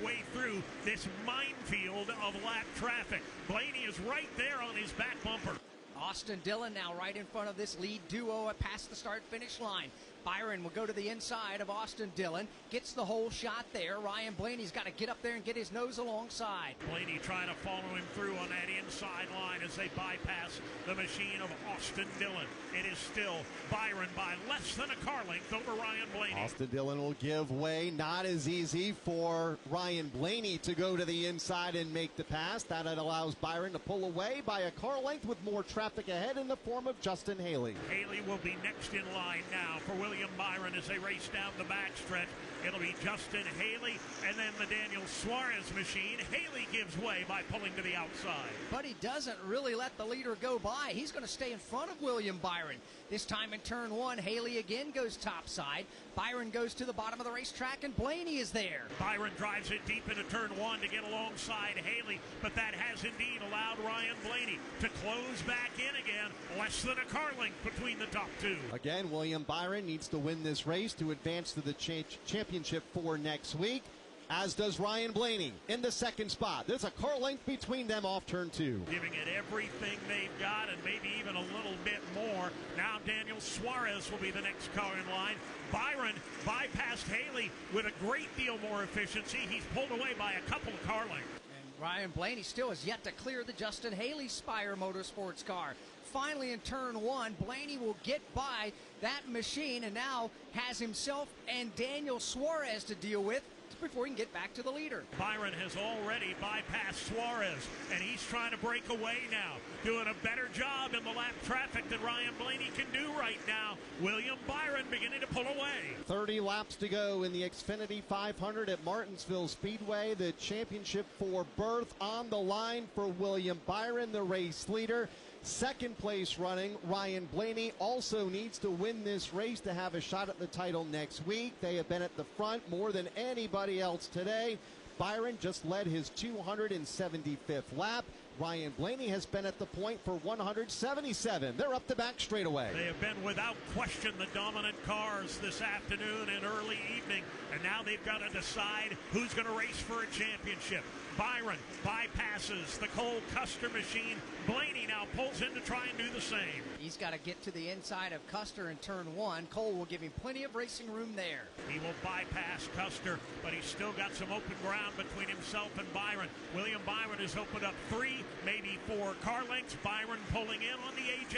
way through this minefield of lap traffic. Blaney is right there on his back bumper. Austin Dillon now right in front of this lead duo past the start-finish line. Byron will go to the inside of Austin Dillon, gets the whole shot there. Ryan Blaney's got to get up there and get his nose alongside. Blaney trying to follow him through on that inside line as they bypass the machine of Austin Dillon. It is still Byron by less than a car length over Ryan Blaney. Austin Dillon will give way. Not as easy for Ryan Blaney to go to the inside and make the pass. That allows Byron to pull away by a car length with more traffic ahead in the form of Justin Haley. Haley will be next in line now for William Byron as they race down the backstretch. It'll be Justin Haley and then the Daniel Suarez machine. Haley gives way by pulling to the outside. But he doesn't really let the leader go by. He's going to stay in front of William Byron. This time in turn 1, Haley again goes topside. Byron goes to the bottom of the racetrack, and Blaney is there. Byron drives it deep into turn 1 to get alongside Haley, but that has indeed allowed Ryan Blaney to close back in again. Less than a car length between the top 2. Again, William Byron needs to win this race to advance to the championship for next week, as does Ryan Blaney in the second spot. There's a car length between them off turn 2. Giving it everything they've got and maybe even a little bit more. Now Daniel Suarez will be the next car in line. Byron bypassed Haley with a great deal more efficiency. He's pulled away by a couple of car lengths. And Ryan Blaney still has yet to clear the Justin Haley Spire Motorsports car. Finally in turn 1, Blaney will get by that machine and now has himself and Daniel Suarez to deal with before he can get back to the leader. Byron has already bypassed Suarez, and he's trying to break away now, doing a better job in the lap traffic than Ryan Blaney can do right now. William Byron beginning to pull away. 30 laps to go in the Xfinity 500 at Martinsville Speedway. The championship for berth on the line for William Byron, the race leader. Second place running, Ryan Blaney also needs to win this race to have a shot at the title next week. They have been at the front more than anybody else today. Byron just led his 275th lap. Ryan Blaney has been at the point for 177. They're up the back straightaway. They have been without question the dominant cars this afternoon and early evening, and now they've got to decide who's going to race for a championship. Byron bypasses the Cole Custer machine. Blaney now pulls in to try and do the same. He's got to get to the inside of Custer in turn 1. Cole will give him plenty of racing room there. He will bypass Custer, but he's still got some open ground between himself and Byron. William Byron has opened up 3, maybe 4 car lengths. Byron pulling in on the AJ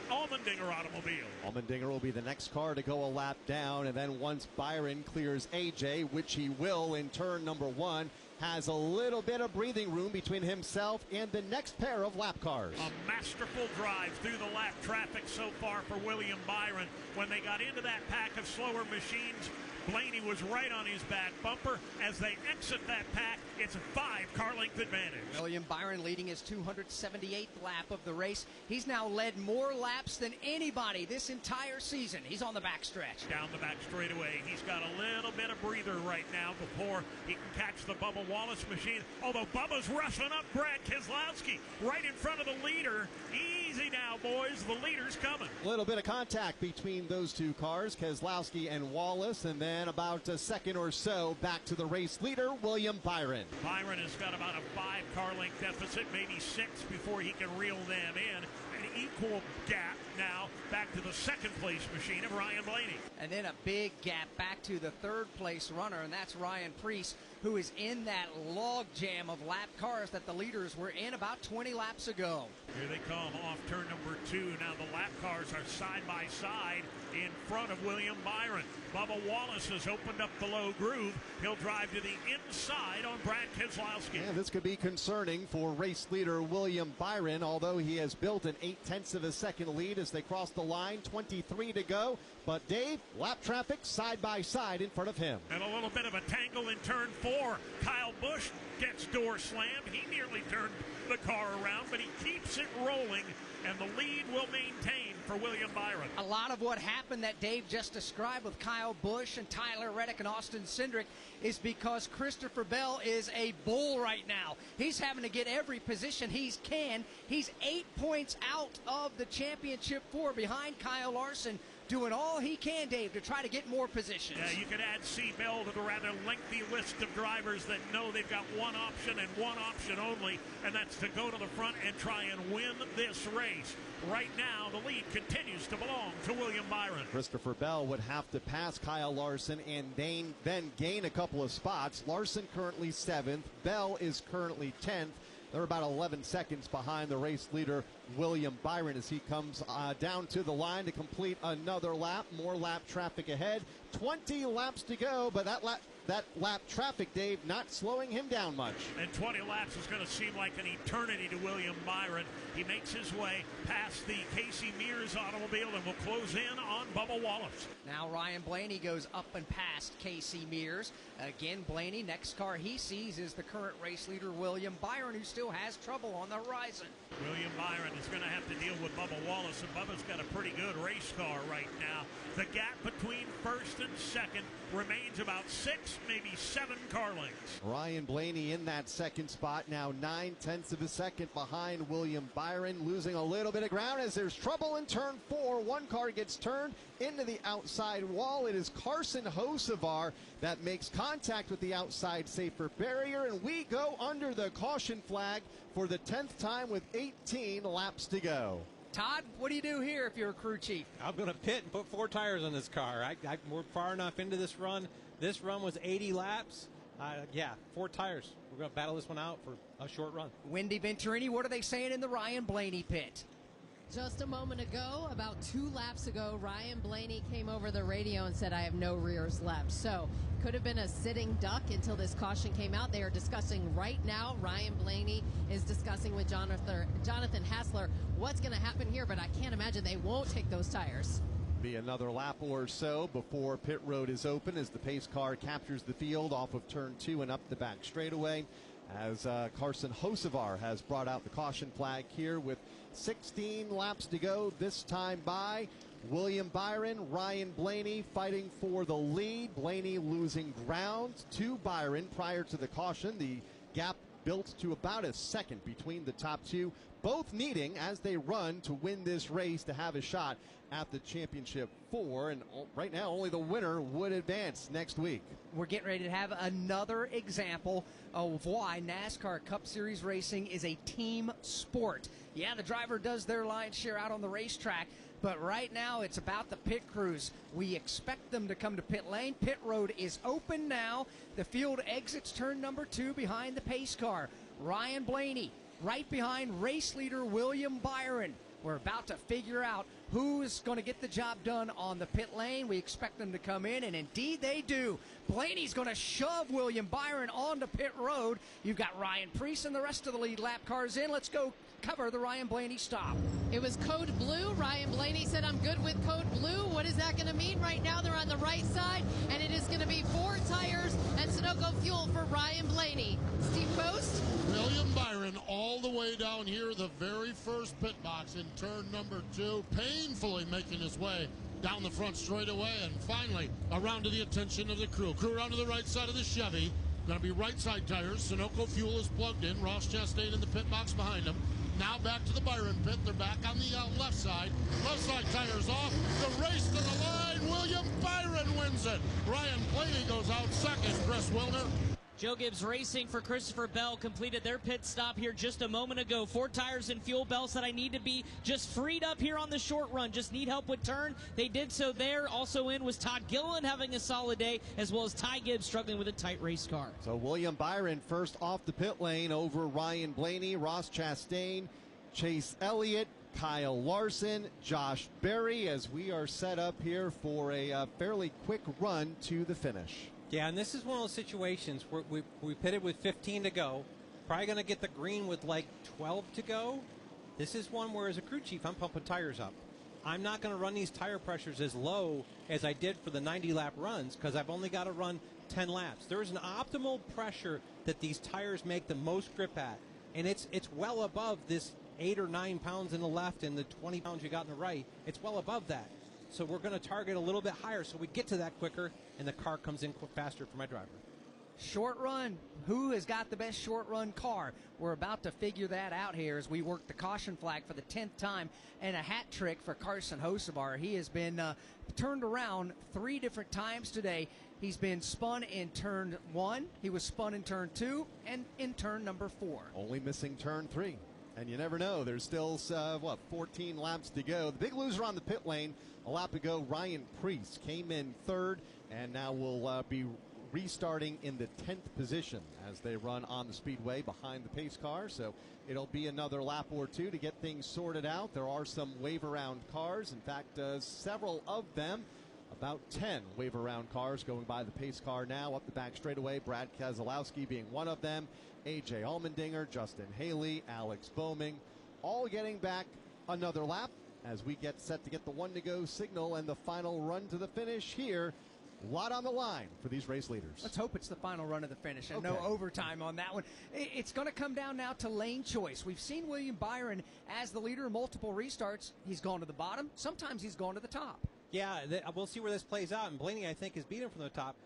Allmendinger automobile. Allmendinger will be the next car to go a lap down, and then once Byron clears AJ, which he will in turn number 1, has a little bit of breathing room between himself and the next pair of lap cars. A masterful drive through the lap traffic so far for William Byron. When they got into that pack of slower machines, Blaney was right on his back bumper. As they exit that pack, it's a 5-car length advantage. William Byron leading his 278th lap of the race. He's now led more laps than anybody this entire season. He's on the backstretch. Down the back straightaway. He's got a little bit of breather right now before he can catch the Bubba Wallace machine. Although Bubba's rushing up Brad Keselowski right in front of the leader. Easy now, boys. The leader's coming. A little bit of contact between those two cars, Keselowski and Wallace, and then about a second or so back to the race leader, William Byron. Byron has got about a 5-car length deficit, maybe 6 before he can reel them in. An equal gap now back to the second place machine of Ryan Blaney. And then a big gap back to the third place runner, and that's Ryan Preece, who is in that log jam of lap cars that the leaders were in about 20 laps ago. Here they come off turn number 2. Now the lap cars are side by side in front of William Byron. Bubba Wallace has opened up the low groove. He'll drive to the inside on Brad Keselowski. And this could be concerning for race leader William Byron, although he has built an 0.8 of a second lead as they cross the line, 23 to go. But Dave, lap traffic side by side in front of him. And a little bit of a tangle in turn 4. Kyle Busch gets door slammed. He nearly turned the car around, but he keeps it rolling, and the lead will maintain for William Byron. A lot of what happened that Dave just described with Kyle Busch and Tyler Reddick and Austin Cindric is because Christopher Bell is a bull right now. He's having to get every position he can. He's 8 points out of the championship 4 behind Kyle Larson, doing all he can, Dave, to try to get more positions. Yeah, you could add C. Bell to the rather lengthy list of drivers that know they've got one option and one option only, and that's to go to the front and try and win this race. Right now, the lead continues to belong to William Byron. Christopher Bell would have to pass Kyle Larson and then gain a couple of spots. Larson currently 7th. Bell is currently 10th. They're about 11 seconds behind the race leader, William Byron, as he comes down to the line to complete another lap. More lap traffic ahead. 20 laps to go, but that lap traffic, Dave, not slowing him down much. And 20 laps is going to seem like an eternity to William Byron. He makes his way past the Casey Mears automobile and will close in on Bubba Wallace. Now Ryan Blaney goes up and past Casey Mears. Again, Blaney, next car he sees is the current race leader, William Byron, who still has trouble on the horizon. William Byron is going to have to deal with Bubba Wallace, and Bubba's got a pretty good race car right now. The gap between first and second remains about 6, maybe 7 car lengths. Ryan Blaney in that second spot, now 0.9 of a second behind William Byron, losing a little bit of ground as there's trouble in turn 4. One car gets turned into the outside wall. It is Carson Hocevar that makes contact with the outside safer barrier, and we go under the caution flag for the 10th time with 18 laps to go. Todd, what do you do here if you're a crew chief? I'm going to pit and put 4 tires on this car. We're far enough into this run. This run was 80 laps. 4 tires. We're going to battle this one out for a short run. Wendy Venturini, what are they saying in the Ryan Blaney pit? Just a moment ago, about 2 laps ago, Ryan Blaney came over the radio and said, I have no rears left. So could have been a sitting duck until this caution came out. They are discussing right now. Ryan Blaney is discussing with Jonathan Hassler what's going to happen here, but I can't imagine they won't take those tires. Be another lap or so before pit road is open as the pace car captures the field off of turn 2 and up the back straightaway, as Carson Hocevar has brought out the caution flag here with 16 laps to go this time by. William Byron, Ryan Blaney fighting for the lead. Blaney losing ground to Byron prior to the caution. The gap built to about a second between the top two, both needing, as they run, to win this race to have a shot at the championship 4. And right now, only the winner would advance next week. We're getting ready to have another example of why NASCAR Cup Series racing is a team sport. Yeah, the driver does their lion's share out on the racetrack, but right now it's about the pit crews. We expect them to come to pit lane. Pit road is open now. The field exits turn number 2 behind the pace car. Ryan Blaney right behind race leader William Byron. We're about to figure out who's going to get the job done on the pit lane. We expect them to come in, and indeed they do. Blaney's going to shove William Byron onto pit road. You've got Ryan Preece and the rest of the lead lap cars in. Let's go cover the Ryan Blaney stop. It was code blue. Ryan Blaney said, I'm good with code blue. What is that going to mean? Right now they're on the right side, and it is going to be 4 tires and Sunoco fuel for Ryan Blaney. Steve Post? William Byron all the way down here, the very first pit box in turn number 2, painfully making his way down the front straightaway, and finally around to the attention of the crew. Crew around to the right side of the Chevy. Going to be right side tires. Sunoco fuel is plugged in. Ross Chastain in the pit box behind him. Now back to the Byron pit. They're back on the left side. Left side tires off. The race to the line. William Byron wins it. Ryan Blaney goes out second. Chris Wilner. Joe Gibbs Racing for Christopher Bell completed their pit stop here just a moment ago. 4 tires and fuel. Bell said, I need to be just freed up here on the short run. Just need help with turn. They did so there. Also in was Todd Gilliland having a solid day, as well as Ty Gibbs struggling with a tight race car. So William Byron first off the pit lane over Ryan Blaney, Ross Chastain, Chase Elliott, Kyle Larson, Josh Berry, as we are set up here for a fairly quick run to the finish. Yeah, and this is one of those situations where we pitted with 15 to go. Probably going to get the green with like 12 to go. This is one where, as a crew chief, I'm pumping tires up. I'm not going to run these tire pressures as low as I did for the 90-lap runs because I've only got to run 10 laps. There is an optimal pressure that these tires make the most grip at, and it's well above this 8 or 9 pounds in the left and the 20 pounds you got in the right. It's well above that. So we're going to target a little bit higher so we get to that quicker and the car comes in faster for my driver. Short run. Who has got the best short run car? We're about to figure that out here as we work the caution flag for the 10th time, and a hat trick for Carson Hocevar. He has been turned around 3 different times today. He's been spun in turn 1, he was spun in turn 2, and in turn number 4. Only missing turn 3. And you never know. There's still, 14 laps to go. The big loser on the pit lane, a lap ago, Ryan Priest came in 3rd, and now will be restarting in the 10th position as they run on the speedway behind the pace car. So it'll be another lap or 2 to get things sorted out. There are some wave-around cars. In fact, several of them, about 10 wave-around cars going by the pace car now up the back straightaway. Brad Keselowski being one of them. A.J. Allmendinger, Justin Haley, Alex Bowman, all getting back another lap as we get set to get the 1-to-go signal and the final run to the finish here. A lot on the line for these race leaders. Let's hope it's the final run of the finish and no overtime on that one. It's going to come down now to lane choice. We've seen William Byron as the leader in multiple restarts. He's gone to the bottom. Sometimes he's gone to the top. Yeah, we'll see where this plays out. And Blaney, I think, is beating from the top.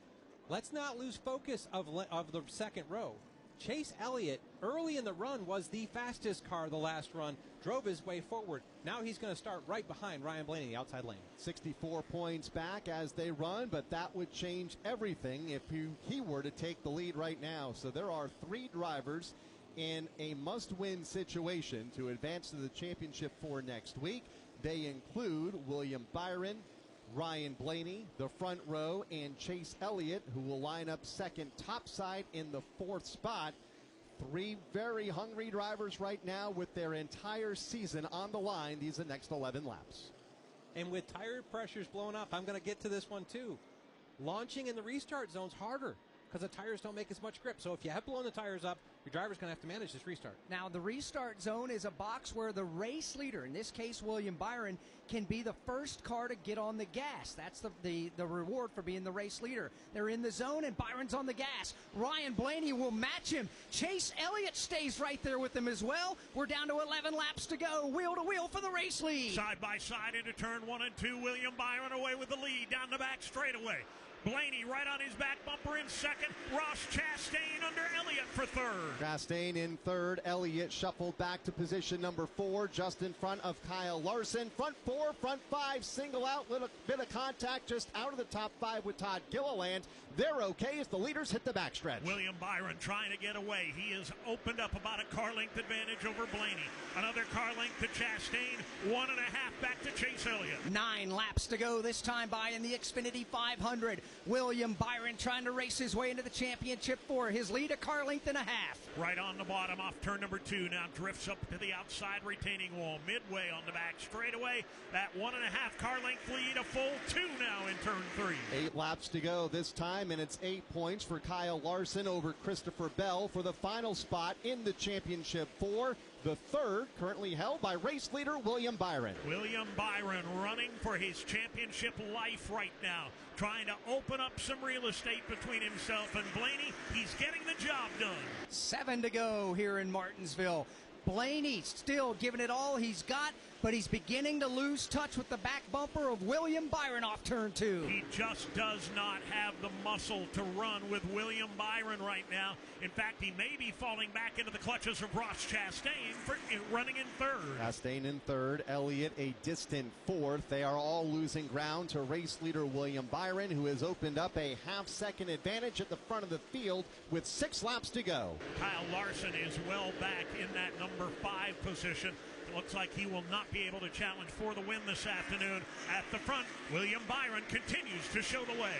Let's not lose focus of the second row. Chase Elliott, early in the run, was the fastest car the last run, drove his way forward. Now he's going to start right behind Ryan Blaney in the outside lane. 64 points back as they run, but that would change everything if he were to take the lead right now. So there are 3 drivers in a must-win situation to advance to the championship for next week. They include William Byron, Ryan Blaney, the front row, and Chase Elliott, who will line up second topside in the 4th spot. 3 very hungry drivers right now with their entire season on the line these next 11 laps. And with tire pressures blowing up, I'm going to get to this one too. Launching in the restart zone's harder because the tires don't make as much grip. So if you have blown the tires up, your driver's going to have to manage this restart. Now, the restart zone is a box where the race leader, in this case William Byron, can be the first car to get on the gas. That's the reward for being the race leader. They're in the zone, and Byron's on the gas. Ryan Blaney will match him. Chase Elliott stays right there with him as well. We're down to 11 laps to go, wheel to wheel for the race lead. Side by side into turn 1 and 2. William Byron away with the lead down the back straightaway. Blaney right on his back bumper in second. Ross Chastain under Elliott for 3rd. Chastain in 3rd. Elliott shuffled back to position number 4, just in front of Kyle Larson. Front 4, front 5, single out, little bit of contact just out of the top 5 with Todd Gilliland. They're okay as the leaders hit the backstretch. William Byron trying to get away. He has opened up about a car length advantage over Blaney. Another car length to Chastain. 1.5 back to Chase Elliott. 9 laps to go this time by in the Xfinity 500. William Byron trying to race his way into the championship for his lead, a car length and a half. Right on the bottom off turn number 2. Now drifts up to the outside retaining wall. Midway on the back straightaway. That 1.5 car length lead, a full 2 now in turn 3. 8 laps to go this time, and it's 8 points for Kyle Larson over Christopher Bell for the final spot in the championship 4. The 3rd currently held by race leader William Byron. William Byron running for his championship life right now, trying to open up some real estate between himself and Blaney. He's getting the job done. 7 to go here in Martinsville. Blaney still giving it all he's got, but he's beginning to lose touch with the back bumper of William Byron off turn 2. He just does not have the muscle to run with William Byron right now. In fact, he may be falling back into the clutches of Ross Chastain for running in 3rd. Chastain in 3rd, Elliott a distant 4th. They are all losing ground to race leader William Byron, who has opened up a half-second advantage at the front of the field with 6 laps to go. Kyle Larson is well back in that number 5 position. It looks like he will not be able to challenge for the win this afternoon. At the front, William Byron continues to show the way.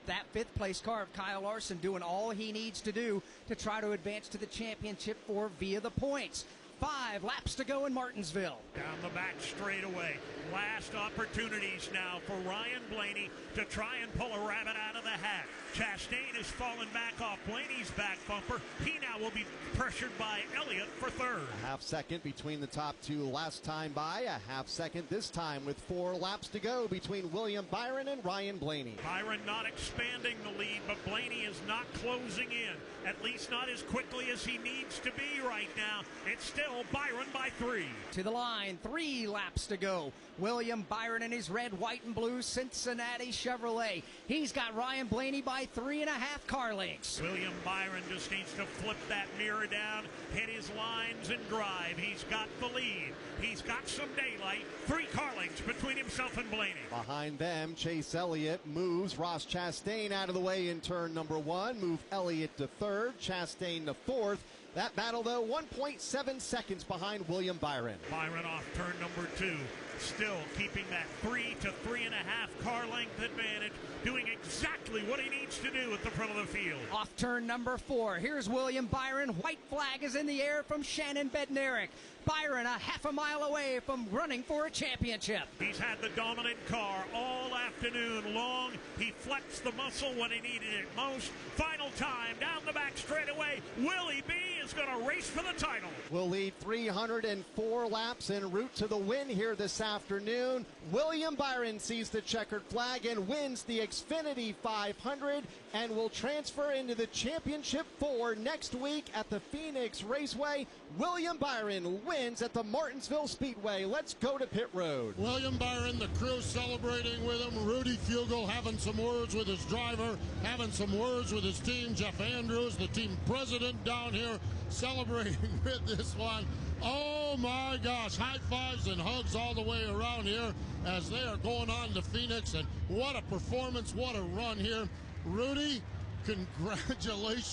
That 5th place car of Kyle Larson doing all he needs to do to try to advance to the championship 4 via the points. 5 laps to go in Martinsville. Down the back straightaway. Last opportunities now for Ryan Blaney to try and pull a rabbit out of the hat. Chastain has fallen back off Blaney's back bumper. He now will be pressured by Elliott for third. A half second between the top two last time by. A half second this time with 4 laps to go between William Byron and Ryan Blaney. Byron not expanding the lead, but Blaney is not closing in. At least not as quickly as he needs to be right now. It's still Byron by 3. To the line, 3 laps to go. William Byron in his red, white, and blue Cincinnati Chevrolet. He's got Ryan Blaney by 3.5 car lengths. William Byron just needs to flip that mirror down, hit his lines, and drive. He's got the lead. He's got some daylight. 3 car lengths between himself and Blaney. Behind them, Chase Elliott moves Ross Chastain out of the way in turn number 1. Move Elliott to 3rd, Chastain to 4th. That battle, though, 1.7 seconds behind William Byron. Byron off turn number 2. Still keeping that 3 to 3.5 car length advantage, doing exactly what he needs to do at the front of the field. Off turn number 4. Here's William Byron. White flag is in the air from Shannon Bednarik. Byron a half a mile away from running for a championship. He's had the dominant car all afternoon long. He flexed the muscle when he needed it most. Final time down the back straightaway. Willie B is going to race for the title. Will lead 304 laps en route to the win here this afternoon. William Byron sees the checkered flag and wins the Xfinity 500 and will transfer into the Championship 4 next week at the Phoenix Raceway. William Byron wins at the Martinsville Speedway. Let's go to pit road. William Byron, the crew celebrating with him. Rudy Fugel having some words with his driver, having some words with his team. Jeff Andrews, the team president down here, celebrating with this one. Oh my gosh, high fives and hugs all the way around here as they are going on to Phoenix. And what a performance, what a run here. Rudy, congratulations.